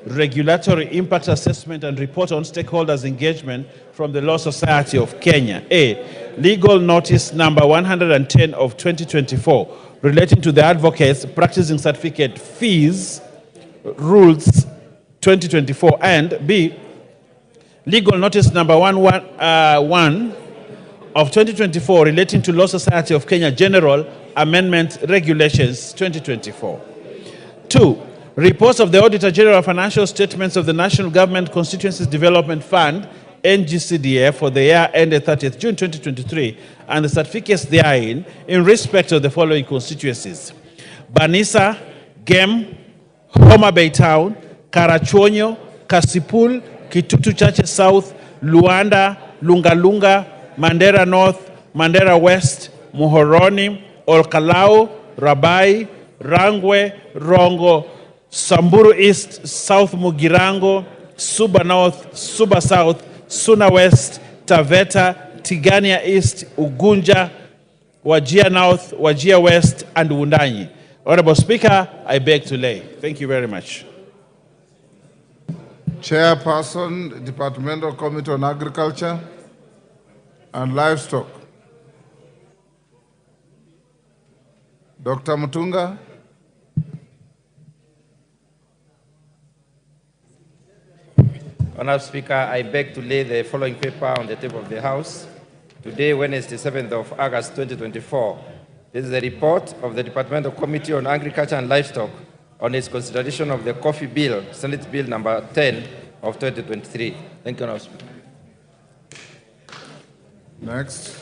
regulatory impact assessment and report on stakeholders' engagement from the Law Society of Kenya. A, legal notice number 110 of 2024 relating to the advocates practicing certificate fees rules 2024, and B, legal notice number 111 of 2024 relating to Law Society of Kenya General Amendment Regulations 2024. 2, reports of the Auditor General Financial Statements of the National Government Constituencies Development Fund, NGCDF, for the year ended 30th June 2023, and the certificates therein in respect of the following constituencies: Banisa, Gem, Homa Bay Town, Karachuonyo, Kasipul, Kitutu Chache South, Luanda, Lungalunga, Mandera North, Mandera West, Muhoroni, Olkalao, Rabai, Rangwe, Rongo, Samburu East, South Mugirango, Suba North, Suba South, Suna West, Taveta, Tigania East, Ugunja, Wajir North, Wajir West, and Wundanyi. Honorable Speaker, I beg to lay. Thank you very much. Chairperson, Departmental Committee on Agriculture and Livestock. Dr. Mutunga. Honorable Speaker, I beg to lay the following paper on the table of the House. Today, Wednesday, 7th of August, 2024. This is the report of the Departmental Committee on Agriculture and Livestock on its consideration of the Coffee Bill, Senate Bill number 10 of 2023. Thank you, Honorable Speaker. Next.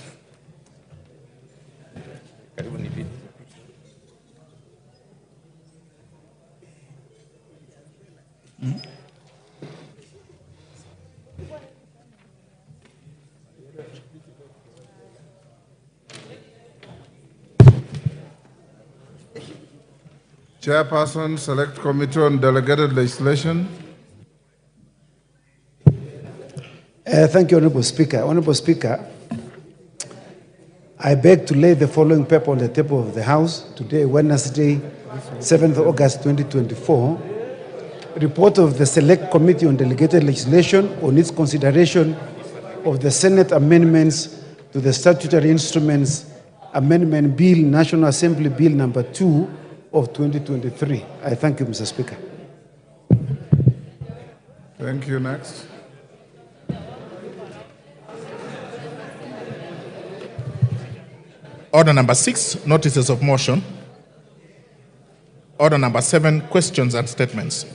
Chairperson, Select Committee on Delegated Legislation. Thank you, Honorable Speaker. Honorable Speaker, I beg to lay the following paper on the table of the House today, Wednesday, 7th August 2024. Report of the Select Committee on Delegated Legislation on its consideration of the Senate amendments to the Statutory Instruments Amendment Bill, National Assembly Bill number 2 of 2023. I thank you, Mr. Speaker. Thank you. Next. Order number 6, notices of motion. Order number 7, questions and statements.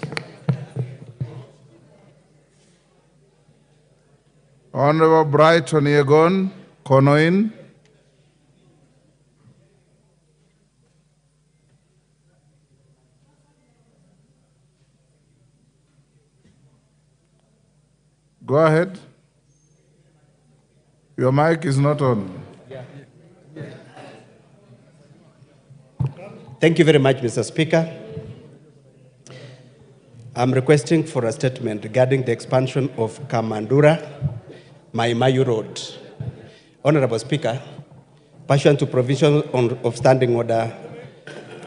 Honorable Brighton Yegon, Konoin. Go ahead. Your mic is not on. Thank you very much, Mr. Speaker. I'm requesting for a statement regarding the expansion of Kamandura, Maimayu Road. Honorable Speaker, pursuant to provision of Standing Order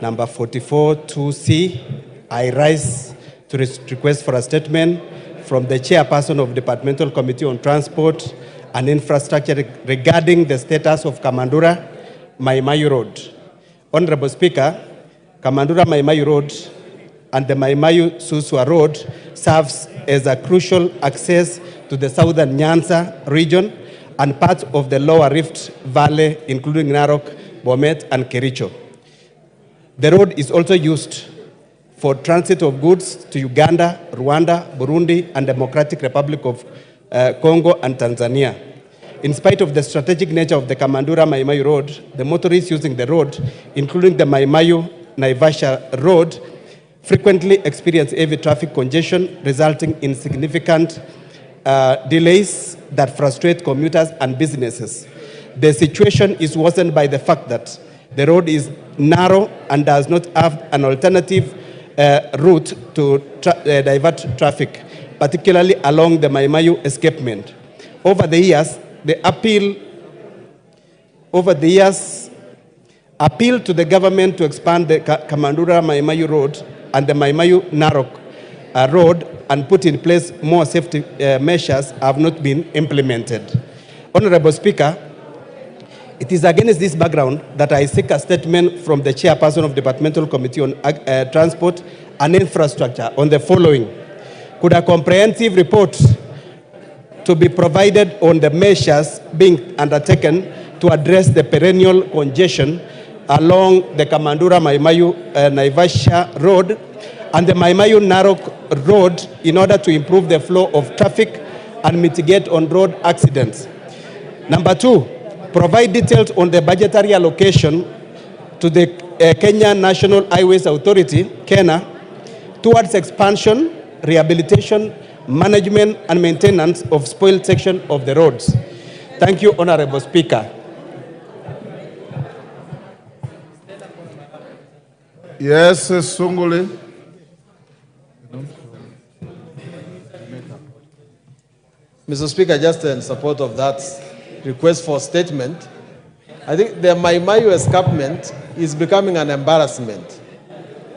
number 44-2C, I rise to request for a statement from the Chairperson of Departmental Committee on Transport and Infrastructure regarding the status of Kamandura, Maimayu Road. Honorable Speaker, Kamandura Maimayu Road and the Maimayu Suswa Road serves as a crucial access to the southern Nyanza region and parts of the lower Rift Valley, including Narok, Bomet, and Kericho. The road is also used for transit of goods to Uganda, Rwanda, Burundi, and Democratic Republic of Congo and Tanzania. In spite of the strategic nature of the Kamandura-Maimayu Road, the motorists using the road, including the Maimayu-Naivasha Road, frequently experience heavy traffic congestion, resulting in significant delays that frustrate commuters and businesses. The situation is worsened by the fact that the road is narrow and does not have an alternative route to divert traffic, particularly along the Maimayu escarpment. Over the years, appeal to the government to expand the Kamandura Maimayu Road and the Maimayu Narok road and put in place more safety measures have not been implemented. Honorable Speaker, it is against this background that I seek a statement from the Chairperson of Departmental Committee on Transport and Infrastructure on the following. Could a comprehensive report to be provided on the measures being undertaken to address the perennial congestion along the Kamandura-Maimayu-Naivasha Road and the Maimayu-Narok Road in order to improve the flow of traffic and mitigate on-road accidents? Number 2, provide details on the budgetary allocation to the Kenya National Highways Authority, KENA, towards expansion, rehabilitation, management, and maintenance of spoiled section of the roads. Thank you, Honorable Speaker. Yes, Sunguli. Mr. Speaker, just in support of that request for statement, I think the Maimayu escarpment is becoming an embarrassment.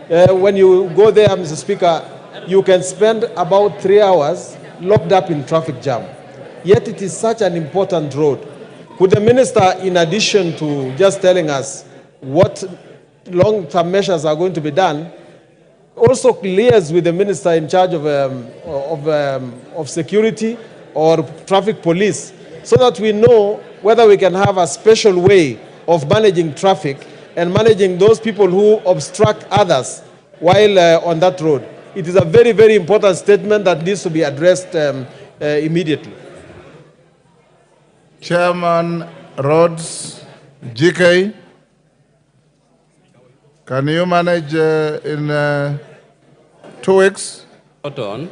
When you go there, Mr. Speaker, you can spend about 3 hours locked up in traffic jam. Yet it is such an important road. Could the minister, in addition to just telling us what long-term measures are going to be done, also liaise with the minister in charge of security or traffic police, so that we know whether we can have a special way of managing traffic and managing those people who obstruct others while on that road. It is a very, very important statement that needs to be addressed immediately. Chairman Roads, GK, can you manage in 2 weeks? Hold on.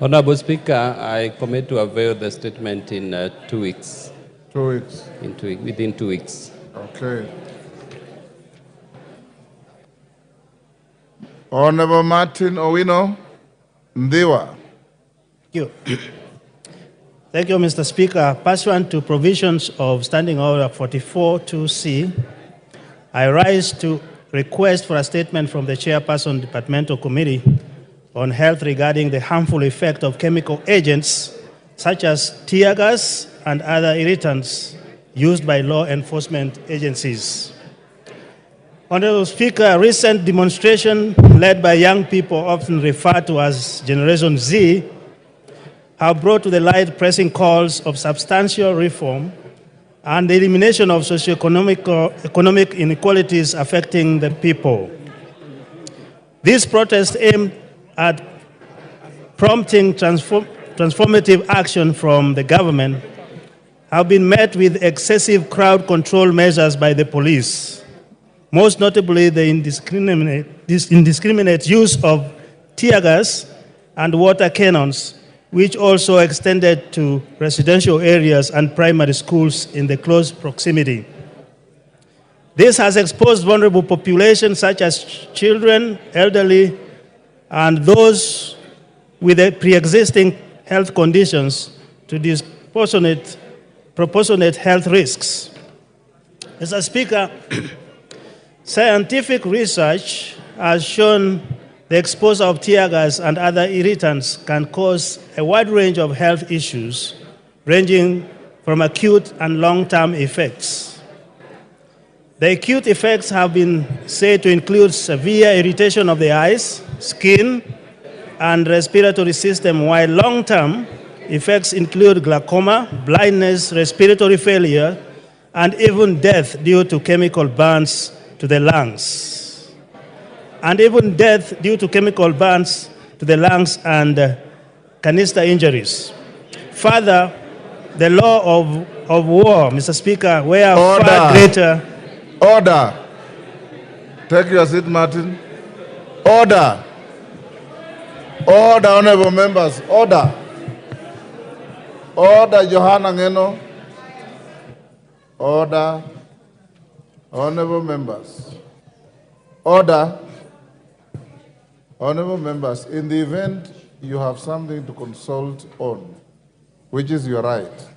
Honorable Speaker, I commit to avail the statement in 2 weeks. 2 weeks. Within 2 weeks. Okay. Honorable Martin Owino Ndiwa. Thank you. Thank you, Mr. Speaker. Pursuant to provisions of Standing Order 44-2C, I rise to request for a statement from the Chairperson Departmental Committee on Health regarding the harmful effect of chemical agents such as tear gas and other irritants used by law enforcement agencies. Honorable Speaker, a recent demonstration led by young people, often referred to as Generation Z, have brought to the light pressing calls of substantial reform and the elimination of socio-economic inequalities affecting the people. These protests aim at prompting transformative action from the government have been met with excessive crowd control measures by the police, most notably the indiscriminate use of tear gas and water cannons, which also extended to residential areas and primary schools in the close proximity. This has exposed vulnerable populations such as children, elderly, and those with pre-existing health conditions to disproportionate health risks. Mr. Speaker, scientific research has shown the exposure of tear gas and other irritants can cause a wide range of health issues, ranging from acute and long-term effects. The acute effects have been said to include severe irritation of the eyes, skin, and respiratory system, while long-term effects include glaucoma, blindness, respiratory failure, and even death due to chemical burns to the lungs. And even death due to chemical burns to the lungs and canister injuries. Further, the law of war, Mr. Speaker, where far greater... Order. Take your seat, Martin. Order. Order, honorable members. Order. Order, Johanna Ngeno. Order. Honorable members. Order. Honorable members, in the event you have something to consult on, which is your right,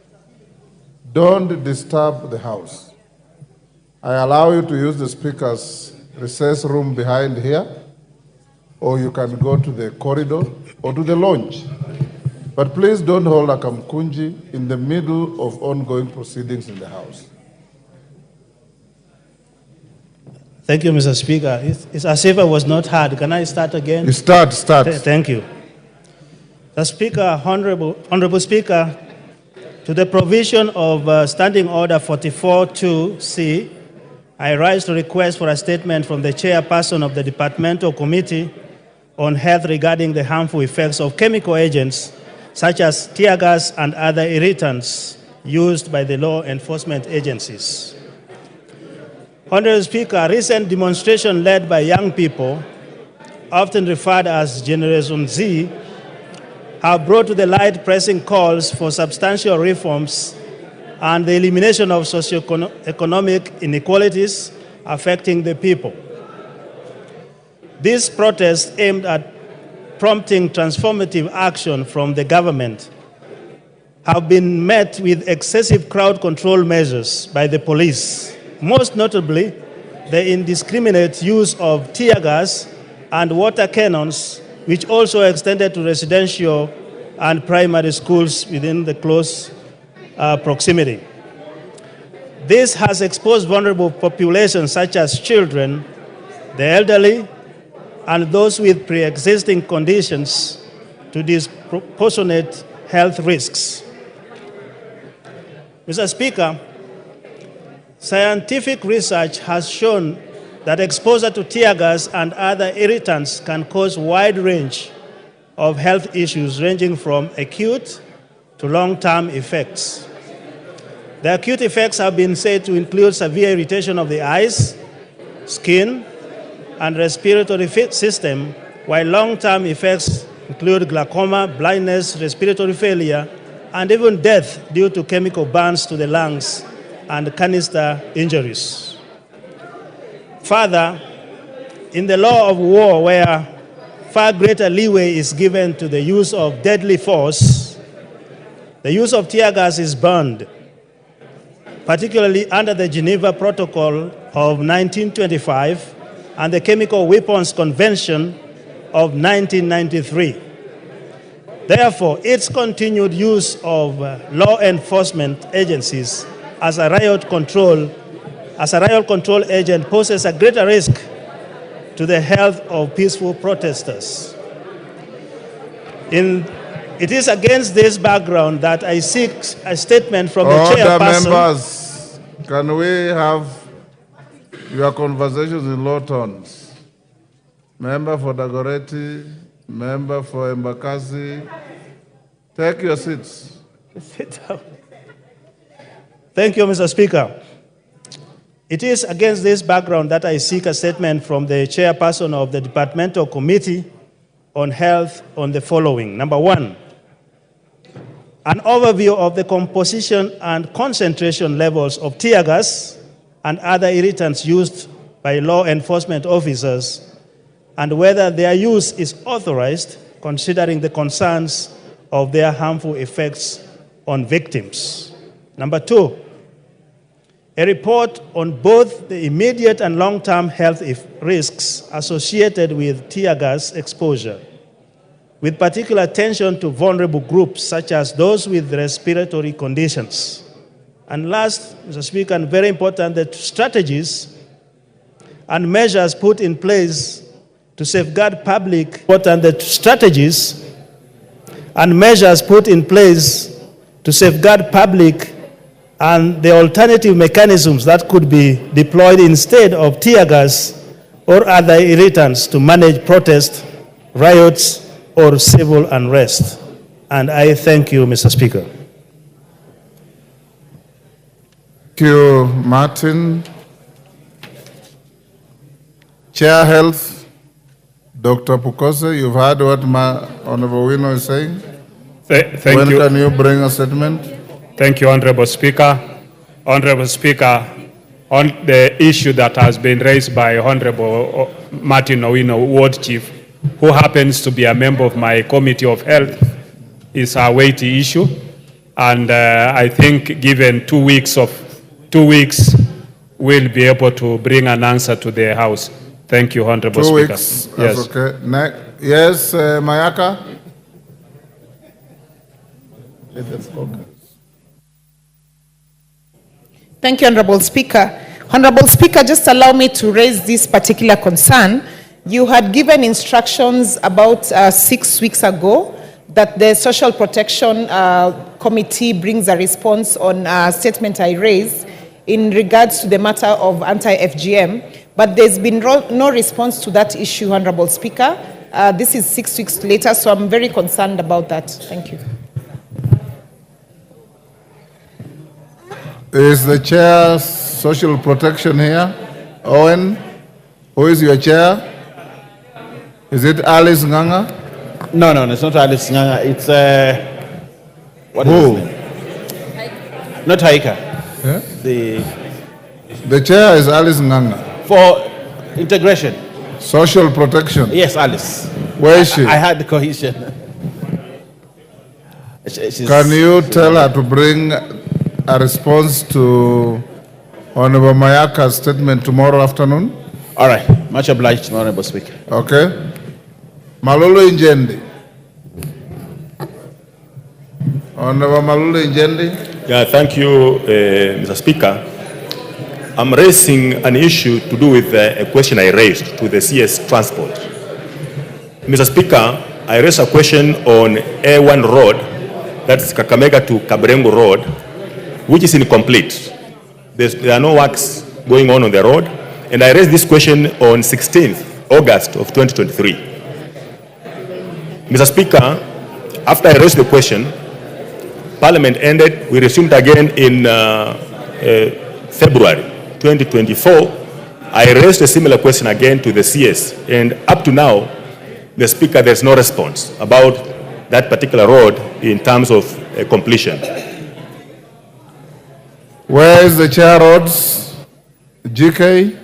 don't disturb the House. I allow you to use the Speaker's recess room behind here, or you can go to the corridor or to the lounge. But please don't hold a kamkunji in the middle of ongoing proceedings in the House. Thank you, Mr. Speaker. It's as if I was not heard. Can I start again? You start. Thank you. The Speaker, Honorable Speaker, to the provision of Standing Order 44-2C, I rise to request for a statement from the chairperson of the Departmental Committee on Health regarding the harmful effects of chemical agents such as tear gas and other irritants used by the law enforcement agencies. Honorable Speaker, a recent demonstration led by young people, often referred as Generation Z, have brought to the light pressing calls for substantial reforms and the elimination of socioeconomic inequalities affecting the people. These protests aimed at prompting transformative action from the government have been met with excessive crowd control measures by the police, most notably the indiscriminate use of tear gas and water cannons, which also extended to residential and primary schools within the close proximity. This has exposed vulnerable populations such as children, the elderly, and those with pre-existing conditions to disproportionate health risks. Mr. Speaker, scientific research has shown that exposure to tear gas and other irritants can cause a wide range of health issues ranging from acute to long-term effects. The acute effects have been said to include severe irritation of the eyes, skin, and respiratory system, while long-term effects include glaucoma, blindness, respiratory failure, and even death due to chemical burns to the lungs and canister injuries. Further, in the law of war, where far greater leeway is given to the use of deadly force, the use of tear gas is banned, particularly under the Geneva Protocol of 1925 and the Chemical Weapons Convention of 1993. Therefore, its continued use of law enforcement agencies as a riot control agent poses a greater risk to the health of peaceful protesters. It is against this background that I seek a statement from the chairperson. Members, can we have your conversations in low tones? Member for Dagoretti, member for Embakasi, take your seats. Sit down. Thank you, Mr. Speaker. It is against this background that I seek a statement from the chairperson of the Departmental Committee on Health on the following. Number one, an overview of the composition and concentration levels of tear gas and other irritants used by law enforcement officers and whether their use is authorized considering the concerns of their harmful effects on victims. Number two, a report on both the immediate and long-term health risks associated with tear gas exposure, with particular attention to vulnerable groups such as those with respiratory conditions. And last, Mr. Speaker, and very important, the strategies and measures put in place to safeguard public and the alternative mechanisms that could be deployed instead of tear gas or other irritants to manage protests, riots, or civil unrest. And I thank you, Mr. Speaker. Thank you, Martin. Chair Health, Dr. Pukose, you've heard what Honorable Wino is saying. Thank you. When can you bring a statement? Thank you, Honorable Speaker. Honorable Speaker, on the issue that has been raised by Honorable Martin Owino, Ward Chief, who happens to be a member of my Committee of Health, is a weighty issue. And I think given 2 weeks, we'll be able to bring an answer to the House. Thank you, Honorable 2 Speaker. weeks. That's okay. Yes, Mayaka. Thank you, Honorable Speaker. Honorable Speaker, just allow me to raise this particular concern. You had given instructions about 6 weeks ago that the Social Protection Committee brings a response on a statement I raised in regards to the matter of anti-FGM, but there's been no response to that issue, Honorable Speaker. This is 6 weeks later, so I'm very concerned about that. Thank you. Is the chair social protection here? Owen, who is your chair? Is it Alice Nganga? No, it's not Alice Nganga. It's what Who? is his name? Not Haika. Yeah? The chair is Alice Nganga. For integration. Social protection. Yes, Alice. Where is she? I had the cohesion. Can you tell her to bring a response to Honorable Mayaka's statement tomorrow afternoon? All right. Much obliged, Honorable Speaker. Okay. Malulu Injendi. Honorable Malulu Injendi. Yeah, thank you, Mr. Speaker. I'm raising an issue to do with a question I raised to the CS Transport. Mr. Speaker, I raised a question on A1 Road, that's Kakamega to Kabrengo Road, which is incomplete. There are no works going on the road, and I raised this question on 16th August of 2023. Mr. Speaker, after I raised the question, Parliament ended, we resumed again in February 2024. I raised a similar question again to the CS, and up to now, the Speaker, there's no response about that particular road in terms of completion. Where is the chair roads? GK?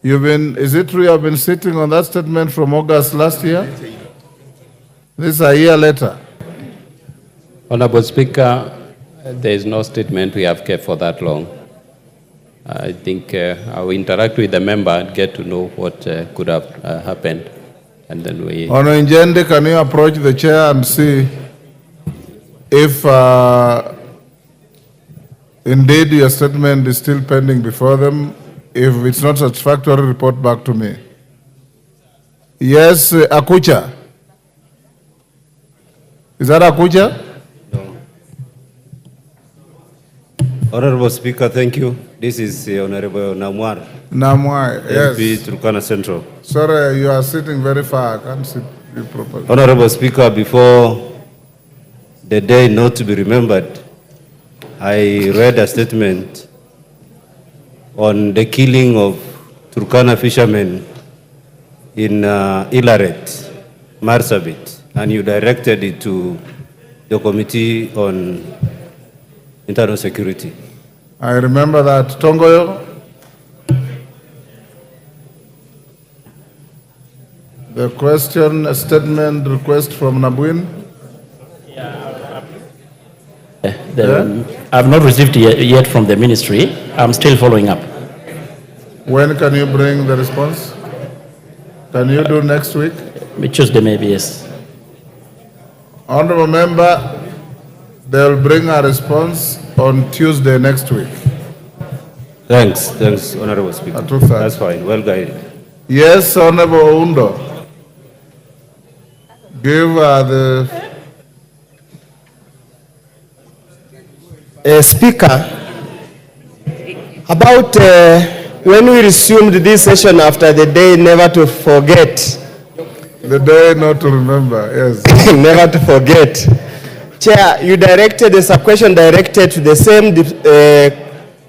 Is it true you have been sitting on that statement from August last year? This is a year later. Honorable Speaker, there is no statement we have kept for that long. I think I will interact with the member and get to know what could have happened. And then we... Honorable Njende, can you approach the chair and see if indeed your statement is still pending before them? If it's not satisfactory, report back to me. Yes, Akucha. Is that Akucha? Honorable Speaker, thank you. This is Honorable Namwar. Namwar, yes. MP Turkana Central. Sorry, you are sitting very far. I can't see you properly. Honorable Speaker, before the day not to be remembered, I read a statement on the killing of Turkana fishermen in Ilaret, Marsabit, and you directed it to the Committee on Internal Security. I remember that. Tongoyo? The question, a statement request from Nabuin? I've not received yet from the ministry. I'm still following up. When can you bring the response? Can you do next week? Tuesday maybe, yes. Honorable member, they will bring a response on Tuesday next week. Thanks, Honorable Speaker. That's fine, well guided. Yes, Honorable Undo. Give the... Speaker, about when we resumed this session after the day never to forget. The day not to remember, yes. Never to forget. Chair, you directed a sub-question directed to the same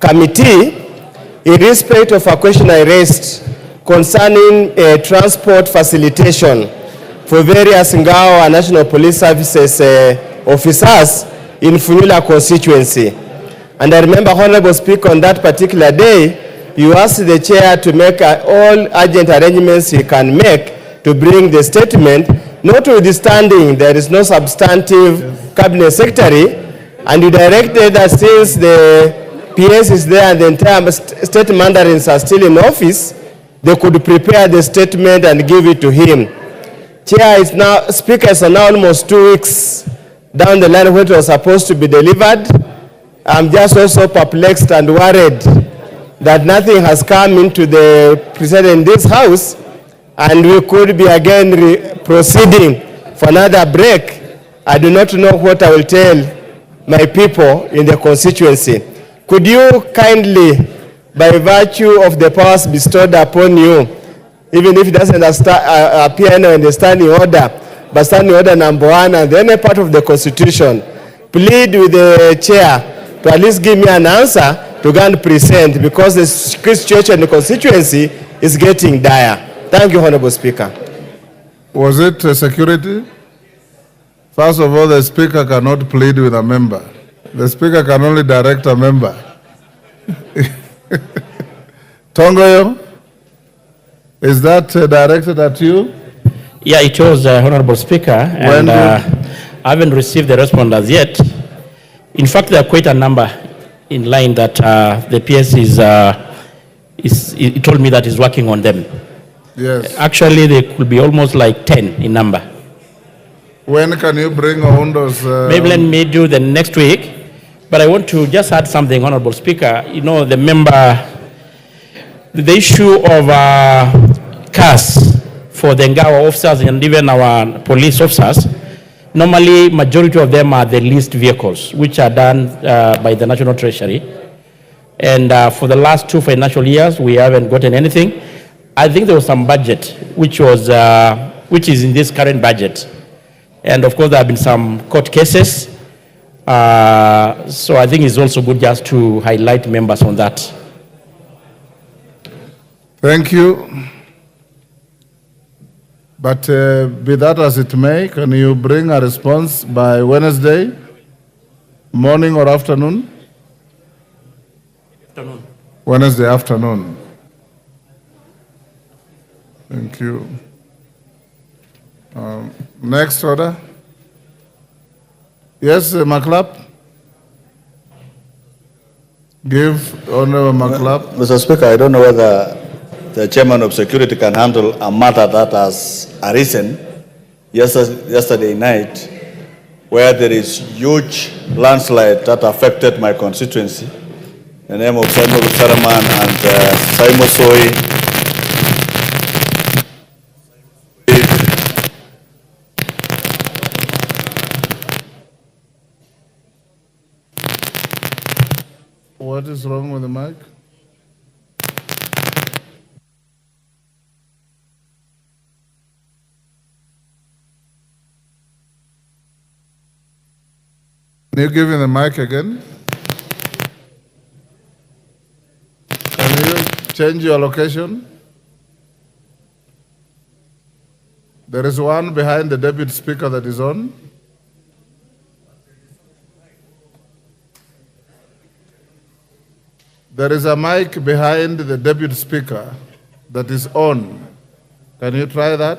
committee in respect of a question I raised concerning transport facilitation for various Ngao and National Police Services officers in Funyula constituency. And I remember, Honorable Speaker, on that particular day, you asked the chair to make all urgent arrangements he can make to bring the statement, notwithstanding there is no substantive cabinet secretary, and you directed that since the PS is there and the entire state mandarins are still in office, they could prepare the statement and give it to him. Speaker is now almost 2 weeks down the line when it was supposed to be delivered. I'm just also perplexed and worried that nothing has come into the president in this house, and we could be again proceeding for another break. I do not know what I will tell my people in the constituency. Could you kindly, by virtue of the powers bestowed upon you, even if it doesn't appear in the standing order, but standing order number 1 and any part of the constitution, plead with the chair to at least give me an answer to go and present, because the situation in the constituency is getting dire. Thank you, Honorable Speaker. Was it security? First of all, the Speaker cannot plead with a member. The Speaker can only direct a member. Tongoyo, is that directed at you? Yeah, it was, Honorable Speaker, and I haven't received the response as yet. In fact, there are quite a number in line that the PS he told me that he's working on them. Yes. Actually, they could be almost like 10 in number. When can you bring on those? Maybe let me do the next week. But I want to just add something, Honorable Speaker. You know, the issue of cars for the Ngawa officers and even our police officers, normally majority of them are the leased vehicles, which are done by the National Treasury. And for the last 2 financial years, we haven't gotten anything. I think there was some budget, which is in this current budget. And of course, there have been some court cases. So I think it's also good just to highlight members on that. Thank you. But be that as it may, can you bring a response by Wednesday, morning or afternoon? Afternoon. Wednesday afternoon. Thank you. Next order. Yes, Maclap. Give Honorable Maclap. Mr. Speaker, I don't know whether the chairman of security can handle a matter that has arisen yesterday night, where there is huge landslide that affected my constituency. The name of Samuel Herman and Simon Soy. What is wrong with the mic? Can you give him the mic again? Can you change your location? There is one behind the deputy speaker that is on. There is a mic behind the deputy speaker that is on. Can you try that?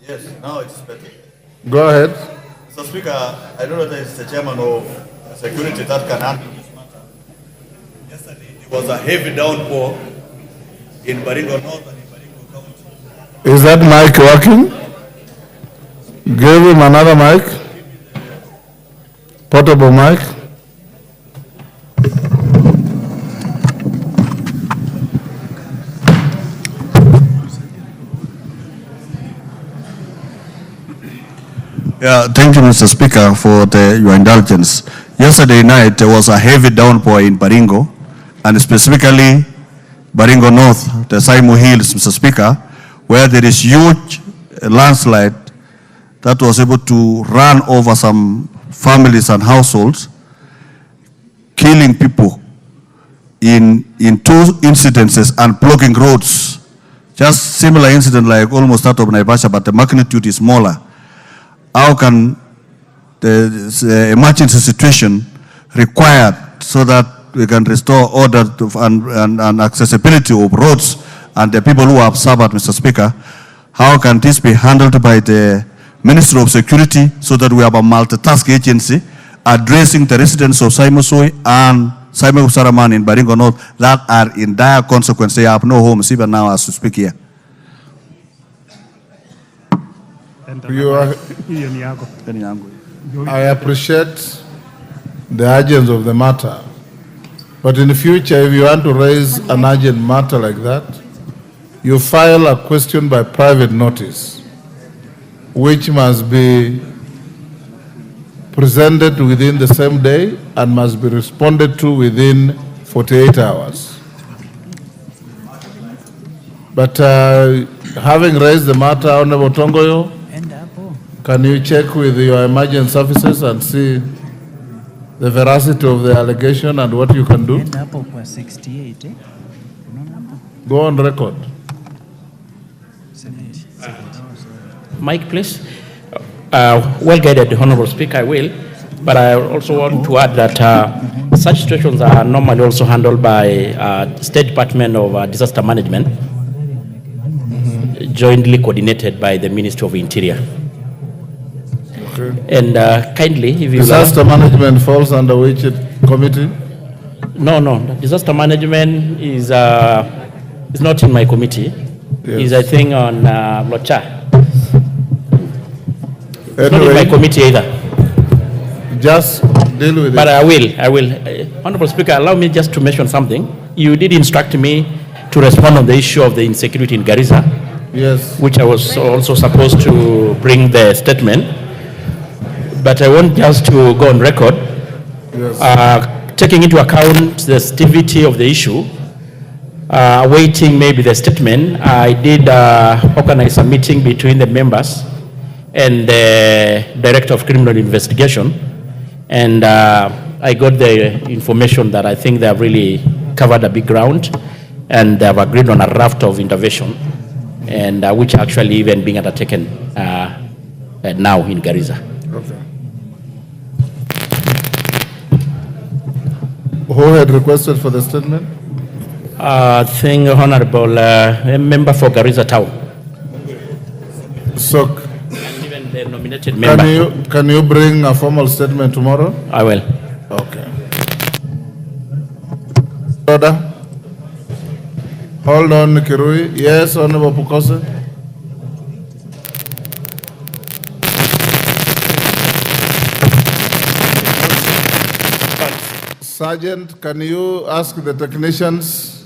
Yes, now it's better. Go ahead. Mr. Speaker, I don't know whether it's the chairman of security that can handle this matter. Yesterday, there was a heavy downpour in Baringo North and in Baringo County. Is that mic working? Give him another mic. Portable mic. Yeah, thank you, Mr. Speaker, for your indulgence. Yesterday night, there was a heavy downpour in Baringo, and specifically Baringo North, the Saimu Hills, Mr. Speaker, where there is huge landslide that was able to run over some families and households, killing people in 2 incidences and blocking roads. Just similar incident like almost that of Naivasha, but the magnitude is smaller. How can the emergency situation required so that we can restore order and accessibility of roads and the people who have suffered, Mr. Speaker? How can this be handled by the Ministry of Security, so that we have a multitask agency addressing the residents of Simosoi and Simon Saraman in Baringo North that are in dire consequence. They have no homes even now as we speak here. I appreciate the urgency of the matter, but in the future, if you want to raise an urgent matter like that, you file a question by private notice, which must be presented within the same day and must be responded to within 48 hours. But having raised the matter, Honorable Tongoyo, can you check with your emergency services and see the veracity of the allegation and what you can do? Go on record. Mike, please. Well guided, Honorable Speaker, I will. But I also want to add that such situations are normally also handled by State Department of Disaster Management, jointly coordinated by the Ministry of Interior. Okay. And kindly, if you Disaster management falls under which committee? No. Disaster management is not in my committee. Yes. It's, I think, on Locha. It's not in my committee either. Just deal with it. But I will. Honorable Speaker, allow me just to mention something. You did instruct me to respond on the issue of the insecurity in Garissa. Yes. Which I was also supposed to bring the statement. But I want just to go on record. Yes. Taking into account the sensitivity of the issue, awaiting maybe the statement, I did organize a meeting between the members and the Director of Criminal Investigation. And I got the information that I think they have really covered a big ground and they have agreed on a raft of intervention, and which actually even being undertaken now in Garissa. Okay. Who had requested for the statement? I think Honorable a member for Garissa Town. So, even the nominated member. Can you bring a formal statement tomorrow? I will. Okay. Order. Hold on, Kirui. Yes, Honorable Pukose. Sergeant, can you ask the technicians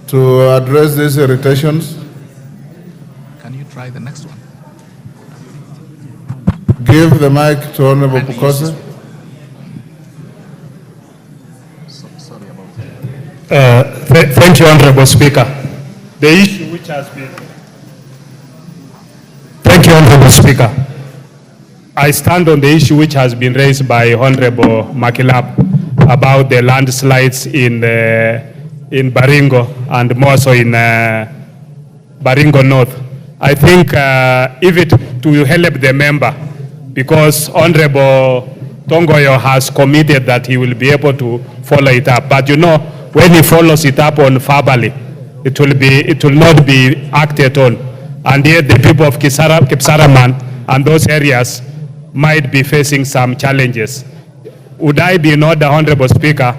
to address these irritations? Can you try the next one? Give the mic to Honorable Pukose. Sorry about that. Thank you, Honorable Speaker. The issue which has been... Thank you, Honorable Speaker. I stand on the issue which has been raised by Honorable Makilap about the landslides in Baringo and more so in Baringo North. I think if it to help the member, because Honorable Tongoyo has committed that he will be able to follow it up. But you know, when he follows it up on verbally, it will not be acted on. And yet the people of Kipsaraman and those areas might be facing some challenges. Would I be in order, Honorable Speaker,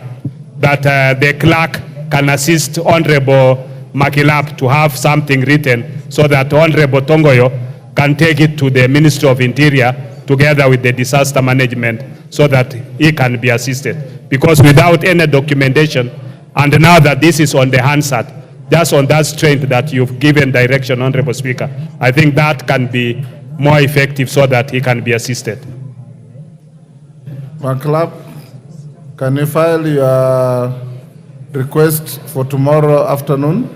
that the clerk can assist Honorable Makilap to have something written so that Honorable Tongoyo can take it to the Ministry of Interior together with the disaster management so that he can be assisted? Because without any documentation, and now that this is on the Hansard, just on that strength that you've given direction, Honorable Speaker, I think that can be more effective so that he can be assisted. Makilap, can you file your request for tomorrow afternoon?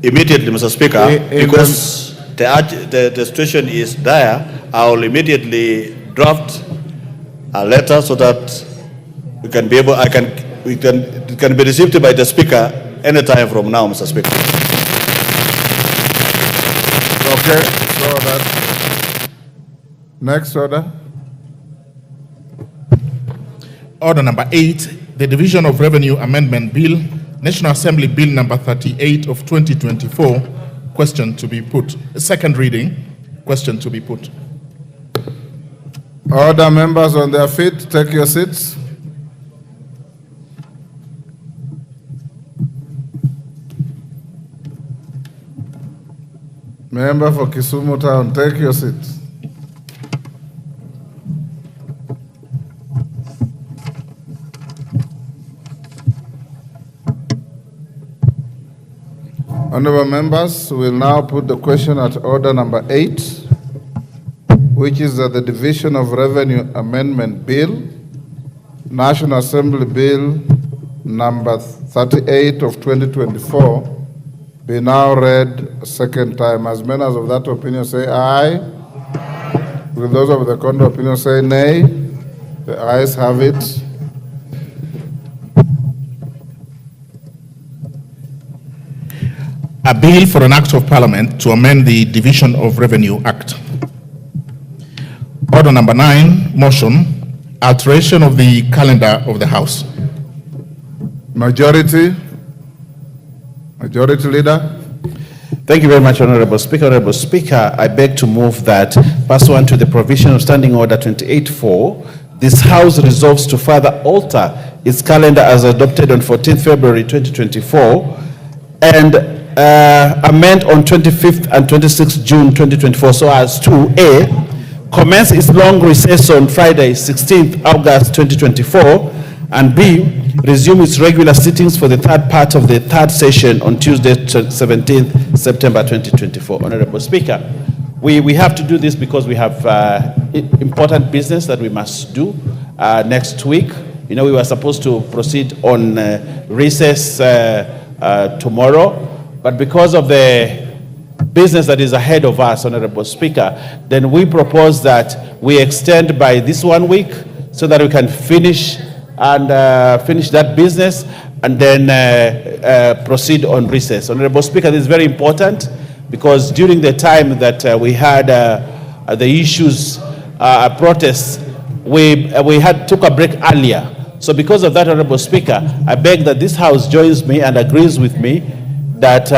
Immediately, Mr. Speaker, because the situation is dire, I will immediately draft a letter so that we can be able, it can be received by the Speaker anytime from now, Mr. Speaker. Okay, so that. Next order. Order number 8, the Division of Revenue Amendment Bill, National Assembly Bill number 38 of 2024, question to be put. Second reading, question to be put. Order, members on their feet, take your seats. Member for Kisumu Town, take your seats. Honorable members, we will now put the question at order number 8, which is that the Division of Revenue Amendment Bill, National Assembly Bill number 38 of 2024, be now read a second time. As members of that opinion say aye. Will those of the contrary opinion say nay? The ayes have it. A bill for an act of parliament to amend the Division of Revenue Act. Order number 9, motion, alteration of the calendar of the House. Majority Leader. Thank you very much, Honorable Speaker. Honorable Speaker, I beg to move that, pursuant to the provision of Standing Order 28.4, this House resolves to further alter its calendar as adopted on 14th February 2024 and amend on 25th and 26th June 2024 so as to A, commence its long recess on Friday 16th August 2024 and B, resume its regular sittings for the third part of the third session on Tuesday 17th September 2024. Honorable Speaker, we have to do this because we have important business that we must do next week. You know, we were supposed to proceed on recess tomorrow, but because of the business that is ahead of us, Honorable Speaker, then we propose that we extend by this 1 week so that we can finish that business and then proceed on recess. Honorable Speaker, this is very important because during the time that we had the issues, protests, we took a break earlier. So because of that, Honorable Speaker, I beg that this House joins me and agrees with me that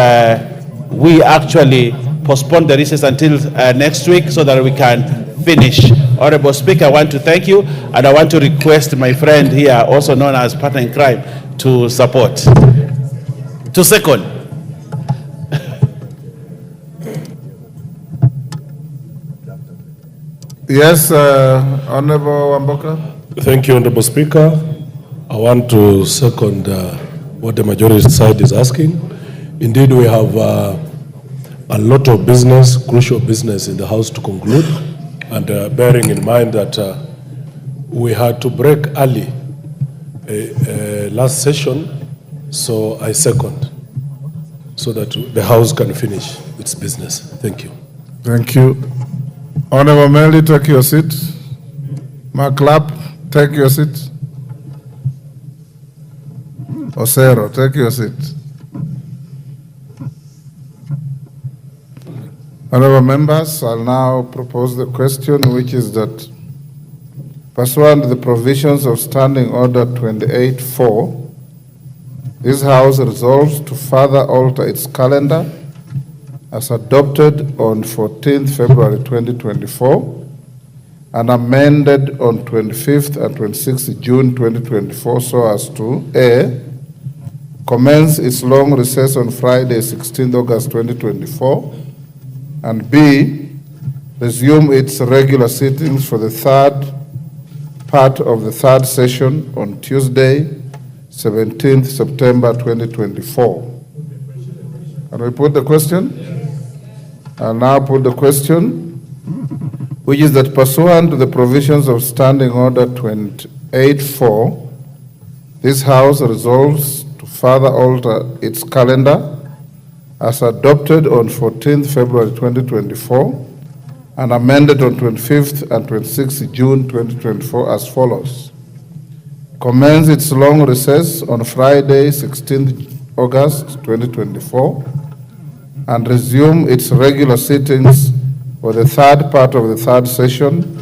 we actually postpone the recess until next week so that we can finish. Honorable Speaker, I want to thank you and I want to request my friend here, also known as partner in crime, to support. To second. Yes, Honorable Wamboka. Thank you, Honorable Speaker. I want to second what the majority side is asking. Indeed, we have a lot of business, crucial business in the House to conclude, and bearing in mind that we had to break early last session, so I second, so that the House can finish its business. Thank you. Thank you. Honorable Melly, take your seat. Mark Clapp, take your seat. Osero, take your seat. Honorable members, I'll now propose the question, which is that pursuant to the provisions of Standing Order 28.4, this House resolves to further alter its calendar as adopted on 14th February 2024 and amended on 25th and 26th June 2024 so as to A, commence its long recess on Friday 16th August 2024 and B, resume its regular sittings for the third part of the third session on Tuesday, 17th September 2024. Can we put the question? I'll now put the question, which is that pursuant to the provisions of Standing Order 28.4, this House resolves to further alter its calendar as adopted on 14th February 2024 and amended on 25th and 26th June 2024 as follows. Commence its long recess on Friday 16th August 2024 and resume its regular sittings for the third part of the third session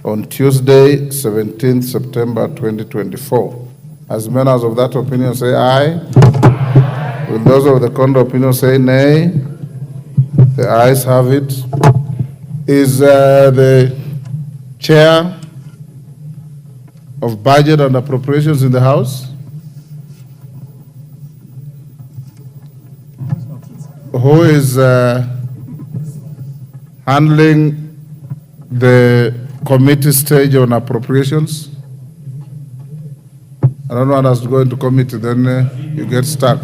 on Tuesday 17th September 2024. As members of that opinion say aye. Will those of the contrary opinion say nay? The ayes have it. Is the chair of Budget and Appropriations in the House? Who is handling the committee stage on appropriations? I don't want us to go into committee, then you get stuck.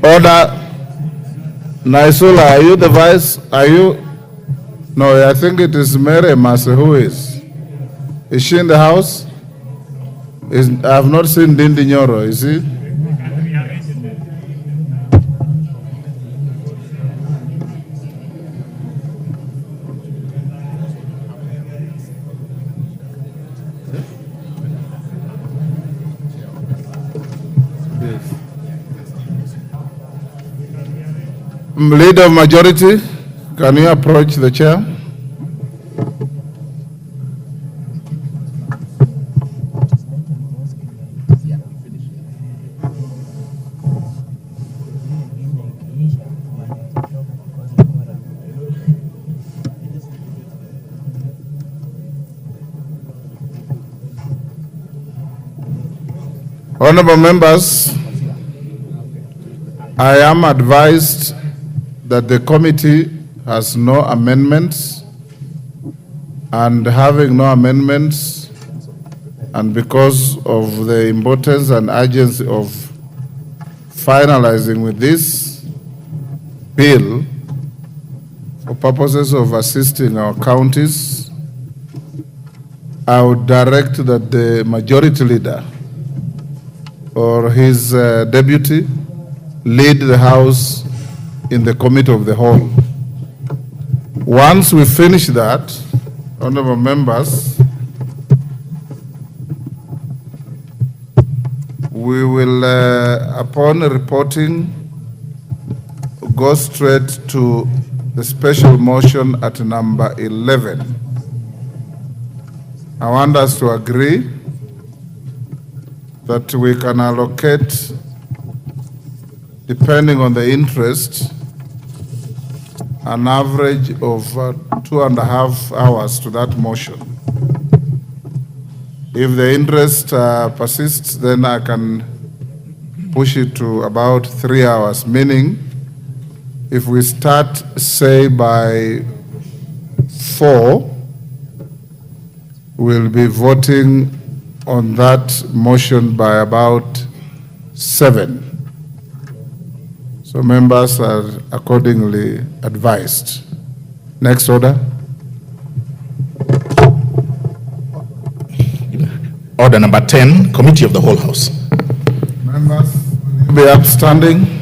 Order. Naisula, are you the vice? Are you? No, I think it is Mary Mase. Who is? Is she in the house? I have not seen Dindi Nyoro, is he? Leader of majority, can you approach the chair? Honorable members, I am advised that the committee has no amendments, and having no amendments, and because of the importance and urgency of finalizing with this bill for purposes of assisting our counties, I would direct that the majority leader or his deputy lead the House in the committee of the whole. Once we finish that, honorable members, we will, upon reporting, go straight to the special motion at number 11. I want us to agree that we can allocate, depending on the interest, an average of 2.5 hours to that motion. If the interest persists, then I can push it to about 3 hours, meaning if we start, say, by 4, we'll be voting on that motion by about 7. So members are accordingly advised. Next order. Order number 10, Committee of the Whole House. Members, will you be upstanding?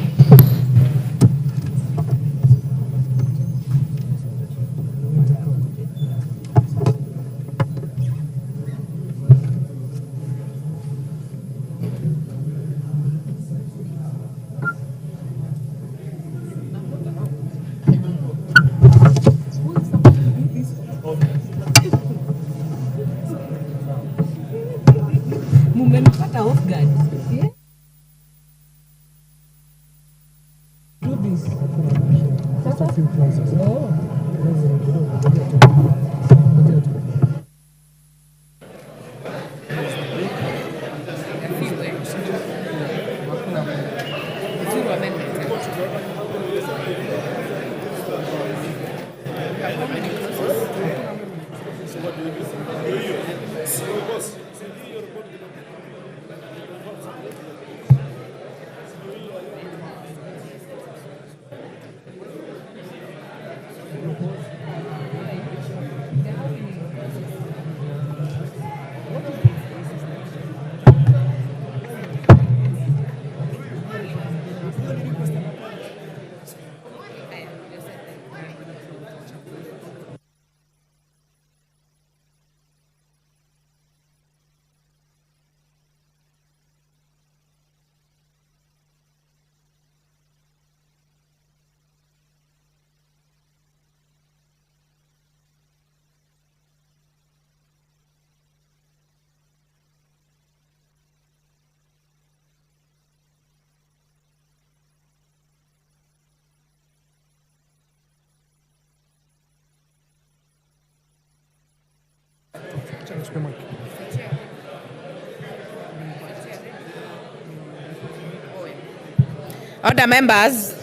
Other members,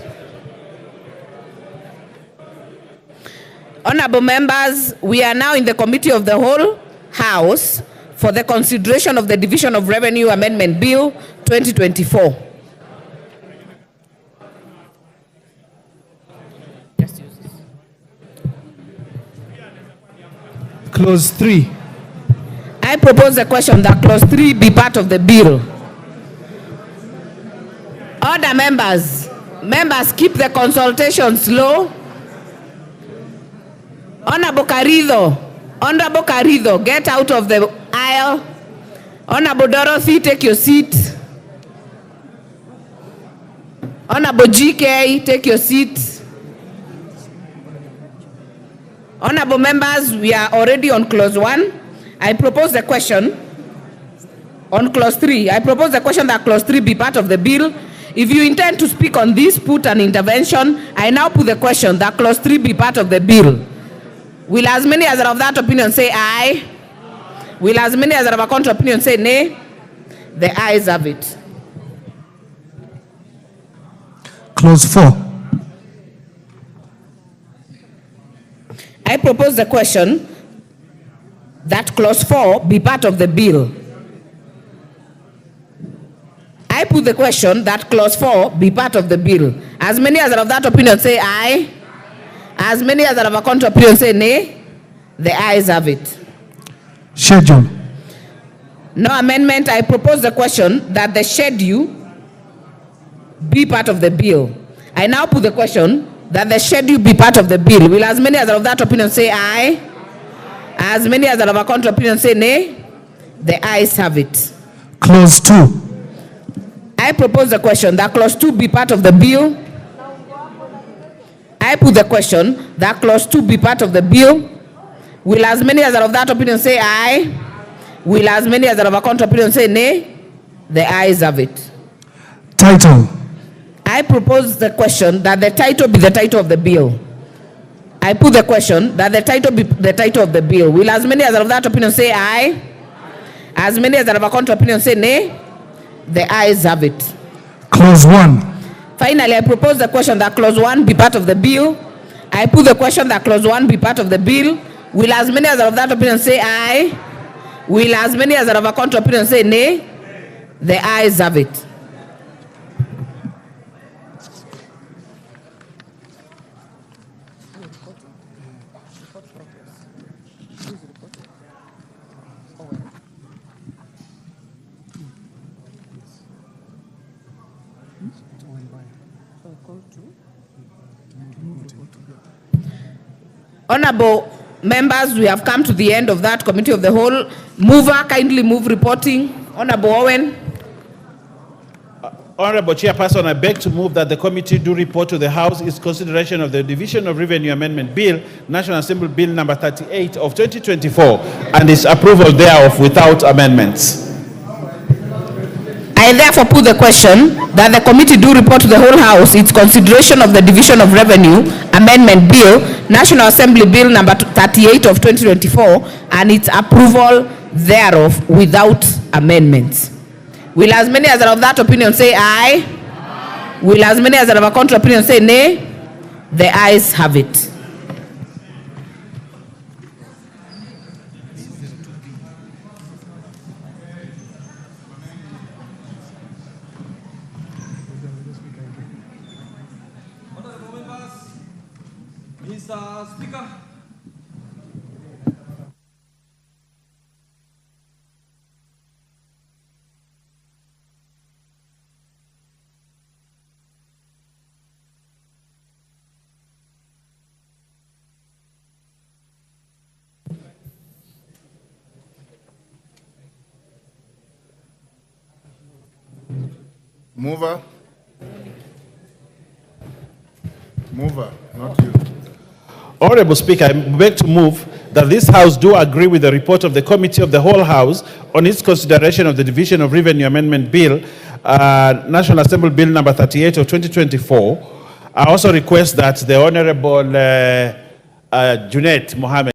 honorable members, we are now in the Committee of the Whole House for the consideration of the Division of Revenue Amendment Bill 2024. Clause 3. I propose the question that clause 3 be part of the bill. Other members, keep the consultations low. Honorable Carrido, get out of the aisle. Honorable Dorothy, take your seat. Honorable GK, take your seat. Honorable members, we are already on clause 1. I propose the question on clause 3. I propose the question that clause 3 be part of the bill. If you intend to speak on this, put an intervention. I now put the question that clause 3 be part of the bill. Will as many as are of that opinion say aye? Will as many as are of a contrary opinion say nay? The ayes have it. Clause 4. I propose the question that clause 4 be part of the bill. I put the question that clause 4 be part of the bill. As many as are of that opinion say aye. As many as are of a contrary opinion say nay. The ayes have it. Schedule. No amendment. I propose the question that the schedule be part of the bill. I now put the question that the schedule be part of the bill. Will as many as are of that opinion say aye? As many as are of a contrary opinion say nay? The ayes have it. Clause 2. I propose the question that clause 2 be part of the bill. I put the question that clause 2 be part of the bill. Will as many as are of that opinion say aye? Will as many as are of a contrary opinion say nay? The ayes have it. Title. I propose the question that the title be the title of the bill. I put the question that the title be the title of the bill. Will as many as are of that opinion say aye? As many as are of a contrary opinion say nay? The ayes have it. Clause 1. Finally, I propose the question that clause 1 be part of the bill. I put the question that clause 1 be part of the bill. Will as many as are of that opinion say aye? Will as many as are of a contrary opinion say nay? The ayes have it. Honorable members, we have come to the end of that committee of the whole. Mover, kindly move reporting. Honorable Owen. Honorable Chairperson, I beg to move that the committee do report to the House its consideration of the Division of Revenue Amendment Bill, National Assembly Bill number 38 of 2024, and its approval thereof without amendments. I therefore put the question that the committee do report to the whole House its consideration of the Division of Revenue Amendment Bill, National Assembly Bill number 38 of 2024, and its approval thereof without amendments. Will as many as are of that opinion say aye? Will as many as are of a contrary opinion say nay? The ayes have it. Mr. Speaker. Mover. Mover, not you. Honorable Speaker, I beg to move that this House do agree with the report of the Committee of the Whole House on its consideration of the Division of Revenue Amendment Bill, National Assembly Bill number 38 of 2024. I also request that the Honorable Junet Mohammed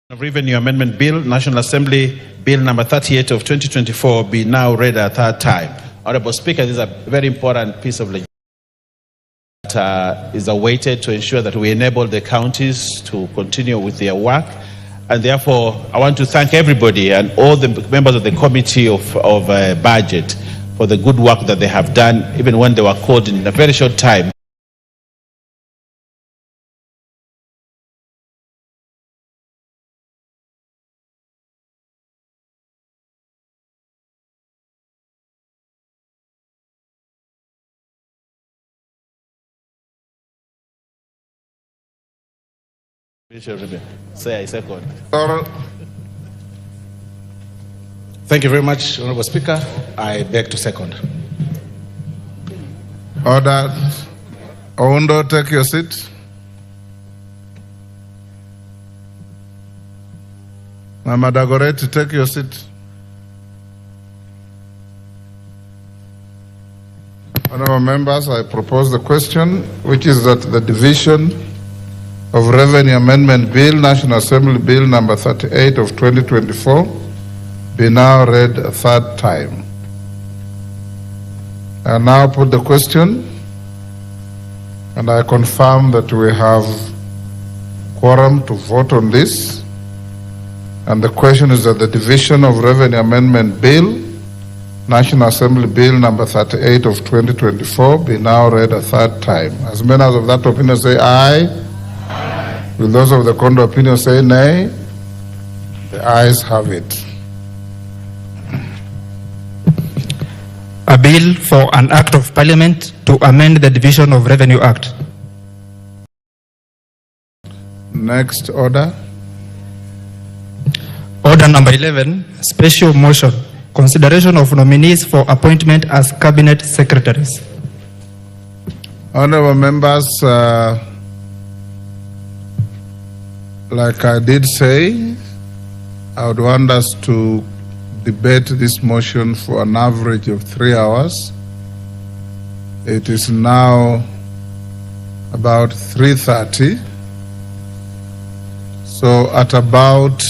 Of Revenue Amendment Bill, National Assembly Bill number 38 of 2024 be now read a third time. Honorable Speaker, this is a very important piece of legislation that is awaited to ensure that we enable the counties to continue with their work. And therefore, I want to thank everybody and all the members of the Committee of Budget for the good work that they have done, even when they were called in a very short time. Say a second. Thank you very much, Honorable Speaker. I beg to second. Order. Oundo, take your seat. Mama Dagoretti, take your seat. Honorable members, I propose the question, which is that the division of Revenue Amendment Bill, National Assembly Bill number 38 of 2024, be now read a third time. I now put the question, and I confirm that we have quorum to vote on this. And the question is that the division of Revenue Amendment Bill, National Assembly Bill number 38 of 2024, be now read a third time. As many as of that opinion say aye. Will those of the contrary opinion say nay? The ayes have it. A bill for an act of parliament to amend the Division of Revenue Act. Next order. Order number 11, special motion. Consideration of nominees for appointment as cabinet secretaries. Honorable members, like I did say, I would want us to debate this motion for an average of 3 hours. It is now about 3:30. So at about,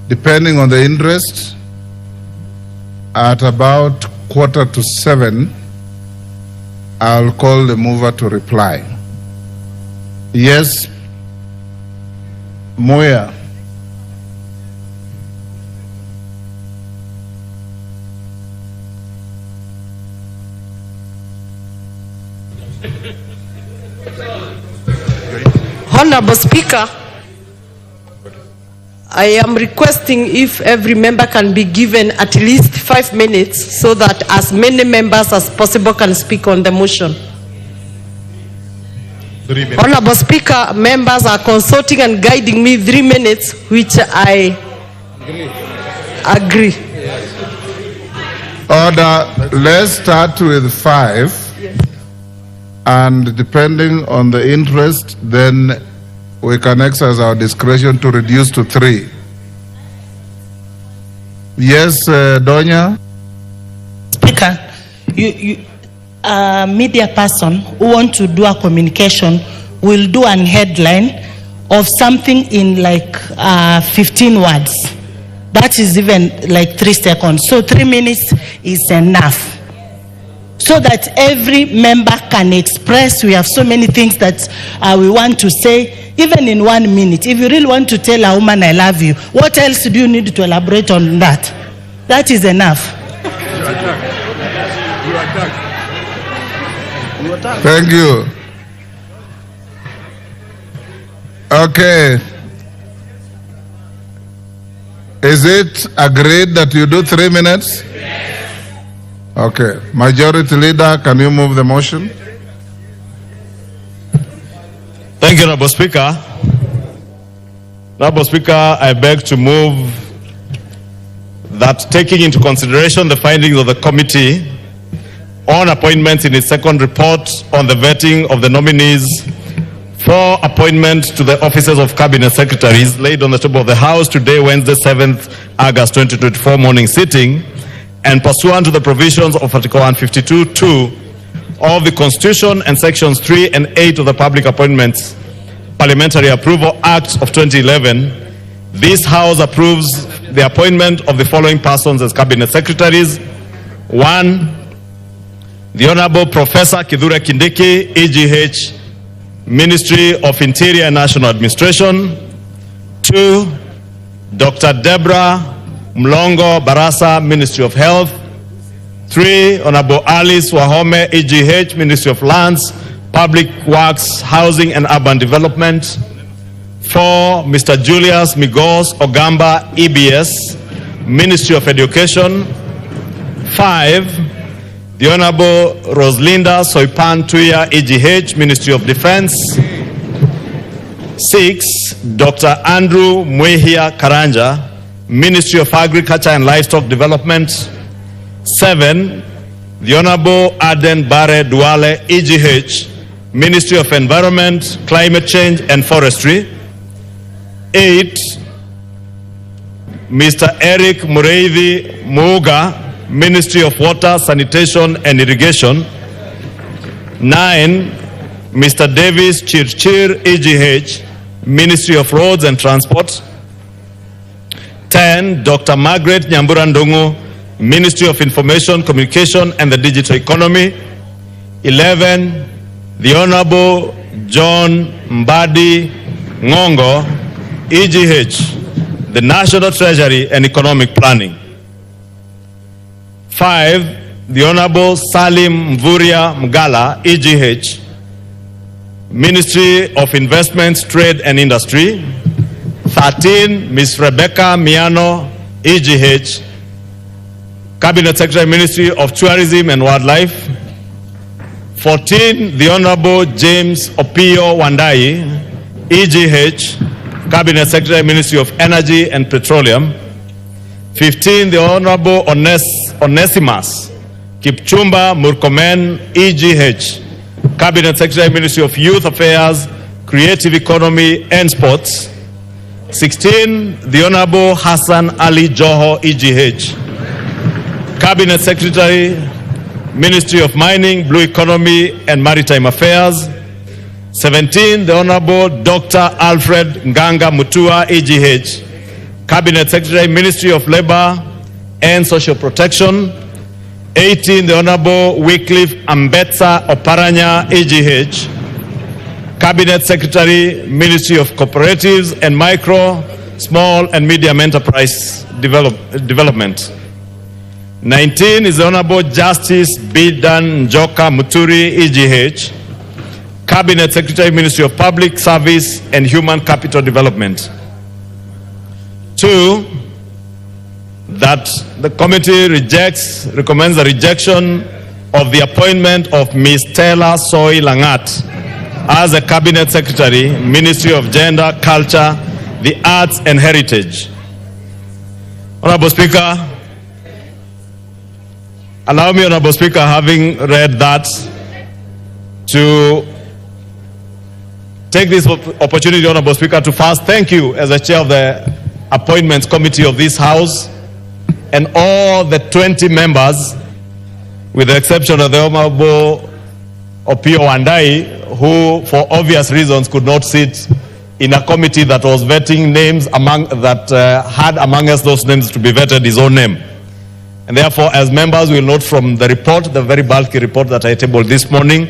depending on the interest, at about 6:45, I'll call the mover to reply. Yes, Moya. Honorable Speaker, I am requesting if every member can be given at least 5 minutes so that as many members as possible can speak on the motion. Honorable Speaker, members are consulting and guiding me 3 minutes, which I agree. Order, let's start with 5. And depending on the interest, then we can exercise our discretion to reduce to 3. Yes, Donya? Speaker, a media person who want to do a communication will do an headline of something in like 15 words. That is even like 3 seconds. So 3 minutes is enough, so that every member can express. We have so many things that we want to say, even in 1 minute. If you really want to tell a woman, I love you, what else do you need to elaborate on that? That is enough. Thank you. Okay. Is it agreed that you do 3 minutes? Okay. Majority Leader, can you move the motion? Thank you, Honorable Speaker. Honorable Speaker, I beg to move that, taking into consideration the findings of the committee on appointments in its second report on the vetting of the nominees for appointment to the offices of cabinet secretaries laid on the table of the House today, Wednesday, 7th August 2024 morning sitting, and pursuant to the provisions of Article 152(2) of the Constitution and Sections 3 and 8 of the Public Appointments Parliamentary Approval Act of 2011, This House approves the appointment of the following persons as Cabinet Secretaries. 1, the Honorable Professor Kithure Kindiki, EGH, Ministry of Interior and National Administration. 2, Dr. Deborah Mlongo Barasa, Ministry of Health. 3, Honorable Alice Wahome, EGH, Ministry of Lands, Public Works, Housing and Urban Development. 4, Mr. Julius Migos Ogamba, EBS, Ministry of Education. 5, the Honorable Roslinda Soipan Tuya, EGH, Ministry of Defense. 6, Dr. Andrew Mwehia Karanja, Ministry of Agriculture and Livestock Development. 7, the Honorable Aden Bare Duale, EGH, Ministry of Environment, Climate Change and Forestry. 8, Mr. Eric Mureithi Muuga, Ministry of Water, Sanitation and Irrigation. 9, Mr. Davis Chirchir, EGH, Ministry of Roads and Transport. 10, Dr. Margaret Nyambura, Ministry of Information, Communication and the Digital Economy. 11, the Honorable John Mbadi Ngongo, EGH, the National Treasury and Economic Planning. 5, the Honorable Salim Mvuria Mgala, EGH, Ministry of Investments, Trade and Industry. 13, Ms. Rebecca Miano, EGH, Cabinet Secretary, Ministry of Tourism and Wildlife. 14, the Honorable James Opio Wandai, EGH, Cabinet Secretary, Ministry of Energy and Petroleum. 15, the Honorable Onesimus Kipchumba Murkomen, EGH, Cabinet Secretary, Ministry of Youth Affairs, Creative Economy and Sports. 16, the Honorable Hassan Ali Joho, EGH, Cabinet Secretary, Ministry of Mining, Blue Economy and Maritime Affairs. 17, the Honorable Dr. Alfred Nganga Mutua, EGH, Cabinet Secretary, Ministry of Labor and Social Protection. 18, the Honorable Wycliffe Ambetsa Oparanya, EGH, Cabinet Secretary, Ministry of Cooperatives and Micro, Small and Medium Enterprise Development. 19 is the Honorable Justice Bidan Njoka Muturi, EGH, Cabinet Secretary, Ministry of Public Service and Human Capital Development. 2, that the committee recommends the rejection of the appointment of Ms. Stella Soy Langat as a Cabinet Secretary, Ministry of Gender, Culture, the Arts and Heritage. Honorable Speaker, allow me, Honorable Speaker, having read that, to take this opportunity, Honorable Speaker, to first thank you as the Chair of the Appointments Committee of this House and all the 20 members, with the exception of the Honorable Opio Wandai, who for obvious reasons could not sit in a committee that was vetting names had among us those names to be vetted his own name. And therefore, as members will note from the report, the very bulky report that I tabled this morning,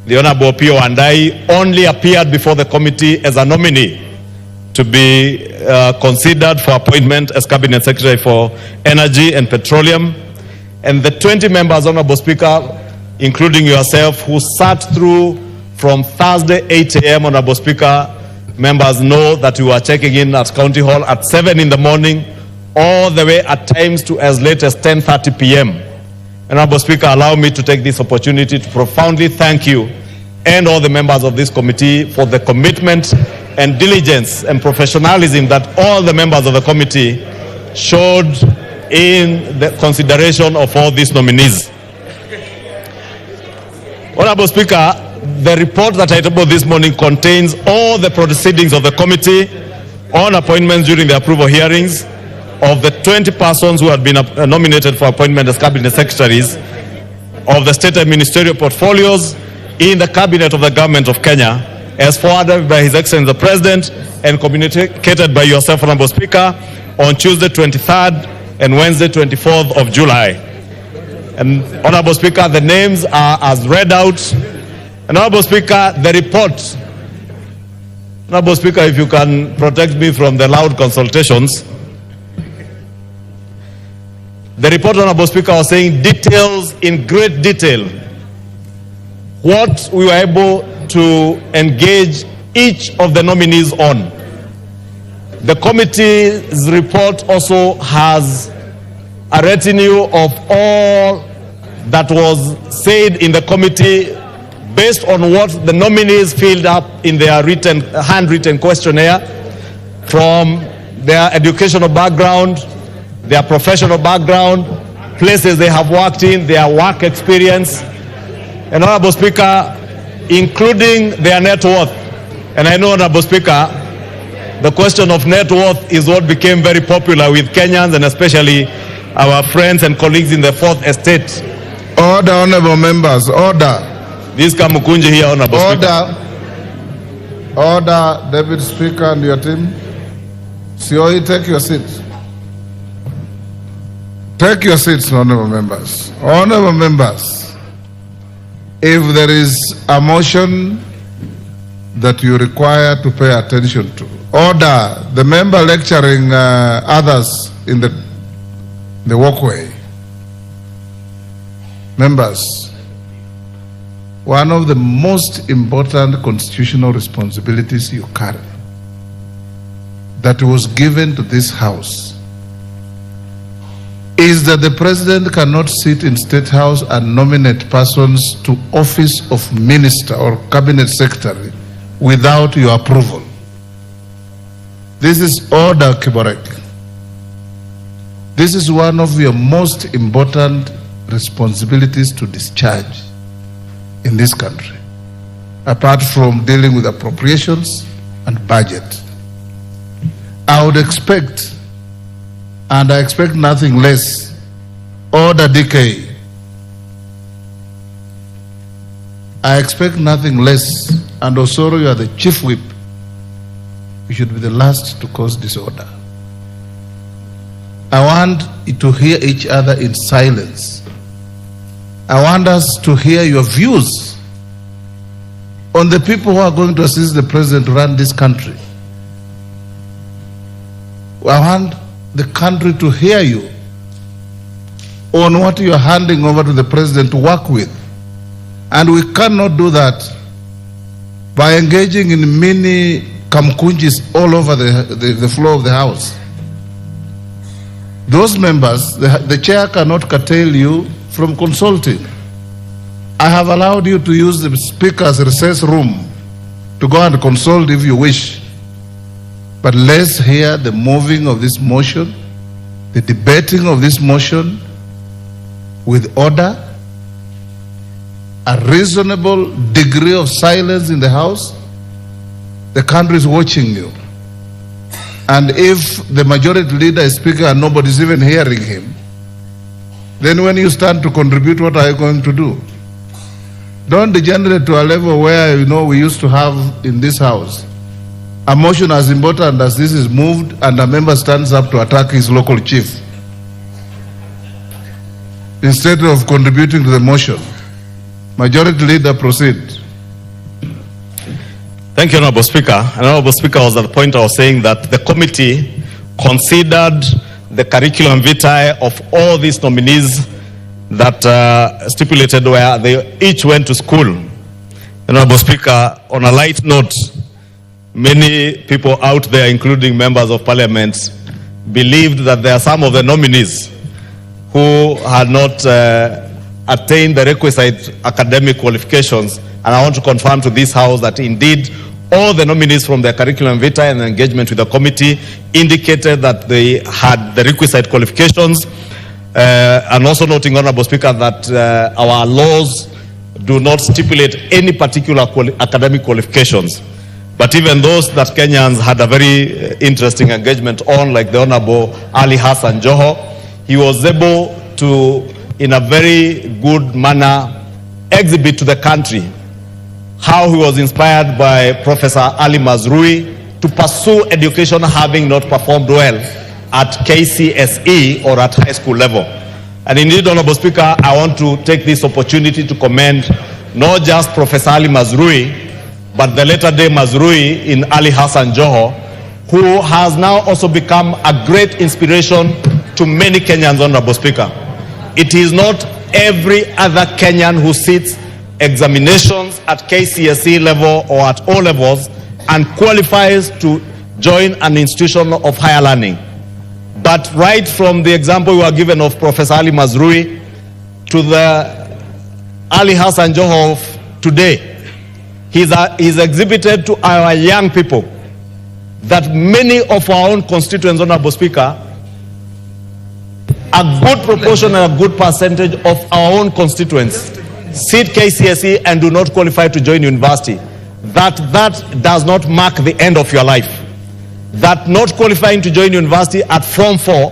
the Honorable Opio Wandai only appeared before the committee as a nominee to be considered for appointment as Cabinet Secretary for Energy and Petroleum. And the 20 members, Honorable Speaker, including yourself, who sat through from Thursday 8 a.m., Honorable Speaker, members know that we were checking in at County Hall at 7 in the morning, all the way at times to as late as 10:30 p.m. Honorable Speaker, allow me to take this opportunity to profoundly thank you and all the members of this committee for the commitment and diligence and professionalism that all the members of the committee showed in the consideration of all these nominees. Honorable Speaker, the report that I tabled this morning contains all the proceedings of the committee on appointments during the approval hearings of the 20 persons who had been nominated for appointment as Cabinet Secretaries of the state and ministerial portfolios in the Cabinet of the Government of Kenya as forwarded by His Excellency the President and communicated by yourself, Honorable Speaker, on Tuesday 23rd and Wednesday 24th of July. And Honorable Speaker, the names are as read out. And Honorable Speaker, the report. Honorable Speaker, if you can protect me from the loud consultations. The report, Honorable Speaker, was saying details in great detail what we were able to engage each of the nominees on. The committee's report also has a retinue of all that was said in the committee based on what the nominees filled up in their handwritten questionnaire, from their educational background, their professional background, places they have worked in, their work experience, and Honorable Speaker, including their net worth. And I know, Honorable Speaker, the question of net worth is what became very popular with Kenyans and especially our friends and colleagues in the Fourth Estate. Order, honorable members, order. This Kamukunji here, Honorable Order. Speaker. Order, Deputy Speaker and your team. Sioi, take your seats. Take your seats, honorable members. Honorable members, if there is a motion that you require to pay attention to, order. The member lecturing others in the walkway. Members, one of the most important constitutional responsibilities you carry that was given to this House is that the President cannot sit in State House and nominate persons to office of minister or cabinet secretary without your approval. This is order, Kiborek. This is one of your most important responsibilities to discharge in this country, apart from dealing with appropriations and budget. I would expect, and I expect nothing less, order decay. I expect nothing less, and Osoro, you are the chief whip. You should be the last to cause disorder. I want you to hear each other in silence. I want us to hear your views on the people who are going to assist the President to run this country. I want the country to hear you on what you are handing over to the President to work with. And we cannot do that by engaging in many kamkunjis all over the floor of the House. Those members, the chair cannot curtail you from consulting. I have allowed you to use the Speaker's recess room to go and consult if you wish. But let's hear the moving of this motion, the debating of this motion with order, a reasonable degree of silence in the House. The country is watching you. And if the majority leader is speaking and nobody's even hearing him, then when you stand to contribute, what are you going to do? Don't degenerate to a level where, you know, we used to have in this House a motion as important as this is moved and a member stands up to attack his local chief instead of contributing to the motion. Majority leader, proceed. Thank you, Honorable Speaker. And Honorable Speaker was at the point I was saying that the committee considered the curriculum vitae of all these nominees that stipulated where they each went to school. Honorable Speaker, on a light note, many people out there, including members of parliament, believed that there are some of the nominees who had not attained the requisite academic qualifications. And I want to confirm to this House that indeed all the nominees from their curriculum vitae and engagement with the committee indicated that they had the requisite qualifications. And also noting, Honorable Speaker, that our laws do not stipulate any particular academic qualifications. But even those that Kenyans had a very interesting engagement on, like the Honorable Ali Hassan Joho, he was able to, in a very good manner, exhibit to the country how he was inspired by Professor Ali Mazrui to pursue education having not performed well at KCSE or at high school level. And indeed, Honorable Speaker, I want to take this opportunity to commend not just Professor Ali Mazrui, but the latter day Mazrui in Ali Hassan Joho, who has now also become a great inspiration to many Kenyans, Honorable Speaker. It is not every other Kenyan who sits examinations at KCSE level or at O levels and qualifies to join an institution of higher learning. But right from the example we were given of Professor Ali Mazrui to the Ali Hassan Joho of today, he's exhibited to our young people that many of our own constituents, Honorable Speaker, a good proportion and a good percentage of our own constituents sit KCSE and do not qualify to join university. That does not mark the end of your life. That not qualifying to join university at Form 4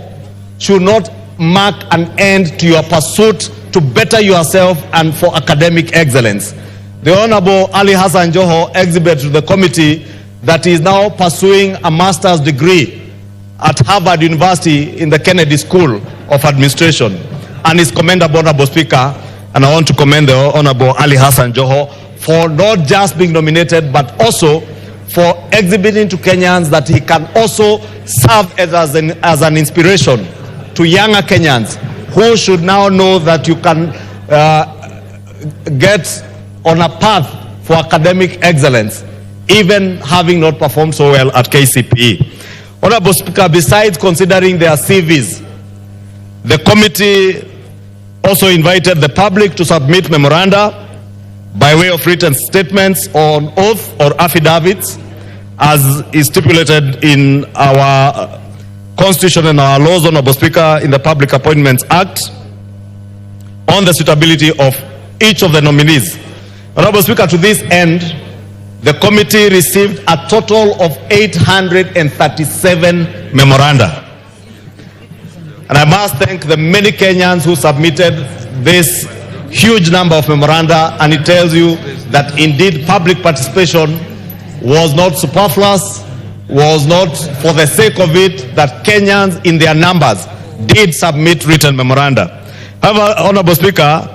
should not mark an end to your pursuit to better yourself and for academic excellence. The Honorable Ali Hassan Joho exhibited to the committee that he is now pursuing a master's degree at Harvard University in the Kennedy School of Administration, and is commendable, Honorable Speaker. And I want to commend the Honorable Ali Hassan Joho for not just being nominated, but also for exhibiting to Kenyans that he can also serve as an inspiration to younger Kenyans who should now know that you can get on a path for academic excellence, even having not performed so well at KCPE. Honorable Speaker, besides considering their CVs, the committee also invited the public to submit memoranda by way of written statements on oath or affidavits, as is stipulated in our Constitution and our laws, Honorable Speaker, in the Public Appointments Act, on the suitability of each of the nominees. Honorable Speaker, to this end, the committee received a total of 837 memoranda. And I must thank the many Kenyans who submitted this huge number of memoranda, and it tells you that indeed public participation was not superfluous, was not for the sake of it, that Kenyans in their numbers did submit written memoranda. However, Honorable Speaker,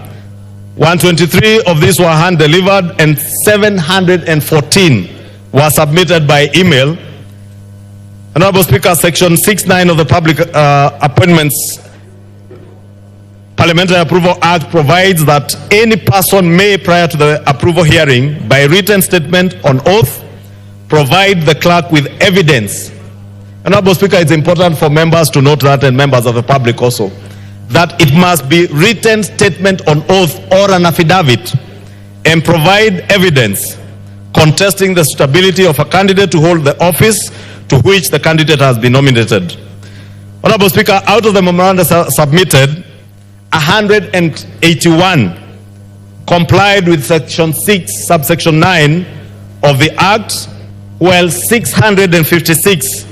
123 of these were hand-delivered and 714 were submitted by email. Honorable Speaker, Section 6(9) of the Public Appointments Parliamentary Approval Act provides that any person may, prior to the approval hearing, by written statement on oath, provide the clerk with evidence. Honorable Speaker, it's important for members to note that, and members of the public also, that it must be written statement on oath or an affidavit and provide evidence contesting the suitability of a candidate to hold the office to which the candidate has been nominated. Honorable Speaker, out of the memoranda submitted, 181 complied with Section 6, subsection 9 of the Act, while 656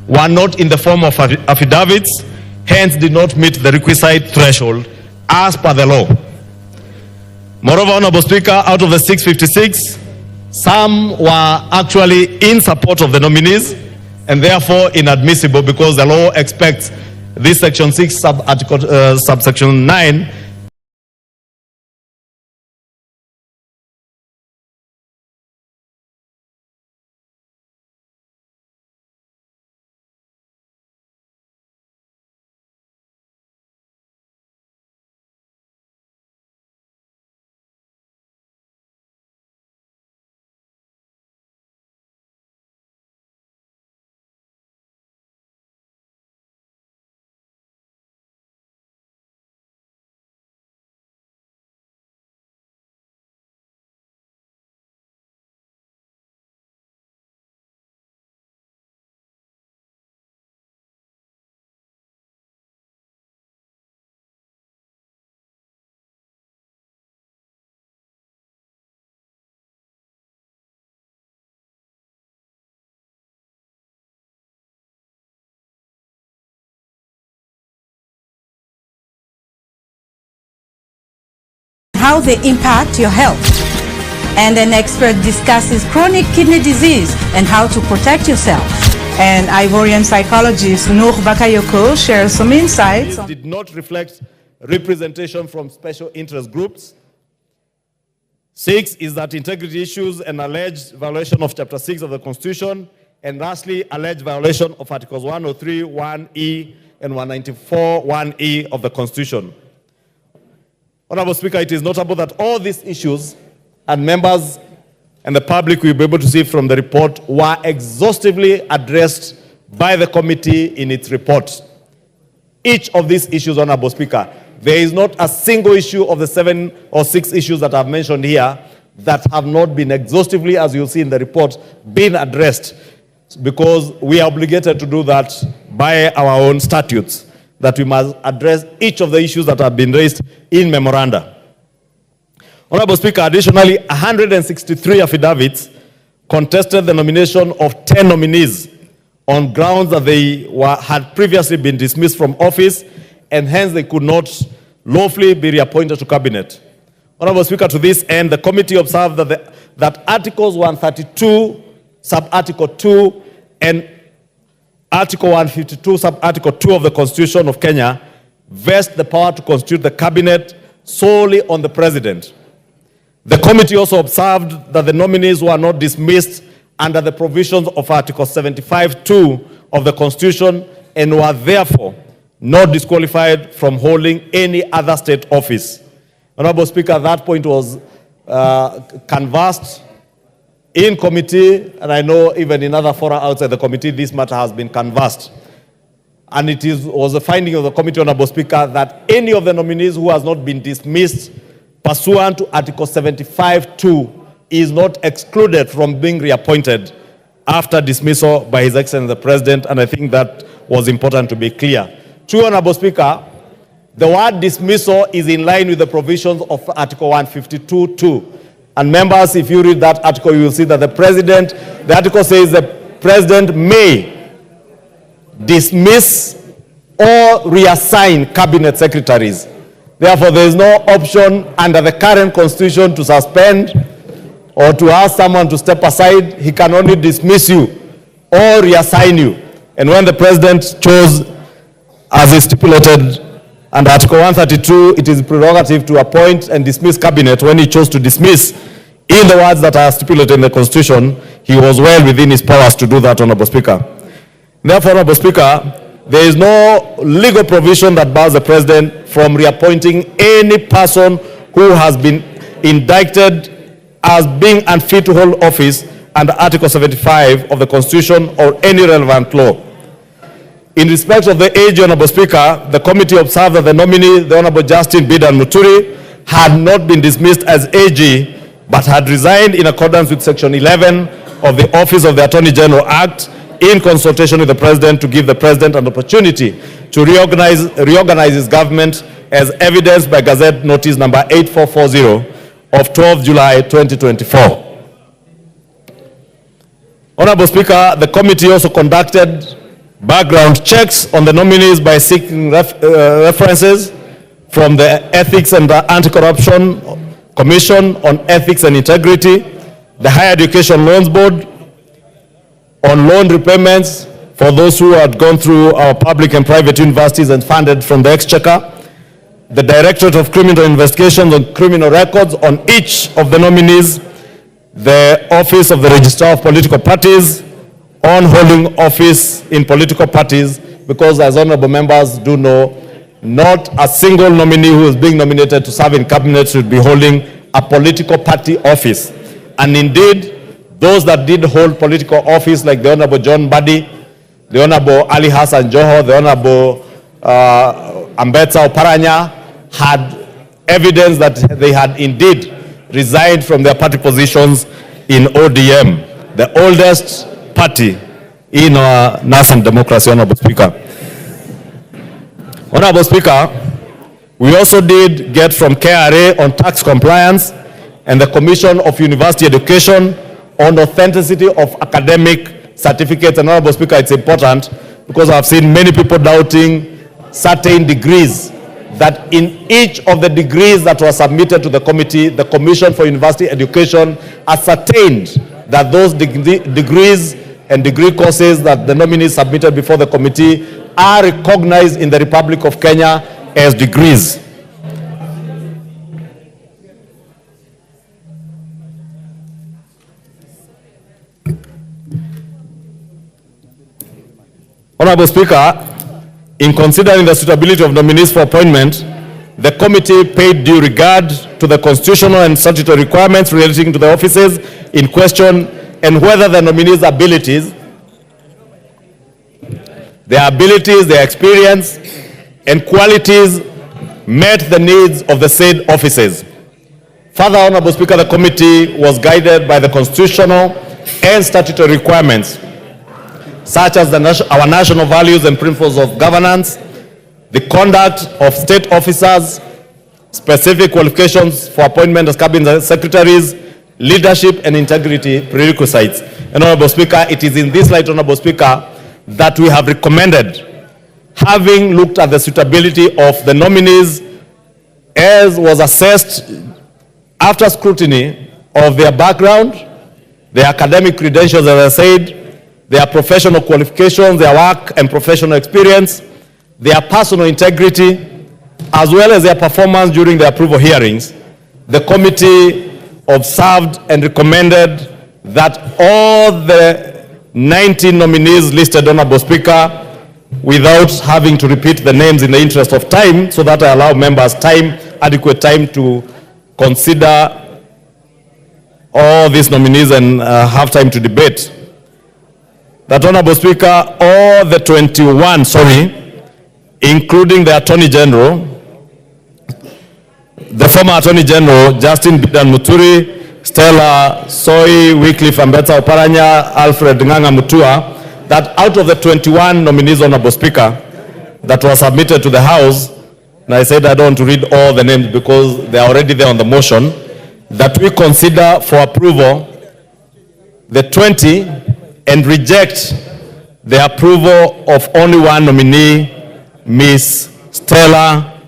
were not in the form of affidavits, hence did not meet the requisite threshold as per the law. Moreover, Honorable Speaker, out of the 656, some were actually in support of the nominees and therefore inadmissible because the law expects this Section 6, subsection 9, how they impact your health. and an expert discusses chronic kidney disease and how to protect yourself. And Ivorian psychologist Noor Bakayoko shares some insights. Did not reflect representation from special interest groups. 6 is that integrity issues and alleged violation of Chapter 6 of the Constitution, and lastly, alleged violation of Articles 103, 1E, and 194, 1E of the Constitution. Honorable Speaker, it is notable that all these issues, and members and the public will be able to see from the report, were exhaustively addressed by the committee in its report. Each of these issues, Honorable Speaker, there is not a single issue of the 7 or 6 issues that I've mentioned here that have not been exhaustively, as you'll see in the report, been addressed, because we are obligated to do that by our own statutes, that we must address each of the issues that have been raised in memoranda. Honorable Speaker, additionally, 163 affidavits contested the nomination of 10 nominees on grounds that they had previously been dismissed from office, and hence they could not lawfully be reappointed to cabinet. Honorable Speaker, to this end, the committee observed that Articles 132, Sub-Article 2, and Article 152, Sub-Article 2 of the Constitution of Kenya vest the power to constitute the cabinet solely on the President. The committee also observed that the nominees were not dismissed under the provisions of Article 75(2) of the Constitution and were therefore not disqualified from holding any other state office. Honorable Speaker, that point was canvassed in committee, and I know even in other fora outside the committee, this matter has been canvassed. And it was a finding of the committee, Honorable Speaker, that any of the nominees who has not been dismissed pursuant to Article 75(2) is not excluded from being reappointed after dismissal by His Excellency the President, and I think that was important to be clear. True, Honorable Speaker, the word dismissal is in line with the provisions of Article 152(2). And members, if you read that article, you will see that the article says the President may dismiss or reassign cabinet secretaries. Therefore, there is no option under the current Constitution to suspend or to ask someone to step aside. He can only dismiss you or reassign you. And when the President chose, as is stipulated under Article 132, it is prerogative to appoint and dismiss cabinet. When he chose to dismiss, in the words that are stipulated in the Constitution, he was well within his powers to do that, Honorable Speaker. Therefore, Honorable Speaker, there is no legal provision that bars the President from reappointing any person who has been indicted as being unfit to hold office under Article 75 of the Constitution or any relevant law. In respect of the AG, Honorable Speaker, the committee observed that the nominee, the Honorable Justin Bidan Muturi, had not been dismissed as AG, but had resigned in accordance with Section 11 of the Office of the Attorney General Act in consultation with the President to give the President an opportunity to reorganize his government, as evidenced by Gazette Notice number 8440 of 12 July 2024. Honorable Speaker, the committee also conducted background checks on the nominees by seeking references from the Ethics and Anti-Corruption Commission on Ethics and Integrity, the Higher Education Loans Board, on loan repayments for those who had gone through our public and private universities and funded from the Exchequer, the Directorate of Criminal Investigations on criminal records on each of the nominees, the Office of the Registrar of Political Parties on holding office in political parties, because as honorable members do know, not a single nominee who is being nominated to serve in cabinet should be holding a political party office. And indeed, those that did hold political office, like the Honorable John Badi, the Honorable Ali Hassan Joho, the Honorable Ambetsa Oparanya, had evidence that they had indeed resigned from their party positions in ODM, the oldest party in our nascent democracy, Honorable Speaker. Honorable Speaker, we also did get from KRA on tax compliance and the Commission of University Education on authenticity of academic certificates. And Honorable Speaker, it's important because I've seen many people doubting certain degrees that in each of the degrees that were submitted to the committee, the Commission for University Education ascertained that those degrees and degree courses that the nominees submitted before the committee are recognized in the Republic of Kenya as degrees. Honorable Speaker, in considering the suitability of nominees for appointment, the committee paid due regard to the constitutional and statutory requirements relating to the offices in question and whether the nominees' abilities, their experience, and qualities met the needs of the said offices. Further, Honorable Speaker, the committee was guided by the constitutional and statutory requirements, such as our national values and principles of governance, the conduct of state officers, specific qualifications for appointment as cabinet secretaries, leadership and integrity prerequisites. And Honorable Speaker, it is in this light, Honorable Speaker, that we have recommended, having looked at the suitability of the nominees as was assessed after scrutiny of their background, their academic credentials, as I said, their professional qualifications, their work and professional experience, their personal integrity, as well as their performance during the approval hearings. The committee observed and recommended that all the 19 nominees listed, Honorable Speaker, without having to repeat the names in the interest of time, so that I allow members adequate time to consider all these nominees and have time to debate. That, Honorable Speaker, all the 21, including the Attorney General, the former Attorney General, Justin Bidan Muturi, Stella Soy, Wycliffe Ambetsa Oparanya, Alfred Nganga Mutua, that out of the 21 nominees, Honorable Speaker, that were submitted to the House, and I said I don't want to read all the names because they are already there on the motion, that we consider for approval the 20 and reject the approval of only one nominee, Ms. Stella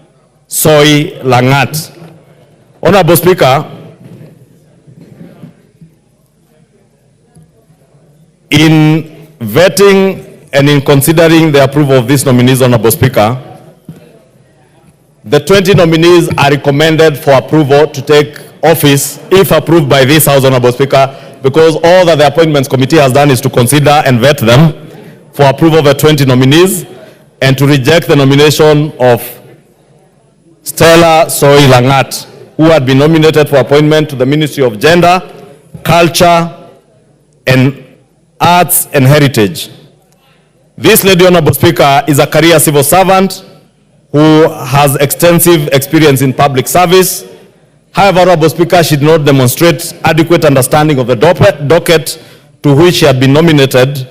Soy Langat. Honorable Speaker, in vetting and in considering the approval of these nominees, Honorable Speaker, the 20 nominees are recommended for approval to take office if approved by this House, Honorable Speaker, because all that the Appointments Committee has done is to consider and vet them for approval of the 20 nominees and to reject the nomination of Stella Soy Langat, who had been nominated for appointment to the Ministry of Gender, Culture, and Arts and Heritage. This lady, Honorable Speaker, is a career civil servant who has extensive experience in public service. However, Honorable Speaker, she did not demonstrate adequate understanding of the docket to which she had been nominated,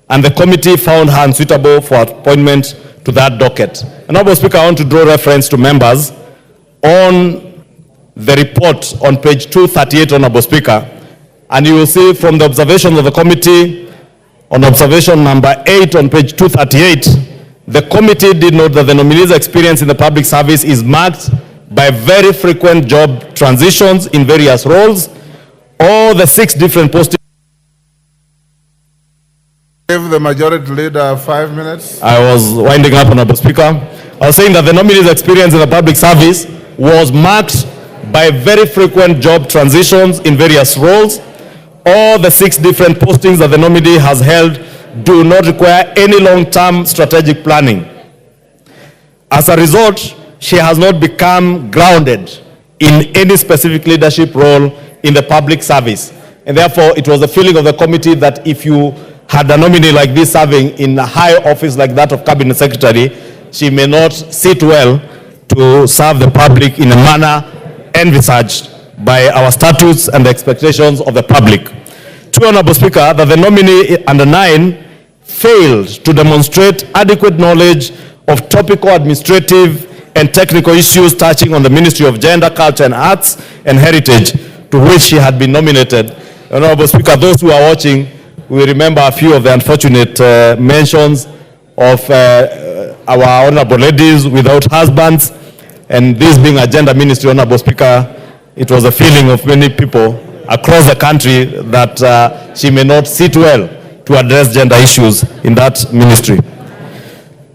and the committee found her unsuitable for appointment to that docket. Honorable Speaker, I want to draw reference to members on the report on page 238, Honorable Speaker, and you will see from the observations of the committee on observation number 8 on page 238, the committee did note that the nominee's experience in the public service is marked by very frequent job transitions in various roles. All the 6 different postings. Give the majority leader 5 minutes. I was winding up, Honorable Speaker. I was saying that the nominee's experience in the public service was marked by very frequent job transitions in various roles. All the 6 different postings that the nominee has held do not require any long-term strategic planning. As a result, she has not become grounded in any specific leadership role in the public service. And therefore, it was the feeling of the committee that if you had a nominee like this serving in a high office like that of Cabinet Secretary, she may not sit well to serve the public in a manner envisaged by our statutes and the expectations of the public. Two, Honorable Speaker, that the nominee under 9 failed to demonstrate adequate knowledge of topical administrative and technical issues touching on the Ministry of Gender, Culture and Arts and Heritage, to which she had been nominated. Honorable Speaker, those who are watching will remember a few of the unfortunate mentions of our honorable ladies without husbands And this being a gender ministry, Honorable Speaker, it was a feeling of many people across the country that she may not sit well to address gender issues in that ministry.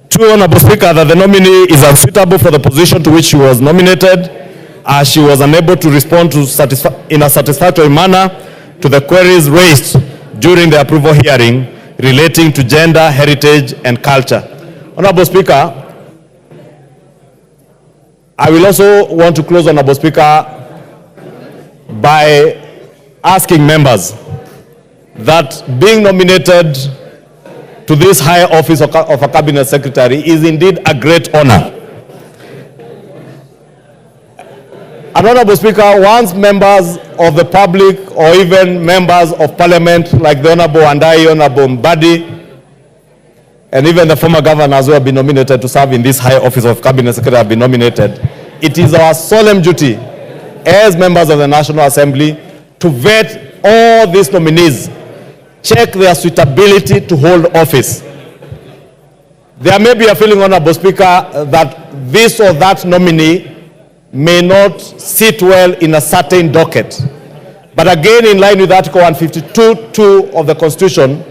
Two, Honorable Speaker, that the nominee is unsuitable for the position to which she was nominated, as she was unable to respond to in a satisfactory manner to the queries raised during the approval hearing relating to gender, heritage, and culture. Honorable Speaker, I will also want to close, Honorable Speaker, by asking members that being nominated to this high office of a cabinet secretary is indeed a great honor. And Honorable Speaker, once members of the public or even members of parliament like the Honorable Andai, Honorable Mbadi, and even the former governors who have been nominated to serve in this high office of cabinet secretary have been nominated, it is our solemn duty as members of the National Assembly to vet all these nominees, check their suitability to hold office. There may be a feeling, Honorable Speaker, that this or that nominee may not sit well in a certain docket. But again, in line with Article 152(2) of the Constitution,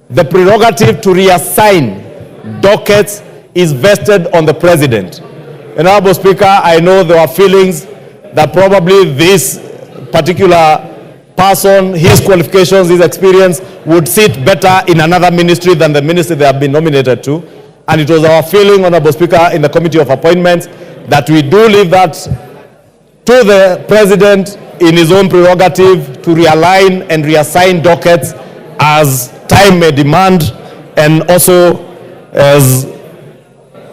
the prerogative to reassign dockets is vested on the President. And Honorable Speaker, I know there are feelings that probably this particular person, his qualifications, his experience would sit better in another ministry than the ministry they have been nominated to. And it was our feeling, Honorable Speaker, in the Committee of Appointments, that we do leave that to the President in his own prerogative to realign and reassign dockets as time may demand, and also as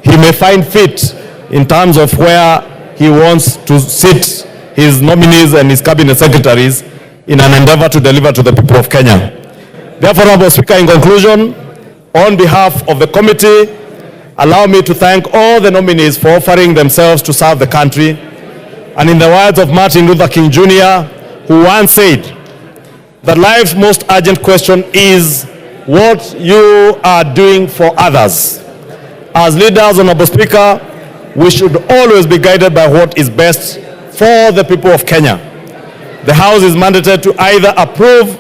he may find fit in terms of where he wants to sit his nominees and his cabinet secretaries in an endeavor to deliver to the people of Kenya. Therefore, Honorable Speaker, in conclusion, on behalf of the committee, allow me to thank all the nominees for offering themselves to serve the country. And in the words of Martin Luther King Jr., who once said that life's most urgent question is what you are doing for others. As leaders, Honorable Speaker, we should always be guided by what is best for the people of Kenya. The House is mandated to either approve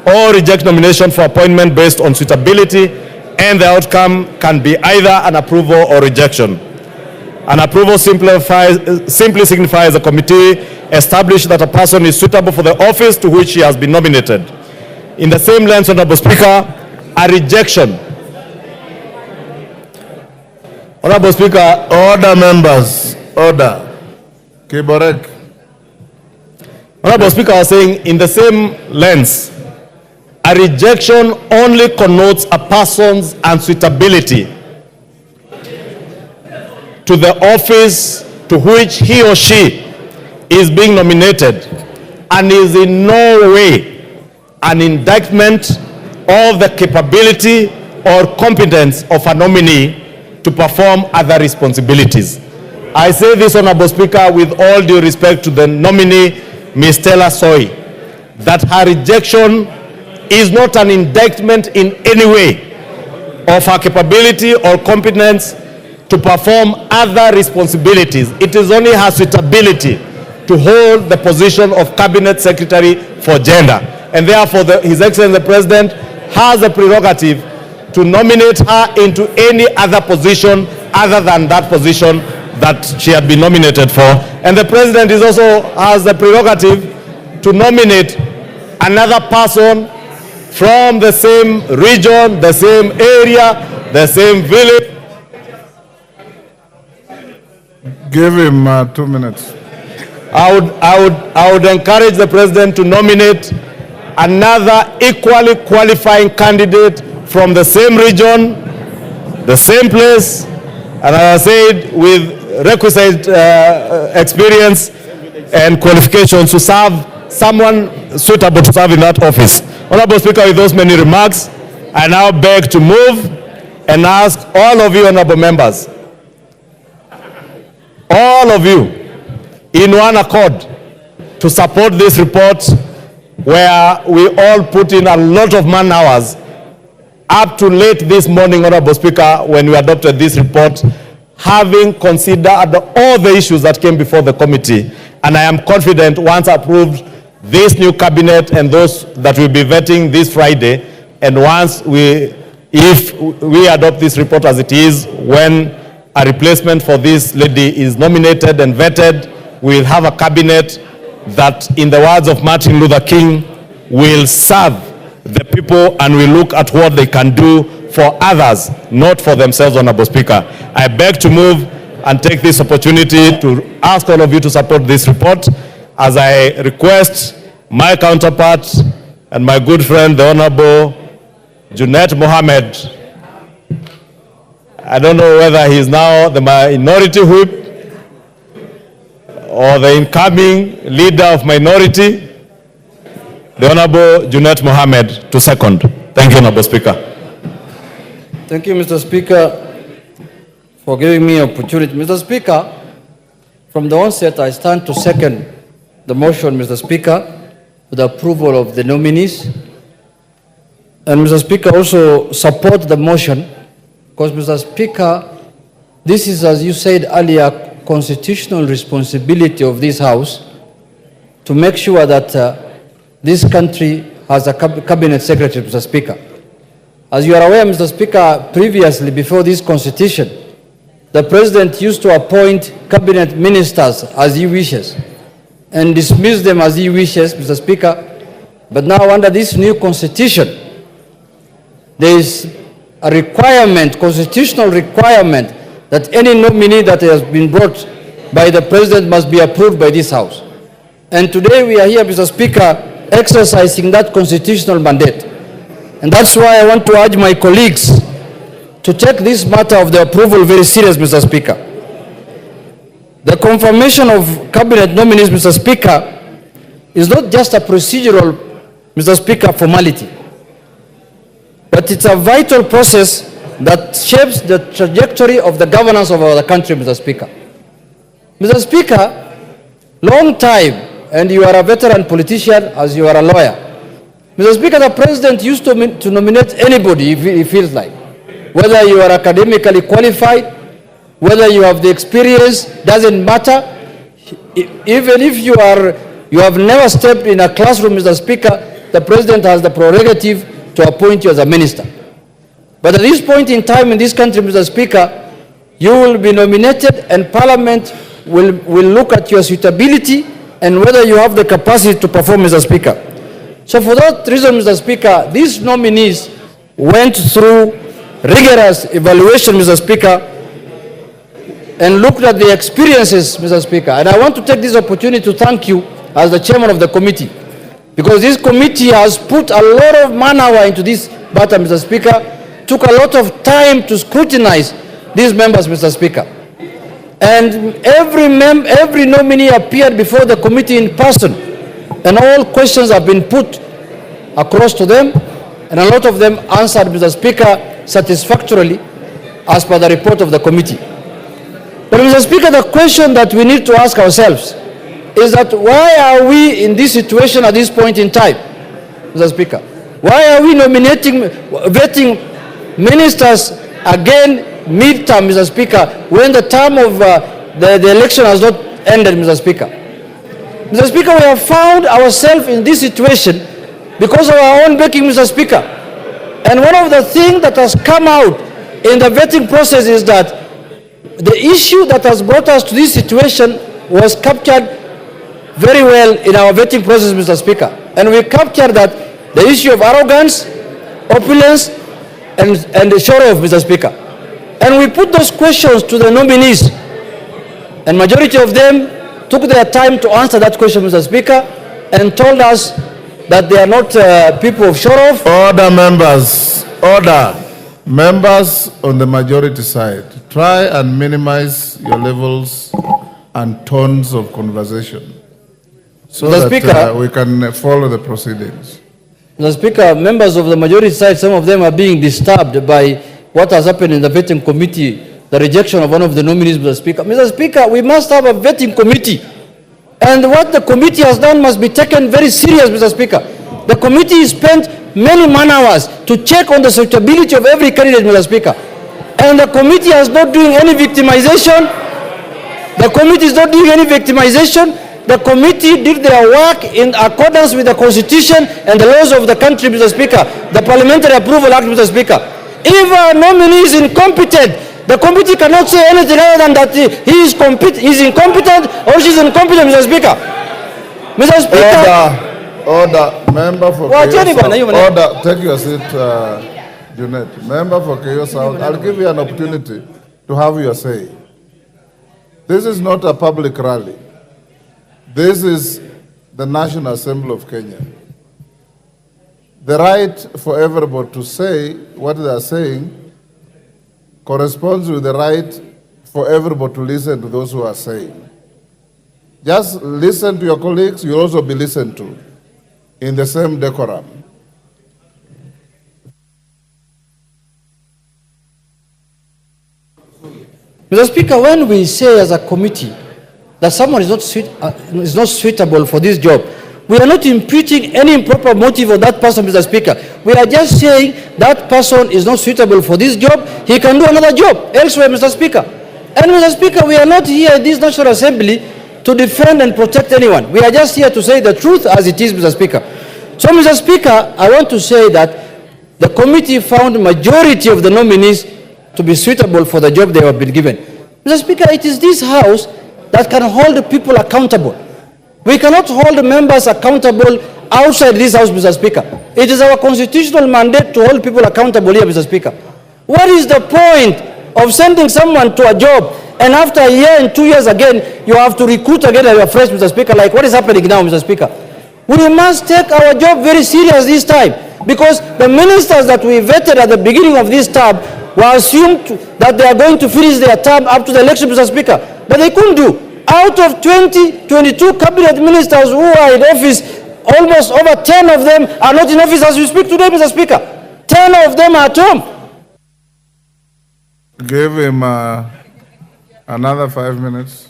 or reject nomination for appointment based on suitability, and the outcome can be either an approval or rejection. An approval simply signifies the committee established that a person is suitable for the office to which he has been nominated. In the same lens, Honorable Speaker, a rejection. Honorable Speaker, order members, order. Kiborek. Honorable Speaker, I was saying in the same lens, a rejection only connotes a person's unsuitability to the office to which he or she is being nominated, and is in no way an indictment of the capability or competence of a nominee to perform other responsibilities. I say this, Honorable Speaker, with all due respect to the nominee, Ms. Stella Soy, that her rejection is not an indictment in any way of her capability or competence to perform other responsibilities. It is only her suitability to hold the position of Cabinet Secretary for Gender. And therefore, His Excellency the President has a prerogative to nominate her into any other position other than that position that she had been nominated for. And the President is also has the prerogative to nominate another person from the same region, the same area, the same village. Give him 2 minutes. I would encourage the President to nominate another equally qualifying candidate from the same region, the same place, and as I said, with requisite experience and qualifications to serve someone suitable to serve in that office. Honorable Speaker, with those many remarks, I now beg to move and ask all of you, honorable members, all of you, in one accord, to support this report where we all put in a lot of man hours up to late this morning, Honorable Speaker, when we adopted this report, having considered all the issues that came before the committee. And I am confident once approved, this new cabinet and those that will be vetting this Friday, and if we adopt this report as it is, when a replacement for this lady is nominated and vetted, we'll have a cabinet that, in the words of Martin Luther King, will serve the people and will look at what they can do for others, not for themselves, Honorable Speaker. I beg to move and take this opportunity to ask all of you to support this report, as I request my counterpart and my good friend, the Honorable Junet Mohammed. I don't know whether he is now the minority whip or the incoming leader of minority, the Honorable Junet Mohammed, to second. Thank you, Honorable Speaker. Thank you, Mr. Speaker, for giving me an opportunity. Mr. Speaker, from the onset, I stand to second the motion, Mr. Speaker, with the approval of the nominees. And Mr. Speaker, also support the motion, because, Mr. Speaker, this is, as you said earlier, constitutional responsibility of this House to make sure that this country has a cabinet secretary, Mr. Speaker. As you are aware, Mr. Speaker, previously, before this constitution, the President used to appoint cabinet ministers as he wishes and dismiss them as he wishes, Mr. Speaker. But now, under this new constitution, there is a requirement, constitutional requirement, that any nominee that has been brought by the President must be approved by this House. And today we are here, Mr. Speaker, exercising that constitutional mandate. And that's why I want to urge my colleagues to take this matter of the approval very serious, Mr. Speaker. The confirmation of cabinet nominees, Mr. Speaker, is not just a procedural, Mr. Speaker, formality, but it's a vital process that shapes the trajectory of the governance of our country, Mr. Speaker. Mr. Speaker, long time, and you are a veteran politician as you are a lawyer. Mr. Speaker, the President used to nominate anybody if he feels like. Whether you are academically qualified, whether you have the experience, doesn't matter. Even if you have never stepped in a classroom, Mr. Speaker, the President has the prerogative to appoint you as a minister. But at this point in time in this country, Mr. Speaker, you will be nominated and Parliament will look at your suitability and whether you have the capacity to perform, Mr. Speaker. So for that reason, Mr. Speaker, these nominees went through rigorous evaluation, Mr. Speaker, and looked at the experiences, Mr. Speaker. And I want to take this opportunity to thank you as the chairman of the committee, because this committee has put a lot of man-hour into this matter, Mr. Speaker, took a lot of time to scrutinize these members, Mr. Speaker. And every nominee appeared before the committee in person, and all questions have been put across to them, and a lot of them answered, Mr. Speaker, satisfactorily as per the report of the committee. But, Mr. Speaker, the question that we need to ask ourselves is that why are we in this situation at this point in time, Mr. Speaker? Why are we vetting ministers again mid-term, Mr. Speaker, when the term of the election has not ended, Mr. Speaker? Mr. Speaker, we have found ourselves in this situation because of our own making, Mr. Speaker. And one of the things that has come out in the vetting process is that the issue that has brought us to this situation was captured very well in our vetting process, Mr. Speaker. And we captured that the issue of arrogance, opulence, and the show-off, Mr. Speaker. And we put those questions to the nominees. And majority of them took their time to answer that question, Mr. Speaker, and told us that they are not people of show-off. Order, members. Order. Members on the majority side, try and minimize your levels and tones of conversation so Mr. that Speaker, we can follow the proceedings. Mr. Speaker, members of the majority side, some of them are being disturbed by what has happened in the vetting committee, the rejection of one of the nominees, Mr. Speaker. Mr. Speaker, we must have a vetting committee. And what the committee has done must be taken very serious, Mr. Speaker. The committee spent many man-hours to check on the suitability of every candidate, Mr. Speaker. And the committee is not doing any victimization. The committee is not doing any victimization. The committee did their work in accordance with the constitution and the laws of the country, Mr. Speaker. The Parliamentary Approval Act, Mr. Speaker. If a nominee is incompetent, the committee cannot say anything other than that he is incompetent or she is incompetent, Mr. Speaker. Mr. Speaker. Order. Member for Order. Take your seat, Junet. Member for Keyo South. I'll give you an opportunity to have your say. This is not a public rally. This is the National Assembly of Kenya. The right for everybody to say what they are saying corresponds with the right for everybody to listen to those who are saying. Just listen to your colleagues, you'll also be listened to in the same decorum. Mr. Speaker, when we say as a committee that someone is not suitable for this job, we are not imputing any improper motive of that person, Mr. Speaker. We are just saying that person is not suitable for this job. He can do another job elsewhere, Mr. Speaker. And Mr. Speaker, we are not here in this National Assembly to defend and protect anyone. We are just here to say the truth as it is, Mr. Speaker. So, Mr. Speaker, I want to say that the committee found majority of the nominees to be suitable for the job they have been given. Mr. Speaker, it is this House that can hold people accountable. We cannot hold members accountable outside this House, Mr. Speaker. It is our constitutional mandate to hold people accountable here, Mr. Speaker. What is the point of sending someone to a job and after a year and 2 years again, you have to recruit again and you're fresh, Mr. Speaker, like what is happening now, Mr. Speaker? We must take our job very serious this time because the ministers that we vetted at the beginning of this term were assumed that they are going to finish their term up to the election, Mr. Speaker. But they couldn't do. Out of 22 cabinet ministers who are in office, almost over 10 of them are not in office as we speak today, Mr. Speaker. 10 of them are at home. Give him another 5 minutes.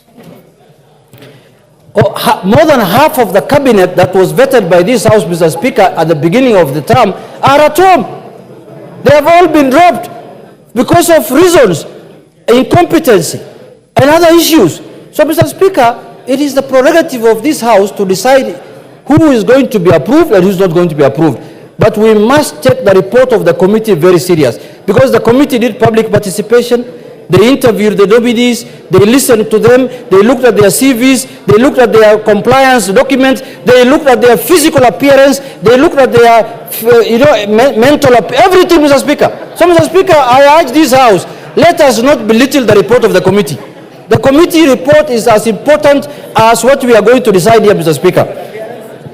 More than half of the cabinet that was vetted by this House, Mr. Speaker, at the beginning of the term are at home. They have all been dropped because of reasons, incompetency, and other issues. So, Mr. Speaker, it is the prerogative of this House to decide who is going to be approved and who is not going to be approved. But we must take the report of the committee very serious because the committee did public participation. They interviewed the nominees, they listened to them, they looked at their CVs, they looked at their compliance documents, they looked at their physical appearance, they looked at their mental everything, Mr. Speaker. So, Mr. Speaker, I urge this House, let us not belittle the report of the committee. The committee report is as important as what we are going to decide here, Mr. Speaker.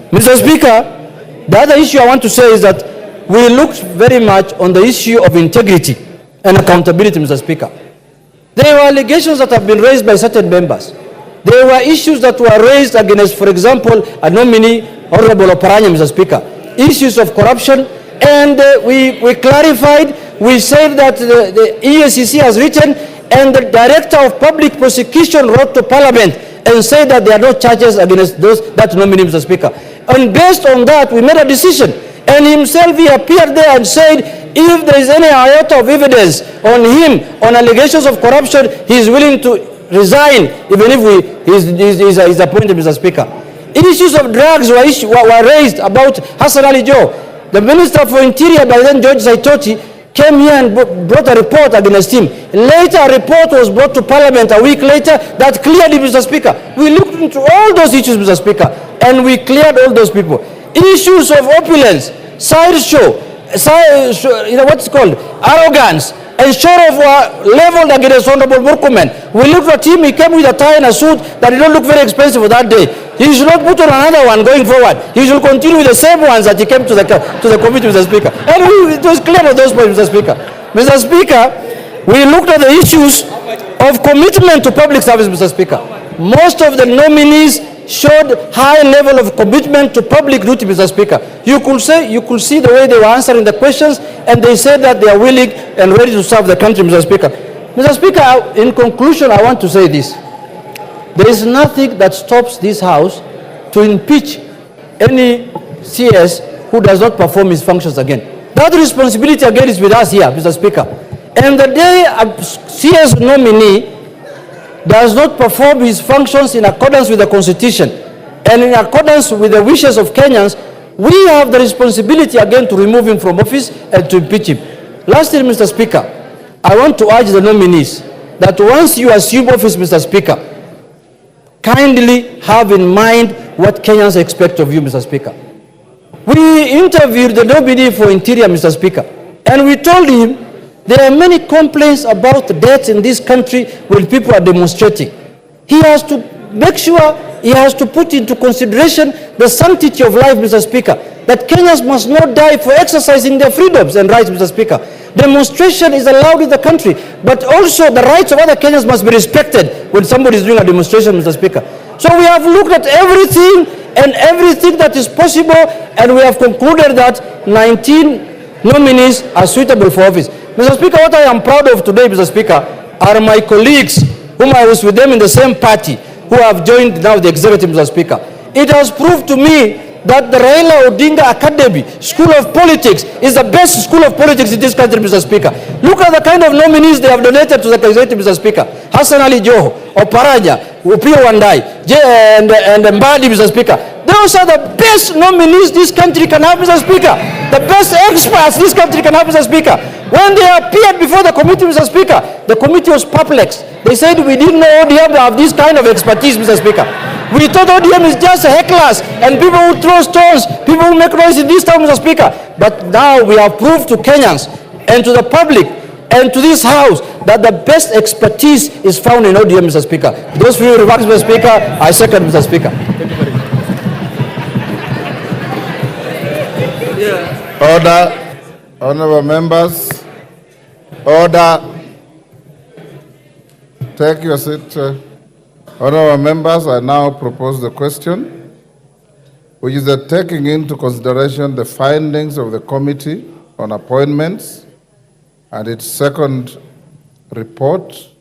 Mr. Speaker, the other issue I want to say is that we looked very much on the issue of integrity and accountability, Mr. Speaker. There were allegations that have been raised by certain members. There were issues that were raised against, for example, a nominee, Honorable Oparanya, Mr. Speaker. Issues of corruption, and we clarified, we said that the EACC has written, and the Director of Public Prosecution wrote to Parliament and said that there are no charges against that nominee, Mr. Speaker. And based on that, we made a decision. And himself, he appeared there and said, if there is any iota of evidence on him, on allegations of corruption, he is willing to resign, even if he's appointed, Mr. Speaker. Issues of drugs were raised about Hassan Ali Joe. The Minister for Interior, by then George Saitoti, came here and brought a report against him. Later, a report was brought to Parliament a week later that cleared him, Mr. Speaker. We looked into all those issues, Mr. Speaker, and we cleared all those people. Issues of opulence, sideshow, what's called arrogance, and sort of leveled against Honorable Murkomen. We looked at him, he came with a tie and a suit that did not look very expensive for that day. He should not put on another one going forward. He should continue with the same ones that he came to the committee, Mr. Speaker. And it was clear of those points, Mr. Speaker. Mr. Speaker, we looked at the issues of commitment to public service, Mr. Speaker. Most of the nominees showed high level of commitment to public duty, Mr. Speaker. You could see the way they were answering the questions, and they said that they are willing and ready to serve the country, Mr. Speaker. Mr. Speaker, in conclusion, I want to say this. There is nothing that stops this House to impeach any CS who does not perform his functions again. That responsibility again is with us here, Mr. Speaker. And the day a CS nominee does not perform his functions in accordance with the Constitution and in accordance with the wishes of Kenyans, we have the responsibility again to remove him from office and to impeach him. Lastly, Mr. Speaker, I want to urge the nominees that once you assume office, Mr. Speaker, kindly have in mind what Kenyans expect of you, Mr. Speaker. We interviewed the nominee for Interior, Mr. Speaker, and we told him there are many complaints about deaths in this country when people are demonstrating. He has to make sure, he has to put into consideration the sanctity of life, Mr. Speaker, that Kenyans must not die for exercising their freedoms and rights, Mr. Speaker. Demonstration is allowed in the country, but also the rights of other Kenyans must be respected when somebody is doing a demonstration, Mr. Speaker. So we have looked at everything and everything that is possible, and we have concluded that 19 nominees are suitable for office. Mr. Speaker, what I am proud of today, Mr. Speaker, are my colleagues whom I was with them in the same party who have joined now the executive, Mr. Speaker. It has proved to me that the Raila Odinga Academy School of Politics is the best school of politics in this country, Mr. Speaker. Look at the kind of nominees they have donated to the executive, Mr. Speaker. Hassan Ali Joho, Oparaja, Upio Wandai, and Mbadi, Mr. Speaker. Those are the best nominees this country can have, Mr. Speaker. The best experts this country can have, Mr. Speaker. When they appeared before the committee, Mr. Speaker, the committee was perplexed. They said, we didn't know ODM have this kind of expertise, Mr. Speaker. We thought ODM is just hecklers and people who throw stones, people who make noise in this town, Mr. Speaker. But now we have proved to Kenyans and to the public and to this House that the best expertise is found in ODM, Mr. Speaker. Those few remarks, Mr. Speaker, I second, Mr. Speaker. Order. Honorable members, order. Take your seat. Honorable members, I now propose the question, which is that taking into consideration the findings of the Committee on Appointments and its second report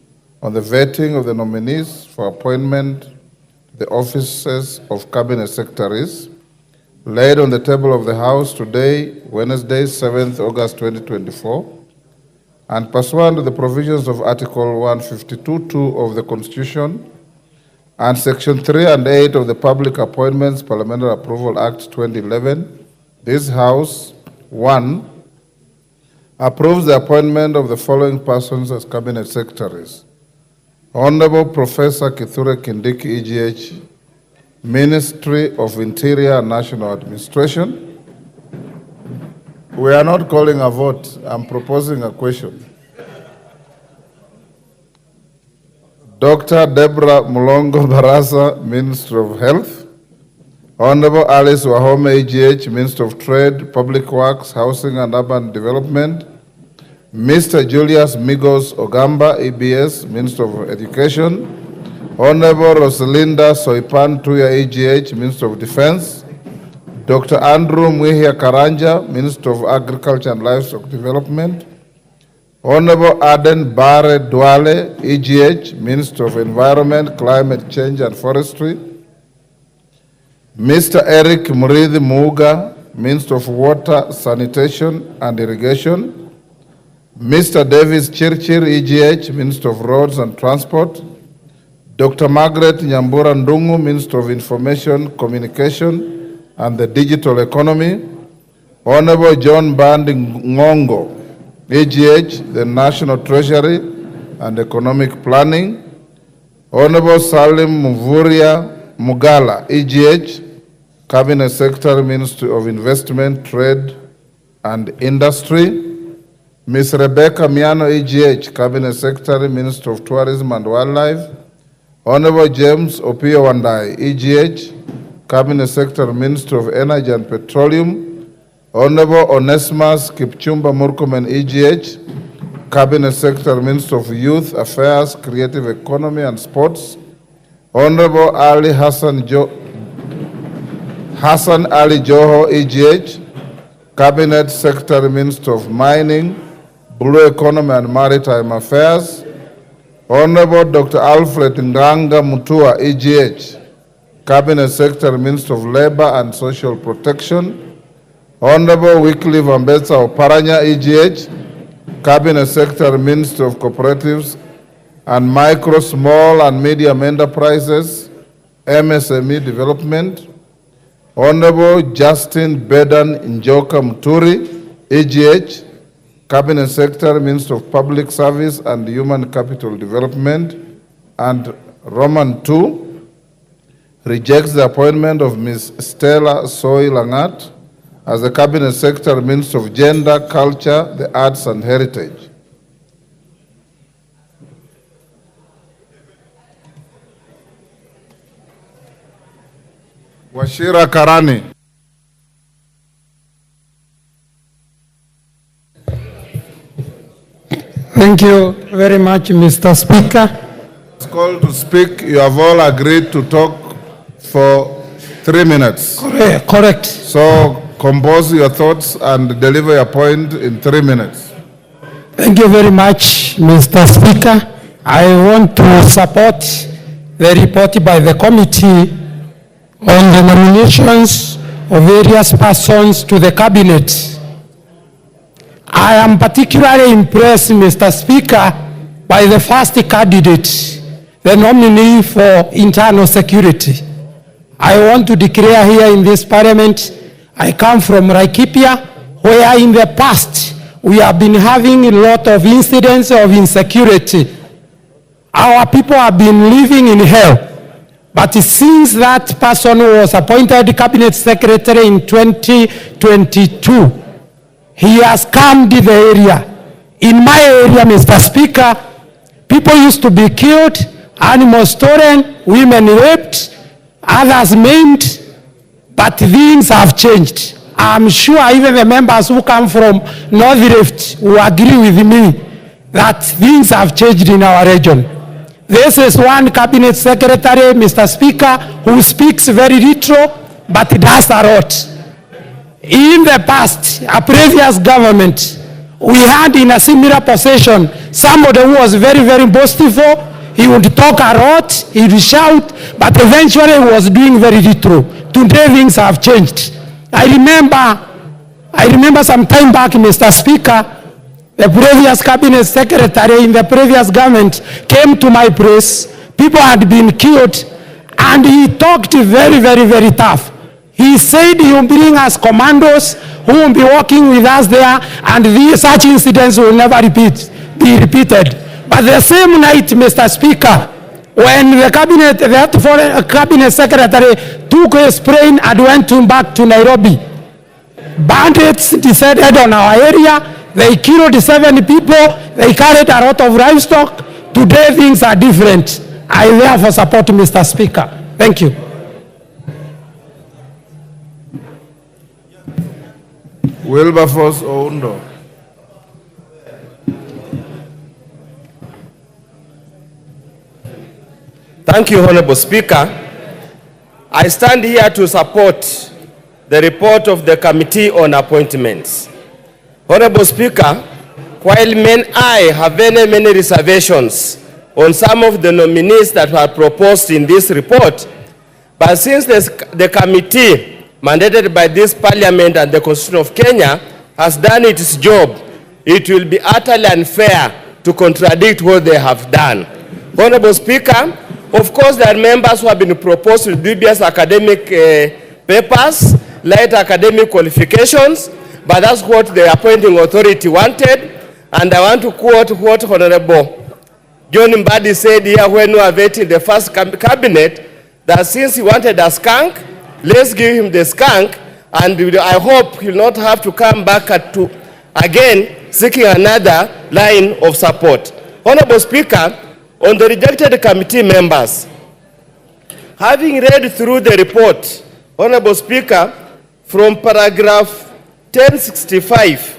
on the vetting of the nominees for appointment to the offices of Cabinet Secretaries, laid on the table of the House today, Wednesday, 7th August 2024, and pursuant to the provisions of Article 152(2) of the Constitution and Section 3 and 8 of the Public Appointments Parliamentary Approval Act 2011, this House, 1, approves the appointment of the following persons as Cabinet Secretaries. Honorable Professor Kithure Kindiki, EGH, Ministry of Interior and National Administration. We are not calling a vote. I'm proposing a question. Dr. Deborah Mulongo Barasa, Minister of Health. Honorable Alice Wahome, EGH, Minister of Trade, Public Works, Housing and Urban Development. Mr. Julius Migos Ogamba, EBS, Minister of Education. Honorable Rosalinda Soipan Tuya, EGH, Minister of Defense. Dr. Andrew Mwihia Karanja, Minister of Agriculture and Livestock Development. Honorable Aden Bare Duale, EGH, Minister of Environment, Climate Change and Forestry. Mr. Eric Murithi Muga, Minister of Water, Sanitation and Irrigation. Mr. Davis Chirchir, EGH, Minister of Roads and Transport. Dr. Margaret Nyambura Ndungu, Minister of Information, Communication and the Digital Economy. Honorable John Bandi Ngongo, EGH, the National Treasury and Economic Planning. Honorable Salim Muvuria Mugala, EGH, Cabinet Secretary, Ministry of Investment, Trade and Industry. Ms. Rebecca Miano, EGH, Cabinet Secretary, Ministry of Tourism and Wildlife. Honorable James Opio Wandai, EGH, Cabinet Secretary, Ministry of Energy and Petroleum. Honorable Onesimus Kipchumba Murkomen, EGH, Cabinet Secretary, Minister of Youth Affairs, Creative Economy and Sports. Honorable Ali Hassan Ali Joho, EGH, Cabinet Secretary, Minister of Mining, Blue Economy and Maritime Affairs. Honorable Dr. Alfred Nganga Mutua, EGH, Cabinet Secretary, Minister of Labor and Social Protection. Honorable Wycliffe Ambetsa Oparanya, EGH, Cabinet Secretary, Ministry of Cooperatives and Micro, Small and Medium Enterprises, MSME Development, Honorable Justin Bedan Njoka Muturi, AGH, Cabinet Secretary, Ministry of Public Service and Human Capital Development, and Roman 2, rejects the appointment of Ms. Stella Soy Langat as the Cabinet Secretary, Minister of Gender, Culture, the Arts and Heritage. Washira Karani. Thank you very much, Mr. Speaker. It's called to speak. You have all agreed to talk for 3 minutes. Correct. So compose your thoughts and deliver your point in 3 minutes. Thank you very much, Mr. Speaker. I want to support the report by the committee on the nominations of various persons to the cabinet. I am particularly impressed, Mr. Speaker, by the first candidate, the nominee for internal security. I want to declare here in this parliament, I come from Laikipia, where in the past we have been having a lot of incidents of insecurity. Our people have been living in hell. But since that person was appointed cabinet secretary in 2022, he has calmed the area. In my area, Mr. Speaker, people used to be killed, animals stolen, women raped, others maimed, but things have changed. I'm sure even the members who come from North Rift will agree with me that things have changed in our region. This is one cabinet secretary, Mr. Speaker, who speaks very little, but does a lot. In the past, a previous government, we had in a similar position somebody who was very, very boastful. He would talk a lot, he would shout, but eventually he was doing very little. Today things have changed. I remember some time back, Mr. Speaker, the previous cabinet secretary in the previous government came to my place. People had been killed, and he talked very, very, very tough. He said he will bring us commandos who will be working with us there, and such incidents will never be repeated. But the same night, Mr. Speaker, when the cabinet secretary took his plane and went back to Nairobi, bandits descended on our area. They killed 7 people. They carried a lot of livestock. Today things are different. I therefore support Mr. Speaker. Thank you. Wilberforce Oundo. Thank you, Honorable Speaker. I stand here to support the report of the Committee on Appointments. Honorable Speaker, while I have many reservations on some of the nominees that were proposed in this report, but since the committee mandated by this Parliament and the Constitution of Kenya has done its job, it will be utterly unfair to contradict what they have done. Honorable Speaker, of course there are members who have been proposed with dubious academic papers, light academic qualifications, but that's what the appointing authority wanted. And I want to quote what Honorable John Mbadi said here when we were vetting the first cabinet, that since he wanted a skunk, let's give him the skunk, and I hope he'll not have to come back again seeking another line of support. Honorable Speaker, on the rejected committee members, having read through the report, Honorable Speaker, from paragraph 1065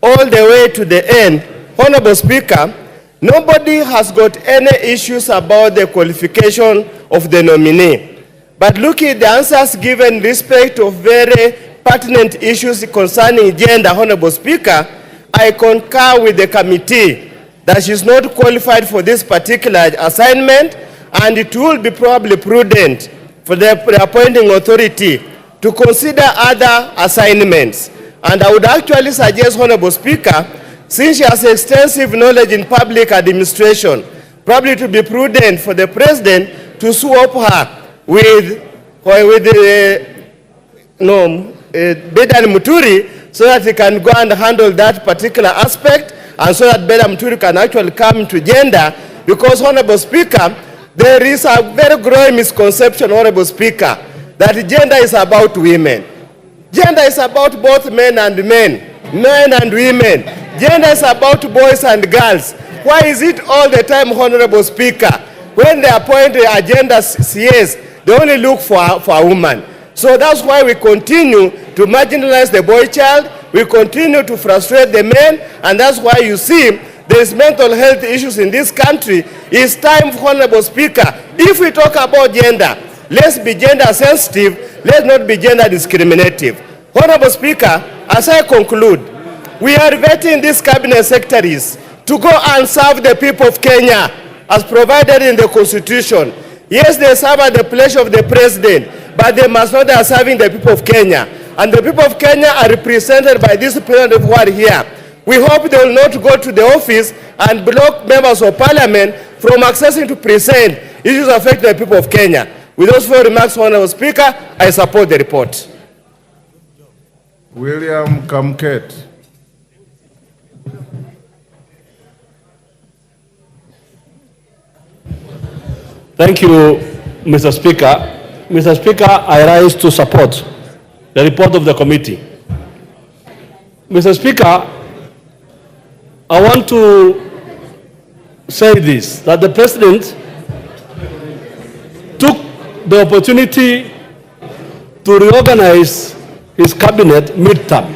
all the way to the end, Honorable Speaker, nobody has got any issues about the qualification of the nominee. But look at the answers given in respect of very pertinent issues concerning gender, Honorable Speaker. I concur with the committee that she is not qualified for this particular assignment, and it will be probably prudent for the appointing authority to consider other assignments. And I would actually suggest, Honorable Speaker, Since she has extensive knowledge in public administration, probably to be prudent for the president to swap her with Bedan Muturi, so that he can go and handle that particular aspect, and so that Bedan Muturi can actually come to gender. Because, Honorable Speaker, there is a very growing misconception, Honorable Speaker, that gender is about women. Gender is about both men and women. Gender is about boys and girls. Why is it all the time, Honorable Speaker, when they appoint a gender CS, they only look for a woman? So that's why we continue to marginalize the boy child, we continue to frustrate the men, and that's why you see there's mental health issues in this country. It's time, Honorable Speaker, if we talk about gender, let's be gender sensitive, let's not be gender discriminative. Honorable Speaker, as I conclude, we are vetting these cabinet secretaries to go and serve the people of Kenya as provided in the Constitution. Yes, they serve at the pleasure of the president, but they must not be serving the people of Kenya. And the people of Kenya are represented by this president who are here. We hope they will not go to the office and block members of parliament from accessing to present issues affecting the people of Kenya. With those few remarks, Honorable Speaker, I support the report. William Kamket. Thank you, Mr. Speaker. Mr. Speaker, I rise to support the report of the committee. Mr. Speaker, I want to say this, that the President took the opportunity to reorganize his cabinet mid-term,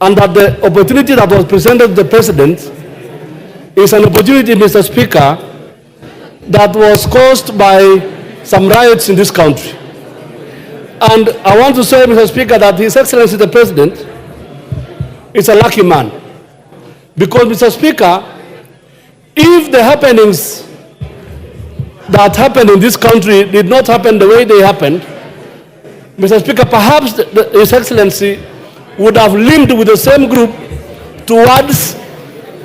and that the opportunity that was presented to the President is an opportunity, Mr. Speaker, that was caused by some riots in this country. And I want to say, Mr. Speaker, that His Excellency the President is a lucky man. Because, Mr. Speaker, if the happenings that happened in this country did not happen the way they happened, Mr. Speaker, perhaps His Excellency would have limped with the same group towards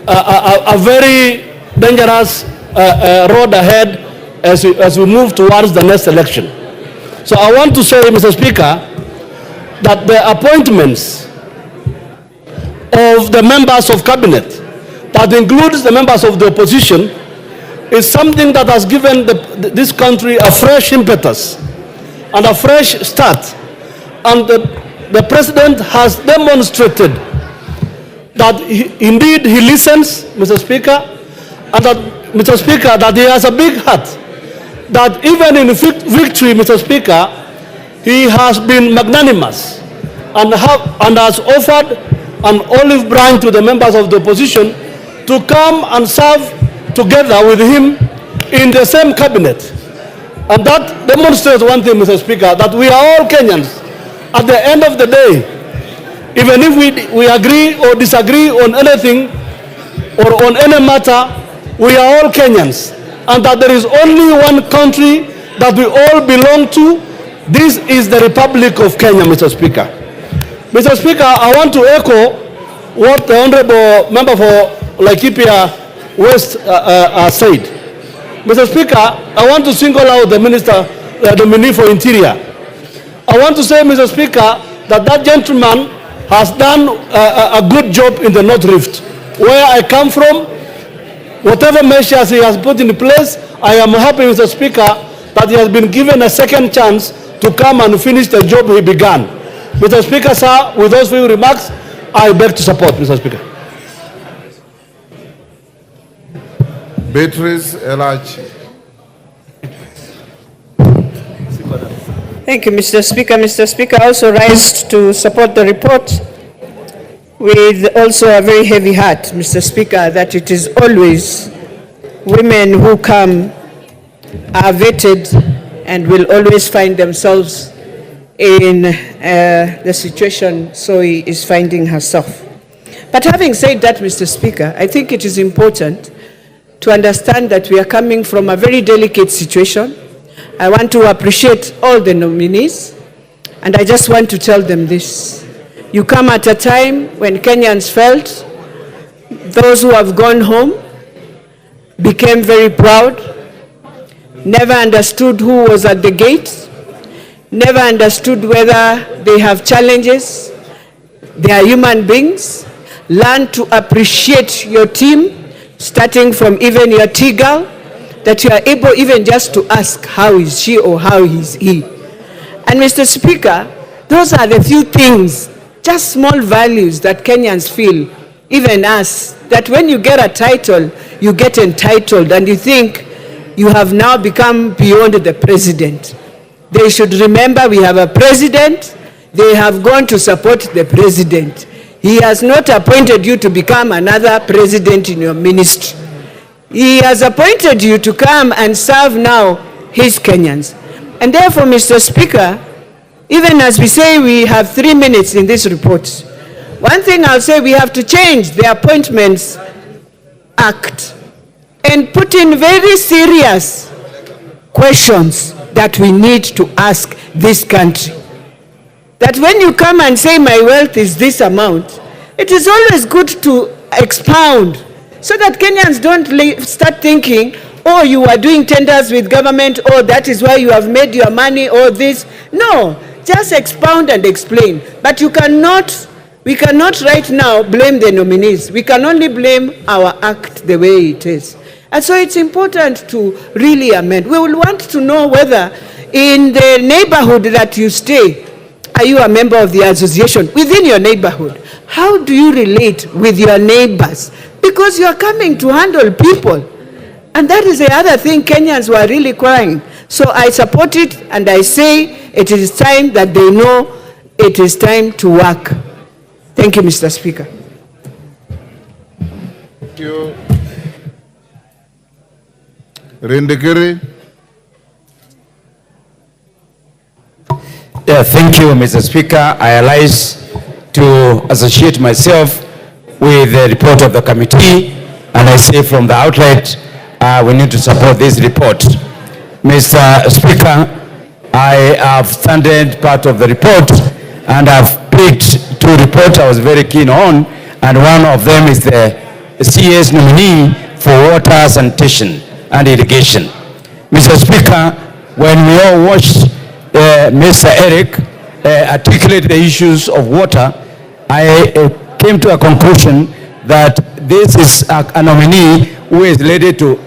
a very dangerous road ahead as we move towards the next election. So I want to say, Mr. Speaker, that the appointments of the members of cabinet, that includes the members of the opposition, is something that has given this country a fresh impetus and a fresh start. And the President has demonstrated that indeed he listens, Mr. Speaker, and that, Mr. Speaker, that he has a big heart, that even in victory, Mr. Speaker, he has been magnanimous and has offered an olive branch to the members of the opposition to come and serve together with him in the same cabinet. And that demonstrates one thing, Mr. Speaker, that we are all Kenyans. At the end of the day, even if we agree or disagree on anything or on any matter, we are all Kenyans. And that there is only one country that we all belong to. This is the Republic of Kenya, Mr. Speaker. Mr. Speaker, I want to echo what the Honorable Member for Laikipia West said. Mr. Speaker, I want to single out the Minister, the Minister for Interior. I want to say, Mr. Speaker, that gentleman has done a good job in the North Rift. Where I come from, whatever measures he has put in place, I am happy, Mr. Speaker, that he has been given a second chance to come and finish the job he began. Mr. Speaker, sir, with those few remarks, I beg to support, Mr. Speaker. Beatrice Elachi. Thank you, Mr. Speaker. Mr. Speaker, I also rise to support the report with also a very heavy heart, Mr. Speaker, that it is always women who come are vetted and will always find themselves in the situation Soy is finding herself. But having said that, Mr. Speaker, I think it is important to understand that we are coming from a very delicate situation. I want to appreciate all the nominees, and I just want to tell them this. You come at a time when Kenyans felt those who have gone home became very proud, never understood who was at the gate, never understood whether they have challenges. They are human beings. Learn to appreciate your team, starting from even your tea girl, that you are able even just to ask, how is she or how is he? And Mr. Speaker, those are the few things, just small values that Kenyans feel, even us, that when you get a title, you get entitled and you think you have now become beyond the president. They should remember we have a president. They have gone to support the president. He has not appointed you to become another president in your ministry. He has appointed you to come and serve now his Kenyans. And therefore, Mr. Speaker, even as we say we have 3 minutes in this report, one thing I'll say, we have to change the Appointments Act and put in very serious questions that we need to ask this country. That when you come and say my wealth is this amount, it is always good to expound so that Kenyans don't start thinking, oh, you are doing tenders with government, oh, that is why you have made your money, or this. No, just expound and explain. But we cannot right now blame the nominees. We can only blame our act the way it is. And so it's important to really amend. We will want to know whether in the neighborhood that you stay, are you a member of the association within your neighborhood? How do you relate with your neighbors? Because you are coming to handle people. And that is the other thing Kenyans were really crying. So I support it, and I say it is time that they know it is time to work. Thank you, Mr. Speaker. Thank you. Rindikiri. Yeah, thank you, Mr. Speaker. I rise to associate myself with the report of the committee, and I say from the outlet, we need to support this report. Mr. Speaker, I have studied part of the report, and I've picked 2 reports I was very keen on, and one of them is the CS nominee for water, sanitation, and irrigation. Mr. Speaker, when we all watched Mr. Eric articulate the issues of water, I came to a conclusion that this is a nominee who is ready to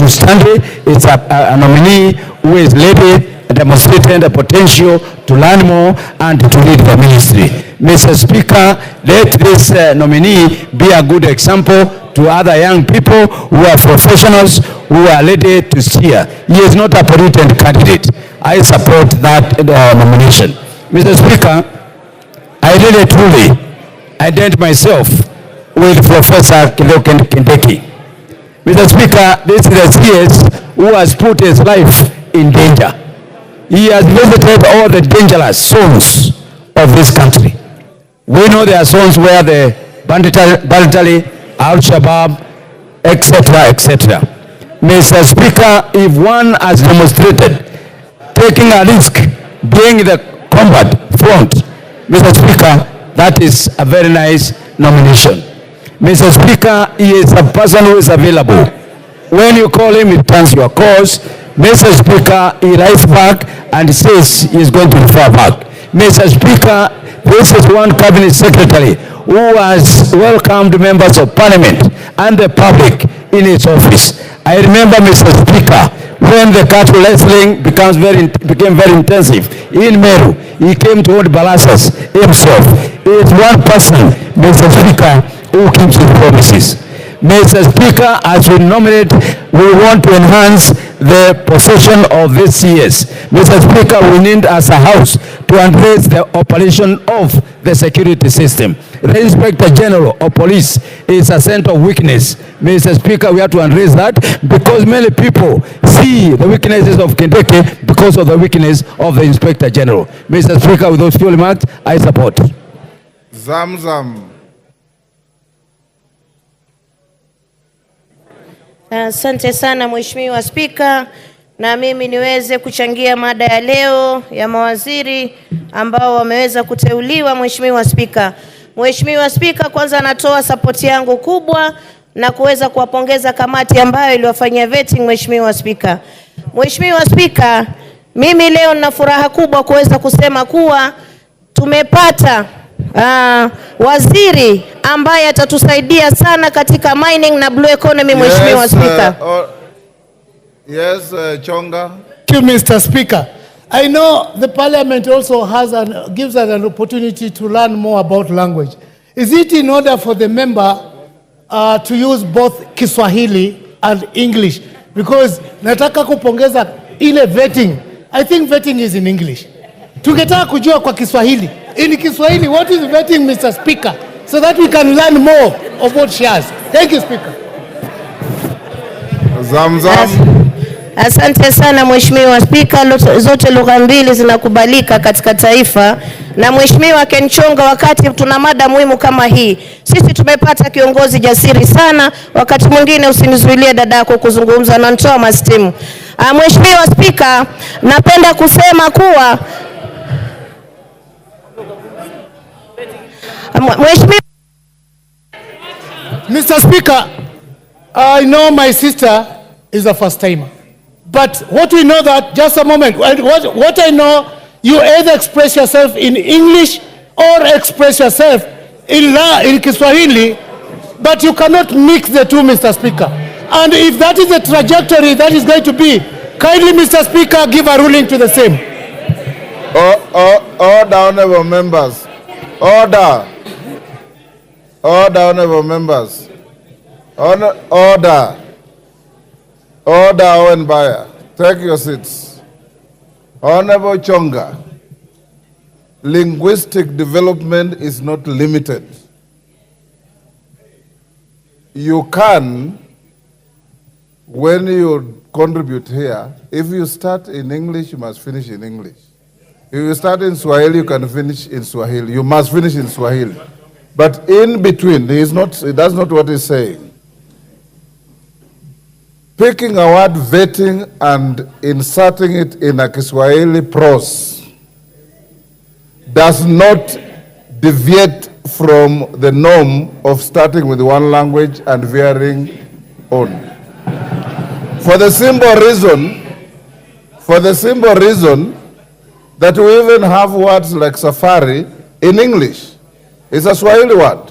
stand. It's a nominee who is ready, demonstrating the potential to learn more and to lead the ministry. Mr. Speaker, let this nominee be a good example to other young people who are professionals, who are ready to steer. He is not a pollutant candidate. I support that nomination. Mr. Speaker, I really truly identify myself with Professor Kindeki. Mr. Speaker, this is a CS who has put his life in danger. He has visited all the dangerous zones of this country. We know there are zones where the banditry, Al-Shabaab, etc., etc. Mr. Speaker, if one has demonstrated taking a risk, being in the combat front, Mr. Speaker, that is a very nice nomination. Mr. Speaker, he is a person who is available. When you call him, he turns your calls. Mr. Speaker, he writes back and says he is going to refer back. Mr. Speaker, this is one cabinet secretary who has welcomed members of parliament and the public in his office. I remember, Mr. Speaker, when the cattle wrestling became very intensive in Meru, he came to hold balances himself. He is one person, Mr. Speaker, who keeps his promises. Mr. Speaker, as we nominate, we want to enhance the possession of this CS. Mr. Speaker, we need as a house to address the operation of the security system. The Inspector General of Police is a center of weakness. Mr. Speaker, we have to address that because many people see the weaknesses of Kindeki because of the weakness of the Inspector General. Mr. Speaker, with those few remarks, I support. Zamzam. Asante sana Mheshimiwa Spika, na mimi niweze kuchangia mada ya leo ya mawaziri ambao wameweza kuteuliwa. Mheshimiwa Spika, Mheshimiwa Spika, kwanza natoa sapoti yangu kubwa na kuweza kuwapongeza kamati ambayo iliwafanyia vetting Mheshimiwa Spika. Mheshimiwa Spika, mimi leo nina furaha kubwa kuweza kusema kuwa tumepata waziri ambaye atatusaidia sana katika mining na blue economy. Mheshimiwa Spika. Chonga. Thank you, Mr. Speaker. I know the Parliament also gives us an opportunity to learn more about language. Is it in order for the member to use both Kiswahili and English? Because nataka kupongeza ile vetting. I think vetting is in English. Tungetaka kujua kwa Kiswahili. In Kiswahili, what is vetting, Mr. Speaker? So that we can learn more of what she has. Thank you, Speaker. Asante sana Mheshimiwa Spika, zote lugha mbili zinakubalika katika taifa. Na Mheshimiwa Kenchonga, wakati tuna mada muhimu kama hii, sisi tumepata kiongozi jasiri sana. Wakati mwingine usinizuilie dadako kuzungumza na nitoa mastimu. Mheshimiwa Spika, napenda kusema kuwa Mheshimiwa Mr. Speaker, I know my sister is a first timer. But what we know that, just a moment, what I know, you either express yourself in English or express yourself in Kiswahili, but you cannot mix the two, Mr. Speaker. And if that is the trajectory that is going to be, kindly, Mr. Speaker, give a ruling to the same. Order, honorable members. Order. Order, honorable members. Order. Order, Owen Bayer. Take your seats. Honorable Chonga, linguistic development is not limited. You can, when you contribute here, if you start in English, you must finish in English. If you start in Swahili, you can finish in Swahili. You must finish in Swahili. But in between, that's not what he's saying. Picking a word vetting and inserting it in a Kiswahili prose does not deviate from the norm of starting with one language and veering on. For the simple reason that we even have words like safari in English. It's a Swahili word.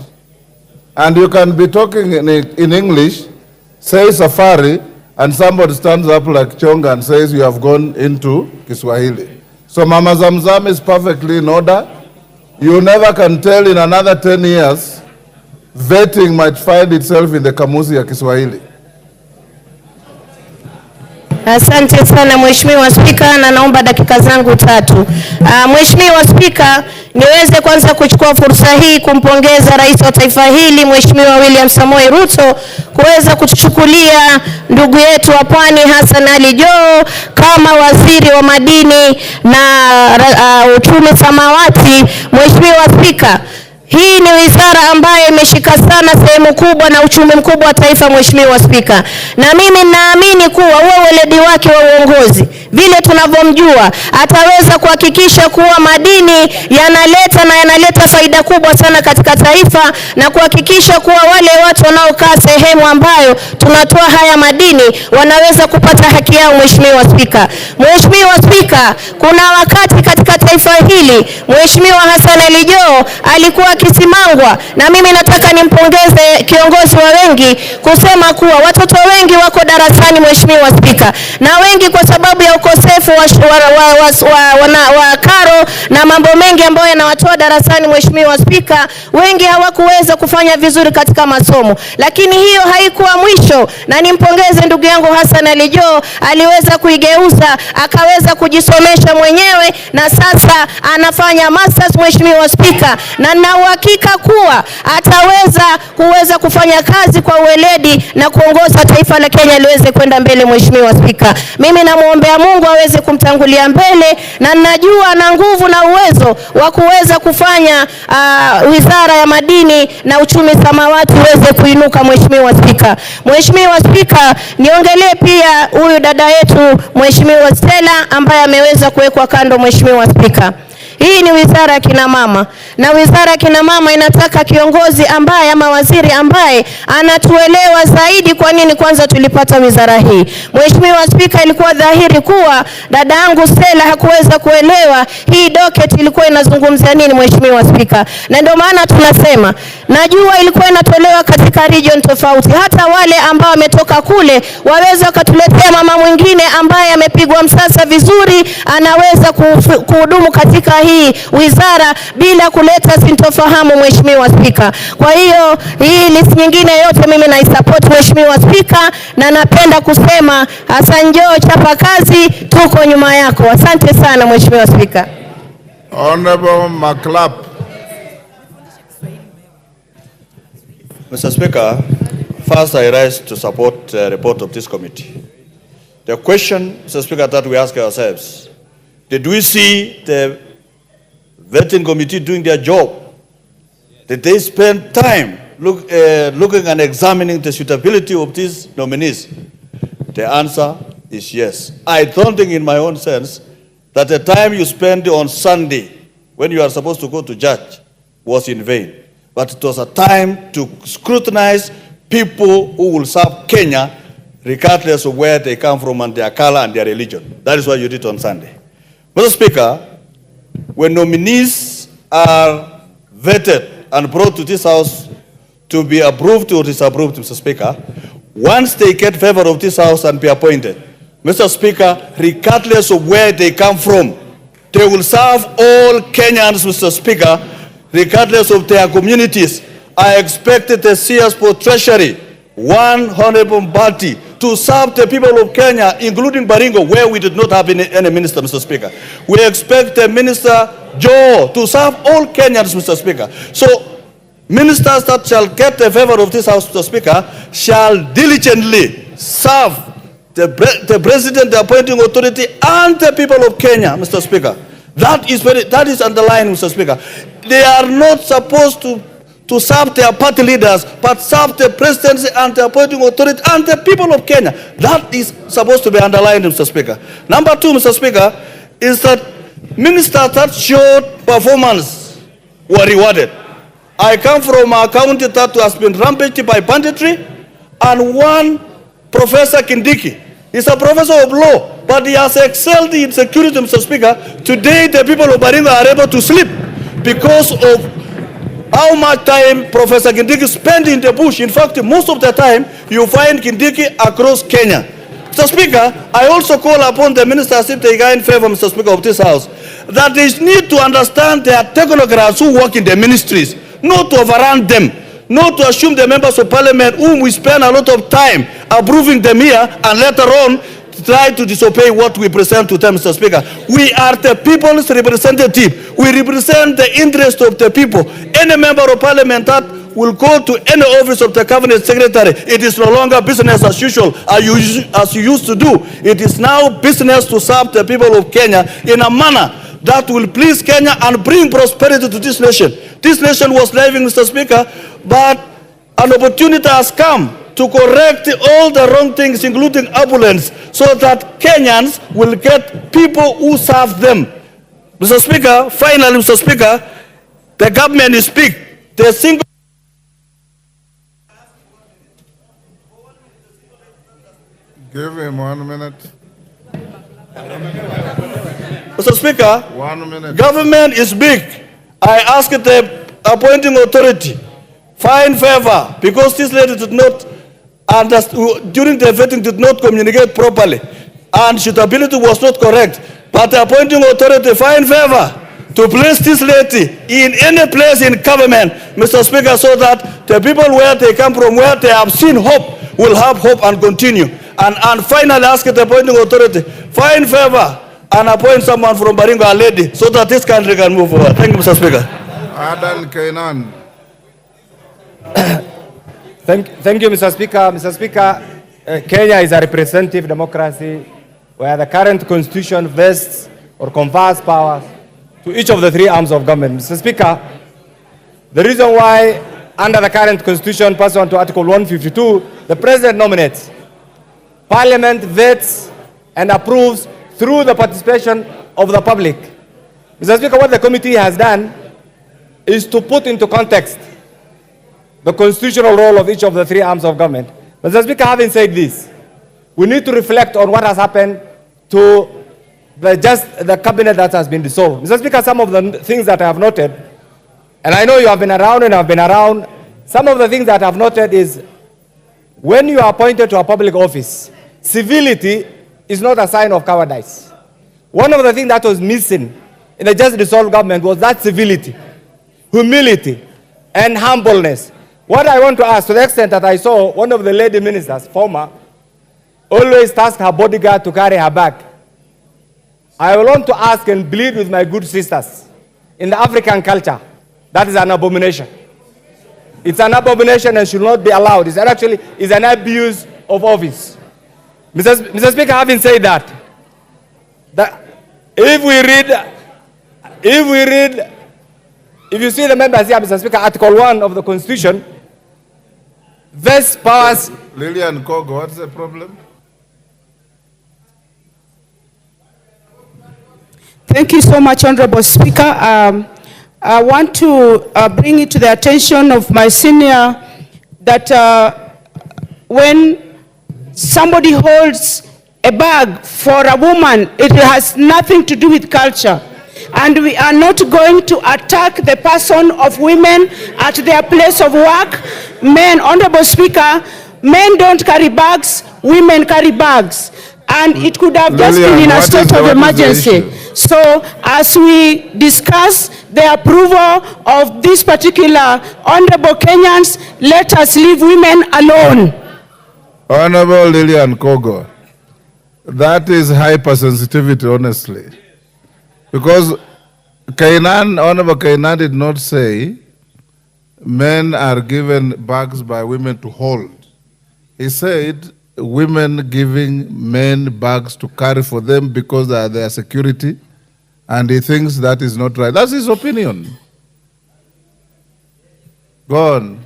And you can be talking in English, say safari, and somebody stands up like Chonga and says you have gone into Kiswahili. So Mama Zamzam is perfectly in order. You never can tell in another 10 years, vetting might find itself in the kamusi ya Kiswahili. Asante sana Mheshimiwa Spika, na naomba dakika zangu 3. Mheshimiwa Spika, niweze kwanza kuchukua fursa hii kumpongeza Rais wa taifa hili Mheshimiwa William Samoei Ruto kuweza kutuchukulia ndugu yetu wa Pwani Hassan Ali Joho kama waziri wa madini na uchumi samawati. Mheshimiwa Spika, hii ni wizara ambayo imeshika sana sehemu kubwa na uchumi mkubwa wa taifa. Mheshimiwa Spika, na mimi naamini kuwa wewe weledi wake wa uongozi vile tunavyomjua ataweza kuhakikisha kuwa madini yanaleta faida kubwa sana katika taifa, na kuhakikisha kuwa wale watu wanaokaa sehemu ambayo tunatoa haya madini wanaweza kupata haki yao. Mheshimiwa Spika, Mheshimiwa Spika, kuna wakati katika taifa hili Mheshimiwa Hassan Ali Joho alikuwa akisimangwa, na mimi nataka nimpongeze kiongozi wa wengi kusema kuwa watoto wengi wako darasani. Mheshimiwa Spika, na wengi kwa sababu ya ukosefu wa karo na mambo mengi ambayo yanawatoa darasani. Mheshimiwa Spika, wengi hawakuweza kufanya vizuri katika masomo, lakini hiyo haikuwa mwisho, na nimpongeze ndugu yangu Hassan Ali Joho, aliweza kuigeuza akaweza kujisomesha mwenyewe na sasa anafanya masters. Mheshimiwa Spika, na na uhakika kuwa ataweza kufanya kazi kwa uweledi na kuongoza taifa la Kenya liweze kwenda mbele. Mheshimiwa Spika, mimi namuombea Mungu aweze kumtangulia mbele, na ninajua na nguvu na uwezo wa kuweza kufanya wizara ya madini na uchumi samawati uweze kuinuka. Mheshimiwa Spika, Mheshimiwa Spika, niongelee pia huyu dada yetu Mheshimiwa Stella ambaye ameweza kuwekwa kando. Mheshimiwa Spika, Hii ni wizara ya kina mama, na wizara ya kina mama inataka kiongozi ambaye ama waziri ambaye anatuelewa zaidi. Kwa nini kwanza tulipata wizara hii? Mheshimiwa Spika, ilikuwa dhahiri kuwa dada yangu Stella hakuweza kuelewa hii docket ilikuwa inazungumzia nini, Mheshimiwa Spika. Na ndio maana tunasema, najua ilikuwa inatolewa katika region tofauti. Hata wale ambao wametoka kule waweza wakatuletea mama mwingine ambaye amepigwa msasa vizuri, anaweza kuhudumu katika hii wizara bila kuleta sintofahamu, Mheshimiwa Spika. Kwa hiyo hii list nyingine yote mimi naisupport, Mheshimiwa Spika, na napenda kusema Hassan Joho, chapa kazi, tuko nyuma yako. Asante sana Mheshimiwa Spika. Honorable Maclap. Mr. Speaker, first I rise to support the report of this committee. The question, Mr. Speaker, that we ask ourselves, did we see the vetting committee doing their job? Did they spend time looking and examining the suitability of these nominees? The answer is yes. I don't think in my own sense that the time you spend on Sunday when you are supposed to go to church was in vain. But it was a time to scrutinize people who will serve Kenya regardless of where they come from and their color and their religion. That is what you did on Sunday. Mr. Speaker, when nominees are vetted and brought to this House to be approved or disapproved, Mr. Speaker, once they get favor of this House and be appointed, Mr. Speaker, regardless of where they come from, they will serve all Kenyans, Mr. Speaker, regardless of their communities. I expected the CS for Treasury, one honorable party, to serve the people of Kenya, including Baringo, where we did not have any minister, Mr. Speaker. We expect the Minister Joho to serve all Kenyans, Mr. Speaker. So, ministers that shall get the favor of this House, Mr. Speaker, shall diligently serve the President, the appointing authority, and the people of Kenya, Mr. Speaker. That is underlined, Mr. Speaker. They are not supposed to serve their party leaders, but serve the presidency and the appointing authority and the people of Kenya. That is supposed to be underlined, Mr. Speaker. Number two, Mr. Speaker, is that ministers that showed performance were rewarded. I come from a county that has been rampaged by banditry, and one Professor Kindiki is a professor of law, but he has excelled in security, Mr. Speaker. Today, the people of Baringo are able to sleep because of how much time Professor Kindiki spent in the bush. In fact, most of the time, you find Kindiki across Kenya. Mr. Speaker, I also call upon the ministers, if they are in favor, Mr. Speaker, of this House, that they need to understand their technocrats who work in the ministries, not to overrun them, not to assume the members of parliament whom we spend a lot of time approving them here and later on try to disobey what we present to them, Mr. Speaker. We are the people's representative. We represent the interest of the people. Any member of parliament that will go to any office of the cabinet secretary, it is no longer business as usual, as you used to do. It is now business to serve the people of Kenya in a manner that will please Kenya and bring prosperity to this nation. This nation was living, Mr. Speaker, but an opportunity has come to correct all the wrong things, including opulence, so that Kenyans will get people who serve them. Mr. Speaker, finally, Mr. Speaker, the government is big. The single Give him 1 minute. Mr. Speaker, 1 minute. Government is big. I ask the appointing authority, find favor, because this lady did not understand, during the vetting did not communicate properly, and suitability was not correct. But the appointing authority find favor to place this lady in any place in government, Mr. Speaker, so that the people where they come from, where they have seen hope, will have hope and continue. And finally ask the appointing authority, find favor and appoint someone from Baringo, a lady, so that this country can move forward. Thank you, Mr. Speaker. Adan Kainan. Thank you, Mr. Speaker. Mr. Speaker, Kenya is a representative democracy where the current constitution vests or confers powers to each of the three arms of government. Mr. Speaker, the reason why under the current constitution, pursuant to Article 152, the President nominates, Parliament vets and approves through the participation of the public. Mr. Speaker, what the committee has done is to put into context the constitutional role of each of the three arms of government. Mr. Speaker, having said this, we need to reflect on what has happened to the cabinet that has been dissolved. Mr. Speaker, some of the things that I have noted, and I know you have been around and have been around, some of the things that I have noted is when you are appointed to a public office, civility is not a sign of cowardice. One of the things that was missing in the just dissolved government was that civility, humility, and humbleness. What I want to ask, to the extent that I saw one of the lady ministers, former, always task her bodyguard to carry her bag. I want to ask and plead with my good sisters. In the African culture, that is an abomination. It's an abomination and should not be allowed. It's actually an abuse of office. Mr. Speaker, having said that if you see the members here, Mr. Speaker, Article 1 of the Constitution, vests powers. Lillian Kogo, what's the problem? Thank you so much, Honorable Speaker. I want to bring it to the attention of my senior that when somebody holds a bag for a woman, it has nothing to do with culture. And we are not going to attack the person of women at their place of work. Men, Honorable Speaker, men don't carry bags, women carry bags. And it could have just been in a state of emergency. So as we discuss the approval of this particular Honorable Kenyans, let us leave women alone. Honorable Lillian Kogo, that is hypersensitivity, honestly. Because Honorable Kainan did not say men are given bags by women to hold. He said women giving men bags to carry for them because they are their security, and he thinks that is not right. That's his opinion. Go on.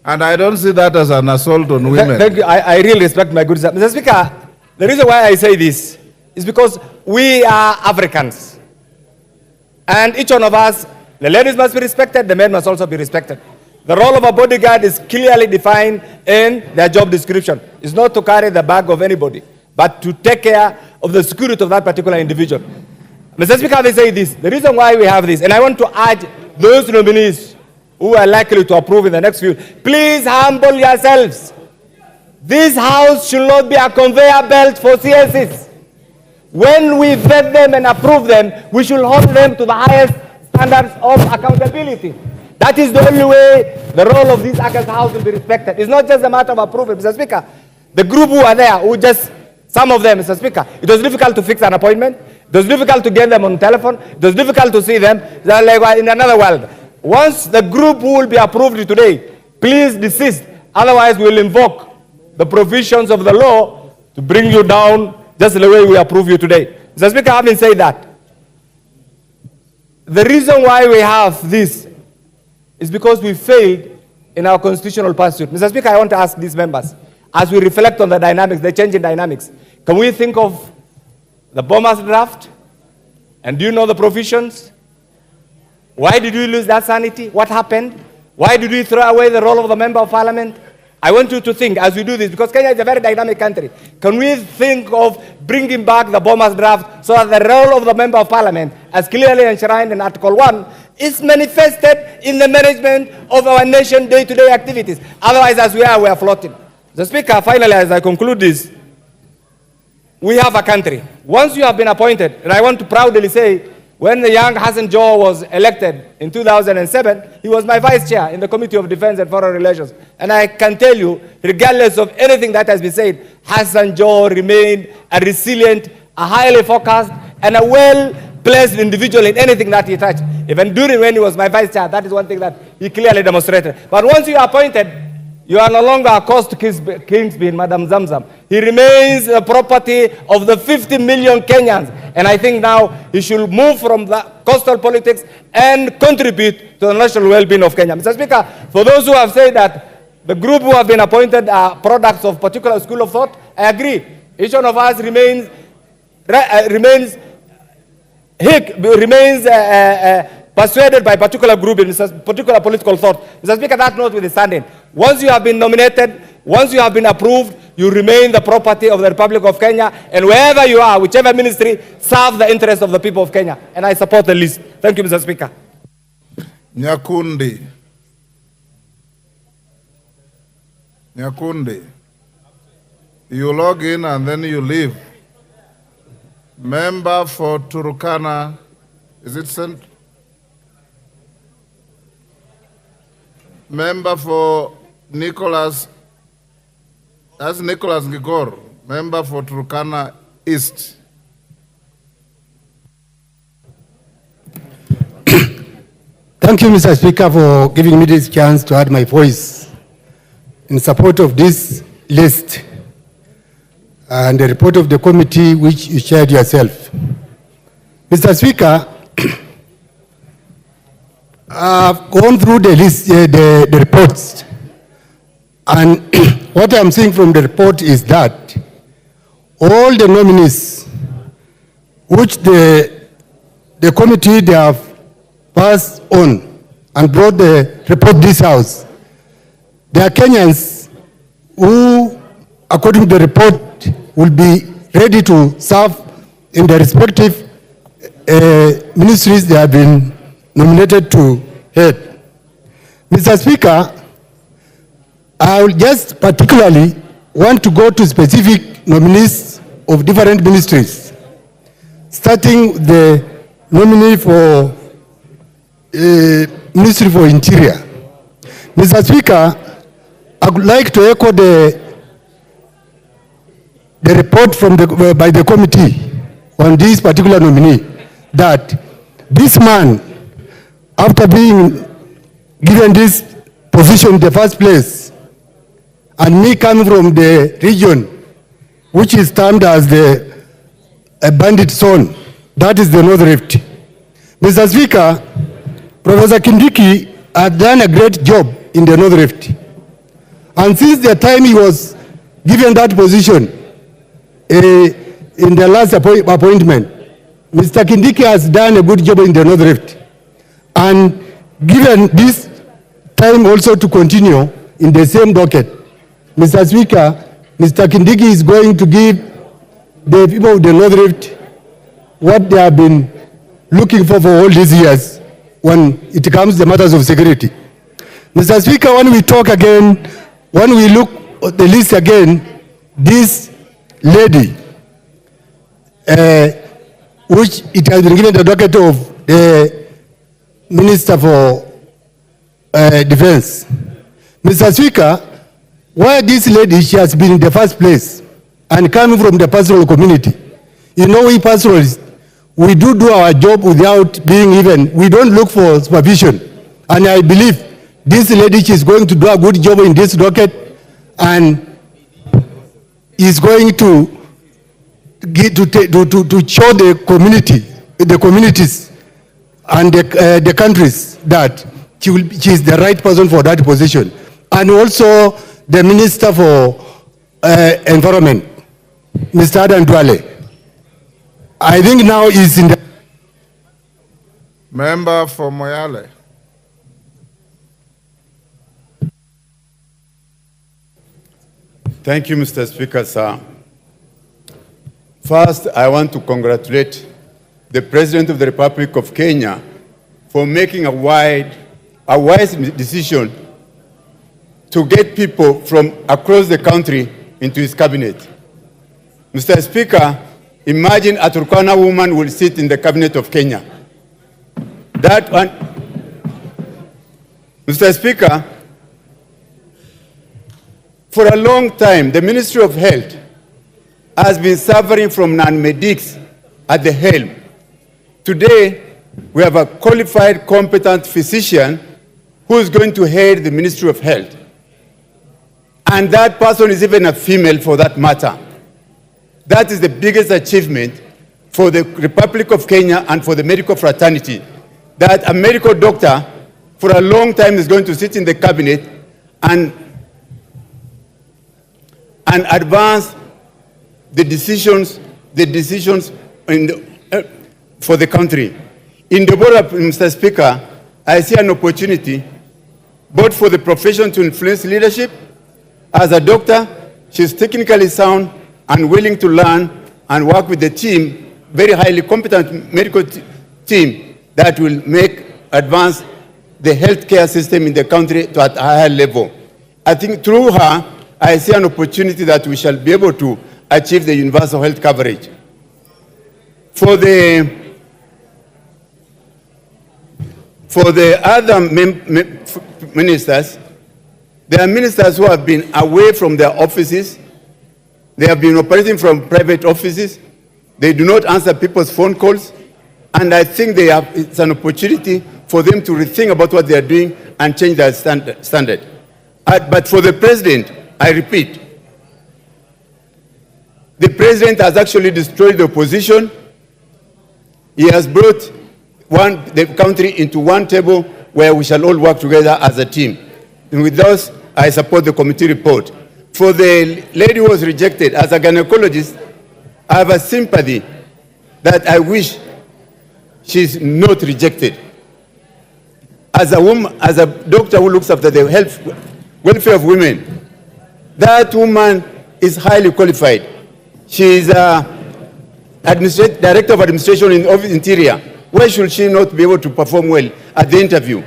And I don't see that as an assault on women. Thank you. I really respect my good sir. Mr. Speaker, the reason why I say this is because we are Africans. And each one of us, the ladies must be respected, the men must also be respected. The role of a bodyguard is clearly defined in their job description. It's not to carry the bag of anybody, but to take care of the security of that particular individual. Mr. Speaker, I say this, the reason why we have this, and I want to urge those nominees who are likely to approve in the next few, please humble yourselves. This house should not be a conveyor belt for CSs. When we vet them and approve them, we should hold them to the highest standards of accountability. That is the only way the role of this August House will be respected. It's not just a matter of approval, Mr. Speaker. The group who are there, some of them, Mr. Speaker, it was difficult to fix an appointment. It was difficult to get them on telephone. It was difficult to see them. They're like in another world. Once the group who will be approved today, please desist. Otherwise, we will invoke the provisions of the law to bring you down just the way we approve you today. Mr. Speaker, having said that, the reason why we have this is because we failed in our constitutional pursuit. Mr. Speaker, I want to ask these members, as we reflect on the dynamics, the changing dynamics, can we think of the Bomas draft? And do you know the provisions? Why did we lose that sanity? What happened? Why did we throw away the role of the member of parliament? I want you to think as we do this, because Kenya is a very dynamic country. Can we think of bringing back the Bomas draft so that the role of the member of parliament, as clearly enshrined in Article 1, is manifested in the management of our nation day-to-day activities? Otherwise, as we are floating. The Speaker, finally, as I conclude this, we have a country. Once you have been appointed, and I want to proudly say, when the young Hassan Joe was elected in 2007, he was my vice chair in the Committee of Defense and Foreign Relations. And I can tell you, regardless of anything that has been said, Hassan Joe remained a resilient, a highly focused, and a well-placed individual in anything that he touched. Even during when he was my vice chair, that is one thing that he clearly demonstrated. But once you are appointed, you are no longer a cost Kingsby, Madam Zamzam. He remains the property of the 50 million Kenyans. And I think now he should move from the coastal politics and contribute to the national well-being of Kenya. Mr. Speaker, for those who have said that the group who have been appointed are products of particular school of thought, I agree. Each one of us remains he remains persuaded by a particular group in a particular political thought. Mr. Speaker, that notwithstanding, once you have been nominated, once you have been approved, you remain the property of the Republic of Kenya, and wherever you are, whichever ministry, serve the interests of the people of Kenya. And I support the list. Thank you, Mr. Speaker. Nyakundi. Nyakundi. You log in and then you leave. Member for Turkana, is it sent? Member for Nicholas, that's Nicholas Gigor, member for Turkana East. Thank you, Mr. Speaker, for giving me this chance to add my voice in support of this list and the report of the committee which you shared yourself. Mr. Speaker, I've gone through the list, the reports, and what I'm seeing from the report is that all the nominees which the committee they have passed on and brought the report this house, they are Kenyans who, according to the report, will be ready to serve in the respective ministries they have been nominated to head. Mr. Speaker, I will just particularly want to go to specific nominees of different ministries, starting the nominee for Ministry for Interior. Mr. Speaker, I would like to echo the report from by the committee on this particular nominee, that this man, after being given this position in the first place, and me coming from the region which is termed as the bandit zone, that is the North Rift. Mr. Speaker, Professor Kindiki has done a great job in the North Rift. And since the time he was given that position in the last appointment, Mr. Kindiki has done a good job in the North Rift. And given this time also to continue in the same docket, Mr. Speaker, Mr. Kindiki is going to give the people of the North Rift what they have been looking for all these years when it comes to the matters of security. Mr. Speaker, when we talk again, when we look at the list again, this lady, which it has been given the docket of the Minister for Defense. Mr. Speaker, why this lady, she has been in the first place and coming from the pastoral community. You know, we pastoralists, we do our job without being even, we don't look for supervision. And I believe this lady, she is going to do a good job in this docket and is going to show the community, the communities and the countries that she is the right person for that position. And also the Minister for Environment, Mr. Adam Duale. I think now he's in the... Member for Moyale. Thank you, Mr. Speaker, sir. First, I want to congratulate the President of the Republic of Kenya for making a wise decision to get people from across the country into his cabinet. Mr. Speaker, imagine a Turkana woman will sit in the cabinet of Kenya. That one, Mr. Speaker, for a long time, the Ministry of Health has been suffering from non-medics at the helm. Today, we have a qualified, competent physician who is going to head the Ministry of Health. And that person is even a female for that matter. That is the biggest achievement for the Republic of Kenya and for the medical fraternity, that a medical doctor for a long time is going to sit in the cabinet and advance the decisions in the, for the country. In the border, Mr. Speaker, I see an opportunity both for the profession to influence leadership. As a doctor, she's technically sound and willing to learn and work with the team, very highly competent medical team that will advance the healthcare system in the country to a higher level. I think through her, I see an opportunity that we shall be able to achieve the universal health coverage. For the other ministers, there are ministers who have been away from their offices. They have been operating from private offices. They do not answer people's phone calls. And I think it's an opportunity for them to rethink about what they are doing and change their standard. But for the president, I repeat, the president has actually destroyed the opposition. He has brought the country into one table where we shall all work together as a team. And with those, I support the committee report. For the lady who was rejected, as a gynecologist, I have a sympathy that I wish she's not rejected. As a woman, as a doctor who looks after the health, welfare of women, that woman is highly qualified. She is Director of Administration in Office Interior. Why should she not be able to perform well at the interview?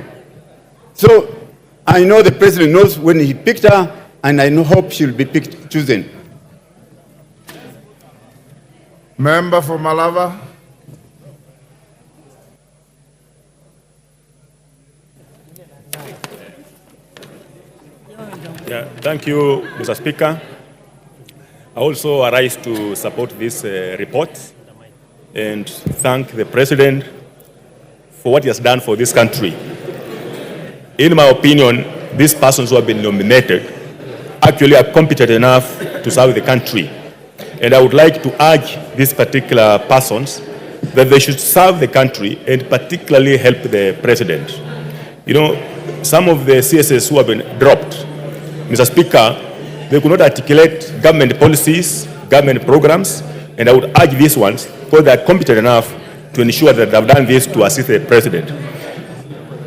So I know the president knows when he picked her, and I hope she'll be chosen. Member for Malava. Yeah, thank you, Mr. Speaker. I also arise to support this report and thank the President for what he has done for this country. In my opinion, these persons who have been nominated actually are competent enough to serve the country. And I would like to urge these particular persons that they should serve the country and particularly help the President. You know, some of the CSS who have been dropped, Mr. Speaker, they could not articulate government policies, government programs, and I would urge these ones, because they are competent enough to ensure that they have done this to assist the President.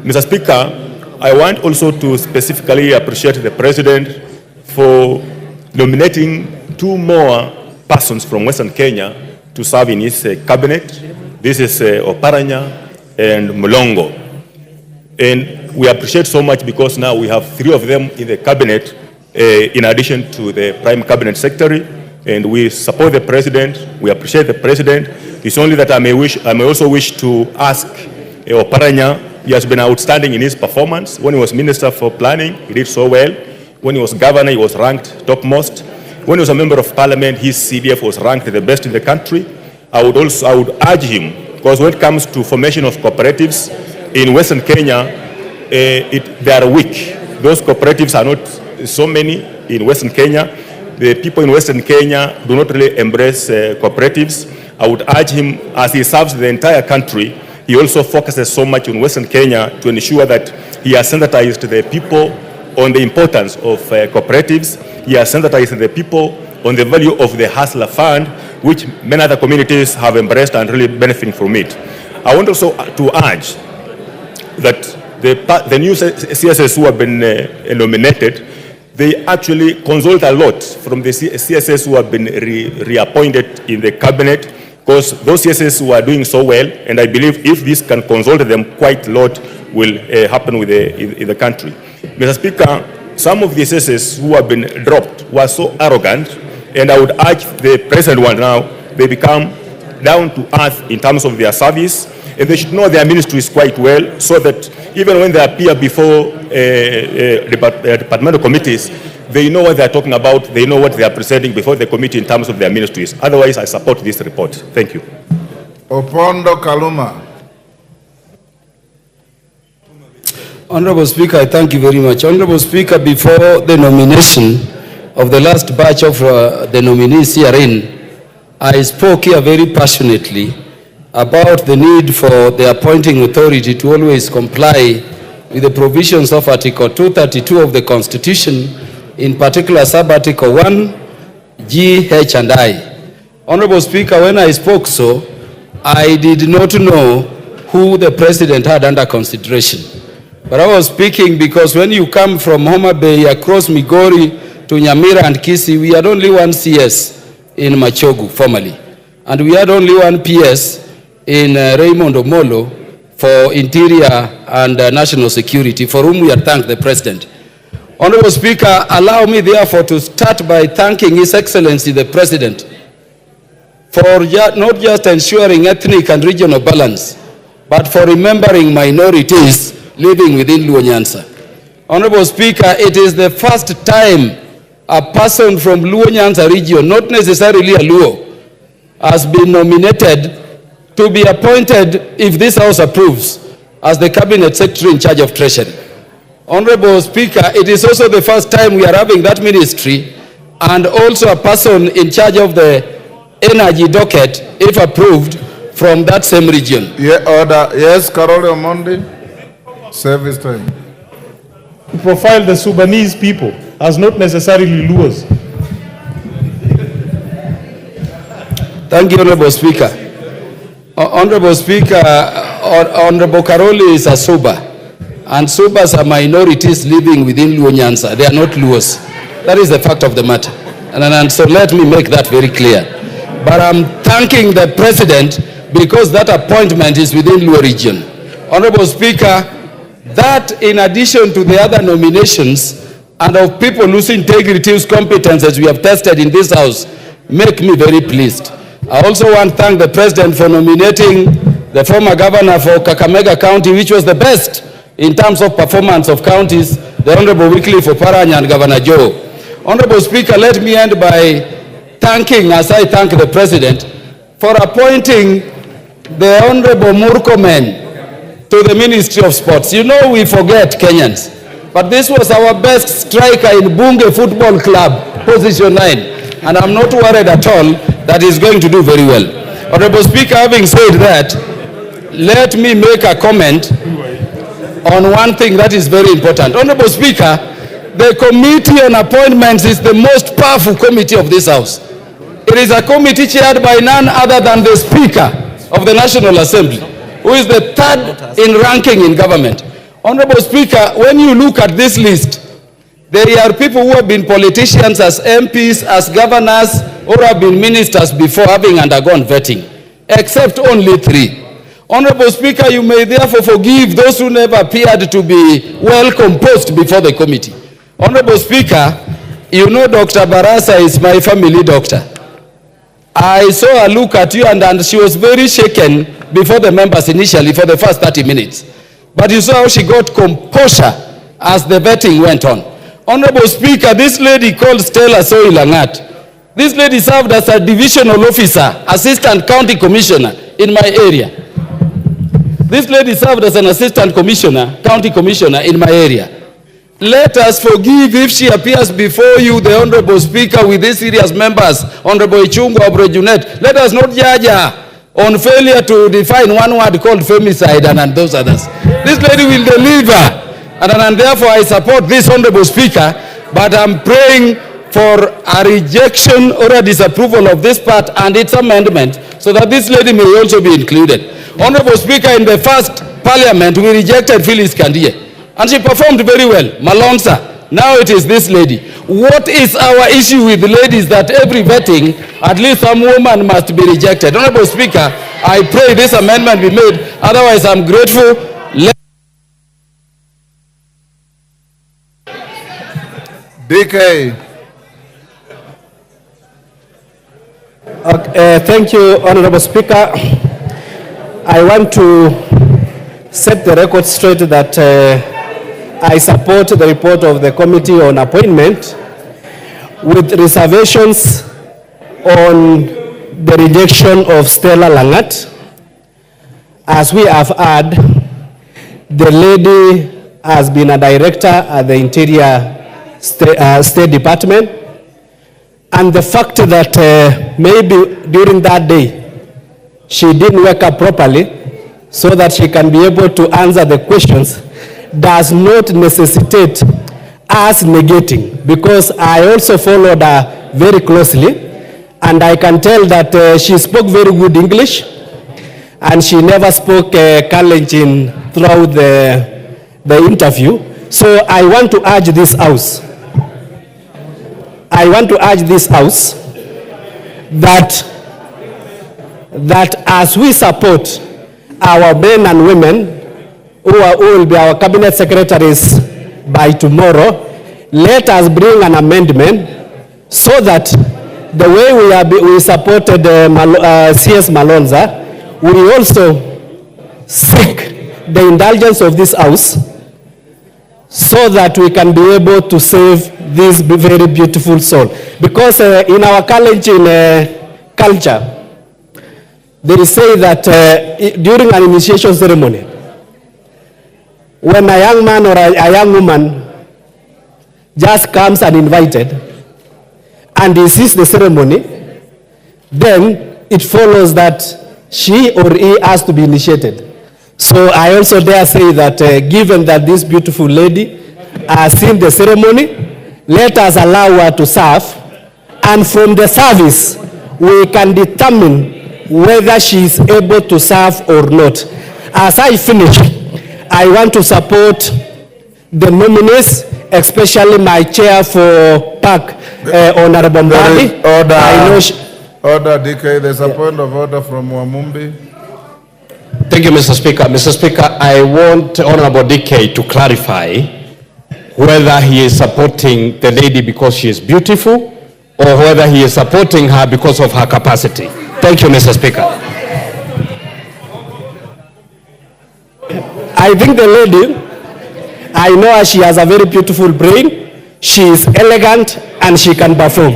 Mr. Speaker, I want also to specifically appreciate the President for nominating 2 more persons from Western Kenya to serve in his cabinet. This is Oparanya and Mulongo. And we appreciate so much because now we have 3 of them in the cabinet in addition to the Prime Cabinet Secretary. And we support the President. We appreciate the President. It's only that I may also wish to ask Oparanya. He has been outstanding in his performance. When he was Minister for Planning, he did so well. When he was Governor, he was ranked topmost. When he was a Member of Parliament, his CDF was ranked the best in the country. I would urge him, because when it comes to formation of cooperatives in Western Kenya, they are weak. Those cooperatives are not so many in Western Kenya. The people in Western Kenya do not really embrace cooperatives. I would urge him, as he serves the entire country, he also focuses so much on Western Kenya to ensure that he has sensitized the people on the importance of cooperatives. He has sensitized the people on the value of the hustler fund, which many other communities have embraced and really benefiting from it. I want also to urge that the new CSS who have been nominated, they actually consult a lot from the CSS who have been reappointed in the cabinet, because those CSS who are doing so well, and I believe if this can consult them, quite a lot will happen with in the country. Mr. Speaker, some of the CSS who have been dropped were so arrogant, and I would urge the present one now, they become down to earth in terms of their service, and they should know their ministries quite well, so that even when they appear before departmental committees, they know what they are talking about, they know what they are presenting before the committee in terms of their ministries. Otherwise, I support this report. Thank you. Opondo Kaluma. Honorable Speaker, I thank you very much. Honorable Speaker, before the nomination of the last batch of the nominees herein, I spoke here very passionately about the need for the appointing authority to always comply with the provisions of Article 232 of the Constitution, in particular sub-Article 1, G, H, and I. Honorable Speaker, when I spoke so, I did not know who the president had under consideration. But I was speaking because when you come from Homa Bay across Migori to Nyamira and Kisii, we had only one CS in Machogu formerly. And we had only one PS in Raymond Omolo for Interior and National Security, for whom we had thanked the President. Honorable Speaker, allow me therefore to start by thanking His Excellency the President for not just ensuring ethnic and regional balance, but for remembering minorities living within Luo Nyanza. Honorable Speaker, it is the first time a person from Luo Nyanza region, not necessarily a Luo, has been nominated to be appointed, if this House approves, as the Cabinet Secretary in charge of Treasury. Honorable Speaker, it is also the first time we are having that ministry and also a person in charge of the energy docket, if approved, from that same region. Yeah, order. Yes, Carol Omondi. Service time. Profile the Sudanese people as not necessarily Luos. Thank you, Honorable Speaker. Honorable Speaker, Honorable Karoli is a Suba, and Subas are minorities living within Luo Nyanza. They are not Luos. That is the fact of the matter. And so let me make that very clear. But I'm thanking the President because that appointment is within Luo region. Honorable Speaker, that in addition to the other nominations and of people whose integrity, whose competences we have tested in this House, make me very pleased. I also want to thank the President for nominating the former governor for Kakamega County, which was the best in terms of performance of counties, the Honorable Wycliffe Oparanya and Governor Joe. Honorable Speaker, let me end by thanking, as I thank the President, for appointing the Honorable Murkomen to the Ministry of Sports. You know, we forget Kenyans, but this was our best striker in Bunge Football Club, position 9, and I'm not worried at all that he's going to do very well. Honorable Speaker, having said that, let me make a comment on one thing that is very important. Honorable Speaker, the Committee on Appointments is the most powerful committee of this House. It is a committee chaired by none other than the Speaker of the National Assembly, who is the third in ranking in government. Honorable Speaker, when you look at this list, there are people who have been politicians as MPs, as governors, or have been ministers before having undergone vetting, except only 3. Honorable Speaker, you may therefore forgive those who never appeared to be well composed before the committee. Honorable Speaker, you know Dr. Barasa is my family doctor. I saw her look at you and she was very shaken before the members initially for the first 30 minutes. But you saw how she got composure as the vetting went on. Honorable Speaker, this lady called Stella Soilangat, this lady served as a divisional officer, assistant county commissioner in my area. This lady served as an assistant commissioner, county commissioner in my area. Let us forgive if she appears before you, the Honorable Speaker, with these serious members, Honorable Ichungu Abrejunet. Let us not judge her on failure to define one word called femicide and those others. This lady will deliver. And therefore I support this Honorable Speaker, but I'm praying for a rejection or a disapproval of this part and its amendment so that this lady may also be included. Honorable Speaker, in the first Parliament, we rejected Phyllis Kandie, and she performed very well, Malonza. Now it is this lady. What is our issue with the ladies that every vetting, at least some woman must be rejected? Honorable Speaker, I pray this amendment be made. Otherwise, I'm grateful. DK. Thank you, Honorable Speaker. I want to set the record straight that I support the report of the Committee on Appointment with reservations on the rejection of Stella Langat. As we have heard, the lady has been a director at the Interior State Department, and the fact that maybe during that day she didn't wake up properly so that she can be able to answer the questions does not necessitate us negating, because I also followed her very closely and I can tell that she spoke very good English. and she never spoke Kalenjin throughout the interview. So I want to urge this House. I want to urge this House that as we support our men and women who will be our cabinet secretaries by tomorrow, let us bring an amendment so that the way we supported CS Malonza, we also seek the indulgence of this House so that we can be able to save this very beautiful soul. Because in our Kalenjin culture, they say that during an initiation ceremony, when a young man or a young woman just comes uninvited and he sees the ceremony, then it follows that she or he has to be initiated. So I also dare say that given that this beautiful lady has seen the ceremony, let us allow her to serve, and from the service we can determine whether she is able to serve or not. As I finish, I want to support the nominees, especially my chair for PAC, Honorable Mbadi. Order, DK. There's a point of order from Wamumbi. Thank you, Mr. Speaker. Mr. Speaker, I want Honorable DK to clarify whether he is supporting the lady because she is beautiful or whether he is supporting her because of her capacity. Thank you, Mr. Speaker. I think the lady, I know her, she has a very beautiful brain, she is elegant, and she can perform.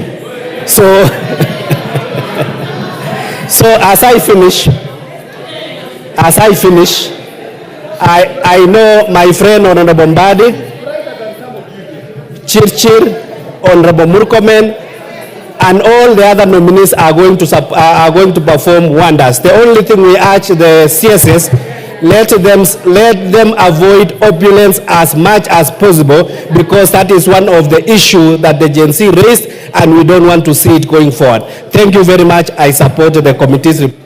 So, so as I finish, I know my friend Honorable Mbadi, Chirchir, Honorable Murkomen, and all the other nominees are going to perform wonders. The only thing we urge the CSS, let them avoid opulence as much as possible, because that is one of the issues that the Gen Z raised, and we don't want to see it going forward. Thank you very much. I support the committee's report.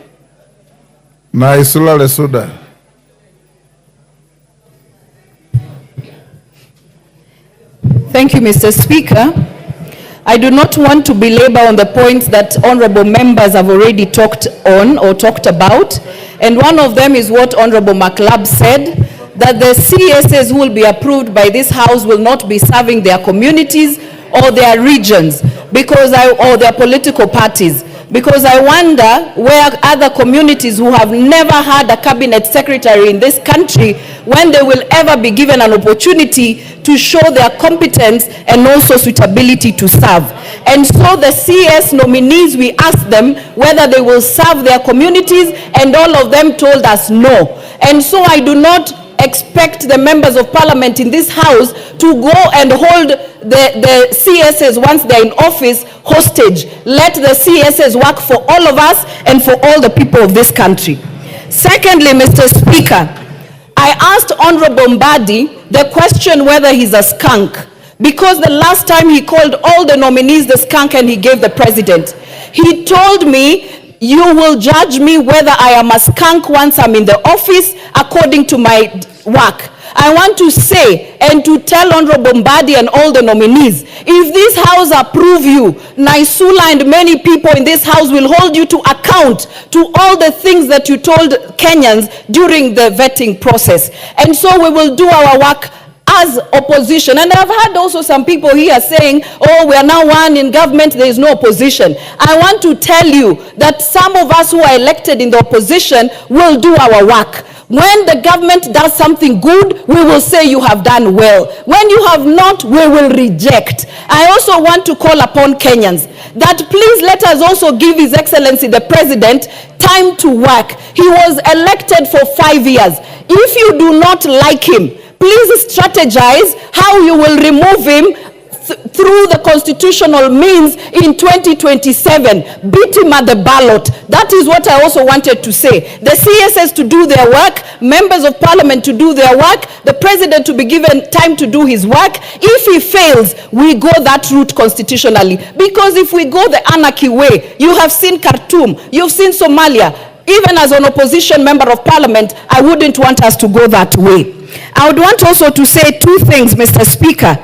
Naisula Lesuda. Thank you, Mr. Speaker. I do not want to belabor on the points that honorable members have already talked on or talked about. And one of them is what Honorable McLeod said, that the CSs who will be approved by this House will not be serving their communities or their regions or their political parties. Because I wonder where other communities who have never had a cabinet secretary in this country, when they will ever be given an opportunity to show their competence and also suitability to serve. And so the CS nominees, we asked them whether they will serve their communities, and all of them told us no. And so I do not expect the members of parliament in this House to go and hold the CSs once they're in office hostage. Let the CSs work for all of us and for all the people of this country. Secondly, Mr. Speaker, I asked Honorable Mbadi the question whether he's a skunk, because the last time he called all the nominees the skunk and he gave the president. He told me, you will judge me whether I am a skunk once I'm in the office according to my work. I want to say and to tell Honorable Mbadi and all the nominees, if this House approve you, Naisula and many people in this House will hold you to account to all the things that you told Kenyans during the vetting process. And so we will do our work as opposition. And I've heard also some people here saying, oh, we are now one in government, there is no opposition. I want to tell you that some of us who are elected in the opposition will do our work. When the government does something good, we will say you have done well. When you have not, we will reject. I also want to call upon Kenyans that please let us also give His Excellency the President time to work. He was elected for 5 years. If you do not like him, please strategize how you will remove him through the constitutional means in 2027. Beat him at the ballot. That is what I also wanted to say. The CSS to do their work, members of parliament to do their work, the president to be given time to do his work. If he fails, we go that route constitutionally. Because if we go the anarchy way, you have seen Khartoum, you've seen Somalia, even as an opposition member of parliament, I wouldn't want us to go that way. I would want also to say two things, Mr. Speaker.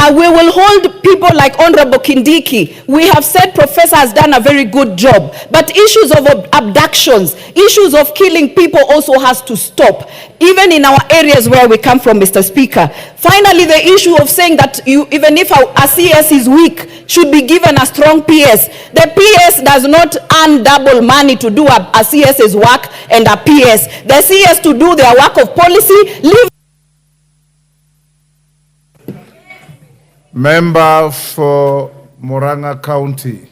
We will hold people like Honorable Kindiki. We have said Professor has done a very good job, but issues of abductions, issues of killing people also has to stop, even in our areas where we come from, Mr. Speaker. Finally, the issue of saying that even if a CS is weak, should be given a strong PS. The PS does not earn double money to do a CS's work and a PS. The CS to do their work of policy, leave. Member for Murang'a County.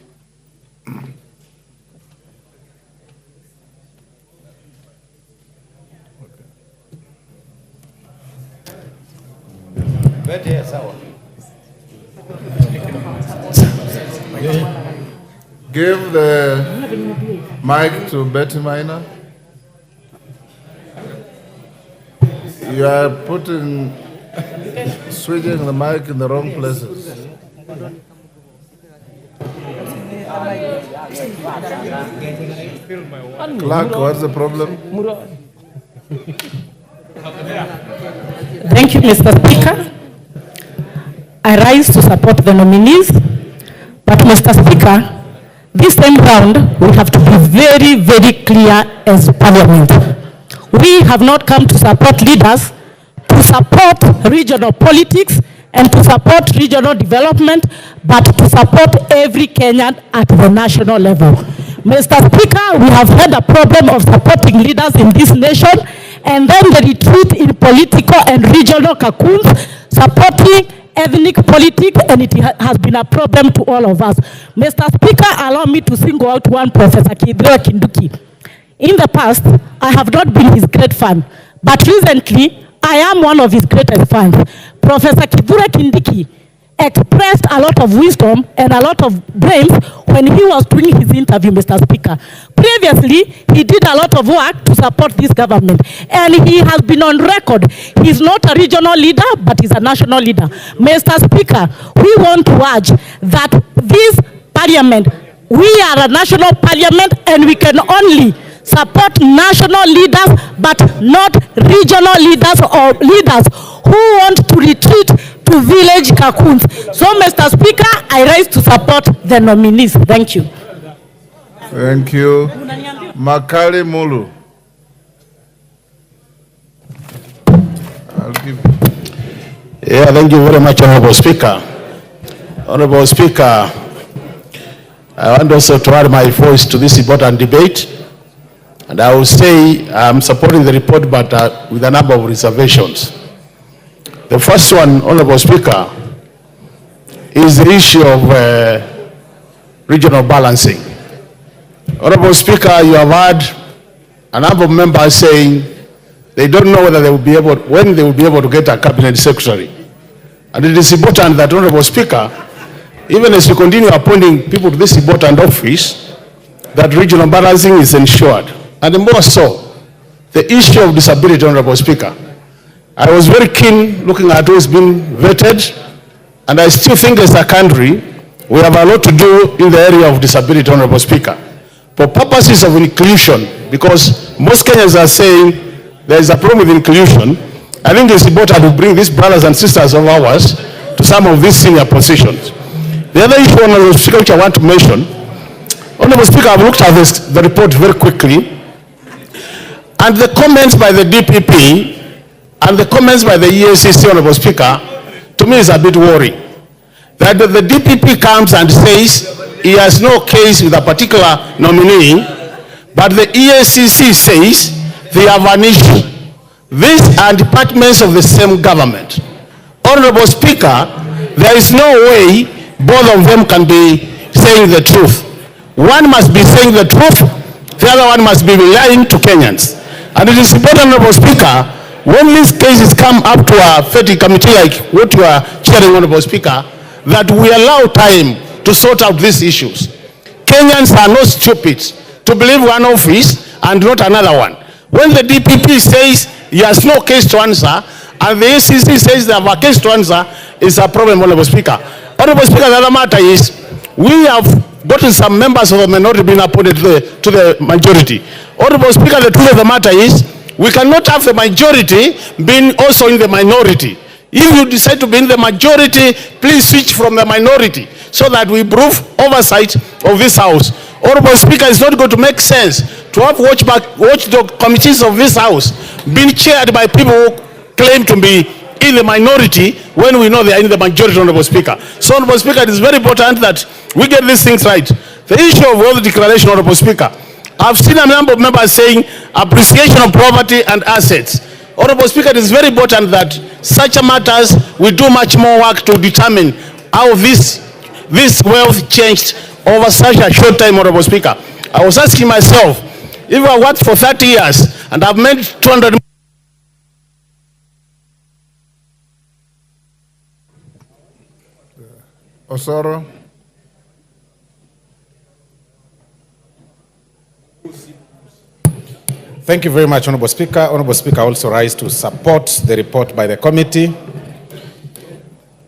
Give the mic to Betty Minor. You are switching the mic in the wrong places. Clark, what's the problem? Thank you, Mr. Speaker. I rise to support the nominees, but Mr. Speaker, this time round, we have to be very, very clear as Parliament. We have not come to support leaders, to support regional politics and to support regional development, but to support every Kenyan at the national level. Mr. Speaker, we have had a problem of supporting leaders in this nation, and then the retreat in political and regional cocoons, supporting ethnic politics, and it has been a problem to all of us. Mr. Speaker, allow me to single out one Professor Kindiki. In the past, I have not been his great fan, but recently, I am one of his greatest fans. Professor Kindiki expressed a lot of wisdom and a lot of brains when he was doing his interview, Mr. Speaker. Previously, he did a lot of work to support this government, and he has been on record. He's not a regional leader, but he's a national leader. Mr. Speaker, we want to urge that this parliament, we are a national parliament, and we can only support national leaders, but not regional leaders or leaders who want to retreat to village cocoons. So, Mr. Speaker, I rise to support the nominees. Thank you. Thank you. Makali Mulu. I'll give you. Yeah, thank you very much, Honorable Speaker. Honorable Speaker, I want also to add my voice to this important debate. And I will say I'm supporting the report, but with a number of reservations. The first one, Honorable Speaker, is the issue of regional balancing. Honorable Speaker, you have heard a number of members saying they don't know whether they will be able, when they will be able to get a cabinet secretary. And it is important that, Honorable Speaker, even as you continue appointing people to this important office, that regional balancing is ensured. And more so, the issue of disability, Honorable Speaker. I was very keen looking at who's been vetted, and I still think as a country, we have a lot to do in the area of disability, Honorable Speaker. For purposes of inclusion, because most Kenyans are saying there is a problem with inclusion, I think it's important to bring these brothers and sisters of ours to some of these senior positions. The other issue, Honorable Speaker, which I want to mention, Honorable Speaker, I've looked at the report very quickly, and the comments by the DPP and the comments by the EACC, Honorable Speaker, to me is a bit worrying. That the DPP comes and says he has no case with a particular nominee, but the EACC says they have an issue. These are departments of the same government. Honorable Speaker, there is no way both of them can be saying the truth. One must be saying the truth, the other one must be lying to Kenyans. And it is important, Honorable Speaker, when these cases come up to a FETI committee like what you are chairing, Honorable Speaker, that we allow time to sort out these issues. Kenyans are not stupid to believe one office and not another one. When the DPP says he has no case to answer, and the ACC says they have a case to answer, it's a problem, Honorable Speaker. Honorable Speaker, the other matter is, we have gotten some members of the minority being appointed to the majority. Honorable Speaker, the truth of the matter is, we cannot have the majority being also in the minority. If you decide to be in the majority, please switch from the minority so that we improve oversight of this House. Honorable Speaker, it's not going to make sense to have watchdog committees of this House being chaired by people who claim to be in the minority when we know they are in the majority, Honorable Speaker. So, Honorable Speaker, it is very important that we get these things right. The issue of wealth declaration, Honorable Speaker, I've seen a number of members saying appreciation of property and assets. Honorable Speaker, it is very important that such matters, we do much more work to determine how this wealth changed over such a short time, Honorable Speaker. I was asking myself, if I worked for 30 years and I've made 200 Osoro. Thank you very much, Honorable Speaker. Honorable Speaker, I also rise to support the report by the committee.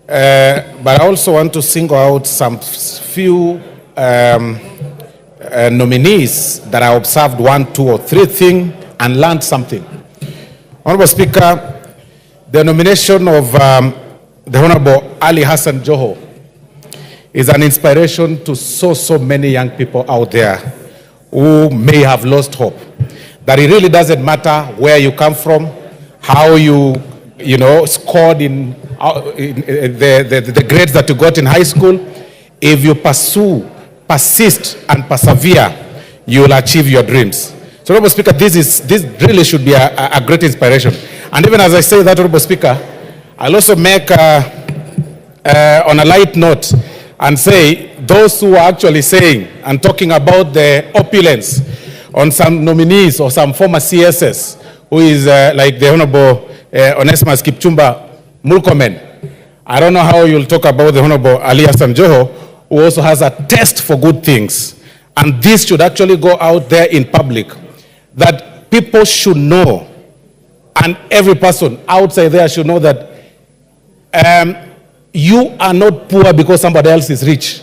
But I also want to single out some few nominees that I observed 1, 2, or 3 things and learned something. Honorable Speaker, the nomination of the Honorable Ali Hassan Joho is an inspiration to so many young people out there who may have lost hope. That it really doesn't matter where you come from, how you scored in the grades that you got in high school. If you persist and persevere, you will achieve your dreams. So, Honorable Speaker, this really should be a great inspiration. And even as I say that, Honorable Speaker, I'll also make on a light note and say those who are actually saying and talking about the opulence on some nominees or some former CSS, who is like the Honorable Onesimus Kipchumba Murkomen. I don't know how you'll talk about the Honorable Ali Hassan Joho, who also has a taste for good things. And this should actually go out there in public, that people should know, and every person outside there should know that you are not poor because somebody else is rich.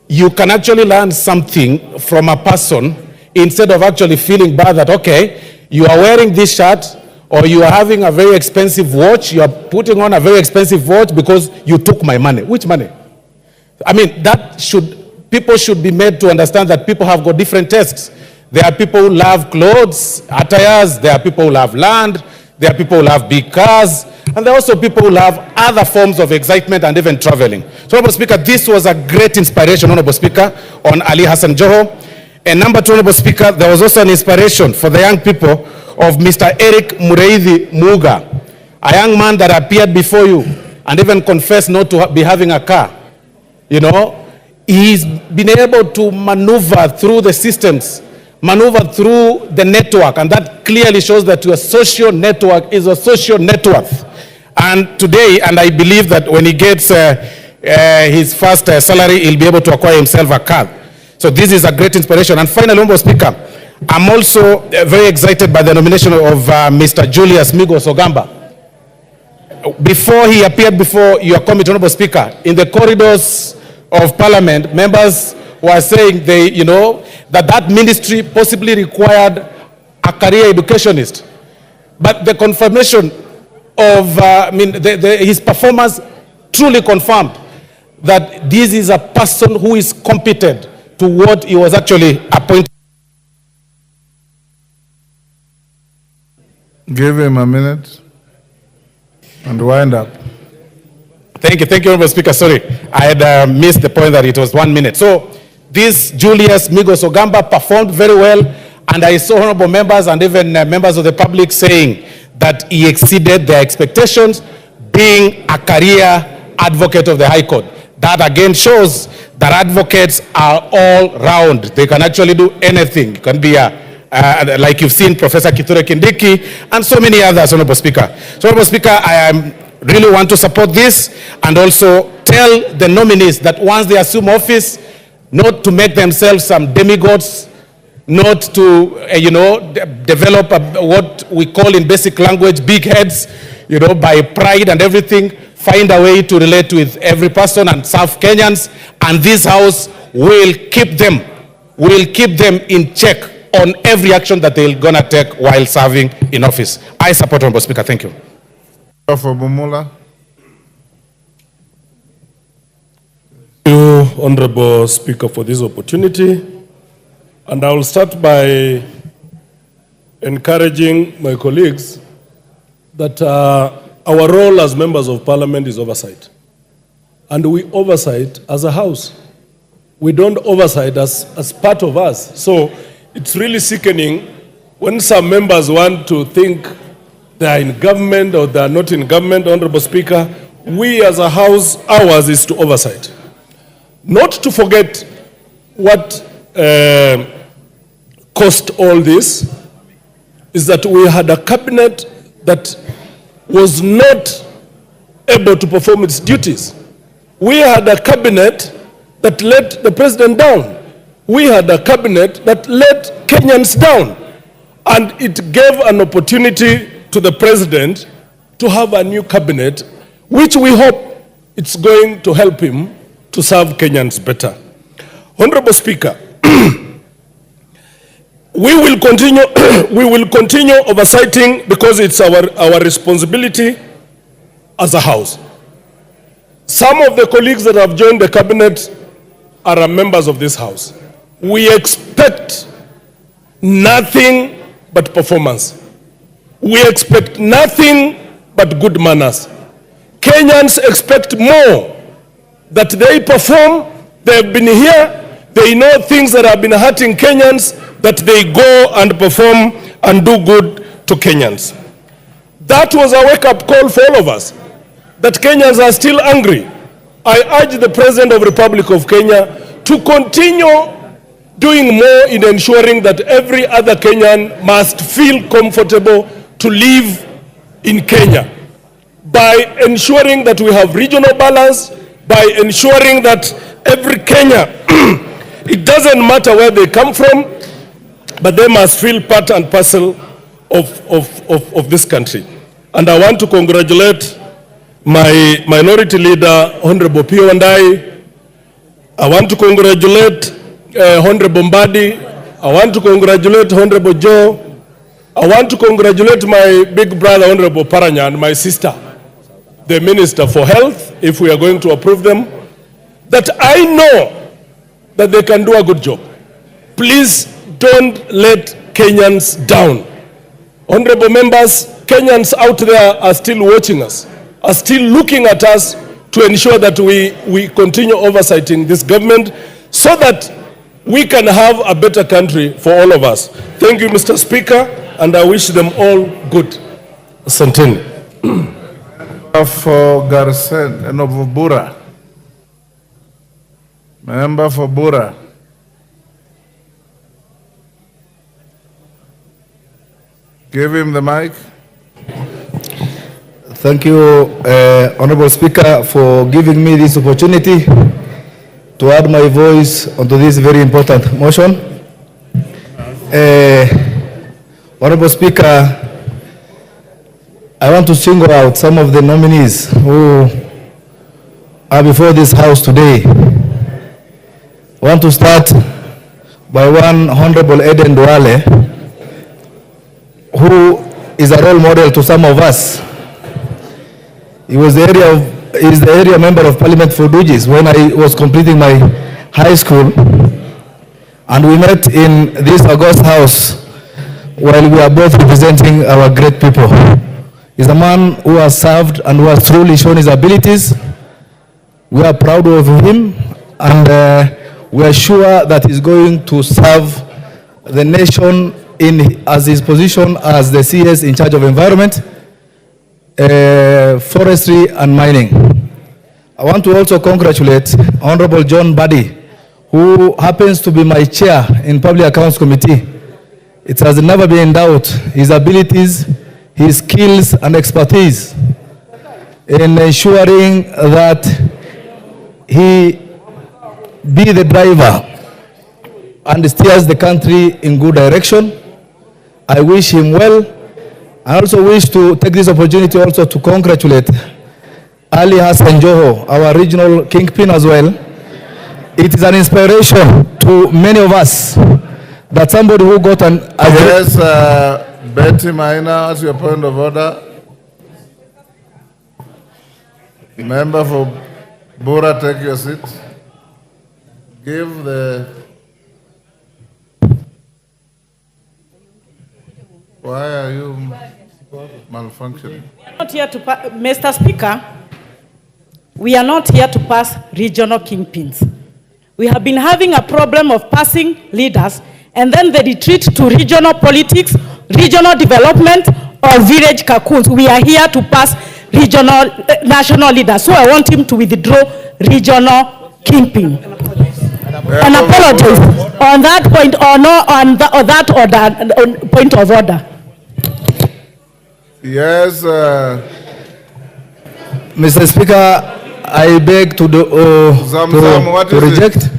You can actually learn something from a person instead of actually feeling bad that, okay, you are wearing this shirt or you are having a very expensive watch, you are putting on a very expensive watch because you took my money. Which money? I mean, people should be made to understand that people have got different tastes. There are people who love clothes, attires, there are people who love land, there are people who love big cars, and there are also people who love other forms of excitement and even traveling. So, Honorable Speaker, this was a great inspiration, Honorable Speaker, on Ali Hassan Joho. And number 2, Honorable Speaker, there was also an inspiration for the young people of Mr. Eric Mureithi Muga, a young man that appeared before you and even confessed not to be having a car. You know, he's been able to maneuver through the systems, maneuver through the network, and that clearly shows that your social network is a social net worth. And today, and I believe that when he gets his first salary, he'll be able to acquire himself a car. So this is a great inspiration. And finally, Honorable Speaker, I'm also very excited by the nomination of Mr. Julius Migos Ogamba. Before he appeared before your committee, Honorable Speaker, in the corridors of Parliament, members were saying that ministry possibly required a career educationist. But the confirmation of his performance truly confirmed that this is a person who is competent to what he was actually appointed. Give him a minute and wind up. Thank you, Honorable Speaker. Sorry, I had missed the point that it was 1 minute. So this Julius Migos Ogamba performed very well, and I saw honorable members and even members of the public saying that he exceeded their expectations, being a career advocate of the High Court. That again shows that advocates are all round. They can actually do anything. It can be like you've seen Professor Kithure Kindiki and so many others, Honorable Speaker. So, Honorable Speaker, I really want to support this and also tell the nominees that once they assume office, not to make themselves some demigods, not to, develop what we call in basic language big heads, by pride and everything. Find a way to relate with every person and serve Kenyans, and this House will keep them in check on every action that they're going to take while serving in office. I support Honorable Speaker. Thank you. For Bumula. Thank you, Honorable Speaker, for this opportunity. And I will start by encouraging my colleagues that our role as members of parliament is oversight. And we oversight as a house. We don't oversight as part of us. So it's really sickening when some members want to think they are in government or they are not in government. Honorable Speaker, we as a house, ours is to oversight. Not to forget what caused all this is that we had a cabinet that was not able to perform its duties. We had a cabinet that let the president down. We had a cabinet that let Kenyans down. And it gave an opportunity to the president to have a new cabinet, which we hope it's going to help him to serve Kenyans better. Honorable Speaker, we will continue oversighting because it's our responsibility as a house. Some of the colleagues that have joined the cabinet are members of this house. We expect nothing but performance. We expect nothing but good manners. Kenyans expect more, that they perform. They've been here. They know things that have been hurting Kenyans, that they go and perform and do good to Kenyans. That was a wake-up call for all of us, that Kenyans are still angry. I urge the President of the Republic of Kenya to continue doing more in ensuring that every other Kenyan must feel comfortable to live in Kenya, by ensuring that we have regional balance, by ensuring that every Kenya, it doesn't matter where they come from, but they must feel part and parcel of this country. And I want to congratulate my minority leader, Honorable Pio Ndai. I want to congratulate Honorable Mbadi. I want to congratulate Honorable Joe. I want to congratulate my big brother, Honorable Paranya, and my sister, the Minister for Health, if we are going to approve them, that I know that they can do a good job. Please don't let Kenyans down. Honorable members, Kenyans out there are still watching us, are still looking at us to ensure that we continue oversighting this government so that we can have a better country for all of us. Thank you, Mr. Speaker, and I wish them all good. Asanteni. For Garsen and of Bura. Member for Bura. Give him the mic. Thank you, Honorable Speaker, for giving me this opportunity to add my voice onto this very important motion. Honorable Speaker, I want to single out some of the nominees who are before this House today. I want to start by one Honorable Eden Duale, who is a role model to some of us. He was the area member of Parliament for Dujis when I was completing my high school, and we met in this august house while we are both representing our great people. He's a man who has served and who has truly shown his abilities. We are proud of him, and we are sure that he's going to serve the nation as his position as the CS in charge of environment, forestry and mining. I want to also congratulate Honorable John Buddy, who happens to be my chair in Public Accounts Committee. It has never been in doubt his abilities, his skills and expertise in ensuring that he be the driver and steers the country in good direction. I wish him well. I also wish to take this opportunity also to congratulate Ali Hassan Joho, our regional kingpin as well. It is an inspiration to many of us that somebody who got an... Yes, Betty Maina, what's your point of order? Member for Bura, take your seat. Give the... Why are you malfunctioning? Not here to Mr. Speaker, we are not here to pass regional kingpins. We have been having a problem of passing leaders and then they retreat to regional politics, regional development, or village cocoons. We are here to pass regional, national leaders. So I want him to withdraw regional kingpin. And apologize on that point or no on that order, on point of order. Yes, Mr. Speaker, I beg to reject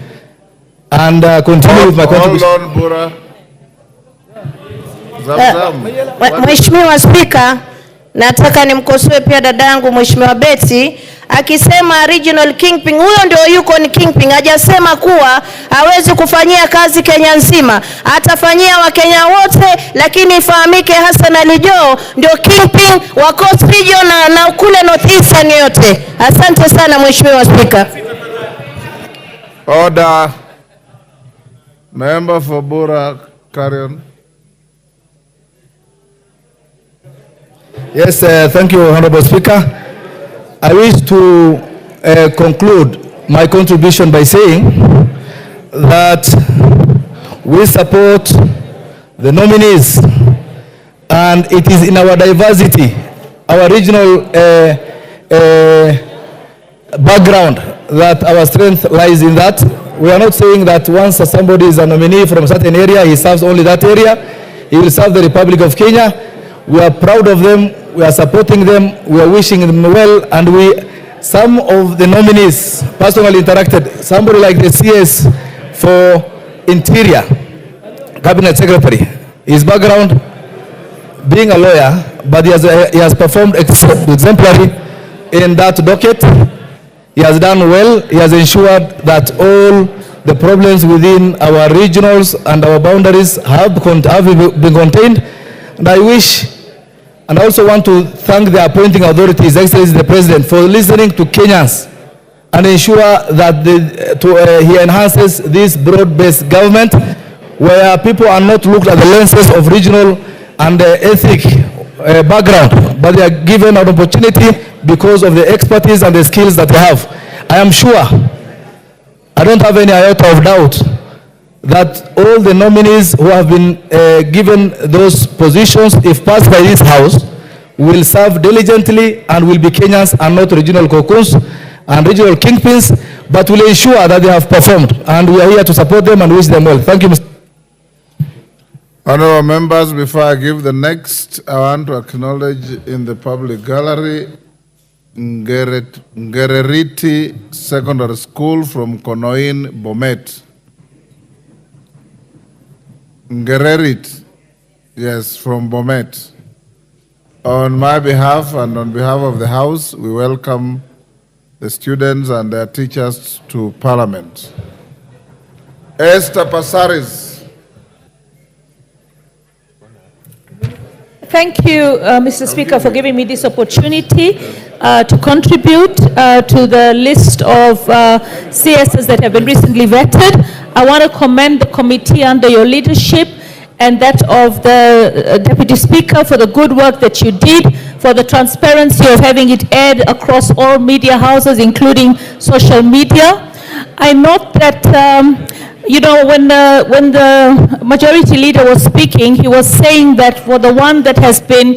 and continue with my contribution. Hold on, Bura. Mheshimiwa Speaker, nataka nimkosoe pia dadangu Mheshimiwa Betty akisema regional kingpin. Huyo ndio yuko ni kingpin, hajasema kuwa hawezi kufanyia kazi Kenya nzima. Atafanyia Wakenya wote, lakini ifahamike Hassan Ali Joho ndio kingpin wa Coast Region na kule North Eastern yote. Asante sana Mheshimiwa Speaker. Order. Member for Bura, carry on. Yes, thank you, Honorable Speaker. I wish to conclude my contribution by saying that we support the nominees, and it is in our diversity, our regional background, that our strength lies in that. We are not saying that once somebody is a nominee from a certain area, he serves only that area. He will serve the Republic of Kenya. We are proud of them. We are supporting them. We are wishing them well. And some of the nominees personally interacted. Somebody like the CS for Interior, Cabinet Secretary. His background, being a lawyer, but he has performed exemplary in that docket. He has done well. He has ensured that all the problems within our regionals and our boundaries have been contained. And I wish, and I also want to thank the appointing authorities, His Excellency the President, for listening to Kenyans and ensure that he enhances this broad-based government where people are not looked at the lenses of regional and ethnic background, but they are given an opportunity because of the expertise and the skills that they have. I am sure, I don't have any iota of doubt, that all the nominees who have been given those positions, if passed by this House, will serve diligently and will be Kenyans and not regional cocoons and regional kingpins, but will ensure that they have performed. And we are here to support them and wish them well. Thank you, Mr. Honorable members, before I give the next, I want to acknowledge in the public gallery Ngereriti Secondary School from Konoin, Bomet. Ngererit, yes, from Bomet. On my behalf and on behalf of the House, we welcome the students and their teachers to Parliament. Esther Passaris. Thank you, Mr. Speaker, for giving me this opportunity to contribute to the list of CSs that have been recently vetted. I want to commend the committee under your leadership and that of the Deputy Speaker for the good work that you did, for the transparency of having it aired across all media houses, including social media. I note that you know, when the majority leader was speaking, he was saying that for the one that has been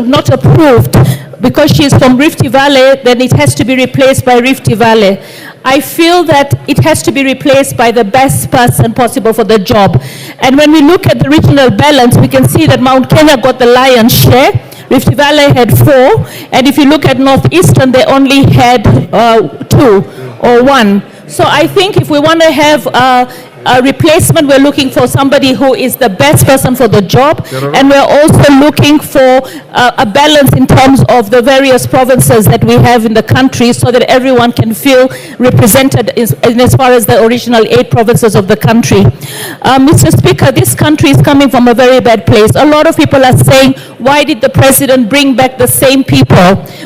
not approved, because she is from Rift Valley, then it has to be replaced by Rift Valley. I feel that it has to be replaced by the best person possible for the job. And when we look at the regional balance, we can see that Mount Kenya got the lion's share. Rift Valley had 4, and if you look at Northeastern, they only had 2 or 1. So I think if we want to have replacement. We're looking for somebody who is the best person for the job. And we're also looking for a balance in terms of the various provinces that we have in the country so that everyone can feel represented in as far as the original 8 provinces of the country. Mr. Speaker, this country is coming from a very bad place. A lot of people are saying, why did the president bring back the same people?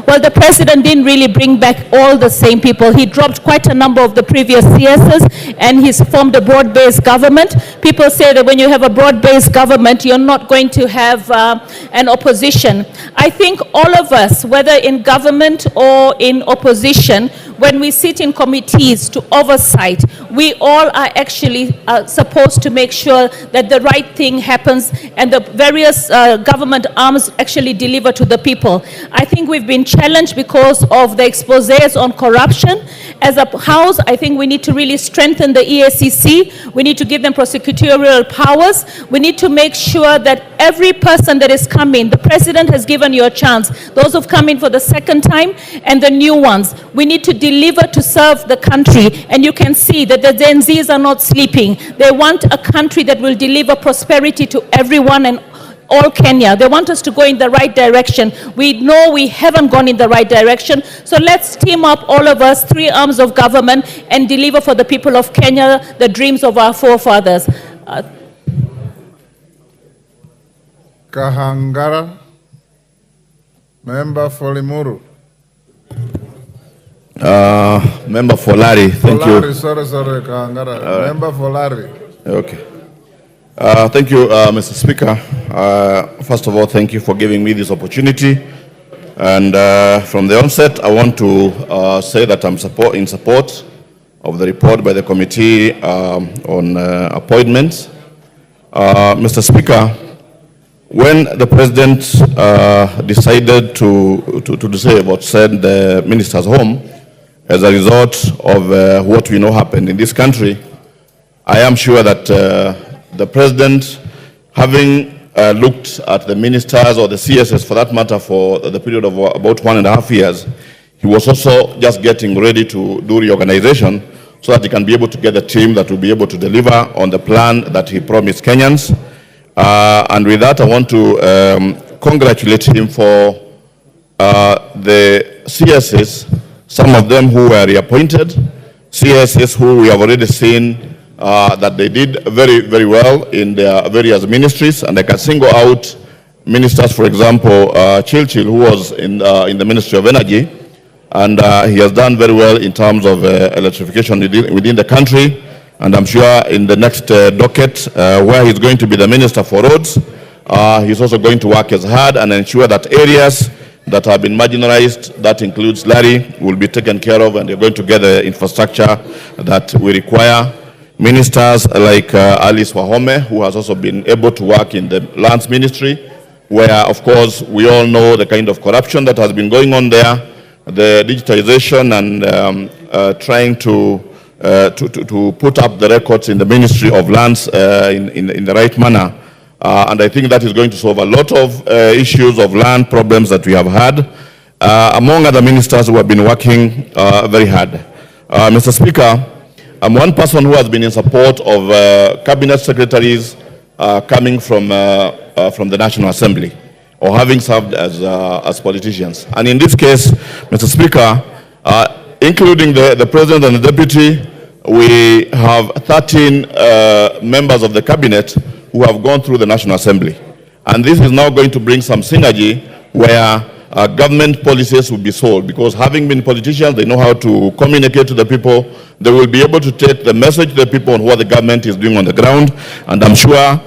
Well, the president didn't really bring back all the same people. He dropped quite a number of the previous CSs and he's formed a broad-based government. People say that when you have a broad-based government, you're not going to have an opposition. I think all of us, whether in government or in opposition, when we sit in committees to oversight, we all are actually supposed to make sure that the right thing happens and the various government arms actually deliver to the people. I think we've been challenged because of the exposés on corruption. As a House, I think we need to really strengthen the EACC. We need to give them prosecutorial powers. We need to make sure that every person that is coming, the president has given you a chance, those who've come in for the second time and the new ones, we need to deliver to serve the country. And you can see that the Gen Zs are not sleeping. They want a country that will deliver prosperity to everyone and all Kenya. They want us to go in the right direction. We know we haven't gone in the right direction. So let's team up, all of us, 3 arms of government, and deliver for the people of Kenya the dreams of our forefathers. Kahangara, member for Limuru. Member for Larry, thank you. Sorry, Kahangara. Member for Larry. Okay. Thank you, Mr. Speaker. First of all, thank you for giving me this opportunity. And from the onset, I want to say that I'm in support of the report by the committee on appointments. Mr. Speaker, when the president decided to say about send the ministers home as a result of what we know happened in this country, I am sure that the president, having looked at the ministers or the CSS for that matter for the period of about 1.5 years, he was also just getting ready to do reorganization so that he can be able to get a team that will be able to deliver on the plan that he promised Kenyans. And with that, I want to congratulate him for the CSS, some of them who were reappointed, CSS who we have already seen that they did very, very well in their various ministries. And I can single out ministers, for example, Chilchil, who was in the Ministry of Energy, and he has done very well in terms of electrification within the country. And I'm sure in the next docket, where he's going to be the Minister for Roads, he's also going to work as hard and ensure that areas that have been marginalized, that includes Larry, will be taken care of, and they're going to get the infrastructure that we require. Ministers like Alice Wahome, who has also been able to work in the lands ministry, where, of course, we all know the kind of corruption that has been going on there, the digitization and trying to put up the records in the Ministry of Lands in the right manner. And I think that is going to solve a lot of issues of land problems that we have had, among other ministers who have been working very hard. Mr. Speaker, I'm one person who has been in support of cabinet secretaries coming from the National Assembly, or having served as politicians. And in this case, Mr. Speaker, including the president and the deputy, we have 13 members of the cabinet who have gone through the National Assembly. And this is now going to bring some synergy where government policies will be solved, because having been politicians, they know how to communicate to the people. They will be able to take the message to the people on what the government is doing on the ground, and I'm sure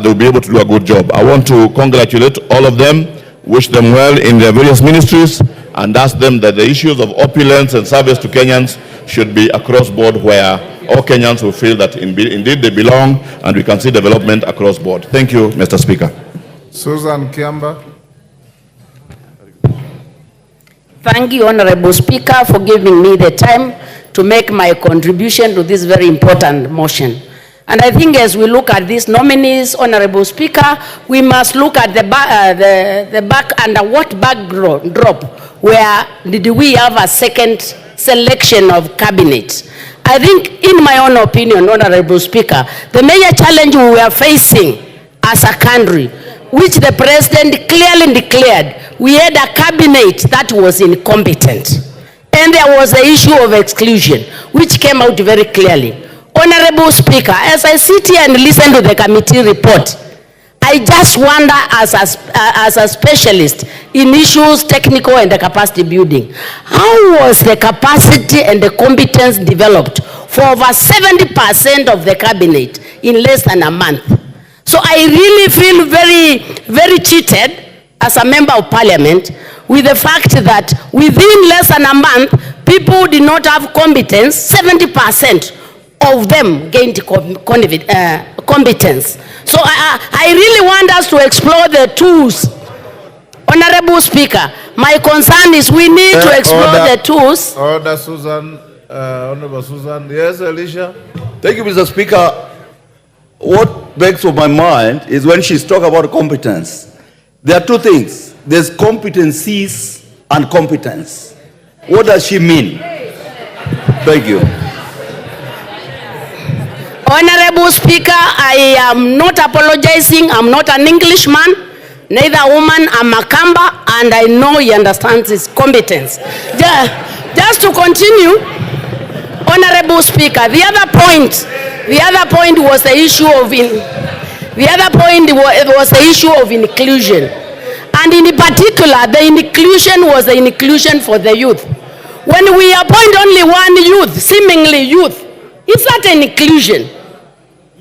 they will be able to do a good job. I want to congratulate all of them, wish them well in their various ministries, and ask them that the issues of opulence and service to Kenyans should be across board, where all Kenyans will feel that indeed they belong, and we can see development across board. Thank you, Mr. Speaker. Susan Kiamba. Thank you, Honorable Speaker, for giving me the time to make my contribution to this very important motion. And I think as we look at these nominees, Honorable Speaker, we must look at the back under what backdrop, where did we have a second selection of cabinet. I think, in my own opinion, Honorable Speaker, the major challenge we were facing as a country, which the President clearly declared, we had a cabinet that was incompetent. And there was the issue of exclusion, which came out very clearly. Honorable Speaker, as I sit here and listen to the committee report, I just wonder, as a specialist in issues technical and the capacity building, how was the capacity and the competence developed for over 70% of the cabinet in less than a month? So I really feel very, very cheated as a member of parliament with the fact that within less than a month, people did not have competence. 70% of them gained competence. So I really want us to explore the tools. Honorable Speaker, my concern is we need to explore the tools. Order, Susan. Honorable Susan. Yes, Alicia. Thank you, Mr. Speaker. What begs on my mind is when she's talking about competence. There are two things. There's competencies and competence. What does she mean? Thank you. Honorable Speaker, I am not apologizing. I'm not an Englishman, neither a woman. I'm a Kamba, and I know he understands his competence. Just to continue, Honorable Speaker, the other point was the issue of inclusion, and in particular, the inclusion was the inclusion for the youth. When we appoint only one youth, seemingly youth, is that an inclusion?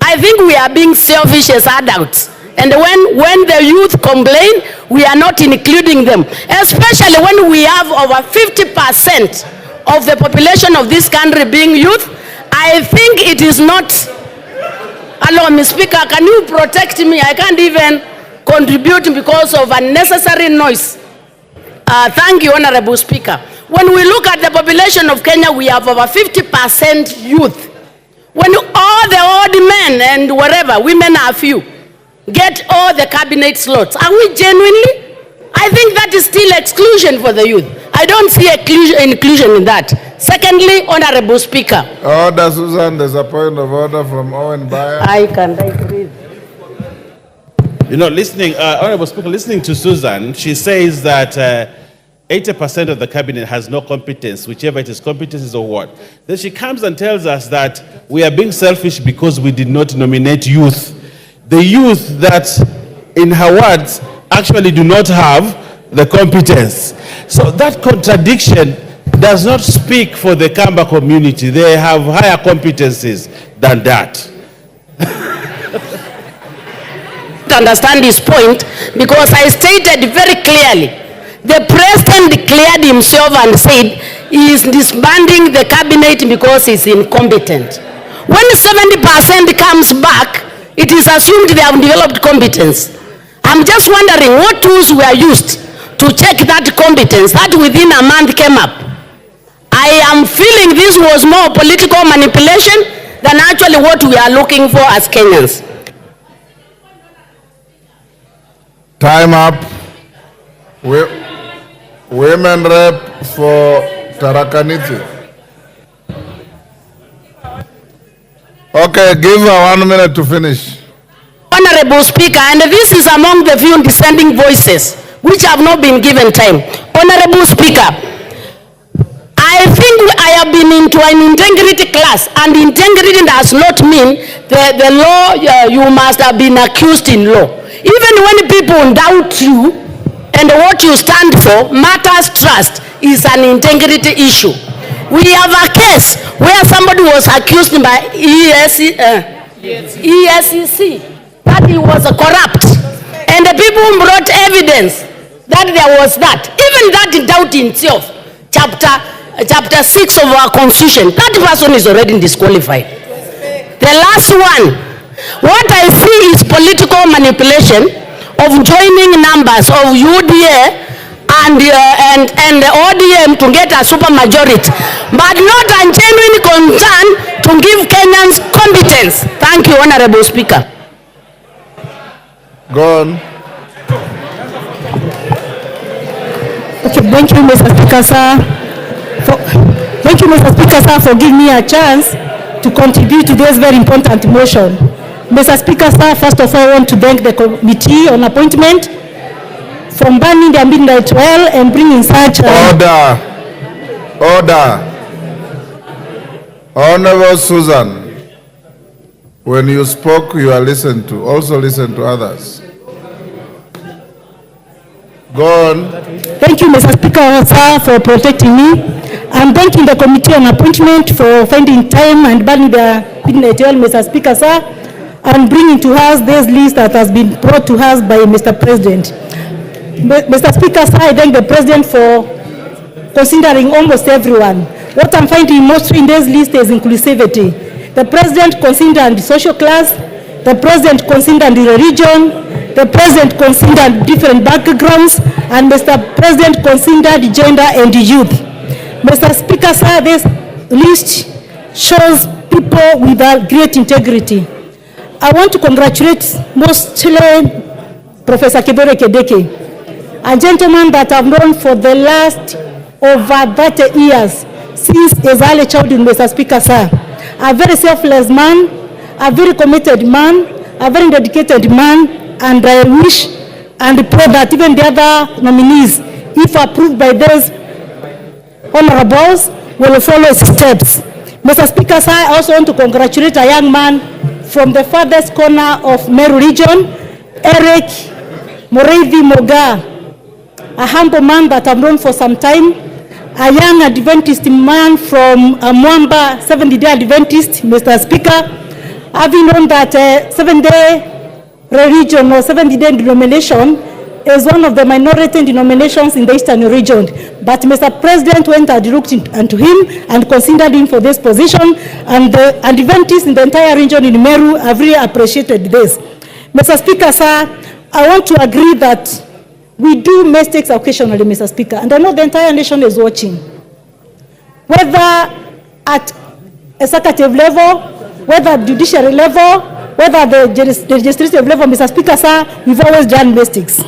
I think we are being selfish as adults. And when the youth complain, we are not including them. Especially when we have over 50% of the population of this country being youth. I think it is not... Hello, Mr. Speaker, can you protect me? I can't even contribute because of unnecessary noise. Thank you, Honorable Speaker. When we look at the population of Kenya, we have over 50% youth. When all the old men and whatever, women are few, get all the cabinet slots, are we genuinely? I think that is still exclusion for the youth. I don't see inclusion in that. Secondly, Honorable Speaker. Order, Susan. There's a point of order from Owen Bayer. I can agree. You know, Honorable Speaker, listening to Susan, she says that 80% of the cabinet has no competence, whichever it is, competencies or what. Then she comes and tells us that we are being selfish because we did not nominate youth. The youth that, in her words, actually do not have the competence. So that contradiction does not speak for the Kamba community. They have higher competencies than that. Understand this point because I stated very clearly. The President declared himself and said he is disbanding the cabinet because he's incompetent. When 70% comes back, it is assumed they have developed competence. I'm just wondering what tools were used to check that competence that within a month came up. I am feeling this was more political manipulation than actually what we are looking for as Kenyans. Time up. Women rep for Tarakaniti. Okay, give her 1 minute to finish. Honorable Speaker, and this is among the few dissenting voices which have not been given time. Honorable Speaker, I think I have been into an integrity class, and integrity does not mean the law, you must have been accused in law. Even when people doubt you and what you stand for, matters trust is an integrity issue. We have a case where somebody was accused by ESEC that he was corrupt, and the people brought evidence that there was that. Even that doubt in itself, chapter 6 of our constitution, that person is already disqualified. The last one, what I see is political manipulation of joining numbers of UDA and the ODM to get a super majority, but not a genuine concern to give Kenyans competence. Thank you, Honorable Speaker. Go on. Okay, thank you, Mr. Speaker, sir. Thank you, Mr. Speaker, sir, for giving me a chance to contribute to this very important motion. Mr. Speaker, sir, first of all, I want to thank the committee on appointment from banning the midnight oil and bringing such Order. Honorable Susan, when you spoke, you are listened to. Also listen to others. Go on. Thank you, Mr. Speaker, sir, for protecting me. I'm thanking the committee on appointment for finding time and banning the midnight oil, Mr. Speaker, sir, and bringing to us this list that has been brought to us by Mr. President. Mr. Speaker, sir, I thank the President for considering almost everyone. What I'm finding mostly in this list is inclusivity. The President considered social class, the President considered the region, the President considered different backgrounds, and Mr. President considered gender and youth. Mr. Speaker, sir, this list shows people with a great integrity. I want to congratulate mostly Professor Kibore Kedeke, a gentleman that I've known for the last over 30 years, since his early childhood, Mr. Speaker, sir. A very selfless man, a very committed man, a very dedicated man, and I wish and pray that even the other nominees, if approved by those honorables, will follow his steps. Mr. Speaker, sir, I also want to congratulate a young man from the farthest corner of Meru region, Eric Moreithi Moga, a humble man that I've known for some time, a young Adventist man from Mwamba, 70-day Adventist, Mr. Speaker. Having known that 7-day religion or 70-day denomination is one of the minority denominations in the Eastern region. But Mr. President went and looked into him and considered him for this position, and the Adventists in the entire region in Meru have really appreciated this. Mr. Speaker, sir, I want to agree that we do mistakes occasionally, Mr. Speaker, and I know the entire nation is watching. Whether at executive level, whether at judiciary level, whether at the legislative level, Mr. Speaker, sir, we've always done mistakes.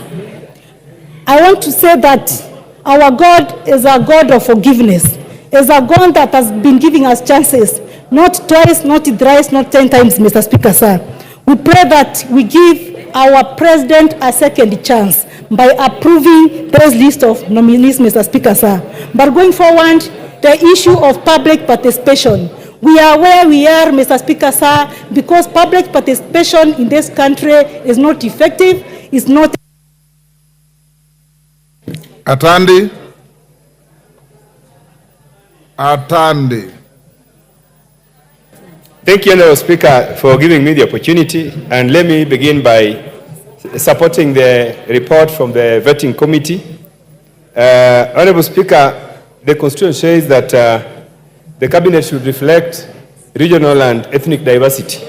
I want to say that our God is a God of forgiveness. Is a God that has been giving us chances, not twice, not thrice, not 10 times, Mr. Speaker, sir. We pray that we give our President a second chance by approving this list of nominees, Mr. Speaker, sir. But going forward, the issue of public participation. We are where we are, Mr. Speaker, sir, because public participation in this country is not effective, is not... Atandi. Thank you, Honorable Speaker, for giving me the opportunity. And let me begin by supporting the report from the vetting committee. Honorable Speaker, the Constitution says that the Cabinet should reflect regional and ethnic diversity.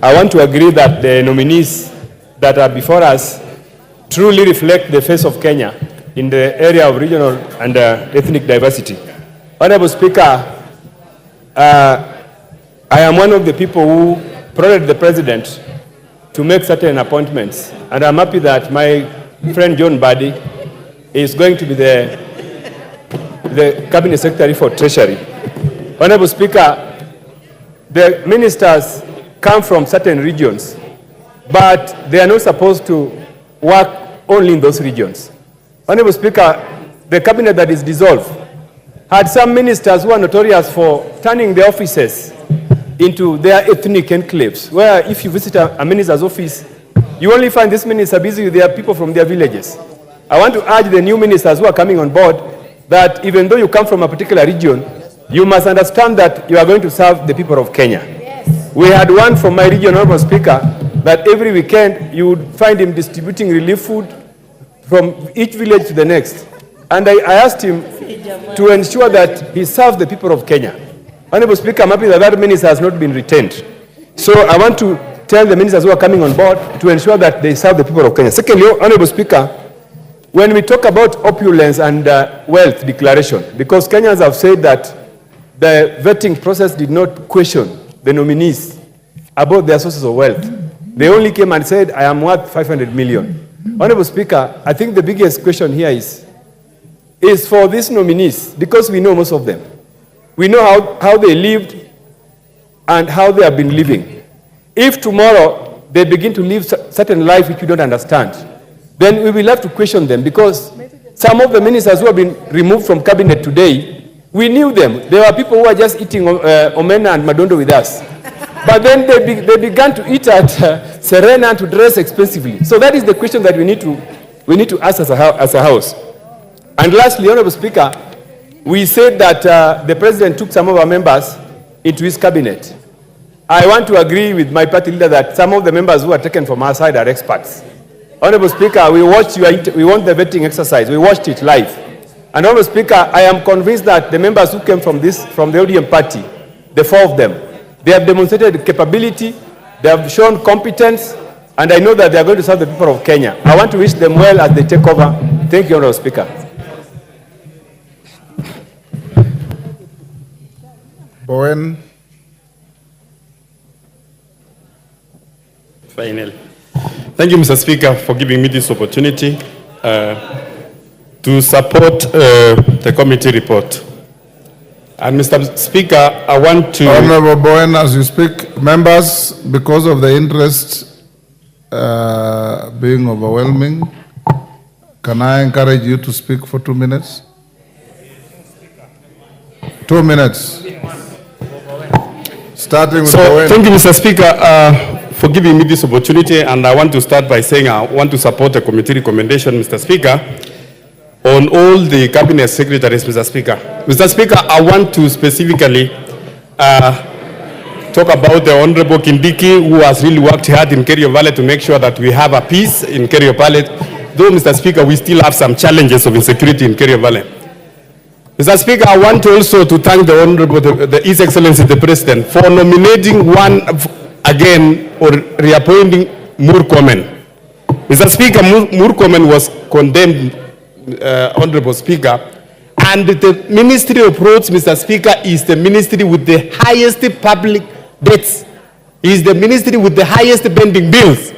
I want to agree that the nominees that are before us truly reflect the face of Kenya in the area of regional and ethnic diversity. Honorable Speaker, I am one of the people who prodded the President to make certain appointments, and I'm happy that my friend John Badi is going to be the Cabinet Secretary for Treasury. Honorable Speaker, the ministers come from certain regions, but they are not supposed to work only in those regions. Honorable Speaker, the cabinet that is dissolved had some ministers who are notorious for turning their offices into their ethnic enclaves, where if you visit a minister's office, you only find this minister busy with their people from their villages. I want to urge the new ministers who are coming on board that even though you come from a particular region, you must understand that you are going to serve the people of Kenya. Yes. We had one from my region, Honorable Speaker, that every weekend you would find him distributing relief food from each village to the next. And I asked him to ensure that he serves the people of Kenya. Honorable Speaker, I'm happy that that minister has not been retained. So I want to tell the ministers who are coming on board to ensure that they serve the people of Kenya. Secondly, Honorable Speaker, when we talk about opulence and wealth declaration, because Kenyans have said that the vetting process did not question the nominees about their sources of wealth. They only came and said, I am worth 500 million. Honorable Speaker, I think the biggest question here is for these nominees, because we know most of them, We know how they lived and how they have been living. If tomorrow they begin to live certain life which we don't understand, then we will have to question them, because some of the ministers who have been removed from cabinet today, we knew them. There were people who were just eating omena and madondo with us. But then they began to eat at Serena and to dress expensively. So that is the question that we need to ask as a house. And lastly, Honorable Speaker, we said that the President took some of our members into his cabinet. I want to agree with my party leader that some of the members who are taken from our side are experts. Honorable Speaker, we want the vetting exercise. We watched it live. And Honorable Speaker, I am convinced that the members who came from the ODM party, the 4 of them, they have demonstrated capability, they have shown competence, and I know that they are going to serve the people of Kenya. I want to wish them well as they take over. Thank you, Honorable Speaker. Bowen. Finally. Thank you, Mr. Speaker, for giving me this opportunity to support the committee report. And Mr. Speaker, I want to... Honorable Bowen, as you speak, members, because of the interest being overwhelming, can I encourage you to speak for 2 minutes? 2 minutes. Starting with Bowen. Thank you, Mr. Speaker, for giving me this opportunity, and I want to start by saying I want to support the committee recommendation, Mr. Speaker, on all the cabinet secretaries, Mr. Speaker. Mr. Speaker, I want to specifically talk about the Honorable Kindiki, who has really worked hard in Kerio Valley to make sure that we have a peace in Kerio Valley. Though, Mr. Speaker, we still have some challenges of insecurity in Kerio Valley. Mr. Speaker, I want also to thank the Honorable, His Excellency the President, for nominating one again or reappointing Murkomen. Mr. Speaker, Murkomen was condemned, Honorable Speaker, and the Ministry of Roads, Mr. Speaker, is the ministry with the highest public debts. It is the ministry with the highest pending bills.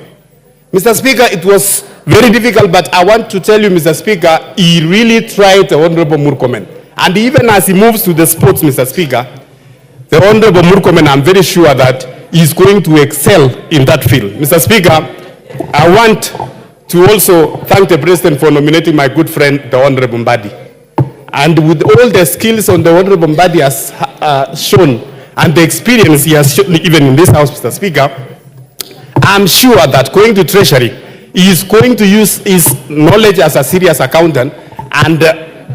Mr. Speaker, it was very difficult, but I want to tell you, Mr. Speaker, he really tried, the Honorable Murkomen. And even as he moves to the sports, Mr. Speaker, the Honorable Murkomen, I'm very sure that he's going to excel in that field. Mr. Speaker, I want to also thank the President for nominating my good friend, the Honorable Mbadi. And with all the skills on the Honorable Mbadi has shown, and the experience he has shown even in this House, Mr. Speaker, I'm sure that going to Treasury, he is going to use his knowledge as a serious accountant and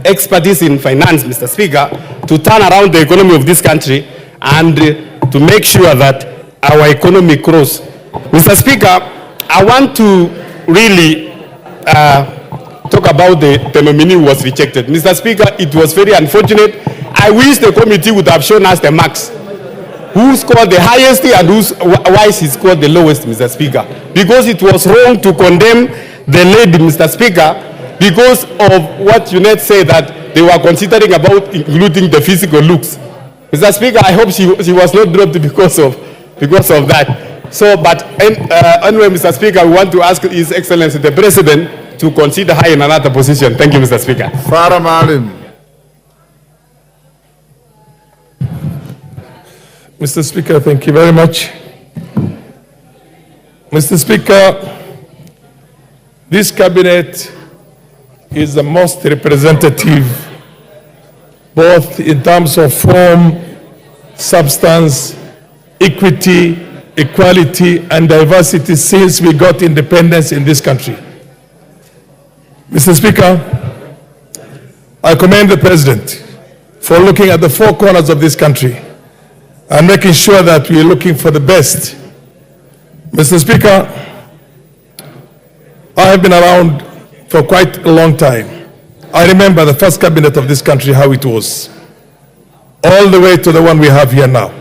expertise in finance, Mr. Speaker, to turn around the economy of this country and to make sure that our economy grows. Mr. Speaker, I want to really talk about the nominee who was rejected. Mr. Speaker, it was very unfortunate. I wish the committee would have shown us the marks. Who scored the highest and why he scored the lowest, Mr. Speaker. Because it was wrong to condemn the lady, Mr. Speaker, because of what UNED said that they were considering about including the physical looks. Mr. Speaker, I hope she was not dropped because of that. So, but anyway, Mr. Speaker, we want to ask His Excellency the President to consider her in another position. Thank you, Mr. Speaker. Farah Maalim. Mr. Speaker, thank you very much. Mr. Speaker, this cabinet is the most representative, both in terms of form, substance, equity, equality, and diversity since we got independence in this country. Mr. Speaker, I commend the President for looking at the 4 corners of this country and making sure that we are looking for the best. Mr. Speaker, I have been around for quite a long time. I remember the first cabinet of this country, how it was, all the way to the one we have here now.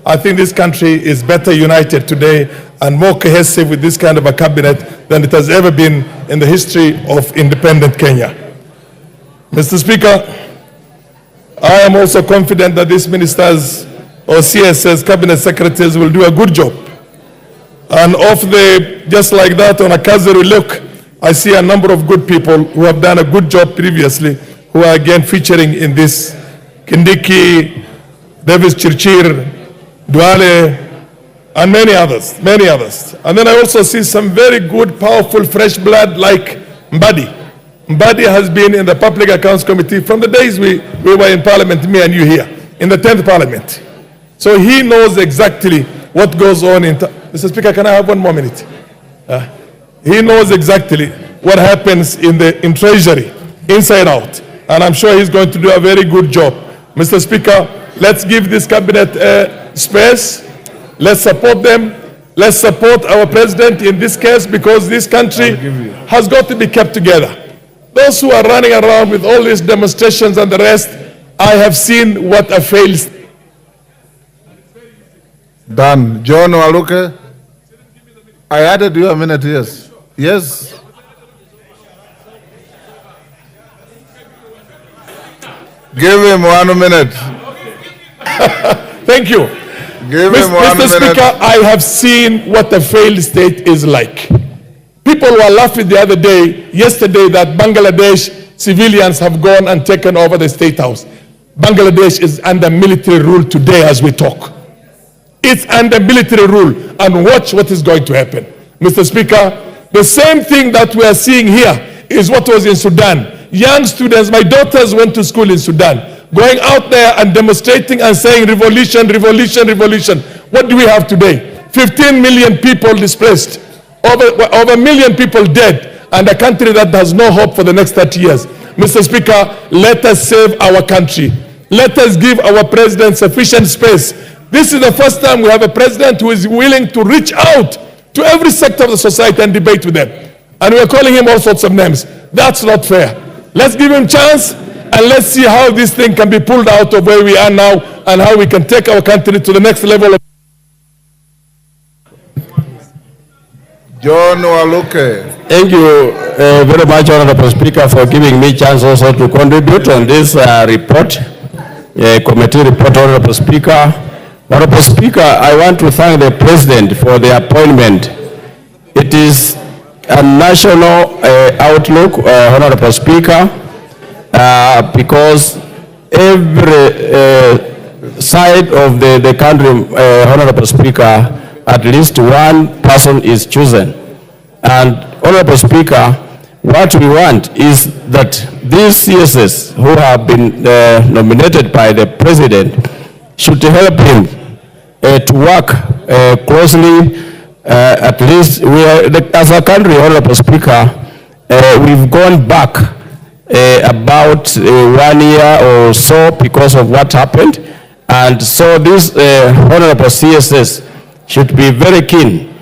I think this country is better united today and more cohesive with this kind of a cabinet than it has ever been in the history of independent Kenya. Mr. Speaker, I am also confident that these ministers or CSS, cabinet secretaries, will do a good job. And just like that, on a cursory look, I see a number of good people who have done a good job previously, who are again featuring in this. Kindiki, Davis Chirchir, Duale, and many others. And then I also see some very good, powerful, fresh blood like Mbadi. Mbadi has been in the Public Accounts Committee from the days we were in Parliament, me and you here, in the 10th Parliament. So he knows exactly what goes on in... Mr. Speaker, can I have 1 more minute? He knows exactly what happens in Treasury, inside out. And I'm sure he's going to do a very good job. Mr. Speaker, let's give this cabinet space. Let's support them. Let's support our president in this case, because this country has got to be kept together. Those who are running around with all these demonstrations and the rest, I have seen what a failed... Done. John Waluke. I added you a minute, yes. Yes. Give him 1 minute. Thank you. Give him 1 minute. Mr. Speaker, I have seen what a failed state is like. People were laughing the other day, yesterday, that Bangladesh civilians have gone and taken over the State House. Bangladesh is under military rule today as we talk. It's under military rule, and watch what is going to happen. Mr. Speaker, the same thing that we are seeing here is what was in Sudan. Young students, my daughters went to school in Sudan, going out there and demonstrating and saying revolution, revolution, revolution. What do we have today? 15 million people displaced, over 1 million people dead, and a country that has no hope for the next 30 years. Mr. Speaker, let us save our country. Let us give our president sufficient space. This is the first time we have a president who is willing to reach out to every sector of the society and debate with them. And we are calling him all sorts of names. That's not fair. Let's give him a chance, and let's see how this thing can be pulled out of where we are now, and how we can take our country to the next level of... John Waluke. Thank you very much, Honorable Speaker, for giving me a chance also to contribute on this report, committee report, Honorable Speaker. Honorable Speaker, I want to thank the President for the appointment. It is a national outlook, Honorable Speaker, because every side of the country, Honorable Speaker, at least one person is chosen. And Honorable Speaker, what we want is that these CSS who have been nominated by the President should help him to work closely. At least we are, as a country, Honorable Speaker, we've gone back about 1 year or so because of what happened. And so this Honorable CSS should be very keen.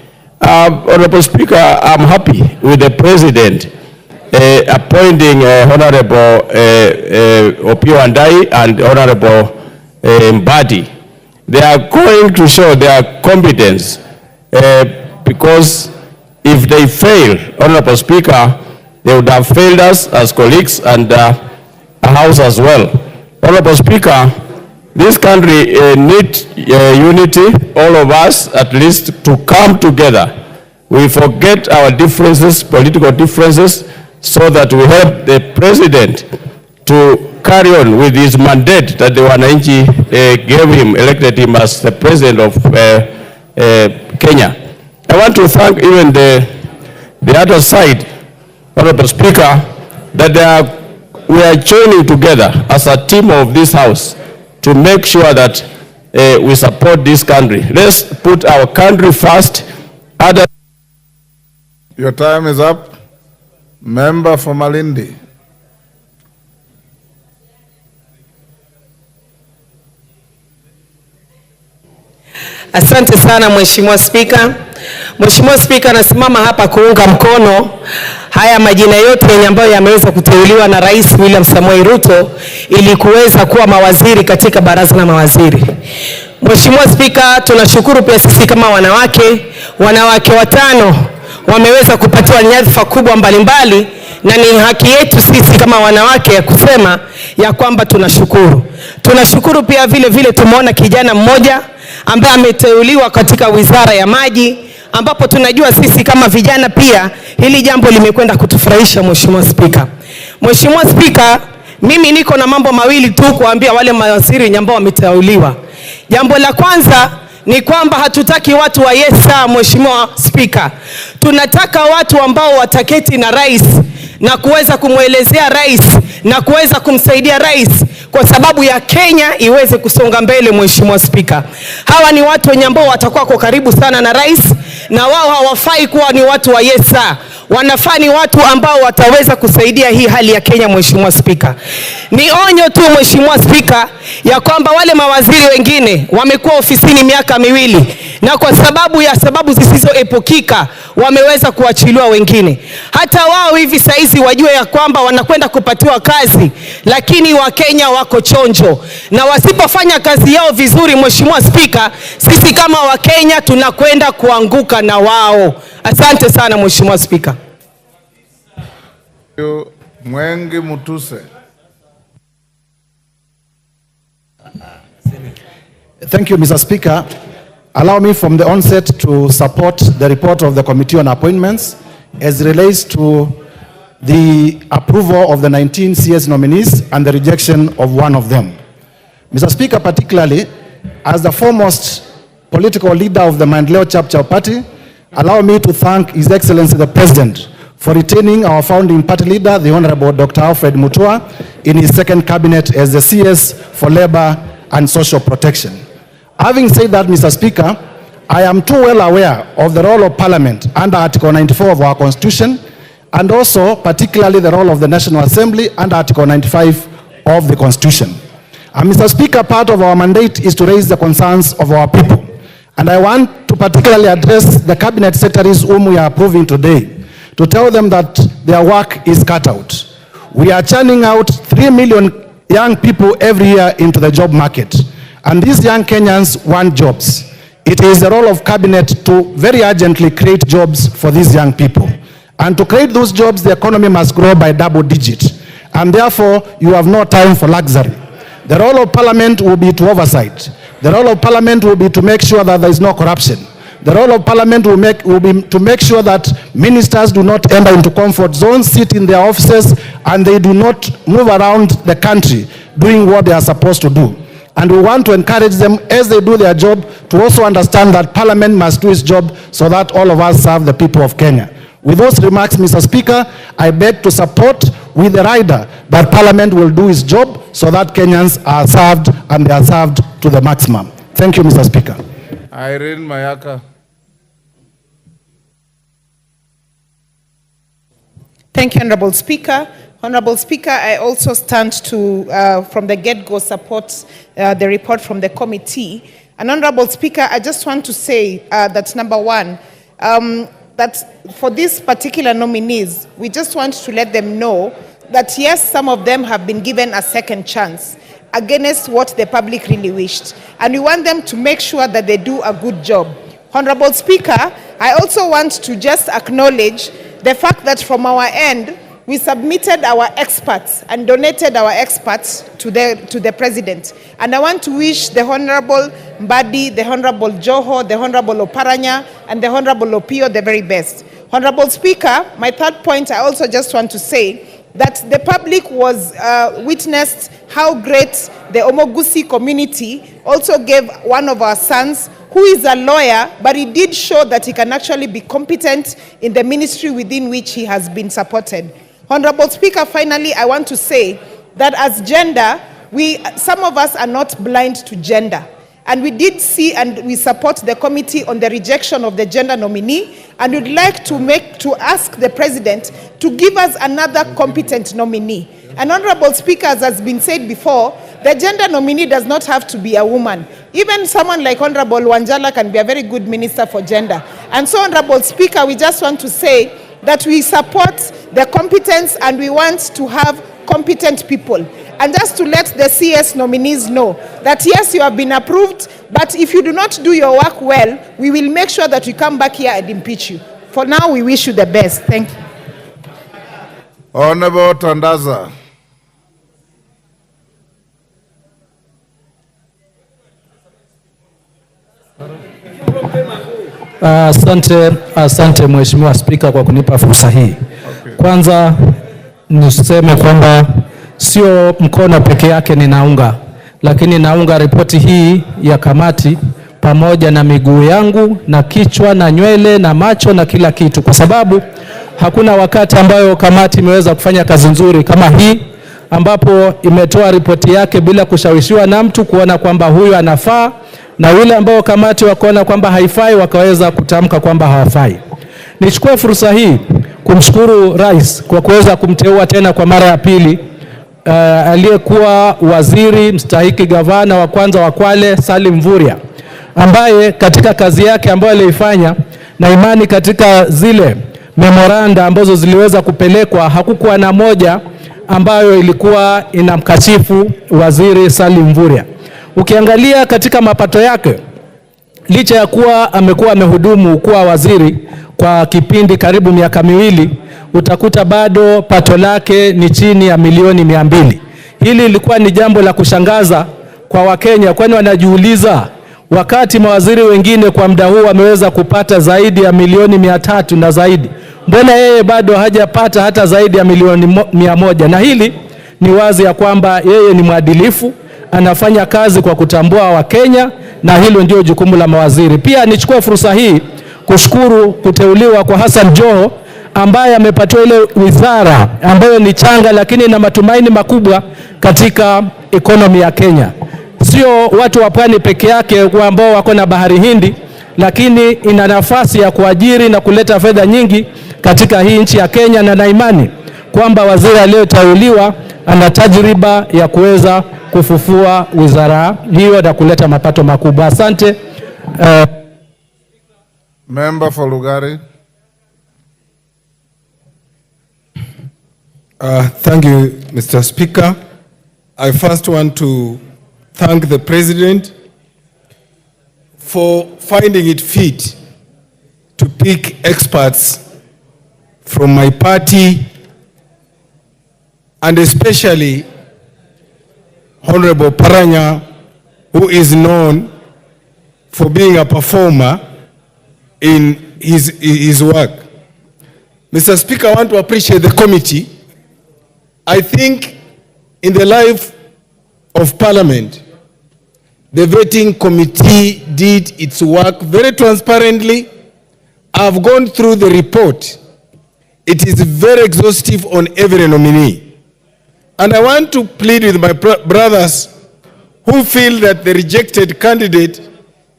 Honorable Speaker, I'm happy with the President appointing Honorable Opio Andai and Honorable Mbadi. They are going to show their competence, because if they fail, Honorable Speaker, they would have failed us as colleagues and a House as well. Honorable Speaker, this country needs unity, all of us at least, to come together. We forget our differences, political differences, so that we help the President to carry on with his mandate that the wananchi gave him, elected him as the President of Kenya. I want to thank even the other side, Honorable Speaker, that we are joining together as a team of this House to make sure that we support this country. Let's put our country first. Your time is up. Member for Malindi. Asante sana Mheshimiwa Spika. Mheshimiwa Spika, nasimama hapa kuunga mkono haya majina yote yenye ambayo yameweza kuteuliwa na Rais William Samoei Ruto ili kuweza kuwa mawaziri katika baraza la mawaziri. Mheshimiwa Spika, tunashukuru pia sisi kama wanawake 5 wameweza kupatiwa nyadhifa kubwa mbalimbali, na ni haki yetu sisi kama wanawake ya kusema ya kwamba tunashukuru. Tunashukuru pia vile tumeona kijana mmoja ambaye ameteuliwa katika Wizara ya Maji, ambapo tunajua sisi kama vijana pia hili jambo limekwenda kutufurahisha. Mheshimiwa Spika. Mheshimiwa Spika, mimi niko na mambo mawili tu kuambia wale mawaziri ambao wameteuliwa. Jambo la kwanza ni kwamba hatutaki watu wa yesa, Mheshimiwa Spika. Tunataka watu ambao wataketi na rais na kuweza kumwelezea rais na kuweza kumsaidia rais kwa sababu ya Kenya iweze kusonga mbele. Mheshimiwa Spika, hawa ni watu wenye ambao watakuwa kwa karibu sana na rais, na wao hawafai kuwa ni watu wa yesa. Wanafaa ni watu ambao wataweza kusaidia hii hali ya Kenya. Mheshimiwa Spika, ni onyo tu Mheshimiwa Spika ya kwamba wale mawaziri wengine wamekuwa ofisini miaka miwili na kwa sababu zisizoepukika wameweza kuachiliwa wengine. Hata wao hivi saizi wajue ya kwamba wanakwenda kupatiwa kazi, lakini Wakenya wako chonjo na wasipofanya kazi yao vizuri, Mheshimiwa Spika, sisi kama Wakenya tunakwenda kuanguka na wao. Asante sana Mheshimiwa Spika. Mwengi Mutuse. Thank you, Mr. Speaker. Allow me from the onset to support the report of the Committee on Appointments as relates to the approval of the 19 CS nominees and the rejection of one of them. Mr. Speaker, particularly as the foremost political leader of the Maendeleo Chapchap Party, allow me to thank His Excellency the President for retaining our founding party leader, the Honorable Dr. Alfred Mutua, in his second cabinet as the CS for Labor and Social Protection. Having said that, Mr. Speaker, I am too well aware of the role of Parliament under Article 94 of our Constitution, and also particularly the role of the National Assembly under Article 95 of the Constitution. And Mr. Speaker, part of our mandate is to raise the concerns of our people. And I want to particularly address the Cabinet Secretaries whom we are approving today, to tell them that their work is cut out. We are churning out 3 million young people every year into the job market. And these young Kenyans want jobs. It is the role of Cabinet to very urgently create jobs for these young people. And to create those jobs, the economy must grow by double digit. And therefore, you have no time for luxury. The role of Parliament will be to oversight. The role of Parliament will be to make sure that there is no corruption. The role of Parliament will be to make sure that ministers do not enter into comfort zones, sit in their offices, and they do not move around the country doing what they are supposed to do. And we want to encourage them, as they do their job, to also understand that Parliament must do its job so that all of us serve the people of Kenya. With those remarks, Mr. Speaker, I beg to support with the rider that Parliament will do its job so that Kenyans are served, and they are served to the maximum. Thank you, Mr. Speaker. Irene Mayaka. Thank you, Honorable Speaker. Honorable Speaker, I also stand to, from the get-go, support the report from the committee. And Honorable Speaker, I just want to say that number one, that for these particular nominees, we just want to let them know that yes, some of them have been given a second chance against what the public really wished. And we want them to make sure that they do a good job. Honorable Speaker, I also want to just acknowledge the fact that from our end, we submitted our experts and donated our experts to the President. And I want to wish the Honorable Mbadi, the Honorable Joho, the Honorable Oparanya, and the Honorable Opio the very best. Honorable Speaker, my third point, I also just want to say that the public was witnessed how great the Omogusi community also gave one of our sons, who is a lawyer, but he did show that he can actually be competent in the ministry within which he has been supported. Honorable Speaker, finally, I want to say that as gender, some of us are not blind to gender. And we did see and we support the committee on the rejection of the gender nominee, and we'd like to ask the President to give us another competent nominee. And Honorable Speaker, as has been said before, the gender nominee does not have to be a woman. Even someone like Honorable Wanjala can be a very good minister for gender. And so, Honorable Speaker, we just want to say that we support the competence and we want to have competent people. And just to let the CS nominees know that yes, you have been approved, but if you do not do your work well, we will make sure that we come back here and impeach you. For now, we wish you the best. Thank you. Honorable Tandaza. Asante Mheshimiwa Spika kwa kunipa fursa hii. Kwanza niseme kwamba sio mkono peke yake ninaunga, lakini naunga ripoti hii ya kamati pamoja na miguu yangu na kichwa na nywele na macho na kila kitu, kwa sababu hakuna wakati ambayo kamati imeweza kufanya kazi nzuri kama hii, ambapo imetoa ripoti yake bila kushawishiwa na mtu kuona kwamba huyu anafaa, na wale ambao kamati wakaona kwamba haifai wakaweza kutamka kwamba hawafai. Nichukue fursa hii kumshukuru Rais kwa kuweza kumteua tena kwa mara ya pili aliyekuwa waziri mstahiki gavana wa kwanza wa Kwale Salim Mvurya, ambaye katika kazi yake ambayo aliifanya na imani katika zile memoranda ambazo ziliweza kupelekwa hakukuwa na moja ambayo ilikuwa inamkashifu waziri Salim Mvurya. Ukiangalia katika mapato yake, licha ya kuwa amekuwa amehudumu kuwa waziri kwa kipindi karibu miaka miwili, utakuta bado pato lake ni chini ya milioni 200. Hili lilikuwa ni jambo la kushangaza kwa Wakenya, kwani wanajiuliza wakati mawaziri wengine kwa muda huu wameweza kupata zaidi ya milioni 300 na zaidi, mbona yeye bado hajapata hata zaidi ya milioni 100? Na hili ni wazi ya kwamba yeye ni mwadilifu, anafanya kazi kwa kutambua Wakenya, na hilo ndio jukumu la mawaziri. Pia nichukue fursa hii kushukuru kuteuliwa kwa Hassan Joho, ambaye amepatiwa ile wizara ambayo ni changa lakini ina matumaini makubwa katika economy ya Kenya. Sio watu wa pwani peke yake ambao wako na bahari Hindi, lakini ina nafasi ya kuajiri na kuleta fedha nyingi katika hii nchi ya Kenya, na naimani kwamba waziri aliyoteuliwa ana tajriba ya kuweza kufufua wizara hiyo na kuleta mapato makubwa. Asante. Member for Lugari. Thank you, Mr. Speaker. I first want to thank the President for finding it fit to pick experts from my party, and especially Honorable Paranya, who is known for being a performer in his work. Mr. Speaker, I want to appreciate the committee. I think in the life of Parliament, the vetting committee did its work very transparently. I've gone through the report. It is very exhaustive on every nominee. And I want to plead with my brothers who feel that the rejected candidate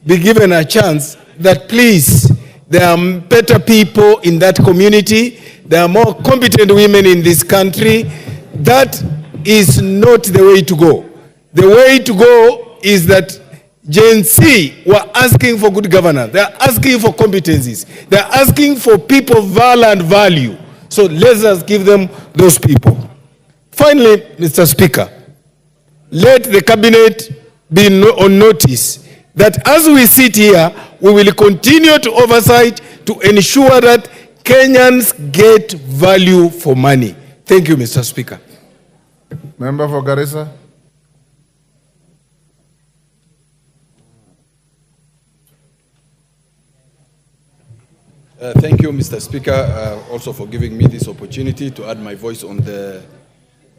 be given a chance, that please, there are better people in that community. There are more competent women in this country. That is not the way to go. The way to go is that Gen Z were asking for good governance. They are asking for competencies. They are asking for people and value. So let us give them those people. Finally, Mr. Speaker, let the cabinet be on notice that as we sit here, we will continue to oversight to ensure that Kenyans get value for money. Thank you, Mr. Speaker. Member for Garissa. Thank you, Mr. Speaker, also for giving me this opportunity to add my voice on the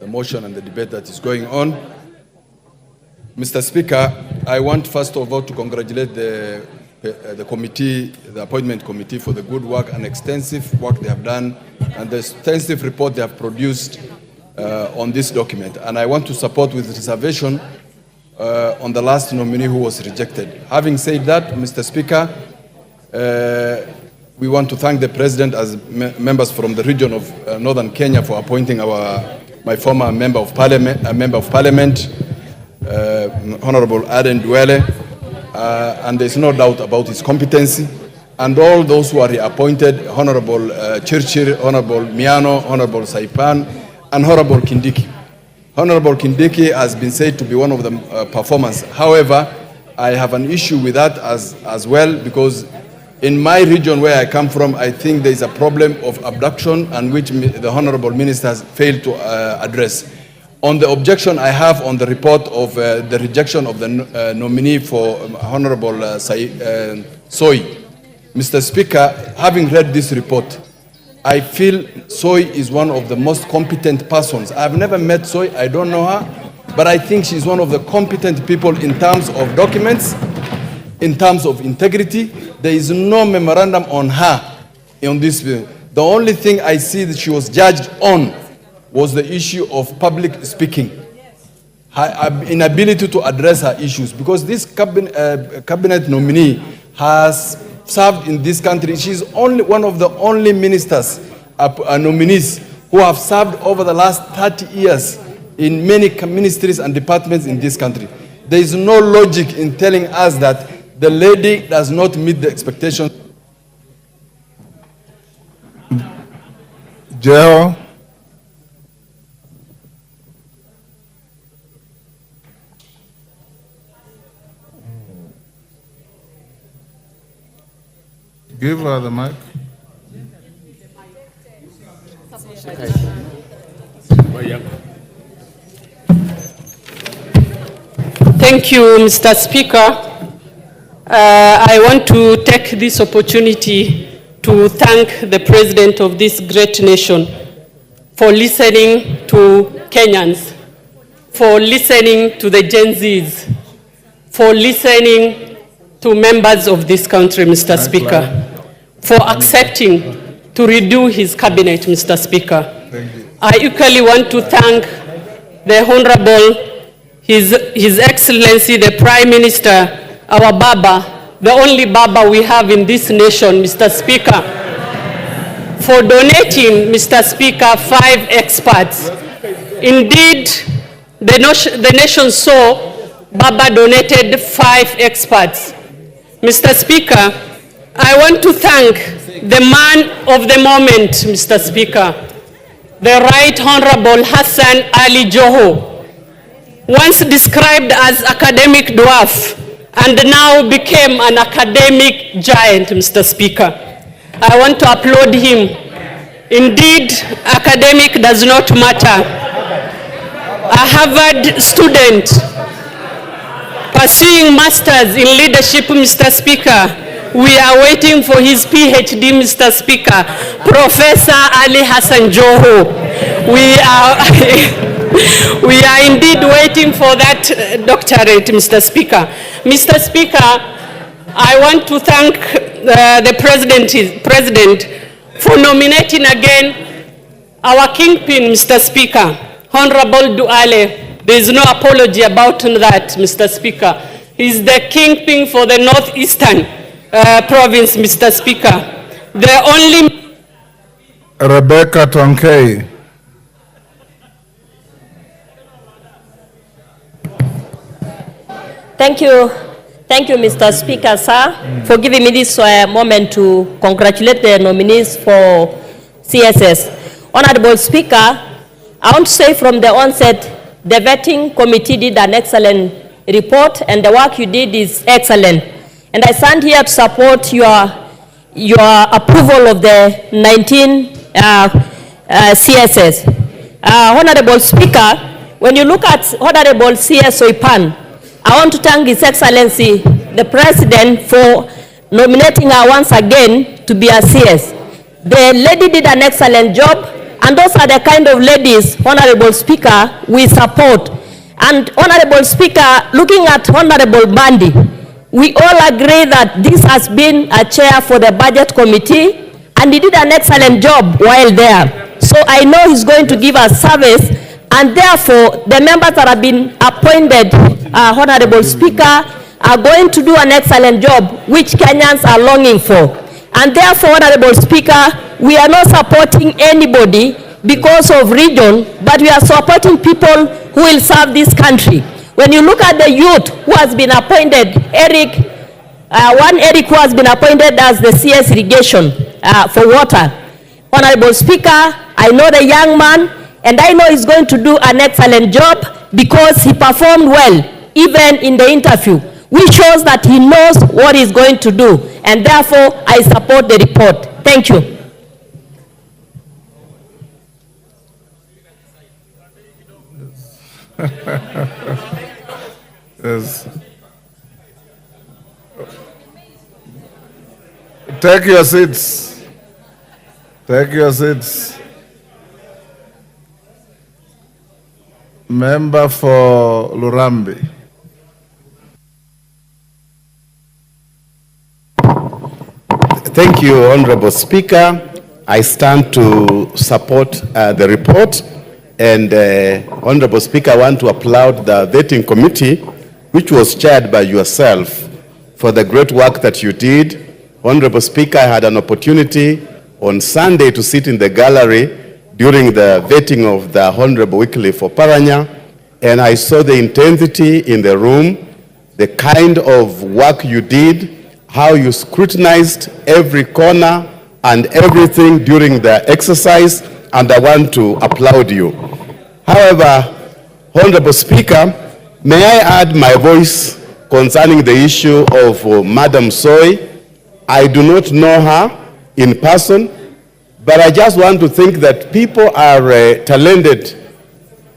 motion and the debate that is going on. Mr. Speaker, I want first of all to congratulate the committee, the appointment committee, for the good work and extensive work they have done and the extensive report they have produced on this document. And I want to support with reservation on the last nominee who was rejected. Having said that, Mr. Speaker, we want to thank the President as members from the region of Northern Kenya for appointing my former Member of Parliament, Honorable Aden Duele, and there's no doubt about his competency, and all those who are reappointed, Honorable Chirchir, Honorable Miano, Honorable Saipan, and Honorable Kindiki. Honorable Kindiki has been said to be one of the performers. However, I have an issue with that as well, because in my region where I come from, I think there is a problem of abduction, and which the Honorable Minister has failed to address. On the objection I have on the report of the rejection of the nominee for Honorable Soy, Mr. Speaker, having read this report, I feel Soy is one of the most competent persons. I've never met Soy, I don't know her, but I think she's one of the competent people in terms of documents, in terms of integrity. There is no memorandum on her on this bill. The only thing I see that she was judged on was the issue of public speaking, her inability to address her issues, because this cabinet nominee has served in this country. She's only one of the only ministers, nominees, who have served over the last 30 years in many ministries and departments in this country. There is no logic in telling us that the lady does not meet the expectations. Joe? Give her the mic. Thank you, Mr. Speaker. I want to take this opportunity to thank the President of this great nation for listening to Kenyans, for listening to the Gen Zs, for listening to members of this country, Mr. Speaker, for accepting to redo his cabinet, Mr. Speaker. I equally want to thank the Honorable His Excellency, the Prime Minister, our Baba, the only Baba we have in this nation, Mr. Speaker, for donating, Mr. Speaker, 5 experts. Indeed, the nation saw Baba donated 5 experts. Mr. Speaker, I want to thank the man of the moment, Mr. Speaker, the Right Honorable Hassan Ali Joho, once described as academic dwarf and now became an academic giant, Mr. Speaker. I want to applaud him. Indeed, academic does not matter. A Harvard student pursuing masters in leadership, Mr. Speaker. We are waiting for his PhD, Mr. Speaker. Professor Ali Hassan Joho. We are indeed waiting for that doctorate, Mr. Speaker. Mr. Speaker, I want to thank the President for nominating again our kingpin, Mr. Speaker, Honorable Duale. There is no apology about that, Mr. Speaker. He's the kingpin for the Northeastern province, Mr. Speaker. The only... Rebecca Tonkei. Thank you, Mr. Speaker, sir, for giving me this moment to congratulate the nominees for CSS. Honorable Speaker, I want to say from the onset, the vetting committee did an excellent report and the work you did is excellent. And I stand here to support your approval of the 19 CSS. Honorable Speaker, when you look at Honorable CS Oipan, I want to thank His Excellency, the President, for nominating her once again to be a CS. The lady did an excellent job, and those are the kind of ladies, Honorable Speaker, we support. And Honorable Speaker, looking at Honorable Bandi, we all agree that this has been a chair for the Budget Committee, and he did an excellent job while there. So I know he's going to give us service, and therefore the members that have been appointed, Honorable Speaker, are going to do an excellent job, which Kenyans are longing for. And therefore, Honorable Speaker, we are not supporting anybody because of region, but we are supporting people who will serve this country. When you look at the youth who has been appointed, Eric who has been appointed as the CS irrigation for water. Honorable Speaker, I know the young man, and I know he's going to do an excellent job because he performed well, even in the interview, which shows that he knows what he's going to do. And therefore, I support the report. Thank you. Yes. Take your seats. Take your seats. Member for Lurambi. Thank you, Honorable Speaker. I stand to support the report. And Honorable Speaker, I want to applaud the vetting committee, which was chaired by yourself, for the great work that you did. Honorable Speaker, I had an opportunity on Sunday to sit in the gallery during the vetting of the Honorable Wycliffe Oparanya, and I saw the intensity in the room, the kind of work you did, how you scrutinized every corner and everything during the exercise, and I want to applaud you. However, Honorable Speaker, may I add my voice concerning the issue of Madam Soy? I do not know her in person, but I just want to think that people are talented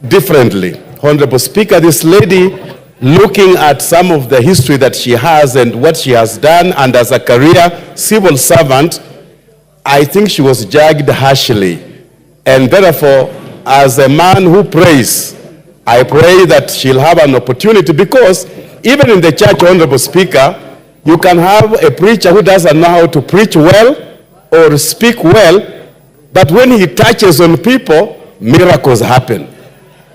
differently. Honorable Speaker, this lady, looking at some of the history that she has and what she has done, and as a career civil servant, I think she was judged harshly. And therefore, as a man who prays, I pray that she'll have an opportunity, because even in the church, Honorable Speaker, you can have a preacher who doesn't know how to preach well or speak well, but when he touches on people, miracles happen.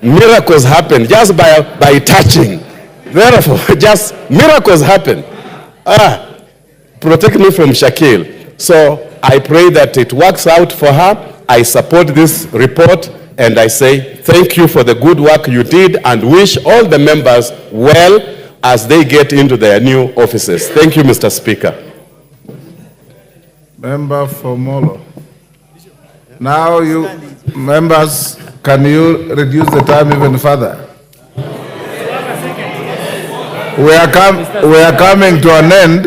Miracles happen just by touching. Therefore, just miracles happen. Protect me from Shakil. So I pray that it works out for her. I support this report, and I say thank you for the good work you did, and wish all the members well as they get into their new offices. Thank you, Mr. Speaker. Member for Molo. Now you members, can you reduce the time even further? We are coming to an end.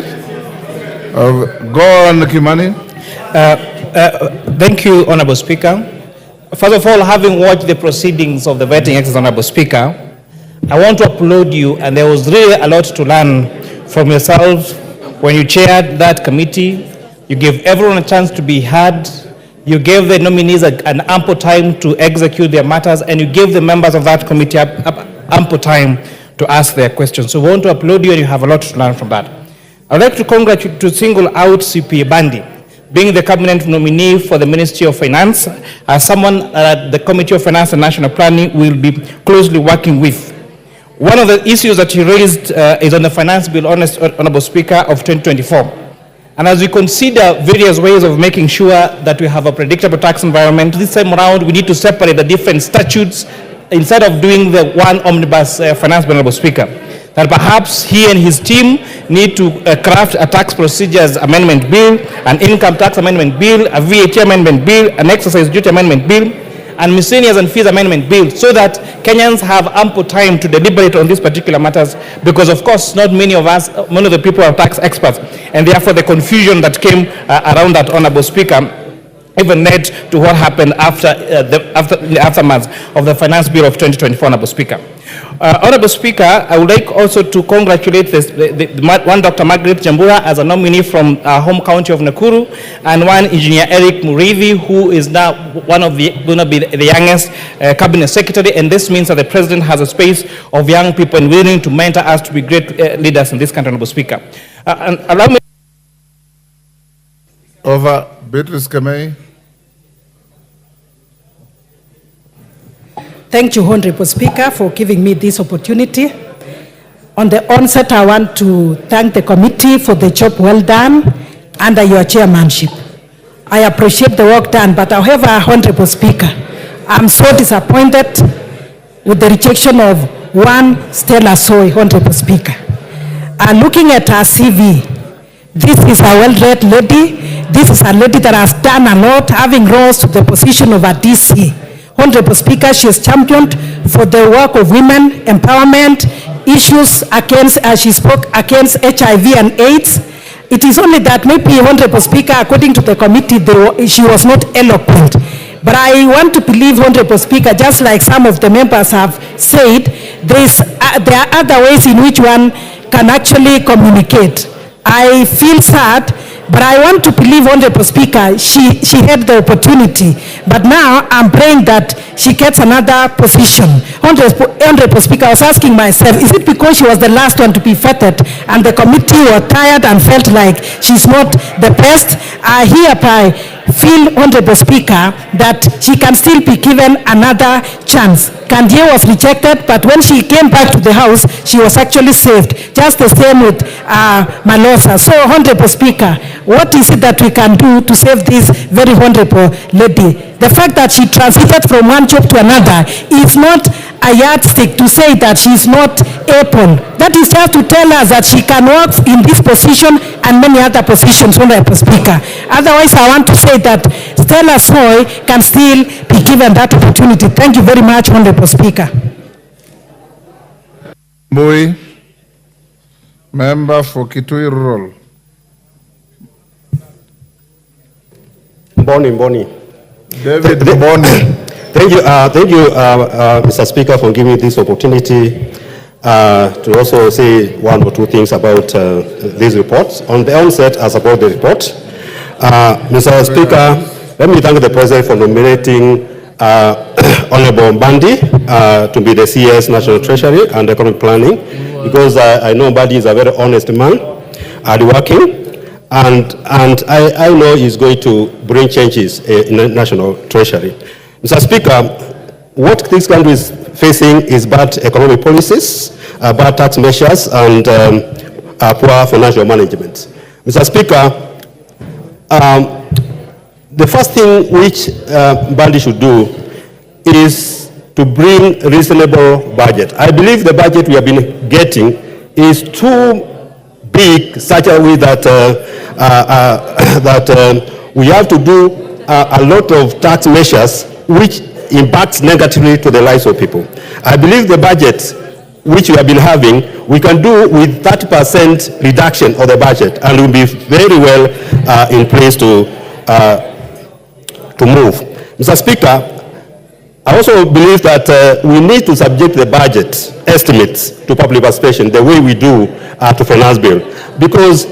Go on, Kimani. Thank you, Honorable Speaker. First of all, having watched the proceedings of the vetting exercise, Honorable Speaker, I want to applaud you, and there was really a lot to learn from yourself when you chaired that committee. You gave everyone a chance to be heard. You gave the nominees an ample time to execute their matters, and you gave the members of that committee ample time to ask their questions. So we want to applaud you, and you have a lot to learn from that. I'd like to congratulate, to single out CPA Bandi, being the cabinet nominee for the Ministry of Finance, as someone the Committee of Finance and National Planning will be closely working with. One of the issues that you raised is on the Finance Bill, Honorable Speaker, of 2024. And as we consider various ways of making sure that we have a predictable tax environment, this time around we need to separate the different statutes instead of doing the one omnibus Finance Bill, Honorable Speaker. That perhaps he and his team need to craft a tax procedures amendment bill, an income tax amendment bill, a VAT amendment bill, an exercise duty amendment bill, and miscellaneous and fees amendment bill, so that Kenyans have ample time to deliberate on these particular matters, because of course not many of us, many of the people are tax experts, and therefore the confusion that came around that, Honorable Speaker, even led to what happened after the aftermath of the Finance Bill of 2024, Honorable Speaker. Honorable Speaker, I would like also to congratulate one Dr. Margaret Jambura as a nominee from our home county of Nakuru, and one Engineer Eric Murithi, who is now going to be the youngest cabinet secretary, and this means that the president has a space of young people and willing to mentor us to be great leaders in this country, Honorable Speaker. And allow me. Over, Beatrice Kamei. Thank you, Honorable Speaker, for giving me this opportunity. On the onset, I want to thank the committee for the job well done under your chairmanship. I appreciate the work done, but however, Honorable Speaker, I'm so disappointed with the rejection of one Stella Soy, Honorable Speaker. Looking at her CV, this is a well-read lady. This is a lady that has done a lot, having rose to the position of a DC. Honorable Speaker, she has championed for the work of women, empowerment, issues against, as she spoke, against HIV and AIDS. It is only that maybe, Honorable Speaker, according to the committee, she was not eloquent. But I want to believe, Honorable Speaker, just like some of the members have said, there are other ways in which one can actually communicate. I feel sad But I want to believe, Honorable Speaker, she had the opportunity. But now I'm praying that she gets another position. Honorable Speaker, I was asking myself, is it because she was the last one to be vetted and the committee were tired and felt like she's not the best? I hereby feel, Honorable Speaker, that she can still be given another chance. Kandie was rejected, but when she came back to the House, she was actually saved. Just the same with Malosa. So, Honorable Speaker, what is it that we can do to save this very honorable lady? The fact that she transited from one job to another is not a yardstick to say that she's not able. That is just to tell us that she can work in this position and many other positions, Honorable Speaker. Otherwise, I want to say that Stella Soy can still be given that opportunity. Thank you very much, Honorable Speaker. Boy, member for Kitui Rural. Boni. David Boni. Thank you, Mr. Speaker, for giving me this opportunity to also say one or two things about these reports. On the onset, I support the report. Mr. Speaker, let me thank the President for nominating Honorable Mbandi to be the CS National Treasury and Economic Planning, because I know Mbandi is a very honest man, hardworking, and I know he's going to bring changes in the National Treasury. Mr. Speaker, what this country is facing is bad economic policies, bad tax measures, and poor financial management. Mr. Speaker, the first thing which Mbandi should do is to bring reasonable budget. I believe the budget we have been getting is too big, such a way that we have to do a lot of tax measures which impacts negatively to the lives of people. I believe the budget which we have been having, we can do with 30% reduction of the budget, and will be very well in place to move. Mr. Speaker, I also believe that we need to subject the budget estimates to public participation the way we do to finance bill, because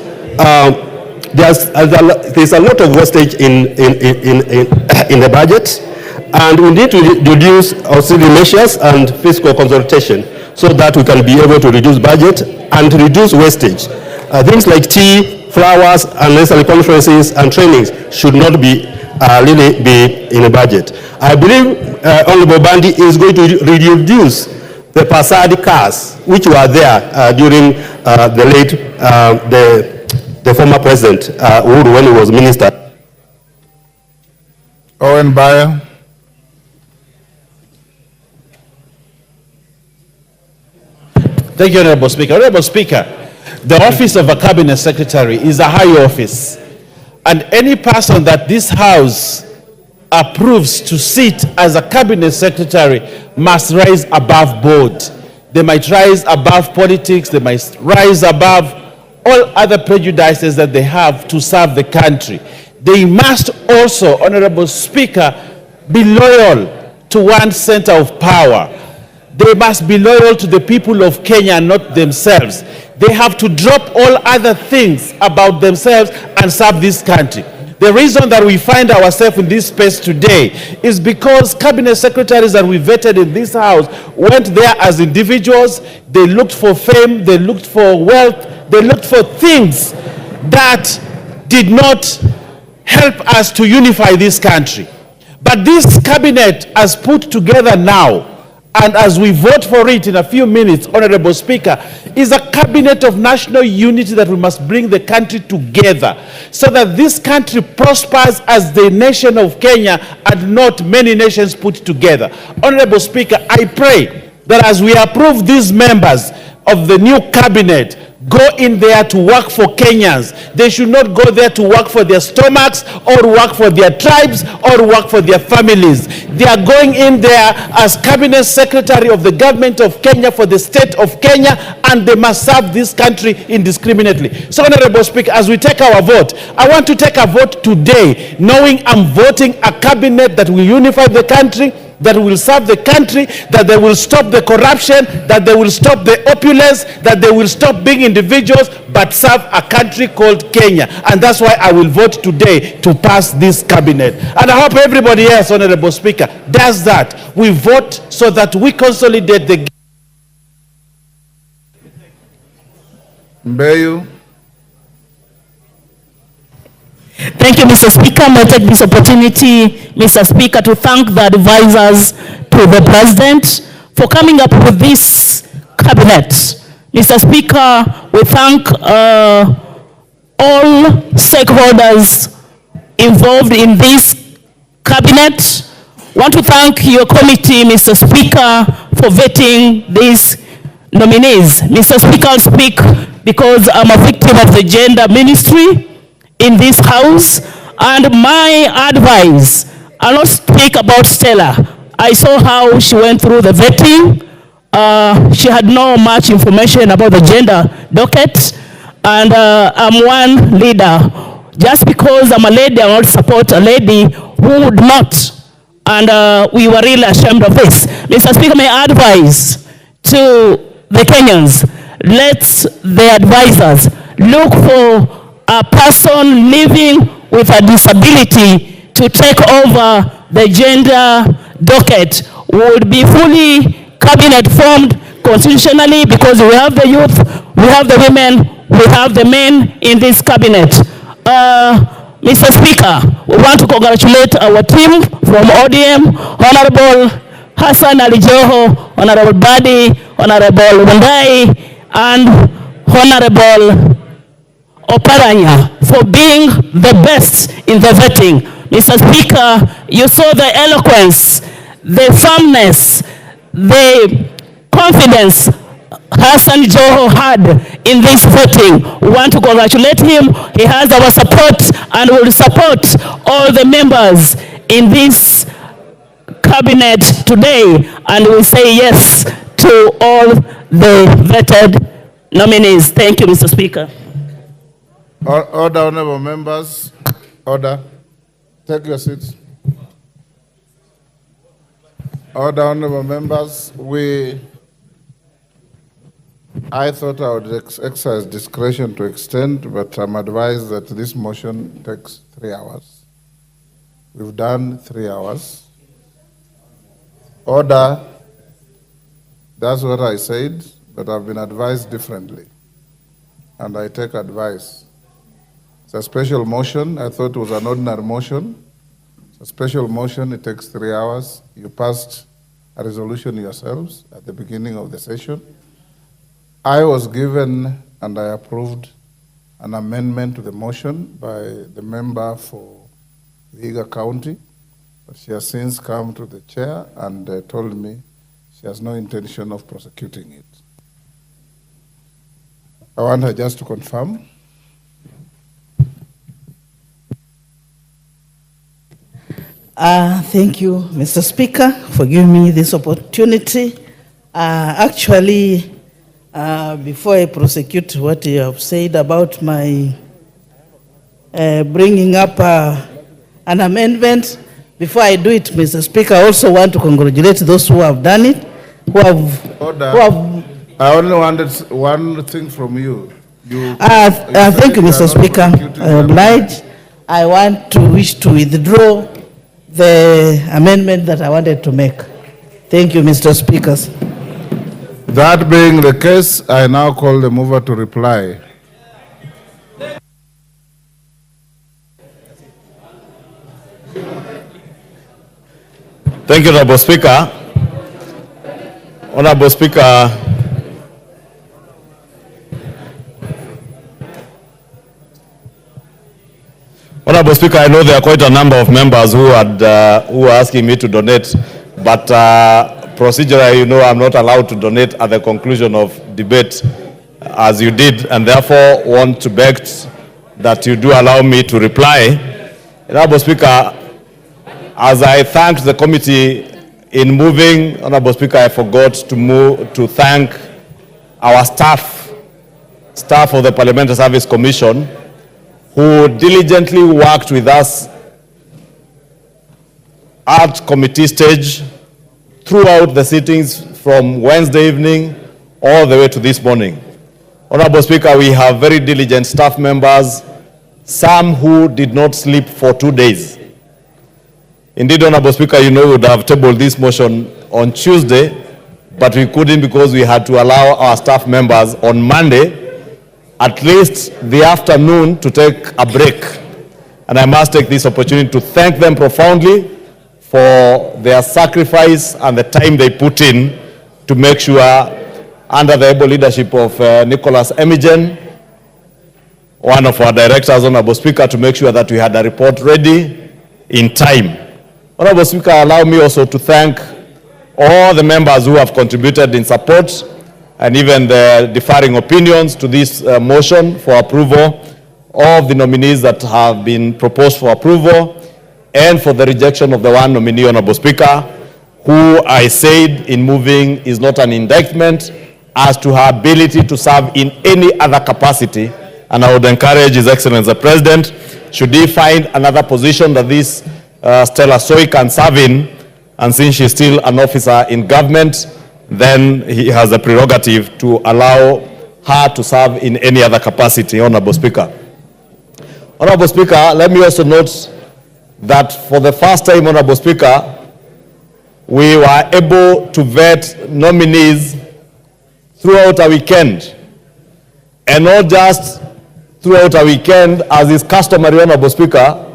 there's a lot of wastage in the budget, and we need to reduce auxiliary measures and fiscal consultation so that we can be able to reduce budget and reduce wastage. Things like tea, flowers, unnecessary conferences and trainings should not be really be in a budget. I believe Honorable Mbandi is going to reduce the Passadi cars which were there during the former president Uhuru when he was minister. Owen Bayer. Thank you, Honorable Speaker. Honorable Speaker, the office of a cabinet secretary is a high office, and any person that this House approves to sit as a cabinet secretary must rise above board. They might rise above politics, they might rise above all other prejudices that they have to serve the country. They must also, Honorable Speaker, be loyal to one center of power. They must be loyal to the people of Kenya, not themselves. They have to drop all other things about themselves and serve this country. The reason that we find ourselves in this space today is because cabinet secretaries that we vetted in this House went there as individuals. They looked for fame, they looked for wealth, they looked for things that did not help us to unify this country. But this cabinet has put together now, and as we vote for it in a few minutes, Honorable Speaker, is a cabinet of national unity that we must bring the country together so that this country prospers as the nation of Kenya and not many nations put together. Honorable Speaker, I pray that as we approve these members of the new cabinet, go in there to work for Kenyans. They should not go there to work for their stomachs or work for their tribes or work for their families. They are going in there as cabinet secretary of the government of Kenya for the state of Kenya, and they must serve this country indiscriminately. So, Honorable Speaker, as we take our vote, I want to take a vote today knowing I'm voting a cabinet that will unify the country, that will serve the country, that they will stop the corruption, that they will stop the opulence, that they will stop being individuals, but serve a country called Kenya. And that's why I will vote today to pass this cabinet. And I hope everybody else, Honorable Speaker, does that. We vote so that we consolidate the... Mbeyu. Thank you, Mr. Speaker. I take this opportunity, Mr. Speaker, to thank the advisors to the President for coming up with this cabinet. Mr. Speaker, we thank all stakeholders involved in this cabinet. I want to thank your committee, Mr. Speaker, for vetting these nominees. Mr. Speaker, I'll speak because I'm a victim of the gender ministry in this house, and my advice, I'll not speak about Stella. I saw how she went through the vetting. She had no much information about the gender docket, and I'm one leader. Just because I'm a lady, I will not support a lady who would not, and we were really ashamed of this. Mr. Speaker, my advice to the Kenyans, let the advisors look for a person living with a disability to take over the gender docket. Would be fully cabinet formed constitutionally, because we have the youth, we have the women, we have the men in this cabinet. Mr. Speaker, we want to congratulate our team from ODM, Honorable Hassan Ali Joho, Honorable Badi, Honorable Wandai, and Honorable Oparanya for being the best in the vetting. Mr. Speaker, you saw the eloquence, the firmness, the confidence Hassan Joho had in this voting. We want to congratulate him. He has our support and will support all the members in this cabinet today, and we say yes to all the vetted nominees. Thank you, Mr. Speaker. Order, honorable members. Order. Take your seats. Order, honorable members. I thought I would exercise discretion to extend, but I'm advised that this motion takes 3 hours. We've done 3 hours. Order. That's what I said, but I've been advised differently. And I take advice. It's a special motion. I thought it was an ordinary motion. It's a special motion. It takes 3 hours. You passed a resolution yourselves at the beginning of the session. I was given and I approved an amendment to the motion by the member for Vihiga County. But she has since come to the chair and told me she has no intention of prosecuting it. I want her just to confirm. Thank you, Mr. Speaker, for giving me this opportunity. Before I prosecute what you have said about my bringing up an amendment, before I do it, Mr. Speaker, I also want to congratulate those who have done it, Order. I only wanted one thing from you. Thank you, Mr. Speaker. I wish to withdraw the amendment that I wanted to make. Thank you, Mr. Speaker. That being the case, I now call the mover to reply. Thank you, Honorable Speaker. Honorable Speaker, Honorable Speaker, I know there are quite a number of members who are asking me to donate, but procedurally, you know, I'm not allowed to donate at the conclusion of debate, as you did, and therefore want to beg that you do allow me to reply. Honorable Speaker, as I thanked the committee in moving, Honorable Speaker, I forgot to thank our staff of the Parliamentary Service Commission, who diligently worked with us at committee stage throughout the sittings from Wednesday evening all the way to this morning. Honorable Speaker, we have very diligent staff members, some who did not sleep for 2 days. Indeed, Honorable Speaker, you know we would have tabled this motion on Tuesday, but we couldn't because we had to allow our staff members on Monday, at least the afternoon, to take a break. And I must take this opportunity to thank them profoundly for their sacrifice and the time they put in to make sure, under the able leadership of Nicholas Emigen, one of our directors, Honorable Speaker, to make sure that we had a report ready in time. Honorable Speaker, allow me also to thank all the members who have contributed in support and even the differing opinions to this motion for approval of the nominees that have been proposed for approval, and for the rejection of the one nominee, Honorable Speaker, who I said in moving is not an indictment as to her ability to serve in any other capacity. And I would encourage His Excellency the President, should he find another position that this Stella Soy can serve in, and since she's still an officer in government, then he has the prerogative to allow her to serve in any other capacity, Honorable Speaker. Honorable Speaker, let me also note that for the first time, Honorable Speaker, we were able to vet nominees throughout a weekend, and not just throughout a weekend as is customary, Honorable Speaker.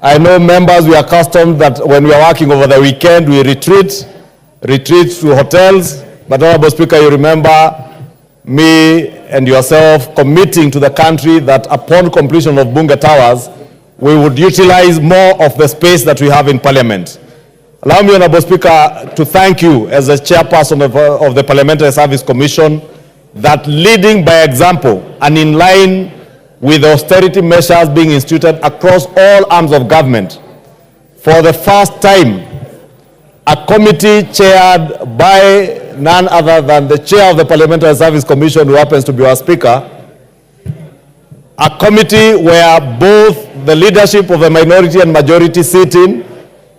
I know members, we are accustomed that when we are working over the weekend, we retreat to hotels, but Honorable Speaker, you remember me and yourself committing to the country that upon completion of Bunge Towers, we would utilize more of the space that we have in Parliament. Allow me, Honorable Speaker, to thank you as the chairperson of the Parliamentary Service Commission, that leading by example and in line with the austerity measures being instituted across all arms of government, for the first time, a committee chaired by none other than the chair of the Parliamentary Service Commission, who happens to be our Speaker, a committee where both the leadership of the minority and majority sit in,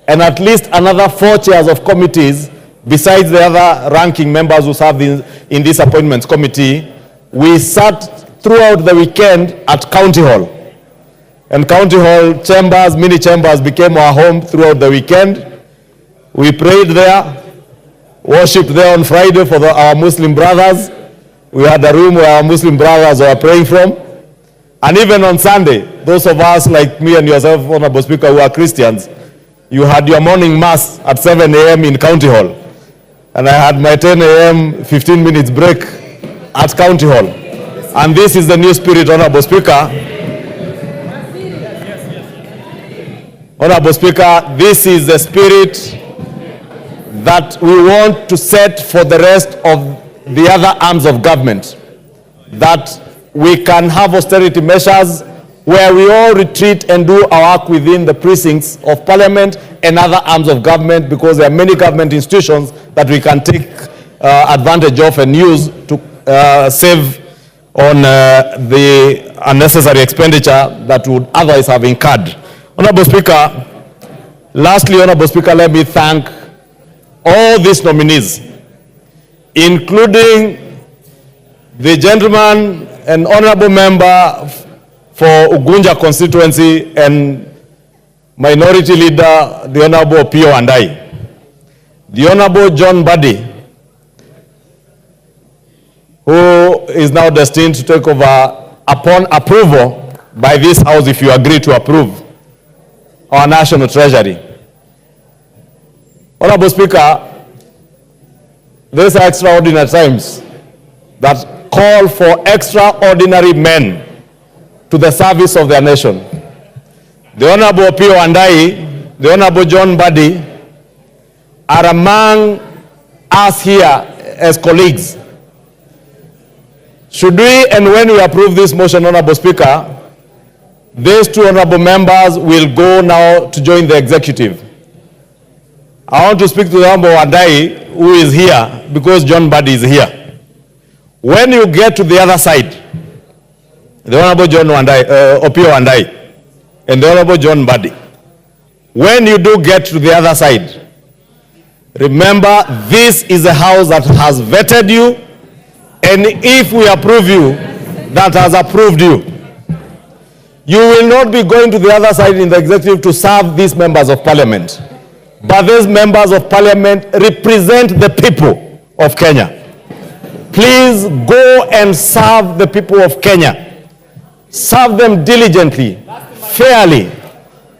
and at least another 4 chairs of committees, besides the other ranking members who serve in this appointments committee. We sat throughout the weekend at County Hall. And County Hall chambers, mini chambers, became our home throughout the weekend. We prayed there, worshipped there on Friday for our Muslim brothers. We had a room where our Muslim brothers were praying from. And even on Sunday, those of us like me and yourself, Honorable Speaker, who are Christians, you had your morning mass at 7 a.m. in County Hall. And I had my 10 a.m. 15 minutes break at County Hall. And this is the new spirit, Honorable Speaker. Honorable Speaker, this is the spirit that we want to set for the rest of the other arms of government. That we can have austerity measures where we all retreat and do our work within the precincts of Parliament and other arms of government, because there are many government institutions that we can take advantage of and use to save on the unnecessary expenditure that would otherwise have incurred. Honorable Speaker, lastly, Honorable Speaker, let me thank all these nominees, including the gentleman and honorable member for Ugunja constituency and minority leader, the Honorable Pio Andai, the Honorable John Buddy, who is now destined to take over upon approval by this House, if you agree to approve, our National Treasury. Honorable Speaker, these are extraordinary times that call for extraordinary men to the service of their nation. The Honorable Pio Andai, the Honorable John Buddy are among us here as colleagues. Should we and when we approve this motion, Honorable Speaker, these 2 honorable members will go now to join the executive. I want to speak to the Honorable Andai, who is here, because John Buddy is here. When you get to the other side, the Honorable John Opio Andai and the Honorable John Buddy, when you do get to the other side, Remember, this is a house that has vetted you, and if we approve you, that has approved you. You will not be going to the other side in the executive to serve these members of parliament. But these members of parliament represent the people of Kenya. Please go and serve the people of Kenya. Serve them diligently, fairly.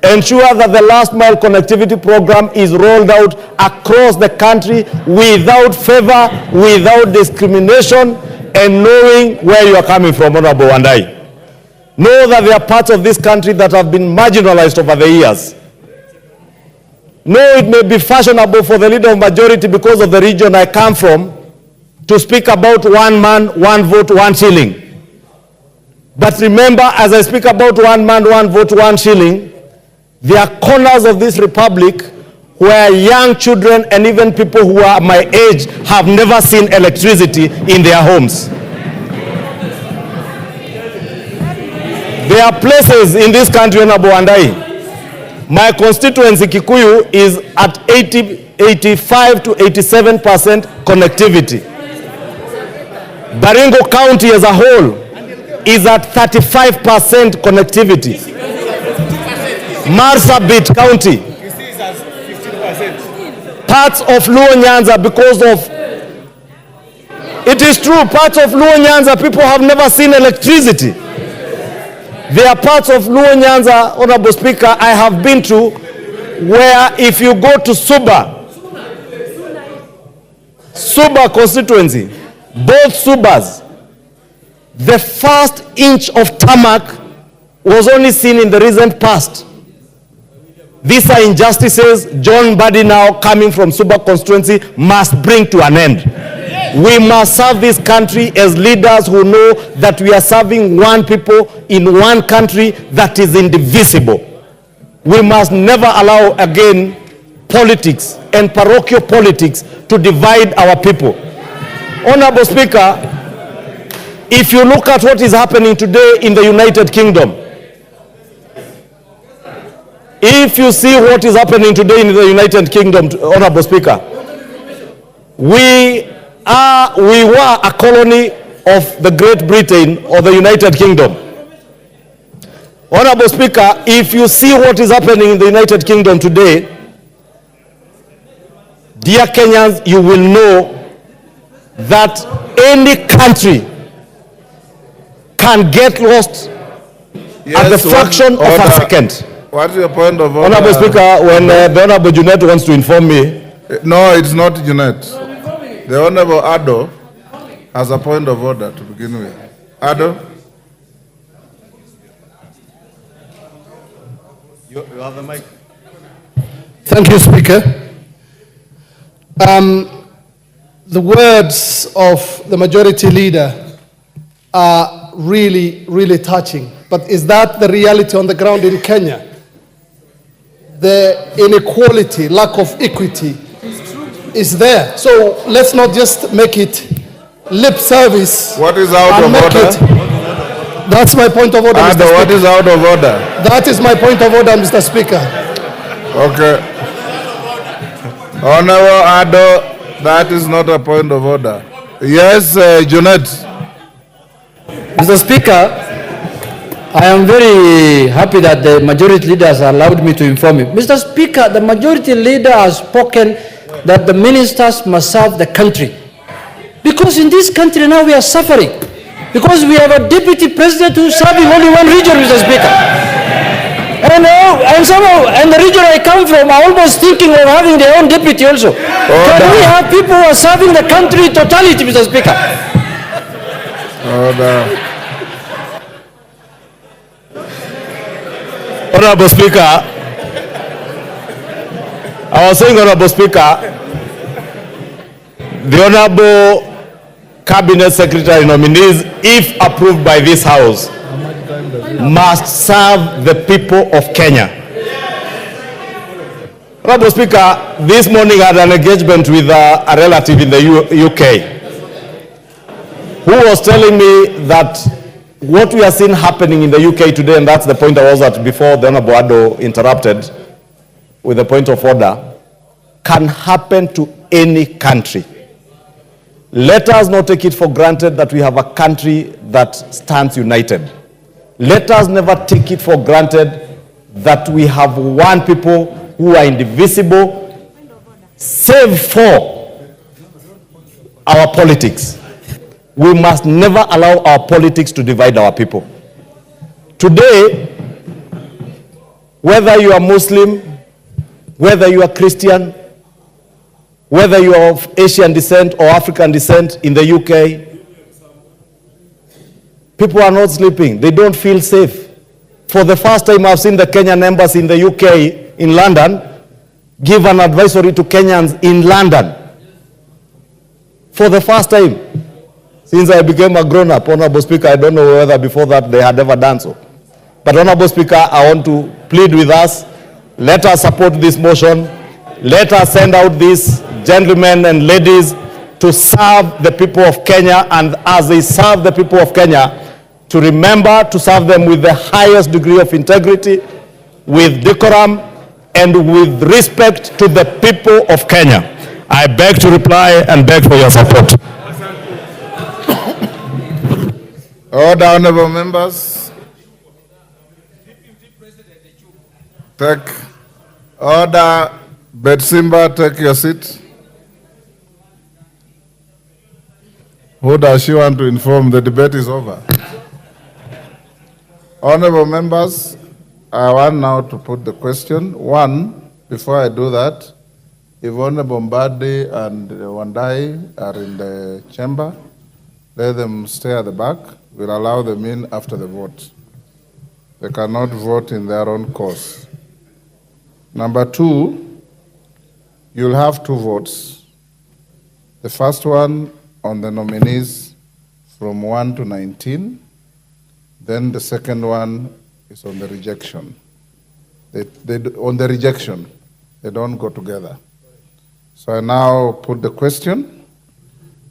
Ensure that the last mile connectivity program is rolled out across the country without favor, without discrimination, and knowing where you are coming from, Honorable Wandai. Know that there are parts of this country that have been marginalized over the years. No, it may be fashionable for the leader of majority because of the region I come from to speak about one man, one vote, one shilling. But remember, as I speak about one man, one vote, one shilling, there are corners of this republic where young children and even people who are my age have never seen electricity in their homes. There are places in this country, Honorable Wandai. My constituency, Kikuyu, is at 85 to 87% connectivity. Baringo County as a whole is at 35% connectivity. Marsabit County, parts of Luo Nyanza, because of, it is true, parts of Luo Nyanza, people have never seen electricity. There are parts of Luo Nyanza, Honorable Speaker, I have been to, where if you go to Suba constituency, both Subas, the first inch of tarmac was only seen in the recent past. These are injustices John Badi, now coming from Suba constituency, must bring to an end. We must serve this country as leaders who know that we are serving one people in one country that is indivisible. We must never allow again politics and parochial politics to divide our people. Honorable Speaker, if you look at what is happening today in the United Kingdom, if you see what is happening today in the United Kingdom, Honorable Speaker, we were a colony of the Great Britain or the United Kingdom. Honorable Speaker, if you see what is happening in the United Kingdom today, dear Kenyans, you will know that any country can get lost at the fraction of a second. What's your point of order? Honorable Speaker, when the Honorable Junet wants to inform me. No, it's not Junet. The Honorable Ado has a point of order to begin with. Ado? You have the mic. Thank you, Speaker. The words of the majority leader are really, really touching. But is that the reality on the ground in Kenya? The inequality, lack of equity is there. So let's not just make it lip service. What is out of order? That's my point of order, Mr. Speaker. What is out of order? That is my point of order, Mr. Speaker. Okay. Honorable Ado, that is not a point of order. Yes, Junet. Mr. Speaker, I am very happy that the majority leader has allowed me to inform you. Mr. Speaker, the majority leader has spoken that the ministers must serve the country. Because in this country now we are suffering. Because we have a deputy president who is serving only one region, Mr. Speaker. And the region I come from are almost thinking of having their own deputy also. Can we have people who are serving the country in totality, Mr. Speaker? Honorable Speaker, I was saying, Honorable Speaker, the Honorable Cabinet Secretary nominees, if approved by this House, must serve the people of Kenya. Honorable Speaker, this morning I had an engagement with a relative in the UK who was telling me that what we are seeing happening in the UK today, and that's the point I was at before the Honorable Ado interrupted with the point of order, can happen to any country. Let us not take it for granted that we have a country that stands united. Let us never take it for granted that we have one people who are indivisible, save for our politics. We must never allow our politics to divide our people. Today, whether you are Muslim, whether you are Christian, whether you are of Asian descent or African descent in the UK, people are not sleeping. They don't feel safe. For the first time, I've seen the Kenyan embassy in the UK, in London, give an advisory to Kenyans in London. For the first time, since I became a grown-up, Honorable Speaker, I don't know whether before that they had ever done so. But Honorable Speaker, I want to plead with us, let us support this motion. Let us send out these gentlemen and ladies to serve the people of Kenya, and as they serve the people of Kenya, to remember to serve them with the highest degree of integrity, with decorum, and with respect to the people of Kenya. I beg to reply and beg for your support. Order, honorable members. Take order. Betsimba, take your seat. Who does she want to inform? The debate is over. Honorable members, I want now to put the question. One, before I do that, if Honorable Mbadi and Wandai are in the chamber, let them stay at the back. We'll allow them in after the vote. They cannot vote in their own cause. Number two, you'll have two votes. The first one on the nominees from 1 to 19. Then the second one is on the rejection. On the rejection, they don't go together. So I now put the question,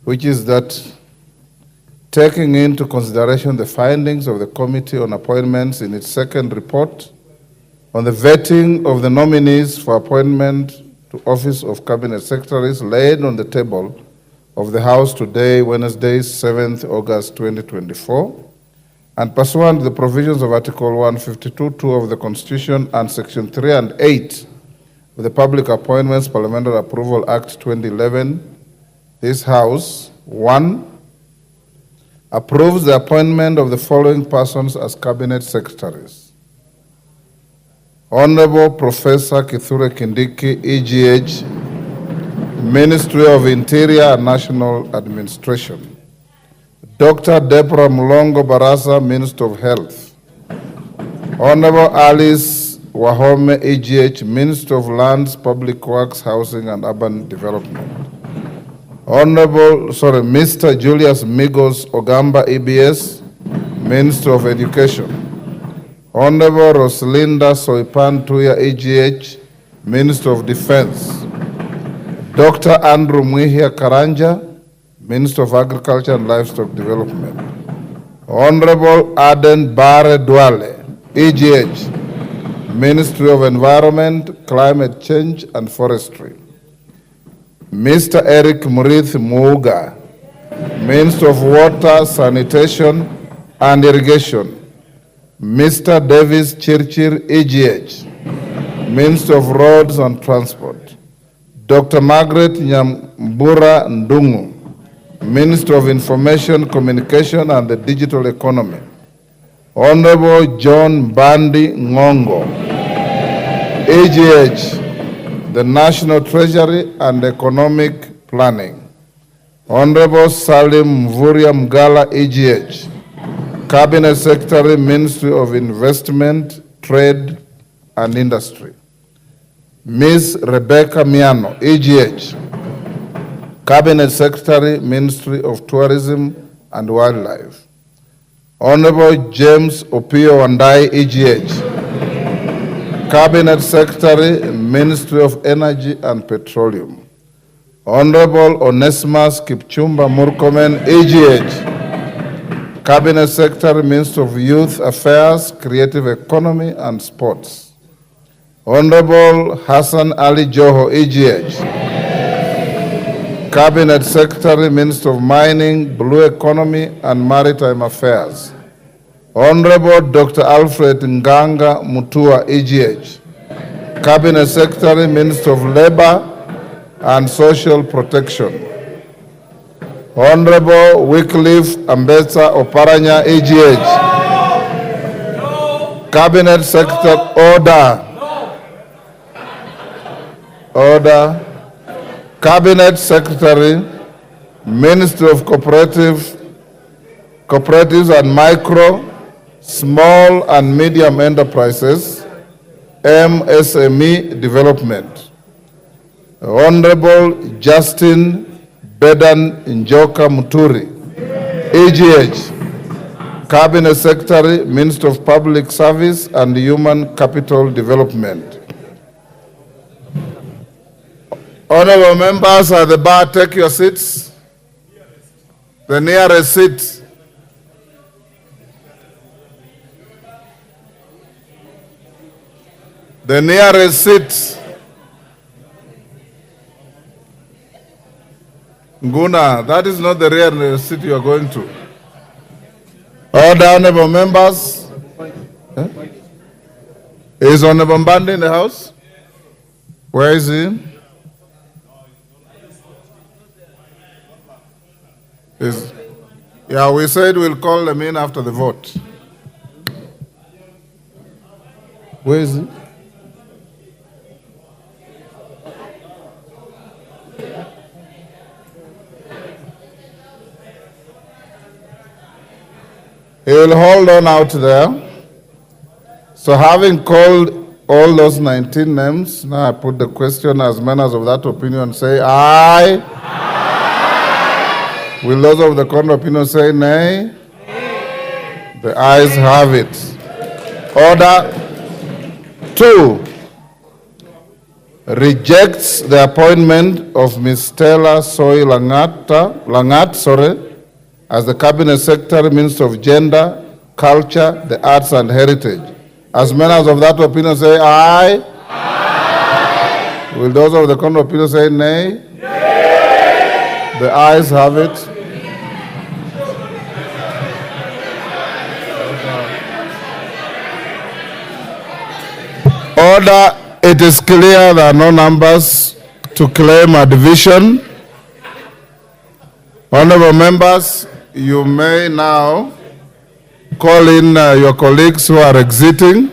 which is that taking into consideration the findings of the Committee on Appointments in its second report on the vetting of the nominees for appointment to office of Cabinet Secretaries laid on the table of the House today, Wednesday, 7th August 2024, and pursuant to the provisions of Article 152(2) of the Constitution and Section 3 and 8 of the Public Appointments Parliamentary Approval Act 2011, this House, 1, approves the appointment of the following persons as Cabinet Secretaries. Honorable Professor Kithure Kindiki, EGH, Ministry of Interior and National Administration. Dr. Deborah Mulongo Barasa, Minister of Health. Honorable Alice Wahome, EGH, Minister of Lands, Public Works, Housing and Urban Development. Mr. Julius Migos Ogamba, EBS, Minister of Education. Honorable Rosalinda Soipan Tuya, EGH, Minister of Defense. Dr. Andrew Mwihia Karanja, Minister of Agriculture and Livestock Development. Honorable Aden Bare Duale, EGH, Ministry of Environment, Climate Change and Forestry. Mr. Eric Murith Muuga, Minister of Water, Sanitation and Irrigation. Mr. Davis Chirchir, EGH, Minister of Roads and Transport. Dr. Margaret Nyambura Ndungu, Minister of Information, Communication and the Digital Economy. Honorable John Bandi Ngongo, EGH, the National Treasury and Economic Planning. Honorable Salim Mvuria Mgala, EGH, Cabinet Secretary, Ministry of Investment, Trade and Industry. Ms. Rebecca Miano, EGH, Cabinet Secretary, Ministry of Tourism and Wildlife. Honorable James Opio Wandai, EGH, Cabinet Secretary, Ministry of Energy and Petroleum. Honorable Onesimus Kipchumba Murkomen, EGH, Cabinet Secretary, Minister of Youth Affairs, Creative Economy and Sports. Honorable Hassan Ali Joho, EGH. Cabinet Secretary, Minister of Mining, Blue Economy and Maritime Affairs. Honorable Dr. Alfred Nganga Mutua, EGH. Cabinet Secretary, Minister of Labor and Social Protection. Honorable Wycliffe Ambetsa Oparanya, EGH. Cabinet Secretary, Order. Cabinet Secretary, Ministry of Cooperatives and Micro, Small and Medium Enterprises, MSME Development. Honorable Justin Bedan Njoka Muturi, EGH. Cabinet Secretary, Minister of Public Service and Human Capital Development. Honorable members at the bar, take your seats. The nearest seat. The nearest seat. Nguna, that is not the nearest seat you are going to. Order, honorable members. Is Honorable Mbandi in the house? Where is he? Yeah, we said we'll call them in after the vote. Where is he? He will hold on out there. So having called all those 19 names, now I put the question as members of that opinion say aye. Will those of the contrary opinion say nay? The ayes have it. Order 2 rejects the appointment of Ms. Stella Soy Langat, as the Cabinet Secretary, Minister of Gender, Culture, the Arts and Heritage. As members of that opinion say aye. Aye. Will those of the contrary opinion say nay? The ayes have it. Order, it is clear there are no numbers to claim a division. Honorable members, you may now call in your colleagues who are exiting.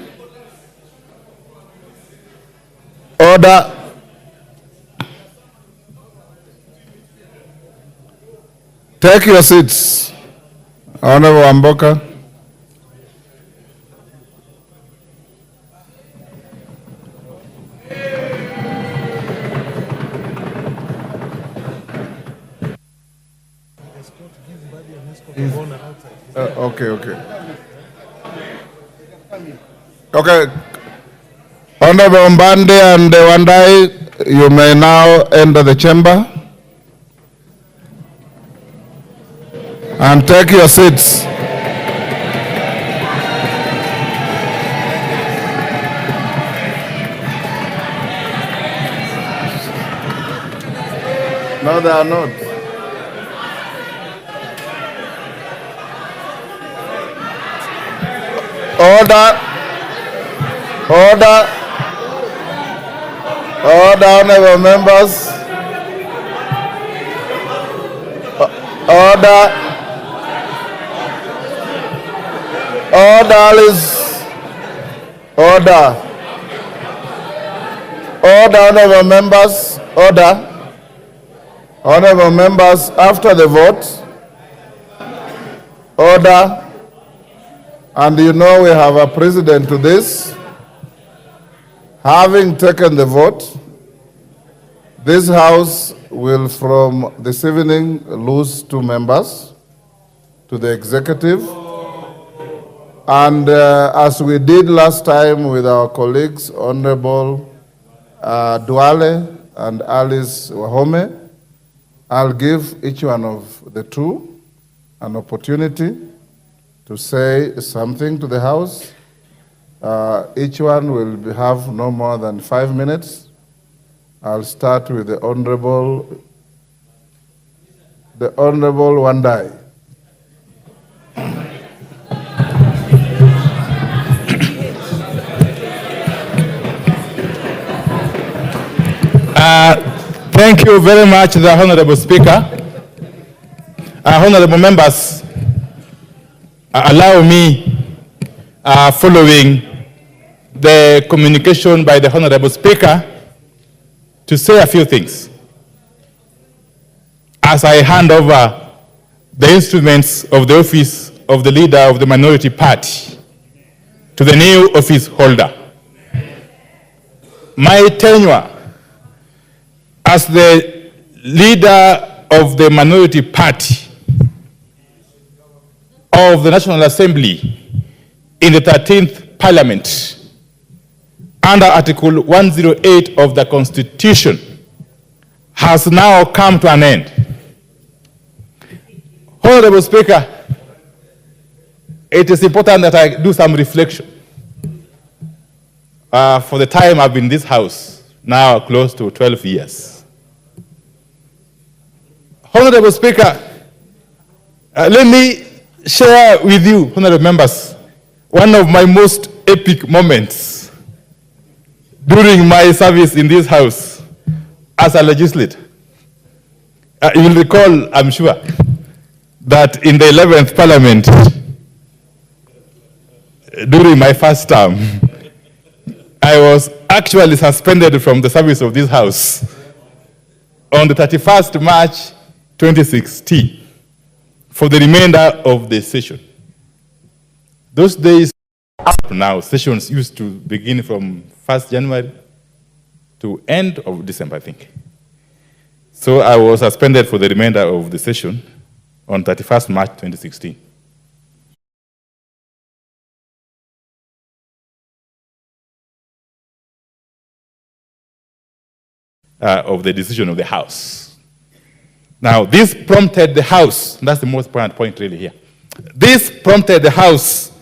Order. Take your seats. Honorable Amboka. Okay. Honorable Mbandi and Wandai, you may now enter the chamber and take your seats. No, they are not. Order, honorable members. Order, honorable members. Honorable members, after the vote. Order. And you know we have a precedent to this. Having taken the vote, this House will from this evening lose 2 members to the executive. And as we did last time with our colleagues, Honorable Duale and Alice Wahome, I'll give each one of the 2 an opportunity to say something to the House, Each one will have no more than 5 minutes. I'll start with the Honorable Wandai. Thank you very much, the Honorable Speaker. Honorable members, allow me, following the communication by the Honorable Speaker, to say a few things as I hand over the instruments of the office of the leader of the minority party to the new office holder. My tenure as the leader of the minority party of the National Assembly in the 13th Parliament under Article 108 of the Constitution has now come to an end. Honorable Speaker, it is important that I do some reflection. For the time I've been in this house, now close to 12 years. Honorable Speaker, let me share with you, honorable members, one of my most epic moments during my service in this house as a legislator. You will recall, I'm sure, that in the 11th Parliament, during my first term, I was actually suspended from the service of this house on the 31st March 2016 for the remainder of the session. Those days, now sessions used to begin from 1st January to end of December, I think. So I was suspended for the remainder of the session on 31st March 2016. Of the decision of the House. Now, this prompted the House, that's the most important point really here. This prompted the House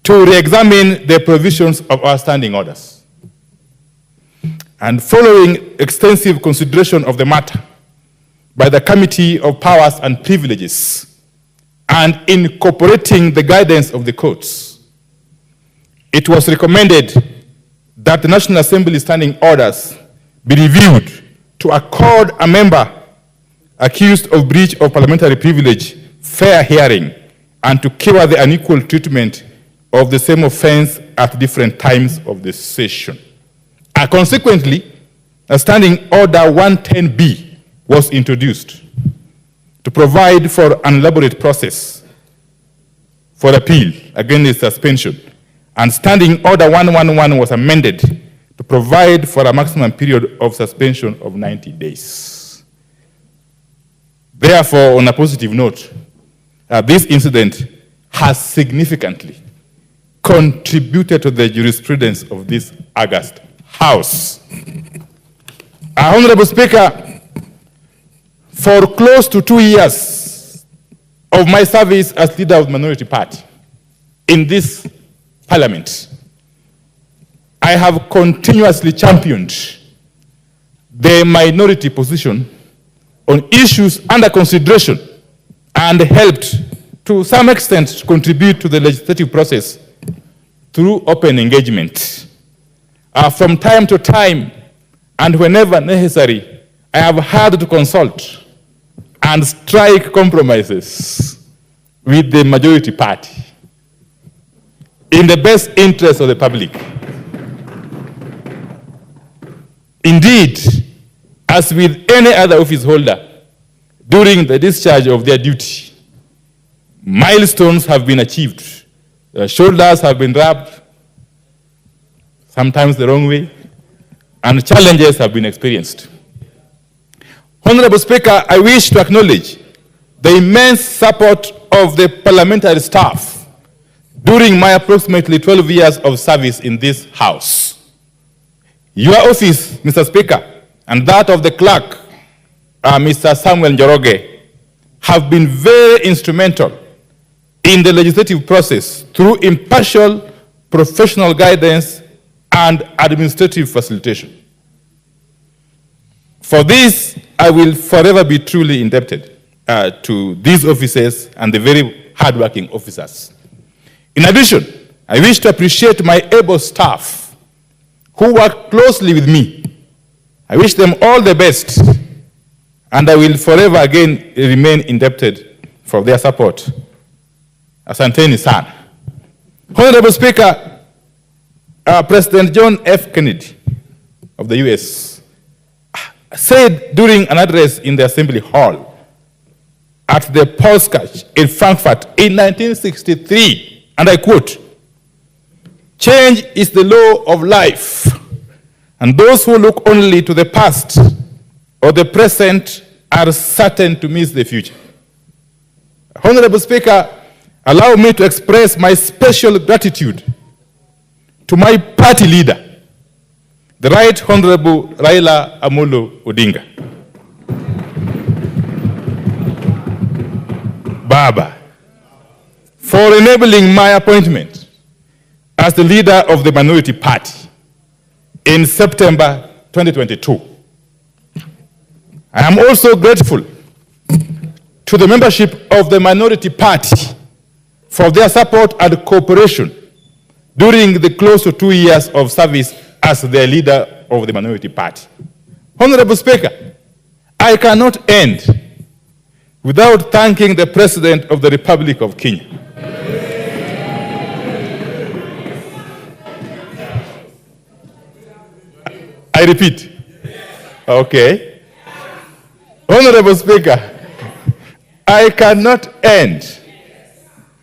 to re-examine the provisions of our standing orders. And following extensive consideration of the matter by the Committee of Powers and Privileges and incorporating the guidance of the courts, it was recommended that the National Assembly standing orders be reviewed to accord a member accused of breach of parliamentary privilege fair hearing and to cure the unequal treatment of the same offense at different times of the session. Consequently, a standing order 110B was introduced to provide for an elaborate process for appeal against the suspension, and standing order 111 was amended to provide for a maximum period of suspension of 90 days. Therefore, on a positive note, this incident has significantly contributed to the jurisprudence of this august House. Honorable Speaker, for close to 2 years of my service as leader of the minority party in this Parliament, I have continuously championed the minority position on issues under consideration and helped to some extent to contribute to the legislative process through open engagement. From time to time and whenever necessary, I have had to consult and strike compromises with the majority party in the best interest of the public. Indeed, as with any other office holder, during the discharge of their duty, milestones have been achieved. Shoulders have been rubbed, sometimes the wrong way, and challenges have been experienced. Honorable Speaker, I wish to acknowledge the immense support of the parliamentary staff during my approximately 12 years of service in this House. Your office, Mr. Speaker, and that of the clerk, Mr. Samuel Njoroge, have been very instrumental in the legislative process through impartial professional guidance, and administrative facilitation. For this, I will forever be truly indebted to these officers and the very hardworking officers. In addition, I wish to appreciate my able staff who work closely with me. I wish them all the best, and I will forever again remain indebted for their support. Asanteni sana. Honorable Speaker, President John F. Kennedy of the US said during an address in the Assembly Hall at the Polskach in Frankfurt in 1963, and I quote, "Change is the law of life, and those who look only to the past or the present are certain to miss the future." Honorable Speaker, allow me to express my special gratitude to my party leader, the Right Honorable Raila Amolo Odinga. Baba, for enabling my appointment as the leader of the minority party in September 2022. I am also grateful to the membership of the minority party for their support and cooperation during the close to 2 years of service as the leader of the minority party. Honorable Speaker, I cannot end without thanking the President of the Republic of Kenya. I repeat. Okay. Honorable Speaker, I cannot end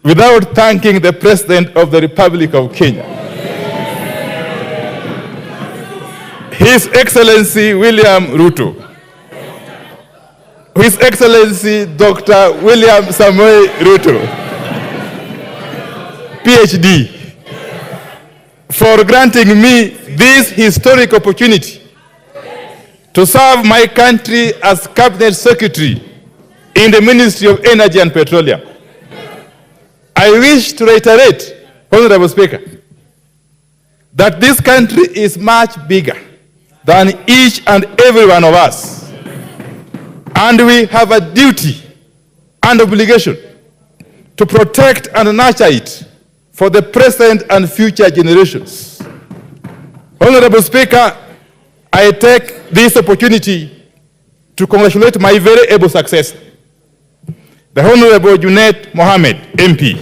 without thanking the President of the Republic of Kenya. His Excellency William Ruto, His Excellency Dr. William Samoei Ruto, PhD, for granting me this historic opportunity to serve my country as Cabinet Secretary in the Ministry of Energy and Petroleum. I wish to reiterate, Honorable Speaker, that this country is much bigger than each and every one of us. And we have a duty and obligation to protect and nurture it for the present and future generations. Honorable Speaker, I take this opportunity to congratulate my very able successor, the Honorable Junet Mohammed, MP,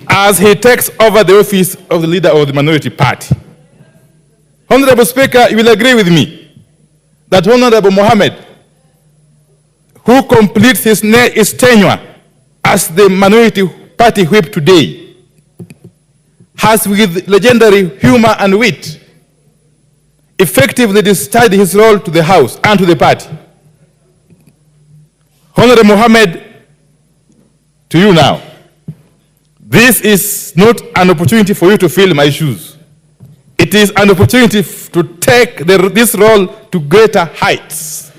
as he takes over the office of the leader of the minority party. Honorable Speaker, you will agree with me that Honorable Mohammed, who completes his tenure as the minority party whip today, has with legendary humor and wit effectively discharged his role to the House and to the party. Honorable Mohammed, to you now. This is not an opportunity for you to fill my shoes. It is an opportunity to take this role to greater heights,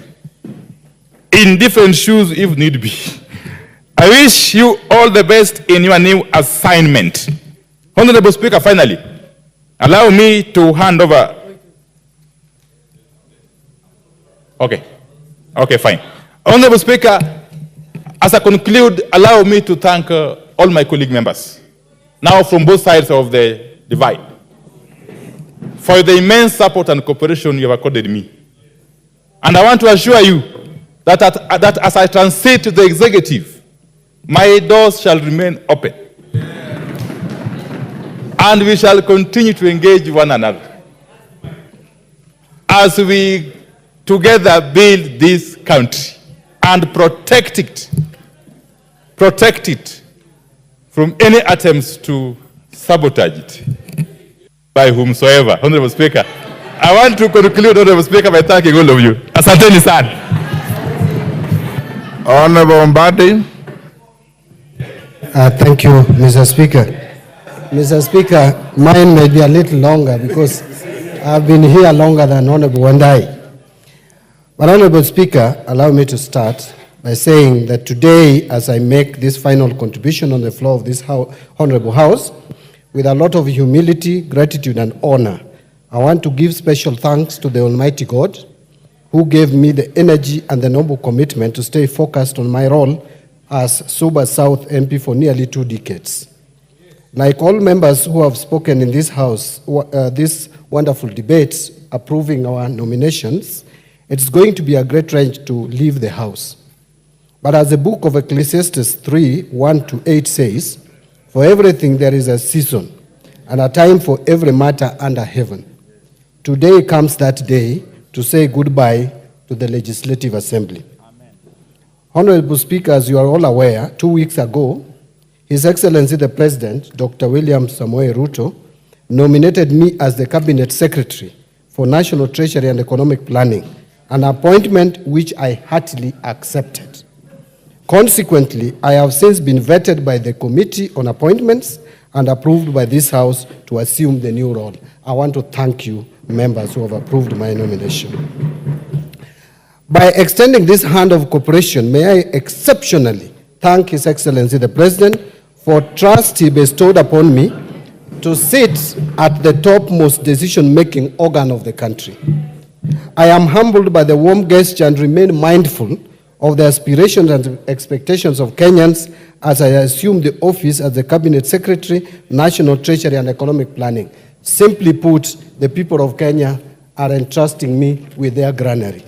in different shoes if need be. I wish you all the best in your new assignment. Honorable Speaker, finally, allow me to hand over. Okay, fine. Honorable Speaker, as I conclude, allow me to thank all my colleague members, now from both sides of the divide, for the immense support and cooperation you have accorded me. And I want to assure you that, that as I transit to the executive, my doors shall remain open. And we shall continue to engage one another as we together build this country and protect it from any attempts to sabotage it by whomsoever. Honorable Speaker, I want to conclude, Honorable Speaker, by thanking all of you. Asanteni sana. Honorable Mbadi. Thank you, Mr. Speaker. Mr. Speaker, mine may be a little longer because I've been here longer than Honorable Wandai. But Honorable Speaker, allow me to start by saying that today, as I make this final contribution on the floor of this Honorable House, with a lot of humility, gratitude, and honor, I want to give special thanks to the Almighty God, who gave me the energy and the noble commitment to stay focused on my role as Suba South MP for nearly 2 decades. Like all members who have spoken in this House, these wonderful debates approving our nominations, it's going to be a great range to leave the House. But as the book of Ecclesiastes 3:1-8 says, for everything there is a season and a time for every matter under heaven. Today comes that day to say goodbye to the Legislative Assembly. Amen. Honorable Speaker, as you are all aware, 2 weeks ago, His Excellency the President, Dr. William Samoei Ruto, nominated me as the Cabinet Secretary for National Treasury and Economic Planning, an appointment which I heartily accepted. Consequently, I have since been vetted by the Committee on Appointments and approved by this House to assume the new role. I want to thank you, members who have approved my nomination. By extending this hand of cooperation, may I exceptionally thank His Excellency the President for trust he bestowed upon me to sit at the topmost decision-making organ of the country. I am humbled by the warm gesture and remain mindful of the aspirations and expectations of Kenyans as I assume the office as the Cabinet Secretary, National Treasury and Economic Planning. Simply put, the people of Kenya are entrusting me with their granary.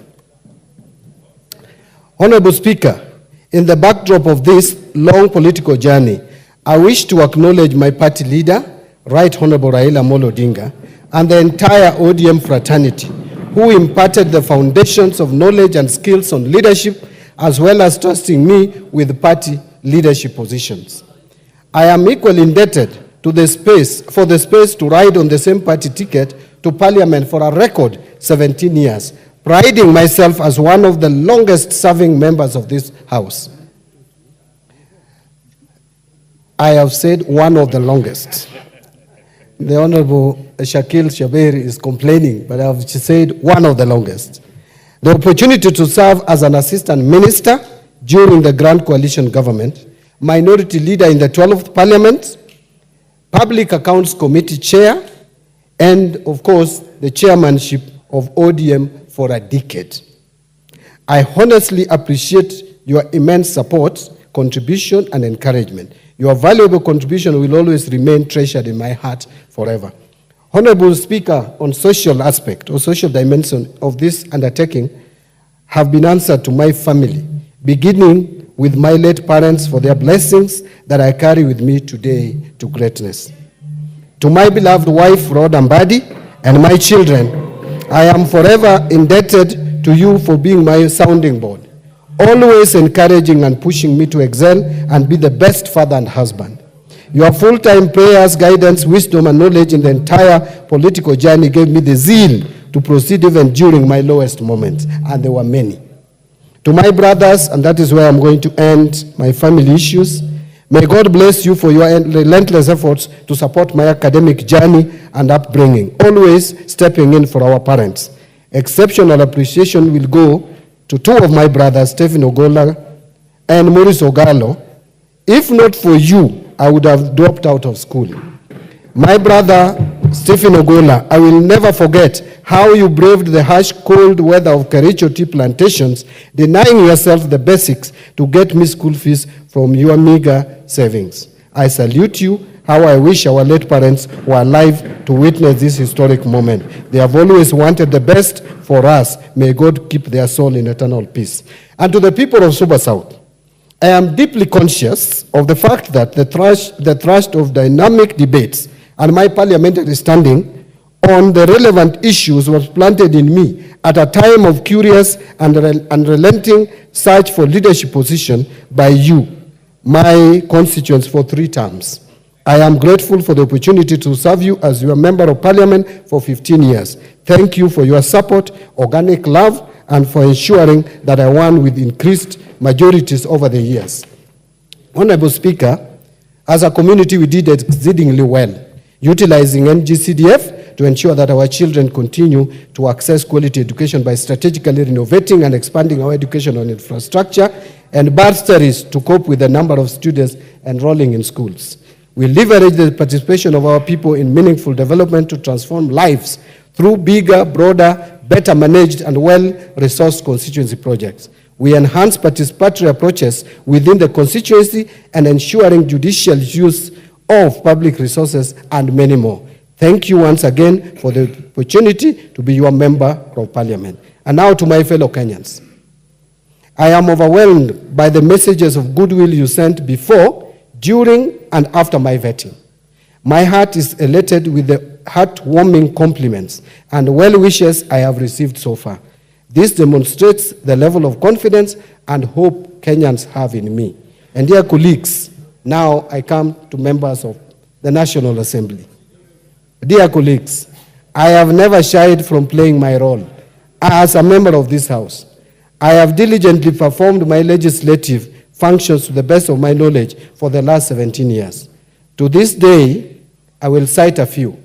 Honorable Speaker, in the backdrop of this long political journey, I wish to acknowledge my party leader, Right Honorable Raila Odinga, and the entire ODM fraternity, who imparted the foundations of knowledge and skills on leadership, as well as trusting me with party leadership positions. I am equally indebted to the space to ride on the same party ticket to Parliament for a record 17 years, priding myself as one of the longest-serving members of this House. I have said one of the longest. The Honorable Shakil Shaberi is complaining, but I have said one of the longest. The opportunity to serve as an assistant minister during the Grand Coalition government, minority leader in the 12th Parliament, Public Accounts Committee chair, and of course, the chairmanship of ODM for a decade. I honestly appreciate your immense support, contribution, and encouragement. Your valuable contribution will always remain treasured in my heart forever. Honorable Speaker, on social aspect or social dimension of this undertaking have been answered to my family, beginning with my late parents for their blessings that I carry with me today to greatness. To my beloved wife, Rod Ambadi, and my children, I am forever indebted to you for being my sounding board, always encouraging and pushing me to excel and be the best father and husband. Your full-time prayers, guidance, wisdom, and knowledge in the entire political journey gave me the zeal to proceed even during my lowest moments, and there were many. To my brothers, and that is where I'm going to end my family issues, may God bless you for your relentless efforts to support my academic journey and upbringing, always stepping in for our parents. Exceptional appreciation will go to two of my brothers, Stephen Ogola and Maurice Ogalo. If not for you, I would have dropped out of school. My brother, Stephen Ogola, I will never forget how you braved the harsh, cold weather of Kericho tea plantations, denying yourself the basics to get me school fees from your meager savings. I salute you. How I wish our late parents were alive to witness this historic moment. They have always wanted the best for us. May God keep their soul in eternal peace. And to the people of Suba South, I am deeply conscious of the fact that the thrust of dynamic debates and my parliamentary standing on the relevant issues was planted in me at a time of curious and unrelenting search for leadership position by you, my constituents, for 3 terms. I am grateful for the opportunity to serve you as your member of parliament for 15 years. Thank you for your support, organic love, and for ensuring that I won with increased majorities over the years. Honorable Speaker, as a community we did exceedingly well, utilizing NGCDF to ensure that our children continue to access quality education by strategically renovating and expanding our educational infrastructure, and bursaries to cope with the number of students enrolling in schools. We leverage the participation of our people in meaningful development to transform lives through bigger, broader, better managed and well-resourced constituency projects. We enhance participatory approaches within the constituency and ensuring judicial use of public resources and many more. Thank you once again for the opportunity to be your member of parliament. And now to my fellow Kenyans. I am overwhelmed by the messages of goodwill you sent before, during, and after my vetting. My heart is elated with the heartwarming compliments and well wishes I have received so far. This demonstrates the level of confidence and hope Kenyans have in me. And dear colleagues, now I come to members of the National Assembly. Dear colleagues, I have never shied from playing my role as a member of this House. I have diligently performed my legislative functions to the best of my knowledge for the last 17 years. To this day, I will cite a few.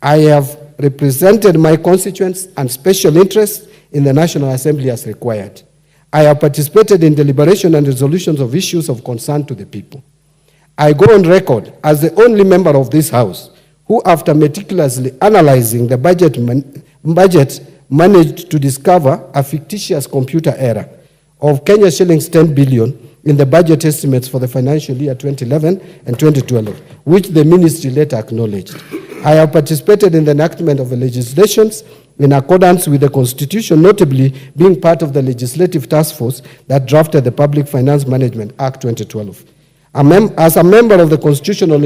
I have represented my constituents and special interests in the National Assembly as required. I have participated in deliberation and resolutions of issues of concern to the people. I go on record as the only member of this House who, after meticulously analyzing the budget managed to discover a fictitious computer error of Kenya shillings 10 billion in the budget estimates for the financial year 2011 and 2012, which the ministry later acknowledged. I have participated in the enactment of the legislations in accordance with the Constitution, notably being part of the legislative task force that drafted the Public Finance Management Act 2012. As a member of the Constitutional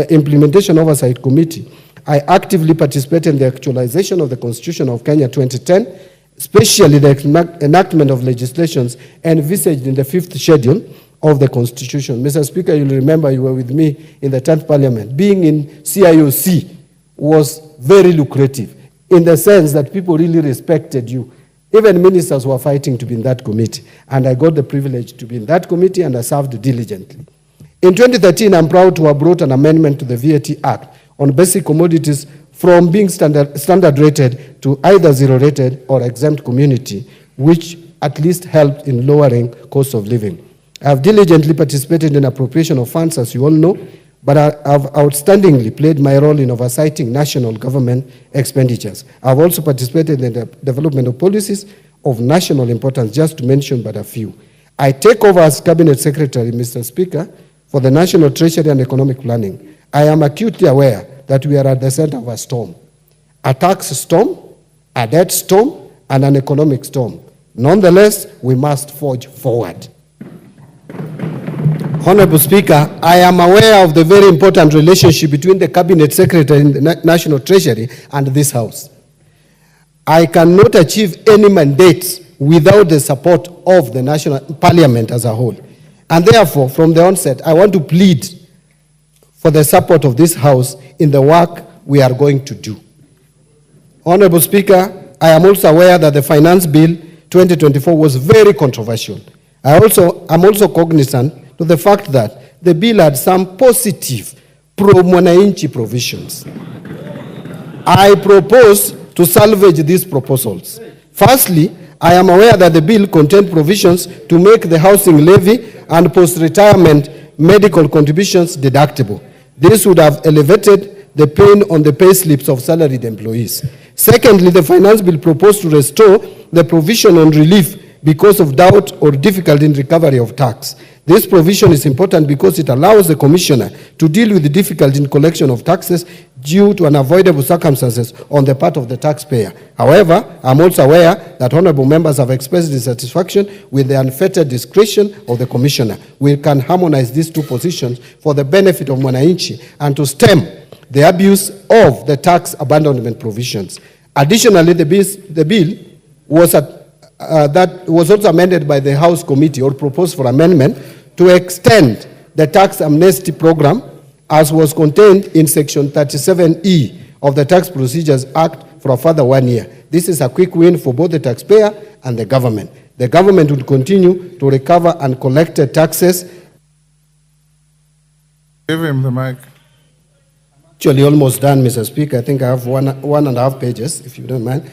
Implementation Oversight Committee, I actively participated in the actualization of the Constitution of Kenya 2010, especially the enactment of legislations envisaged in the 5th schedule of the Constitution. Mr. Speaker, you'll remember you were with me in the 10th Parliament. Being in CIOC was very lucrative in the sense that people really respected you. Even ministers were fighting to be in that committee, and I got the privilege to be in that committee, and I served diligently. In 2013, I'm proud to have brought an amendment to the VAT Act on basic commodities from being standard rated to either zero rated or exempt community, which at least helped in lowering cost of living. I have diligently participated in appropriation of funds, as you all know, but I have outstandingly played my role in oversighting national government expenditures. I have also participated in the development of policies of national importance, just to mention but a few. I take over as Cabinet Secretary, Mr. Speaker, for the National Treasury and Economic Planning. I am acutely aware that we are at the center of a storm, a tax storm, a debt storm, and an economic storm. Nonetheless, we must forge forward. Honorable Speaker, I am aware of the very important relationship between the Cabinet Secretary and the National Treasury and this House. I cannot achieve any mandate without the support of the National Parliament as a whole. And therefore, from the onset, I want to plead for the support of this House in the work we are going to do. Honorable Speaker, I am also aware that the Finance Bill 2024 was very controversial. I'm also cognizant to the fact that the bill had some positive pro-mwananchi provisions. I propose to salvage these proposals. Firstly, I am aware that the bill contained provisions to make the housing levy and post-retirement medical contributions deductible. This would have elevated the pain on the pay slips of salaried employees. Secondly, the finance bill proposed to restore the provision on relief because of doubt or difficulty in recovery of tax. This provision is important because it allows the commissioner to deal with the difficulty in collection of taxes due to unavoidable circumstances on the part of the taxpayer. However, I'm also aware that honorable members have expressed dissatisfaction with the unfettered discretion of the commissioner. We can harmonize these two positions for the benefit of mwananchi and to stem the abuse of the tax abandonment provisions. Additionally, the bill was that was also amended by the House Committee, or proposed for amendment, to extend the tax amnesty program as was contained in Section 37E of the Tax Procedures Act for a further 1 year. This is a quick win for both the taxpayer and the government. The government will continue to recover uncollected taxes. Give him the mic. Actually almost done, Mr. Speaker. I think I have one and a half pages, if you don't mind.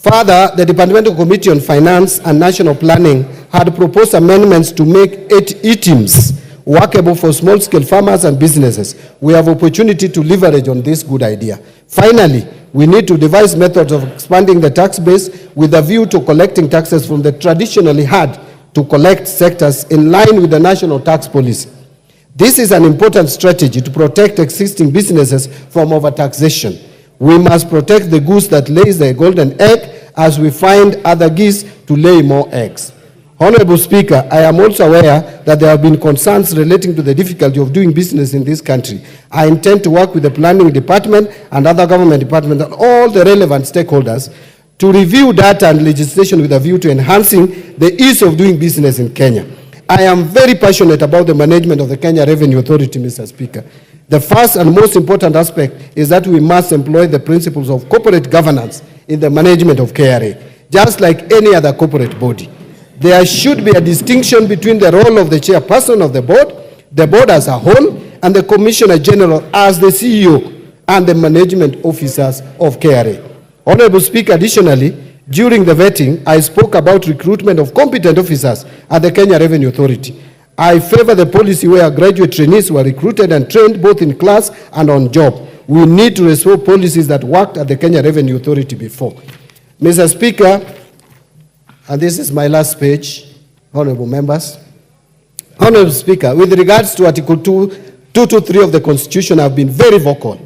Further, the Departmental Committee on Finance and National Planning had proposed amendments to make ETIMS workable for small-scale farmers and businesses. We have opportunity to leverage on this good idea. Finally, we need to devise methods of expanding the tax base with a view to collecting taxes from the traditionally hard to collect sectors in line with the national tax policy. This is an important strategy to protect existing businesses from overtaxation. We must protect the goose that lays the golden egg as we find other geese to lay more eggs. Honorable Speaker, I am also aware that there have been concerns relating to the difficulty of doing business in this country. I intend to work with the Planning Department and other government departments and all the relevant stakeholders to review data and legislation with a view to enhancing the ease of doing business in Kenya. I am very passionate about the management of the Kenya Revenue Authority, Mr. Speaker. The first and most important aspect is that we must employ the principles of corporate governance in the management of KRA, just like any other corporate body. There should be a distinction between the role of the chairperson of the board as a whole, and the Commissioner General as the CEO and the management officers of KRA. Honorable Speaker, additionally, during the vetting, I spoke about recruitment of competent officers at the Kenya Revenue Authority. I favor the policy where graduate trainees were recruited and trained both in class and on job. We need to restore policies that worked at the Kenya Revenue Authority before. Mr. Speaker, and this is my last page, honorable members. Honorable Speaker, with regards to Article 223 of the Constitution, I've been very vocal.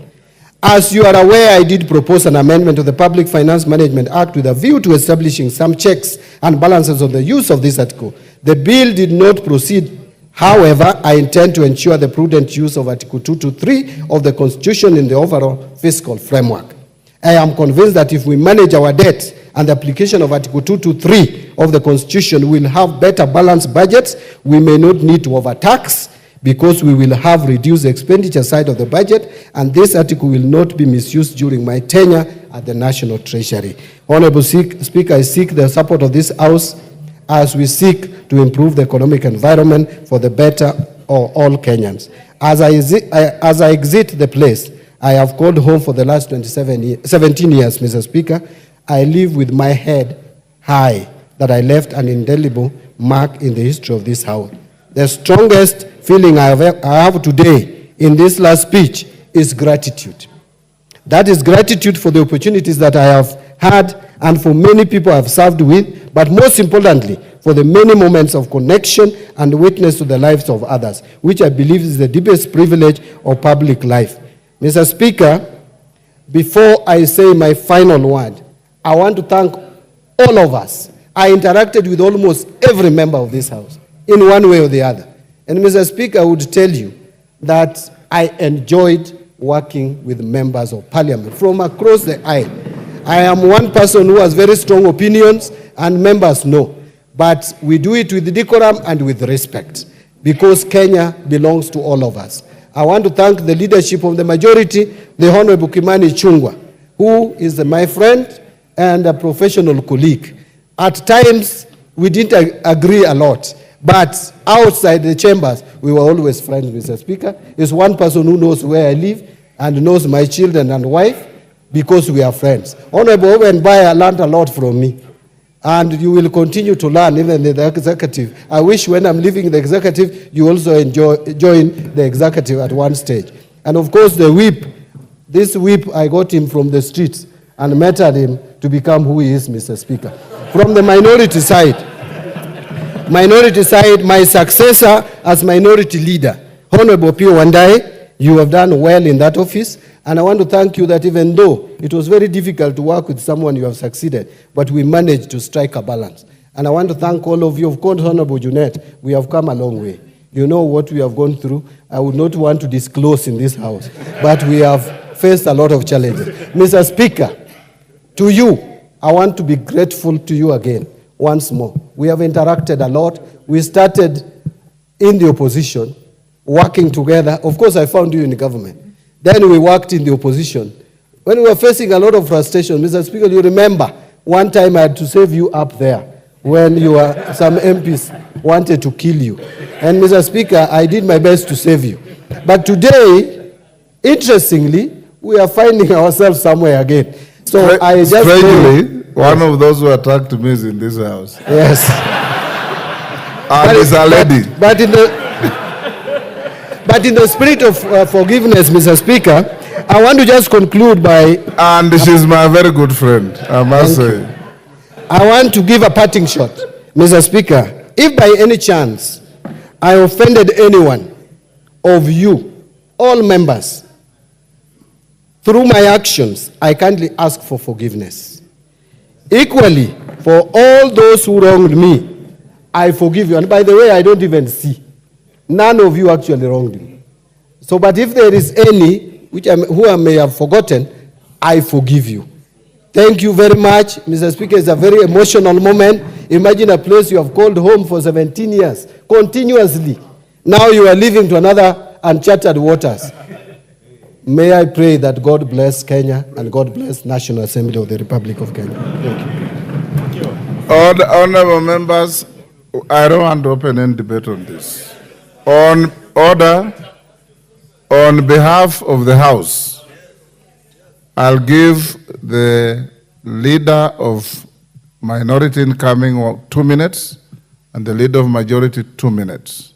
As you are aware, I did propose an amendment to the Public Finance Management Act with a view to establishing some checks and balances on the use of this article. The bill did not proceed. However, I intend to ensure the prudent use of Article 223 of the Constitution in the overall fiscal framework. I am convinced that if we manage our debt and the application of Article 223 of the Constitution, we will have better balanced budgets. We may not need to overtax because we will have reduced the expenditure side of the budget, and this article will not be misused during my tenure at the National Treasury. Honorable Speaker, I seek the support of this House as we seek to improve the economic environment for the better of all Kenyans. As I exit the place I have called home for the last 17 years, Mr. Speaker, I live with my head high that I left an indelible mark in the history of this House. The strongest feeling I have today in this last speech is gratitude. That is gratitude for the opportunities that I have had and for many people I have served with, but most importantly, for the many moments of connection and witness to the lives of others, which I believe is the deepest privilege of public life. Mr. Speaker, before I say my final word, I want to thank all of us. I interacted with almost every member of this House in one way or the other. And Mr. Speaker, I would tell you that I enjoyed working with members of Parliament from across the aisle. I am one person who has very strong opinions, and members know. But we do it with decorum and with respect, because Kenya belongs to all of us. I want to thank the leadership of the majority, the Honorable Kimani Ichung'wah, who is my friend and a professional colleague. At times, we didn't agree a lot, but outside the chambers, we were always friends, Mr. Speaker. He's one person who knows where I live and knows my children and wife, because we are friends. Honorable Owen Baya learned a lot from me, and you will continue to learn even in the executive. I wish when I'm leaving the executive, you also join the executive at one stage. And of course, the whip, this whip, I got him from the streets and mentored him to become who he is, Mr. Speaker. From the minority side, my successor as minority leader, Honorable Pio Wandae, you have done well in that office. And I want to thank you that even though it was very difficult to work with someone, you have succeeded, but we managed to strike a balance. And I want to thank all of you. Of course, Honorable Junet, we have come a long way. You know what we have gone through. I would not want to disclose in this House, but we have faced a lot of challenges. Mr. Speaker, to you, I want to be grateful to you again, once more. We have interacted a lot. We started in the opposition, working together. Of course, I found you in the government. Then we worked in the opposition. When we were facing a lot of frustration, Mr. Speaker, you remember one time I had to save you up there when some MPs wanted to kill you. And Mr. Speaker, I did my best to save you. But today, interestingly, we are finding ourselves somewhere again. So I just strangely, One of those who attacked me is in this house. Yes. And it's a lady. But in the spirit of forgiveness, Mr. Speaker, I want to just conclude by... And she's my very good friend, I must say. I want to give a parting shot. Mr. Speaker, if by any chance I offended anyone of you, all members, through my actions, I kindly ask for forgiveness. Equally, for all those who wronged me, I forgive you. And by the way, I don't even see. None of you actually wronged me. So, but if there is any who I may have forgotten, I forgive you. Thank you very much. Mr. Speaker, it's a very emotional moment. Imagine a place you have called home for 17 years, continuously. Now you are leaving to another uncharted waters. May I pray that God bless Kenya and God bless National Assembly of the Republic of Kenya. Thank you. All the honorable members, I don't want to open any debate on this. On order, on behalf of the House, I'll give the leader of minority incoming 2 minutes and the leader of majority 2 minutes.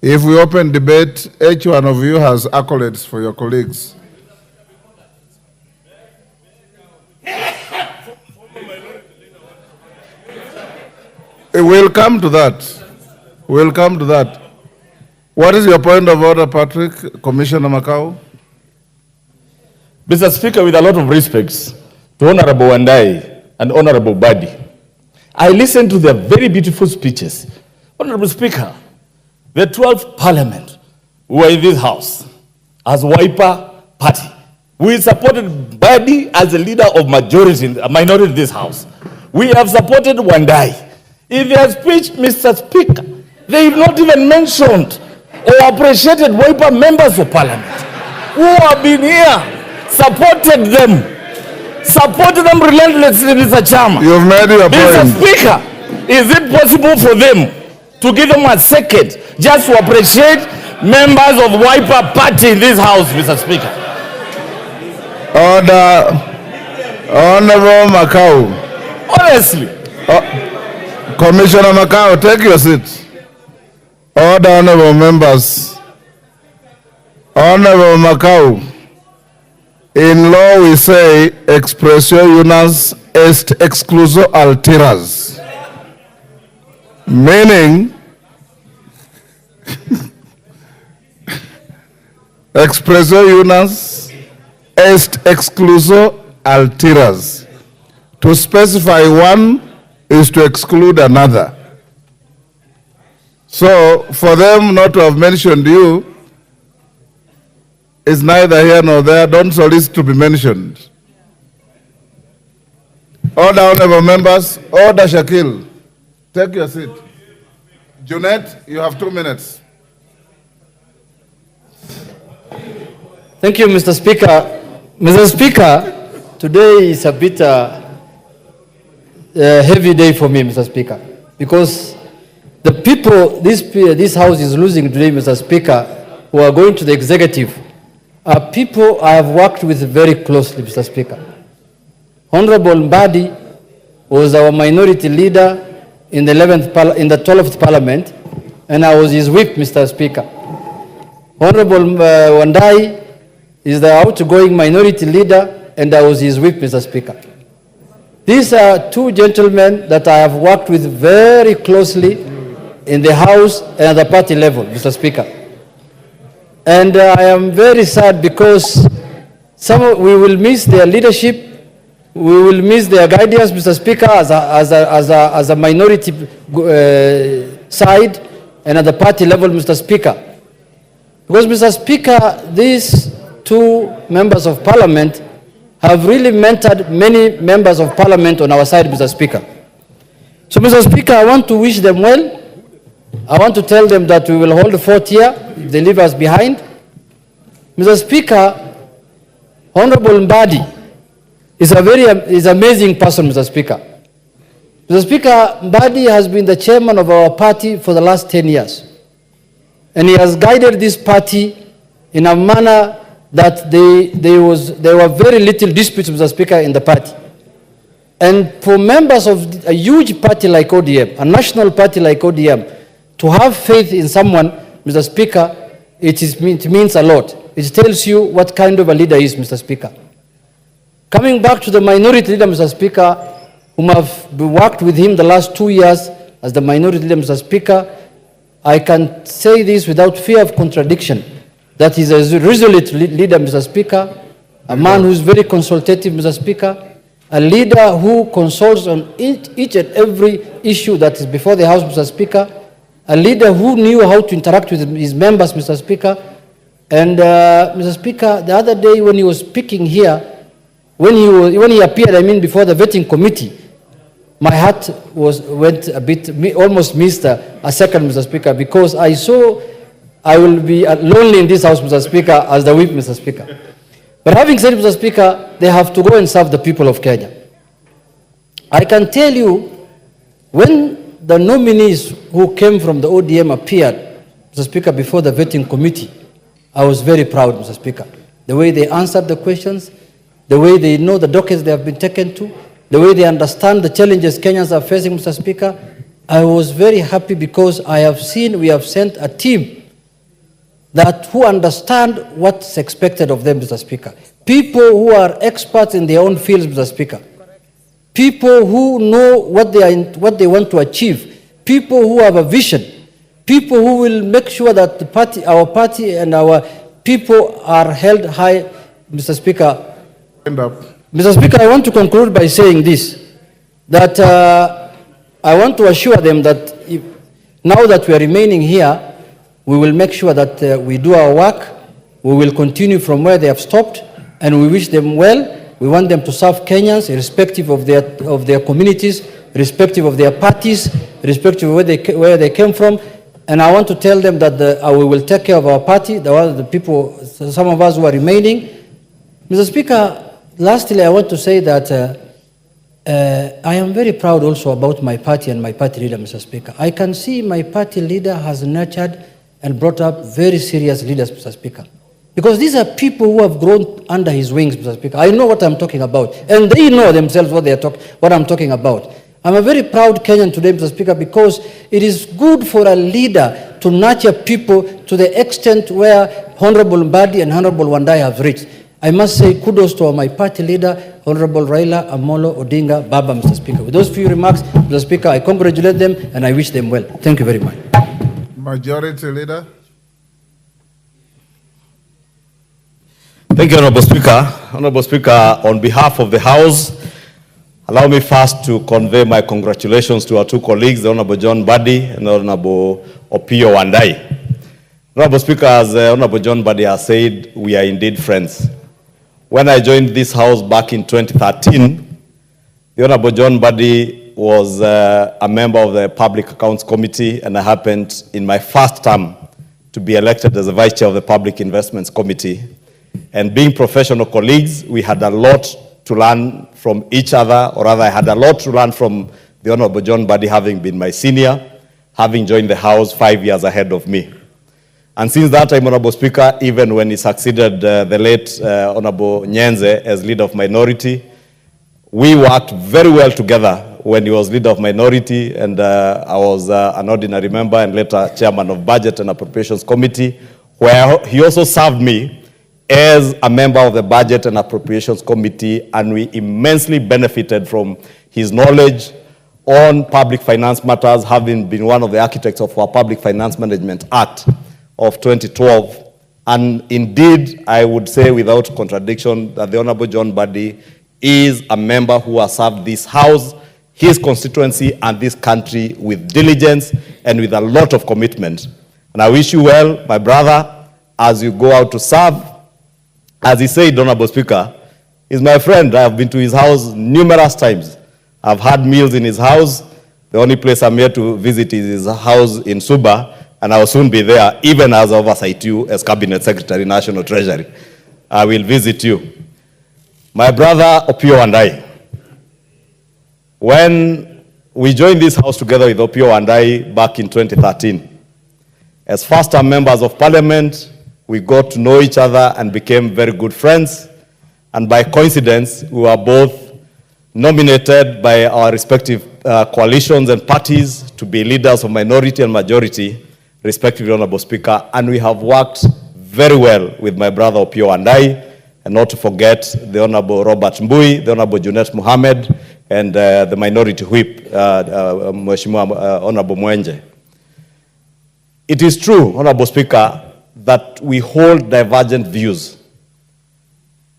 If we open debate, each one of you has accolades for your colleagues. We'll come to that. We'll come to that. What is your point of order, Patrick? Commissioner Makau? Mr. Speaker, with a lot of respects to Honorable Wandai and Honorable Badi, I listened to their very beautiful speeches. Honorable Speaker, the 12th Parliament were in this House as Wiper Party. We supported Badi as the leader of minority in this House. We have supported Wandai. In their speech, Mr. Speaker, they have not even mentioned or appreciated Wiper members of Parliament who have been here, supported them relentlessly, Mr. Chairman. You've made your point. Mr. Speaker, is it possible for them to give them a second just to appreciate members of Wiper Party in this House, Mr. Speaker? Order. Honorable Makau. Honestly. Commissioner Makau, take your seat. Order, honorable members. Honorable Makau. In law we say, expressio unius est excluso alteras. Meaning, expressio unius est excluso alteras. To specify one is to exclude another. So, for them not to have mentioned you is neither here nor there. Don't solicit to be mentioned. Order, honorable members. Order, Shakil. Take your seat. Junet, you have 2 minutes. Thank you, Mr. Speaker. Mr. Speaker, today is a bit heavy day for me, Mr. Speaker, because the people this House is losing today, Mr. Speaker, who are going to the executive, are people I have worked with very closely, Mr. Speaker. Honorable Mbadi was our minority leader in the 12th Parliament, and I was his whip, Mr. Speaker. Honorable Wandai is the outgoing minority leader, and I was his whip, Mr. Speaker. These are two gentlemen that I have worked with very closely in the House and at the party level, Mr. Speaker. And I am very sad because we will miss their leadership, we will miss their guidance, Mr. Speaker, as a minority side and at the party level, Mr. Speaker. Because, Mr. Speaker, these two members of Parliament have really mentored many members of Parliament on our side, Mr. Speaker. So, Mr. Speaker, I want to wish them well. I want to tell them that we will hold the fort here if they leave us behind. Mr. Speaker, Honorable Mbadi is an amazing person, Mr. Speaker. Mr. Speaker, Mbadi has been the chairman of our party for the last 10 years. And he has guided this party in a manner that there were very little disputes, Mr. Speaker, in the party. And for members of a huge party like ODM, a national party like ODM, to have faith in someone, Mr. Speaker, it means a lot. It tells you what kind of a leader is, Mr. Speaker. Coming back to the minority leader, Mr. Speaker, whom have worked with him the last 2 years as the minority leader, Mr. Speaker, I can say this without fear of contradiction, that he's a resolute leader, Mr. Speaker, a man who's very consultative, Mr. Speaker, a leader who consults on each and every issue that is before the House, Mr. Speaker, a leader who knew how to interact with his members, Mr. Speaker. And Mr. Speaker, the other day when he was speaking here, when he appeared, before the vetting committee, my heart went a bit, almost missed a second, Mr. Speaker, because I saw I will be lonely in this House, Mr. Speaker, as the whip, Mr. Speaker. But having said, Mr. Speaker, they have to go and serve the people of Kenya. I can tell you, when the nominees who came from the ODM appeared, Mr. Speaker, before the vetting committee, I was very proud, Mr. Speaker. The way they answered the questions, the way they know the dockets they have been taken to, the way they understand the challenges Kenyans are facing, Mr. Speaker, I was very happy because I have seen we have sent a team who understand what's expected of them, Mr. Speaker. People who are experts in their own fields, Mr. Speaker. People who know what they want to achieve. People who have a vision. People who will make sure that the party, our party and our people are held high, Mr. Speaker. Mr. Speaker, I want to conclude by saying this, that I want to assure them that now that we are remaining here, we will make sure that we do our work, we will continue from where they have stopped, and we wish them well. We want them to serve Kenyans, irrespective of their communities, irrespective of their parties, irrespective of where they came from. And I want to tell them that we will take care of our party, the people, some of us who are remaining. Mr. Speaker, lastly, I want to say that I am very proud also about my party and my party leader, Mr. Speaker. I can see my party leader has nurtured and brought up very serious leaders, Mr. Speaker. Because these are people who have grown under his wings, Mr. Speaker. I know what I'm talking about. And they know themselves what I'm talking about. I'm a very proud Kenyan today, Mr. Speaker, because it is good for a leader to nurture people to the extent where Honorable Mbadi and Honorable Wandai have reached. I must say kudos to my party leader, Honorable Raila, Amolo, Odinga, Baba, Mr. Speaker. With those few remarks, Mr. Speaker, I congratulate them and I wish them well. Thank you very much. Majority Leader. Thank you, Honorable Speaker. Honorable Speaker, on behalf of the House, allow me first to convey my congratulations to our two colleagues, the Honorable John Mbadi and the Honorable Opiyo Wandayi. Honorable Speaker, as Honorable John Mbadi has said, we are indeed friends. When I joined this House back in 2013, the Honorable John Mbadi was a member of the Public Accounts Committee, and I happened in my first term to be elected as the Vice Chair of the Public Investments Committee. And being professional colleagues, we had a lot to learn from each other, or rather I had a lot to learn from the Honorable John Mbadi, having been my senior, having joined the House 5 years ahead of me. And since that time, Honorable Speaker, even when he succeeded the late Honorable Nyenze as leader of minority, we worked very well together when he was leader of minority, and I was an ordinary member and later chairman of Budget and Appropriations Committee, where he also served me as a member of the Budget and Appropriations Committee, and we immensely benefited from his knowledge on public finance matters, having been one of the architects of our Public Finance Management Act of 2012. And indeed, I would say without contradiction that the Honorable John Mbadi is a member who has served this House, his constituency, and this country with diligence and with a lot of commitment. And I wish you well, my brother, as you go out to serve. As he said, Honorable Speaker, he's my friend. I have been to his house numerous times. I've had meals in his house. The only place I'm here to visit is his house in Suba, and I will soon be there, even as I oversight you as Cabinet Secretary, National Treasury. I will visit you. My brother, Opiyo Wandayi, when we joined this House together with Opiyo Wandayi back in 2013, as first-time members of Parliament, we got to know each other and became very good friends. And by coincidence, we were both nominated by our respective coalitions and parties to be leaders of minority and majority, respectively, Honorable Speaker, and we have worked very well with my brother Opiyo Wandayi, and not to forget the Honorable Robert Mbui, the Honorable Junet Mohammed, and the minority whip, Mheshimiwa Honorable Mwenje. It is true, Honorable Speaker, that we hold divergent views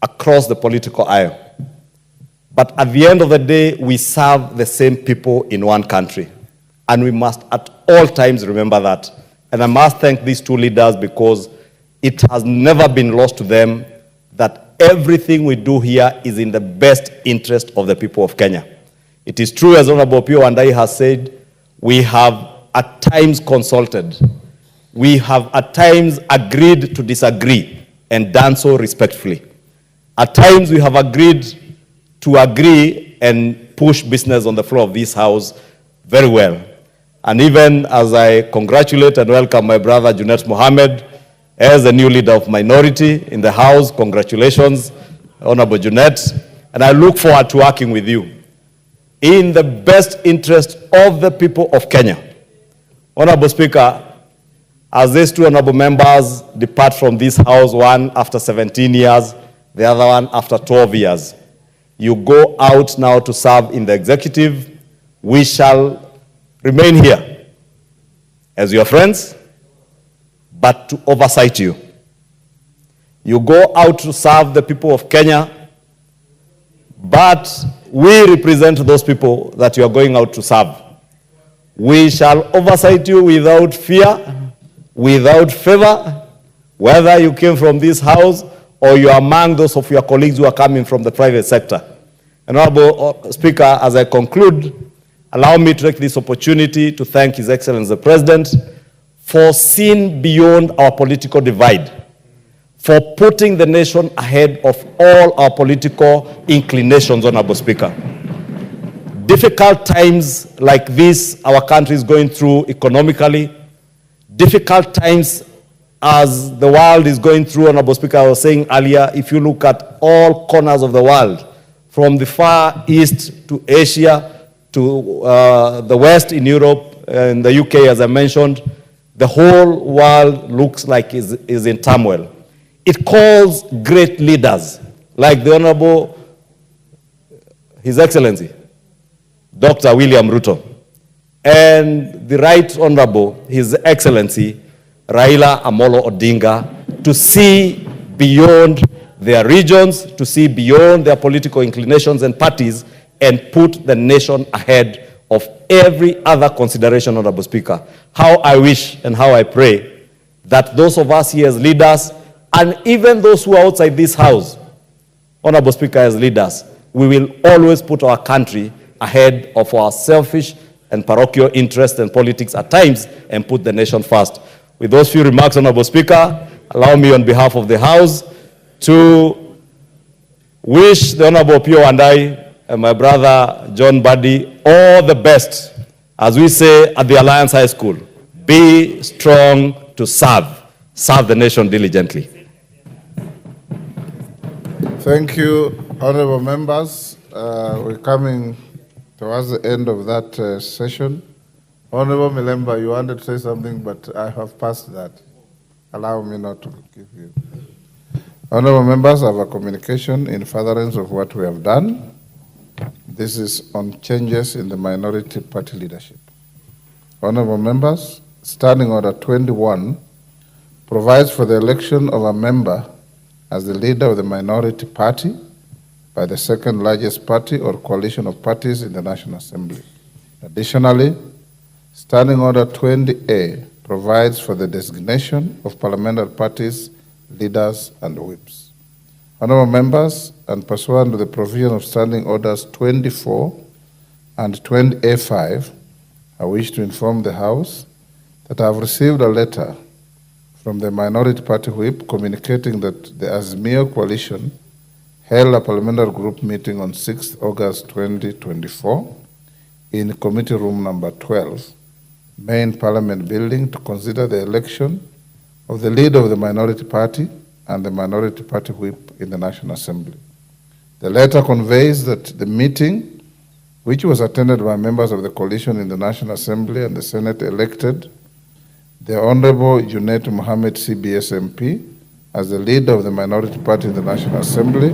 across the political aisle. But at the end of the day, we serve the same people in one country. And we must at all times remember that. And I must thank these two leaders because it has never been lost to them that everything we do here is in the best interest of the people of Kenya. It is true, as Honorable Opiyo Wandayi has said, we have at times consulted. We have at times agreed to disagree and done so respectfully. At times we have agreed to agree and push business on the floor of this house very well. And even as I congratulate and welcome my brother Junet Mohammed as the new leader of minority in the house, congratulations, Honorable Junet, and I look forward to working with you in the best interest of the people of Kenya. Honorable Speaker, as these two honorable members depart from this house, one after 17 years, the other one after 12 years, you go out now to serve in the executive. We shall remain here as your friends, but to oversight you. You go out to serve the people of Kenya, but we represent those people that you are going out to serve. We shall oversight you without fear, without favor, whether you came from this house or you are among those of your colleagues who are coming from the private sector. And Honorable Speaker, as I conclude, allow me to take this opportunity to thank His Excellency the President for seeing beyond our political divide, for putting the nation ahead of all our political inclinations, Honorable Speaker. Difficult times like this our country is going through economically, difficult times as the world is going through, Honorable Speaker, I was saying earlier, if you look at all corners of the world, from the far east to Asia, to the west in Europe, and the UK, as I mentioned, the whole world looks like is in turmoil. It calls great leaders, like the Honorable, His Excellency, Dr. William Ruto, and the Right Honorable, His Excellency, Raila Amolo Odinga, to see beyond their regions, to see beyond their political inclinations and parties, and put the nation ahead of every other consideration, Honorable Speaker. How I wish and how I pray that those of us here as leaders, and even those who are outside this house, Honorable Speaker, as leaders, we will always put our country ahead of our selfish and parochial interests and politics at times, and put the nation first. With those few remarks, Honorable Speaker, allow me on behalf of the House to wish the Honorable Opiyo Wandayi and my brother John Buddy all the best, as we say at the Alliance High School. Be strong to serve. Serve the nation diligently. Thank you, honorable members. We're coming towards the end of that session. Honorable Milemba, you wanted to say something, but I have passed that. Allow me not to give you. Honorable members, I have a communication in furtherance of what we have done. This is on changes in the minority party leadership. Honorable members, Standing Order 21 provides for the election of a member as the leader of the minority party by the second largest party or coalition of parties in the National Assembly. Additionally, Standing Order 20A provides for the designation of parliamentary parties, leaders, and whips. Honorable members, and pursuant to the provision of Standing Orders 24 and 20A5, I wish to inform the House that I have received a letter from the Minority Party Whip communicating that the Azimio Coalition held a parliamentary group meeting on 6th August 2024 in Committee Room number 12, Main Parliament Building, to consider the election of the leader of the minority party and the minority party whip in the National Assembly. The letter conveys that the meeting, which was attended by members of the coalition in the National Assembly and the Senate, elected the Honorable Junet Mohammed CBS MP as the leader of the minority party in the National Assembly,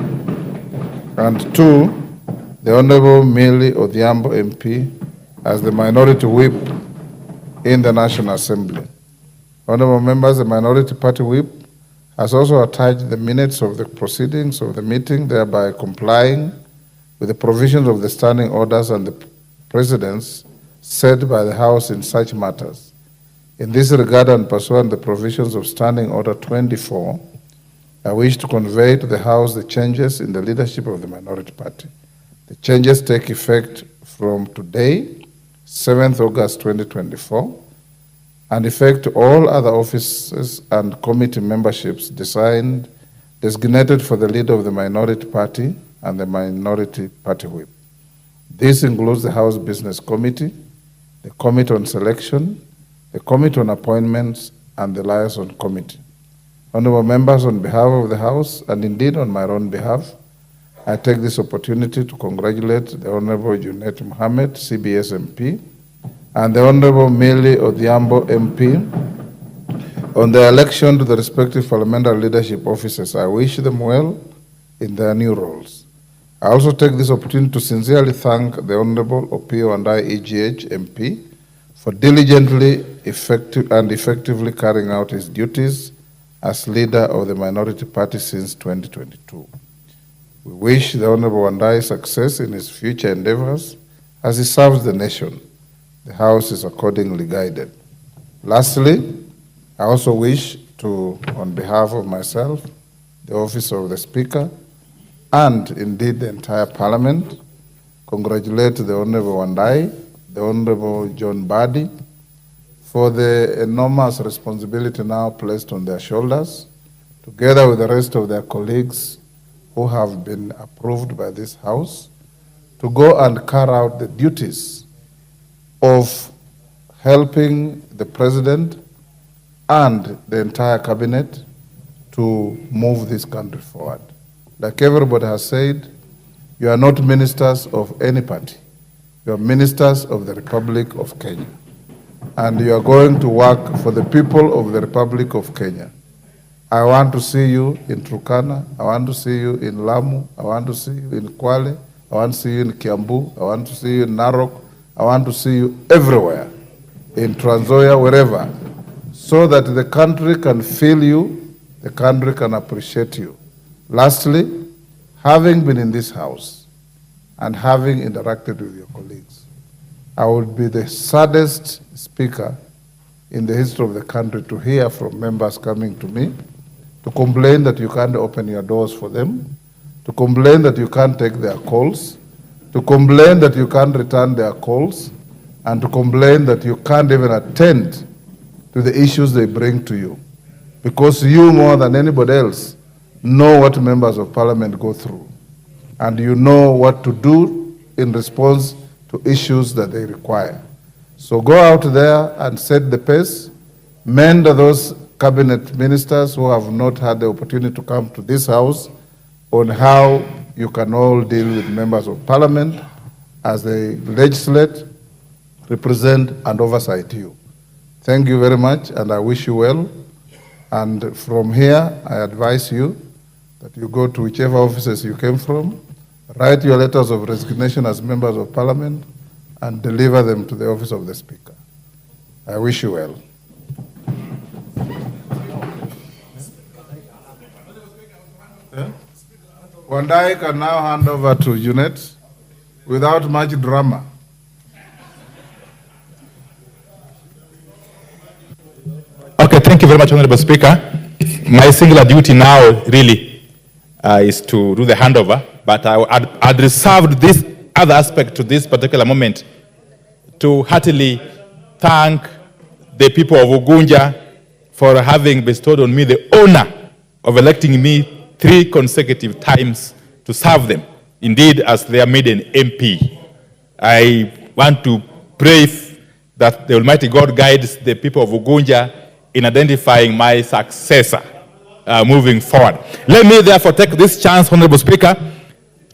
and 2, the Honorable Millie Odhiambo MP as the minority whip in the National Assembly. Honorable members, the minority party whip has also attached the minutes of the proceedings of the meeting, thereby complying with the provisions of the standing orders and the precedents set by the House in such matters. In this regard and pursuant to the provisions of Standing Order 24, I wish to convey to the House the changes in the leadership of the minority party. The changes take effect from today, 7th August 2024, and effect all other offices and committee memberships designated for the leader of the minority party and the minority party whip. This includes the House Business Committee, the Committee on Selection, the Committee on Appointments, and the Liaison Committee. Honorable members, on behalf of the House, and indeed on my own behalf, I take this opportunity to congratulate the Honorable Junet Mohammed, CBS MP, and the Honorable Millie Odhiambo MP on their election to the respective parliamentary leadership offices. I wish them well in their new roles. I also take this opportunity to sincerely thank the Honorable Opio and I EGH MP for diligently effectively carrying out his duties as leader of the minority party since 2022. We wish the Honorable Wandai success in his future endeavors as he serves the nation. The House is accordingly guided. Lastly, I also wish to, on behalf of myself, the office of the Speaker, and indeed the entire Parliament, congratulate the Honorable Wandai, the Honorable John Badi, for the enormous responsibility now placed on their shoulders, together with the rest of their colleagues who have been approved by this House, to go and carry out the duties of helping the President and the entire Cabinet to move this country forward. Like everybody has said, you are not ministers of any party. You are ministers of the Republic of Kenya. And you are going to work for the people of the Republic of Kenya. I want to see you in Turkana. I want to see you in Lamu. I want to see you in Kwale. I want to see you in Kiambu. I want to see you in Narok. I want to see you everywhere, in Trans Nzoia, wherever, so that the country can feel you, the country can appreciate you. Lastly, having been in this House and having interacted with your colleagues, I would be the saddest speaker in the history of the country to hear from members coming to me to complain that you can't open your doors for them, to complain that you can't take their calls, to complain that you can't return their calls, and to complain that you can't even attend to the issues they bring to you. Because you, more than anybody else, know what members of Parliament go through, and you know what to do in response to issues that they require. So go out there and set the pace, mend those cabinet ministers who have not had the opportunity to come to this House on how you can all deal with members of Parliament as they legislate, represent, and oversight you. Thank you very much, and I wish you well. And from here, I advise you that you go to whichever offices you came from, write your letters of resignation as members of Parliament, and deliver them to the office of the Speaker. I wish you well. Wandai can now hand over to Junet without much drama. Okay, thank you very much, Honorable Speaker. My singular duty now really is to do the handover, but I'd reserved this other aspect to this particular moment to heartily thank the people of Ugunja for having bestowed on me the honor of electing me 3 consecutive times to serve them, indeed as their maiden MP. I want to pray that the Almighty God guides the people of Ugunja in identifying my successor moving forward. Let me therefore take this chance, Honorable Speaker,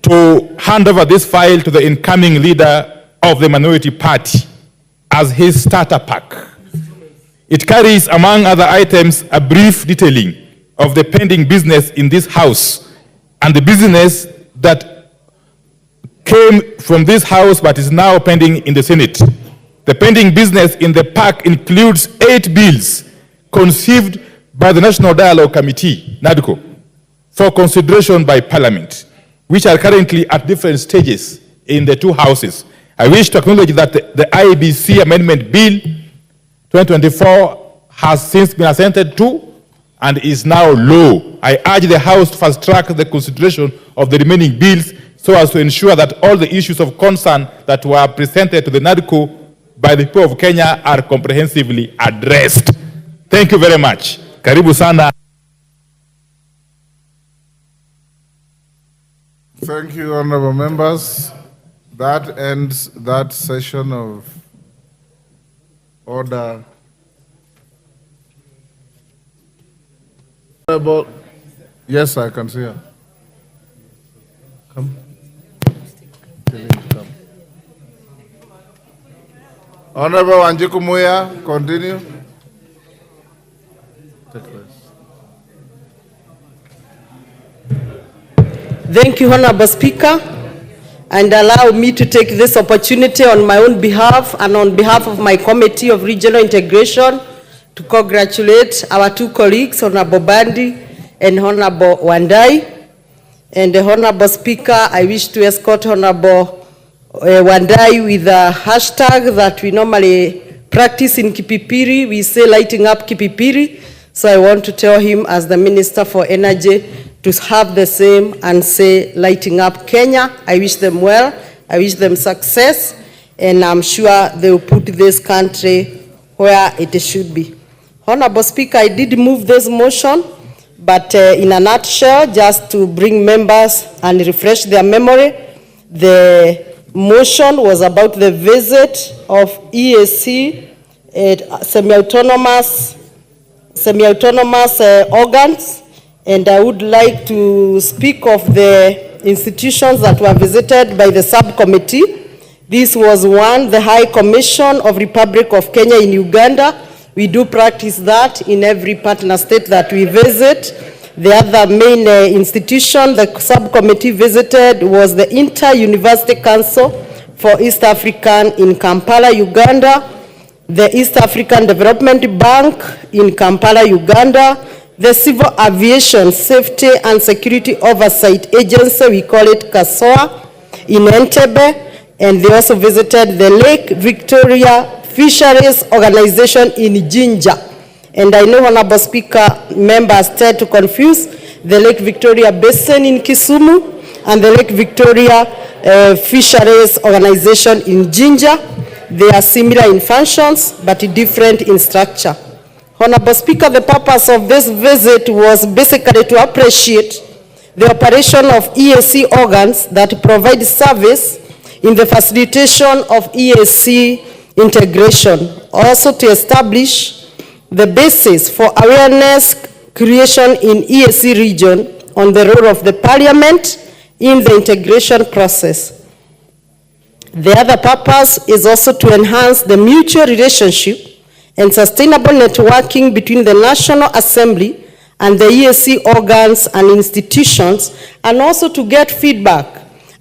to hand over this file to the incoming leader of the minority party as his starter pack. It carries, among other items, a brief detailing of the pending business in this House and the business that came from this House but is now pending in the Senate. The pending business in the pack includes 8 bills conceived by the National Dialogue Committee, NADCO, for consideration by Parliament, which are currently at different stages in the 2 houses. I wish to acknowledge that the IBC Amendment Bill 2024 has since been assented to and is now law. I urge the House to fast-track the consideration of the remaining bills so as to ensure that all the issues of concern that were presented to the NADCO by the people of Kenya are comprehensively addressed. Thank you very much. Karibu sana. Thank you, honorable members. That ends that session of order. Yes, I can see her. Come. Come. Honorable Wanjiku Muya, continue. Take place. Thank you, Honorable Speaker, and allow me to take this opportunity on my own behalf and on behalf of my Committee of Regional Integration to congratulate our 2 colleagues, Honorable Bandi and Honorable Wandai. And Honorable Speaker, I wish to escort Honorable Wandai with a hashtag that we normally practice in Kipipiri. We say lighting up Kipipiri. So I want to tell him as the Minister for Energy to have the same and say lighting up Kenya. I wish them well. I wish them success. And I'm sure they will put this country where it should be. Honorable Speaker, I did move this motion, but in a nutshell, just to bring members and refresh their memory, the motion was about the visit of EAC, semi-autonomous organs, and I would like to speak of the institutions that were visited by the subcommittee. This was one, the High Commission of Republic of Kenya in Uganda. We do practice that in every partner state that we visit. The other main institution the subcommittee visited was the Inter-University Council for East African in Kampala, Uganda, the East African Development Bank in Kampala, Uganda, the Civil Aviation Safety and Security Oversight Agency, we call it KASOA, in Entebbe, and they also visited the Lake Victoria Fisheries Organization in Jinja. And I know, Honorable Speaker, members tend to confuse the Lake Victoria Basin in Kisumu and the Lake Victoria Fisheries Organization in Jinja. They are similar in functions, but different in structure. Honorable Speaker, the purpose of this visit was basically to appreciate the operation of EAC organs that provide service in the facilitation of EAC integration, also to establish the basis for awareness creation in EAC region on the role of the Parliament in the integration process. The other purpose is also to enhance the mutual relationship and sustainable networking between the National Assembly and the EAC organs and institutions, and also to get feedback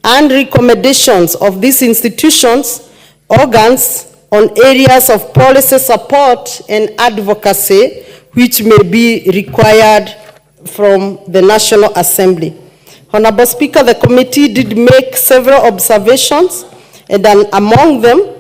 and recommendations of these institutions, organs, on areas of policy support and advocacy which may be required from the National Assembly. Honorable Speaker, the committee did make several observations, and among them,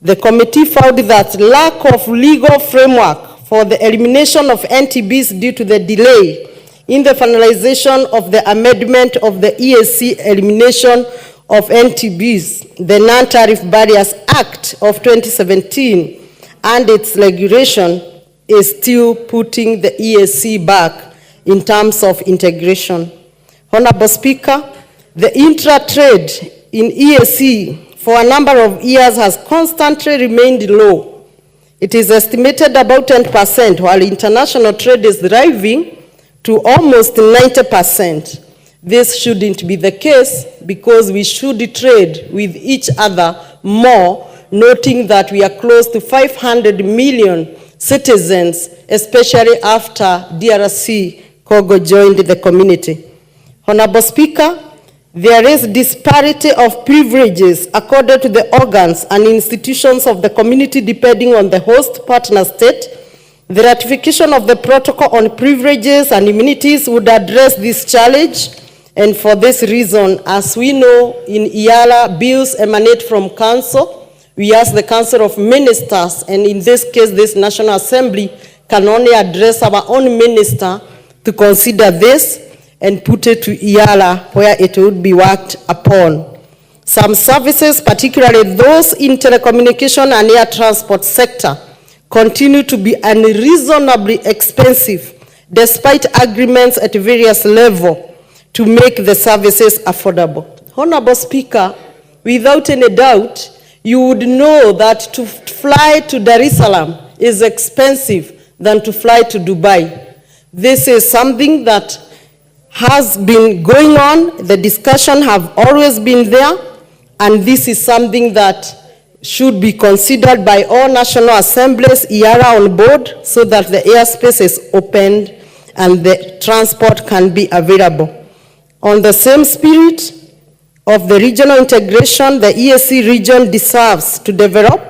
the committee found that lack of legal framework for the elimination of NTBs due to the delay in the finalization of the amendment of the EAC elimination of NTBs, the Non-Tariff Barriers Act of 2017, and its regulation is still putting the EAC back in terms of integration. Honorable Speaker, the intra-trade in EAC for a number of years has constantly remained low. It is estimated about 10%, while international trade is thriving to almost 90%. This shouldn't be the case because we should trade with each other more, noting that we are close to 500 million citizens, especially after DRC Congo joined the community. Honorable Speaker, there is disparity of privileges according to the organs and institutions of the community depending on the host partner state. The ratification of the protocol on privileges and immunities would address this challenge. And for this reason, as we know, in IALA, bills emanate from Council. We ask the Council of Ministers, and in this case, this National Assembly can only address our own minister to consider this and put it to IALA where it would be worked upon. Some services, particularly those in telecommunication and air transport sector, continue to be unreasonably expensive despite agreements at various levels to make the services affordable. Honorable Speaker, without any doubt, you would know that to fly to Dar es Salaam is expensive than to fly to Dubai. This is something that has been going on. The discussion have always been there, and this is something that should be considered by all national assemblies, IARA on board, so that the airspace is opened and the transport can be available. On the same spirit of the regional integration, the EAC region deserves to develop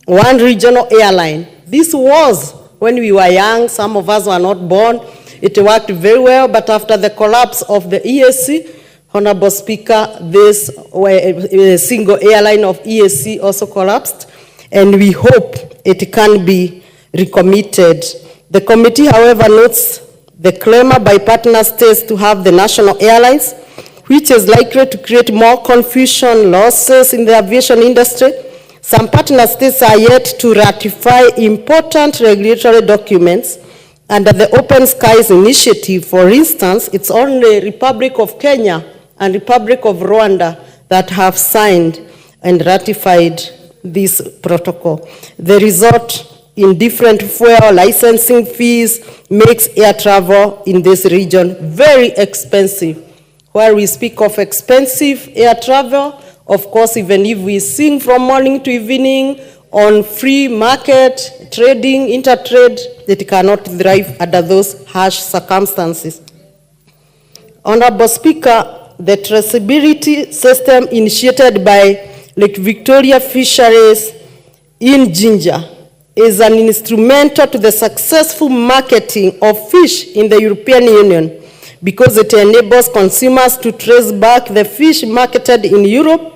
one regional airline. This was when we were young, some of us were not born. It worked very well, but after the collapse of the EAC, Honorable Speaker, this single airline of EAC also collapsed, and we hope it can be recommitted. The committee, however, notes the clamor by partner states to have the national airlines, which is likely to create more confusion, losses in the aviation industry. Some partner states are yet to ratify important regulatory documents. Under the Open Skies Initiative, for instance, it's only Republic of Kenya and Republic of Rwanda that have signed and ratified this protocol. The result in different fuel licensing fees makes air travel in this region very expensive. Where we speak of expensive air travel, of course, even if we sing from morning to evening on free market, trading, intertrade, it cannot thrive under those harsh circumstances. Honorable Speaker, the traceability system initiated by Lake Victoria Fisheries in Ginger is an instrumental to the successful marketing of fish in the European Union because it enables consumers to trace back the fish marketed in Europe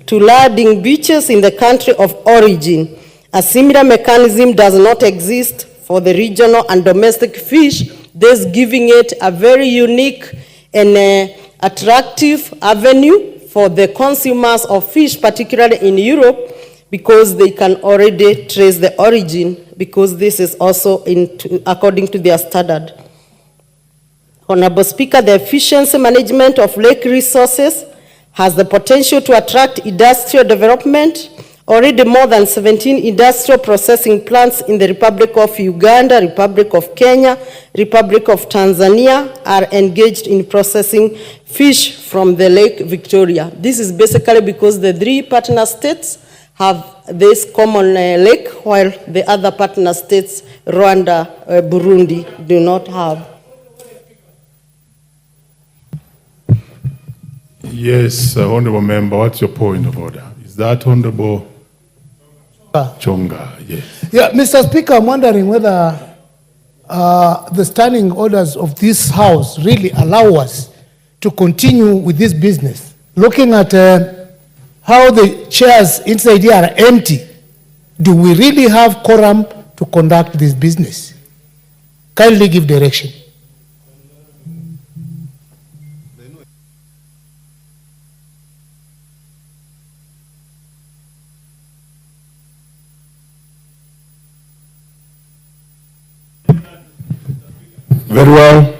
to landing beaches in the country of origin. A similar mechanism does not exist for the regional and domestic fish, thus giving it a very unique and attractive avenue for the consumers of fish, particularly in Europe, because they can already trace the origin, because this is also according to their standard. Honorable Speaker, the efficiency management of lake resources has the potential to attract industrial development. Already more than 17 industrial processing plants in the Republic of Uganda, Republic of Kenya, Republic of Tanzania are engaged in processing fish from the Lake Victoria. This is basically because the 3 partner states have this common lake, while the other partner states, Rwanda, Burundi, do not have. Yes, Honorable Member, what's your point of order? Is that Honorable Chonga? Yes. Yeah, Mr. Speaker, I'm wondering whether the standing orders of this House really allow us to continue with this business. Looking at how the chairs inside here are empty, do we really have quorum to conduct this business? Kindly give direction. Very well.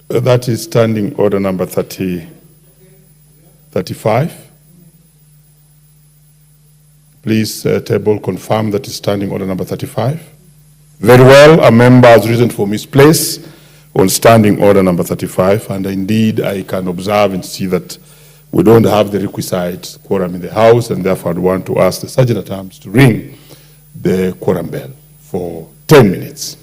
That is standing order number 35. Please, table, confirm that is standing order number 35. Very well. A member has risen for misplace. on Standing Order number 35, and indeed I can observe and see that we don't have the requisite quorum in the House, and therefore I'd want to ask the Sergeant at Arms to ring the quorum bell for 10 minutes.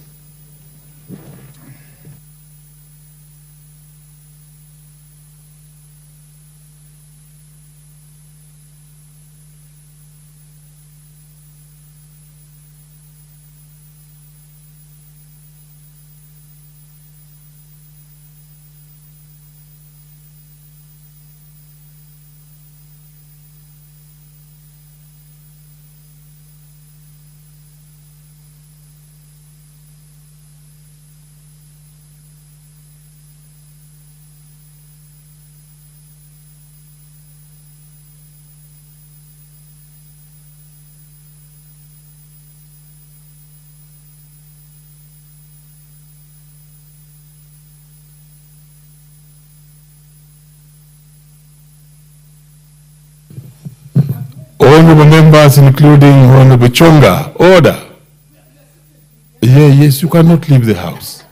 Honorable members, including Honorable Chonga, order. Yes, you cannot leave the House.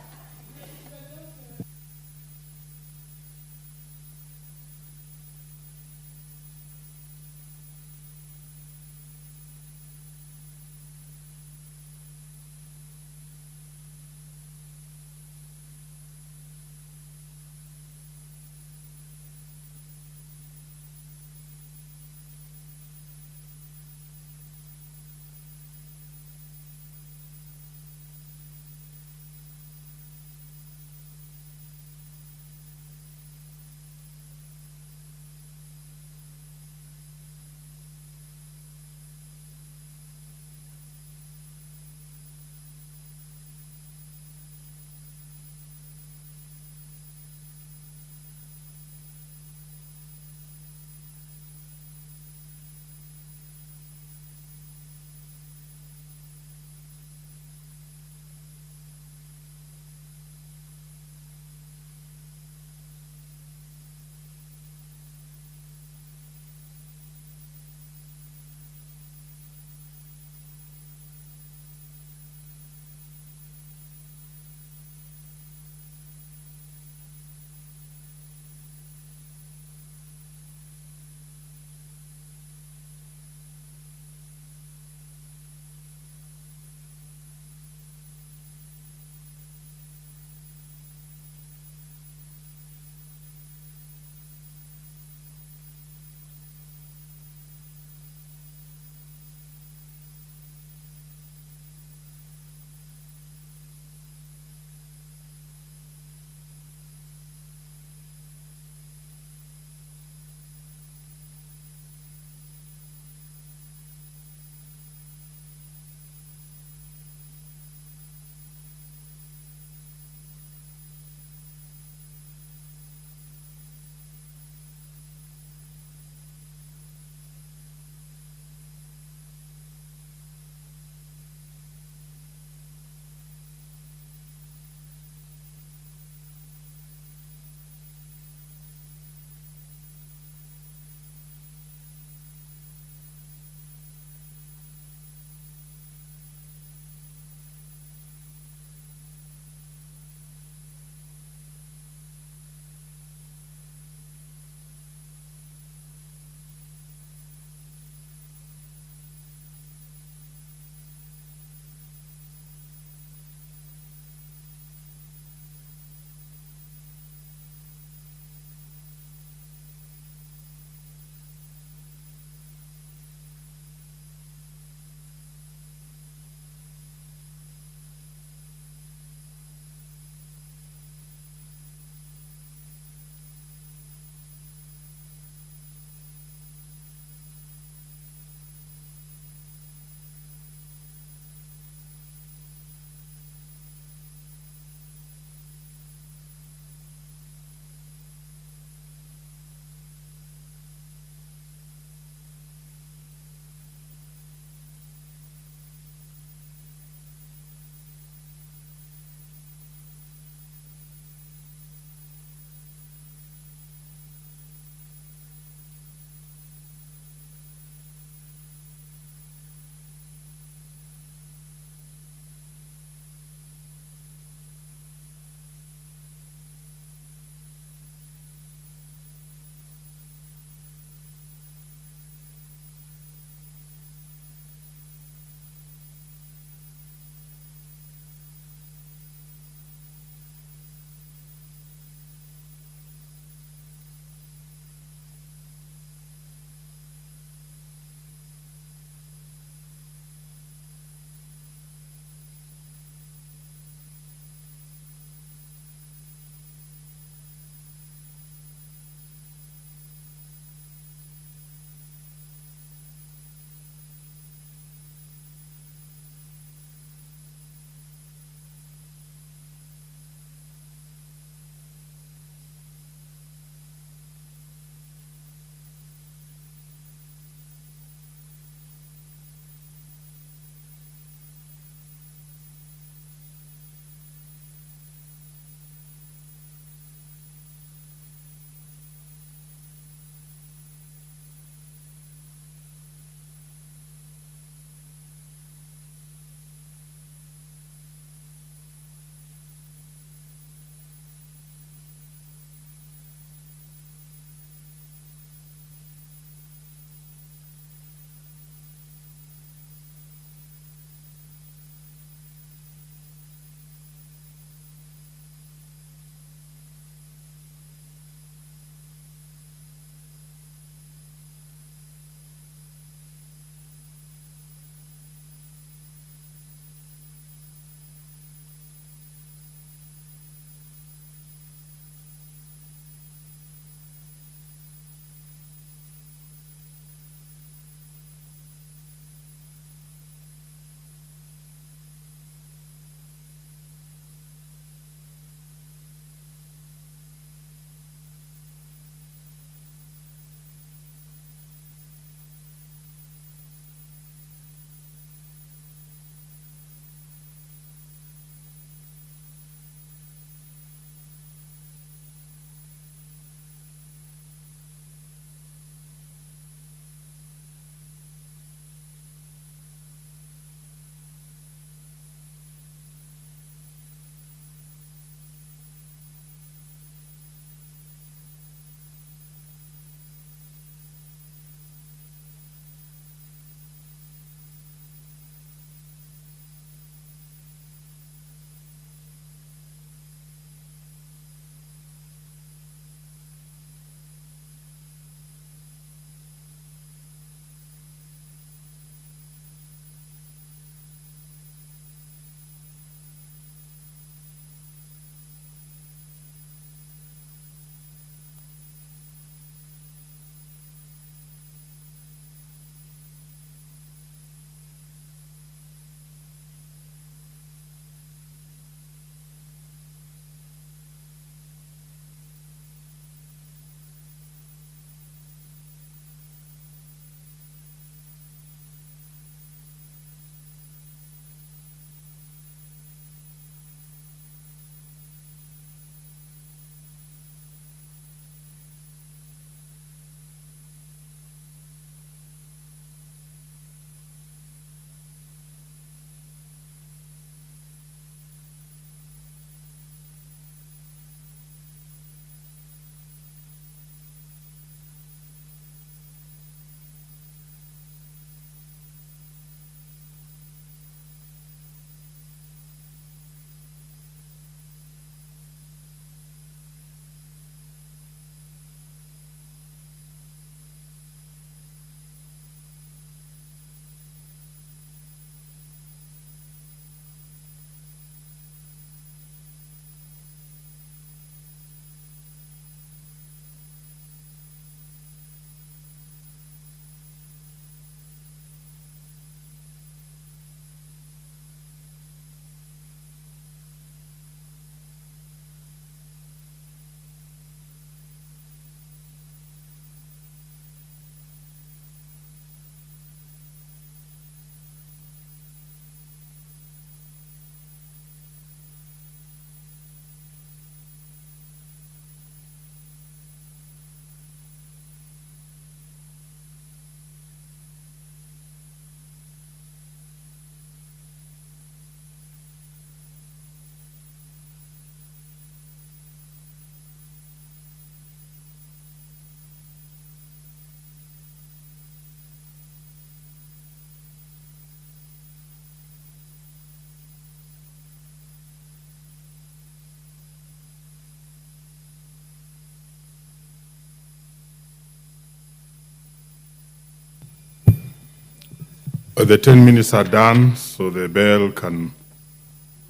The 10 minutes are done, so the bell can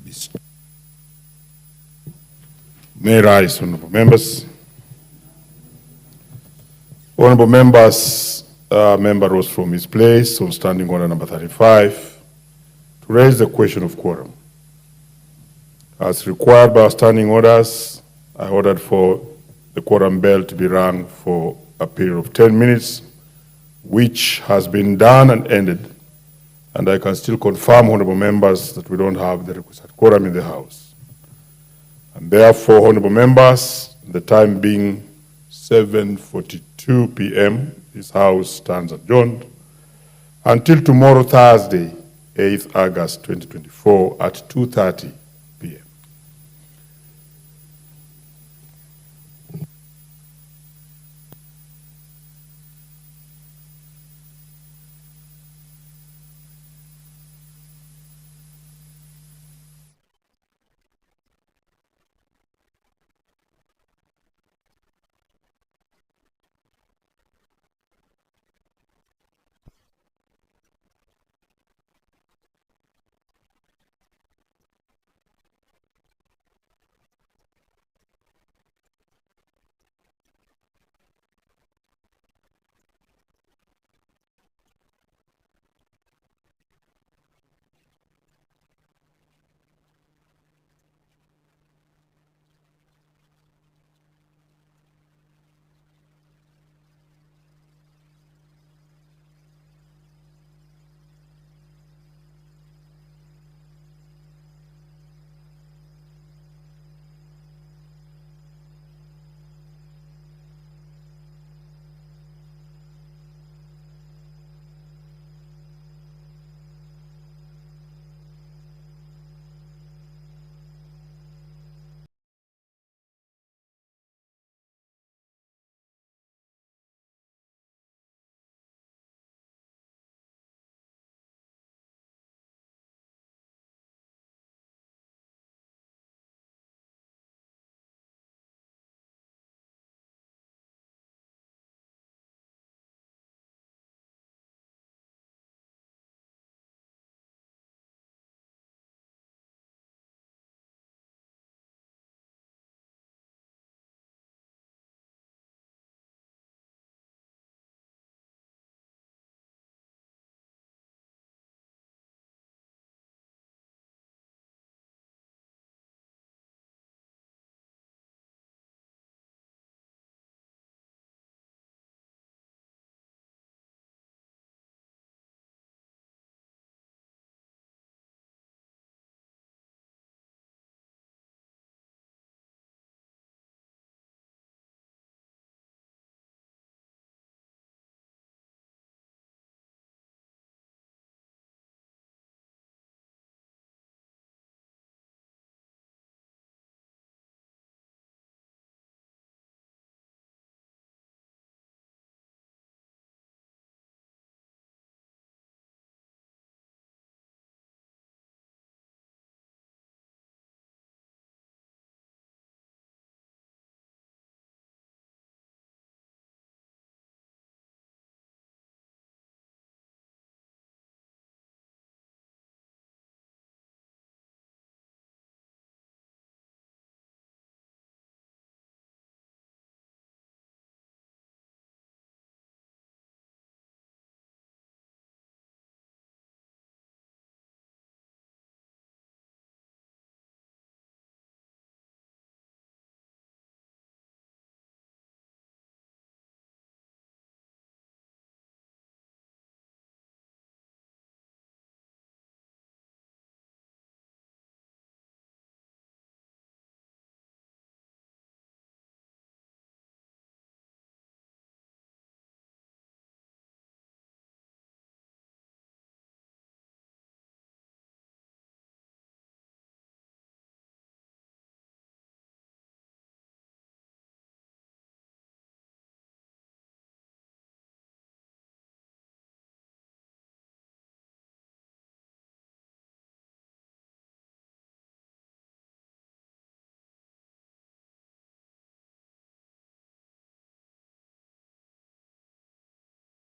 be... May rise, honorable members. Honorable members, member rose from his place on standing order number 35 to raise the question of quorum. As required by our standing orders, I ordered for the quorum bell to be rung for a period of 10 minutes, which has been done and ended. And I can still confirm, honorable members, that we don't have the requisite quorum in the House. And therefore, honorable members, the time being 7:42 p.m., this House stands adjourned until tomorrow, Thursday, 8th August 2024 at 2:30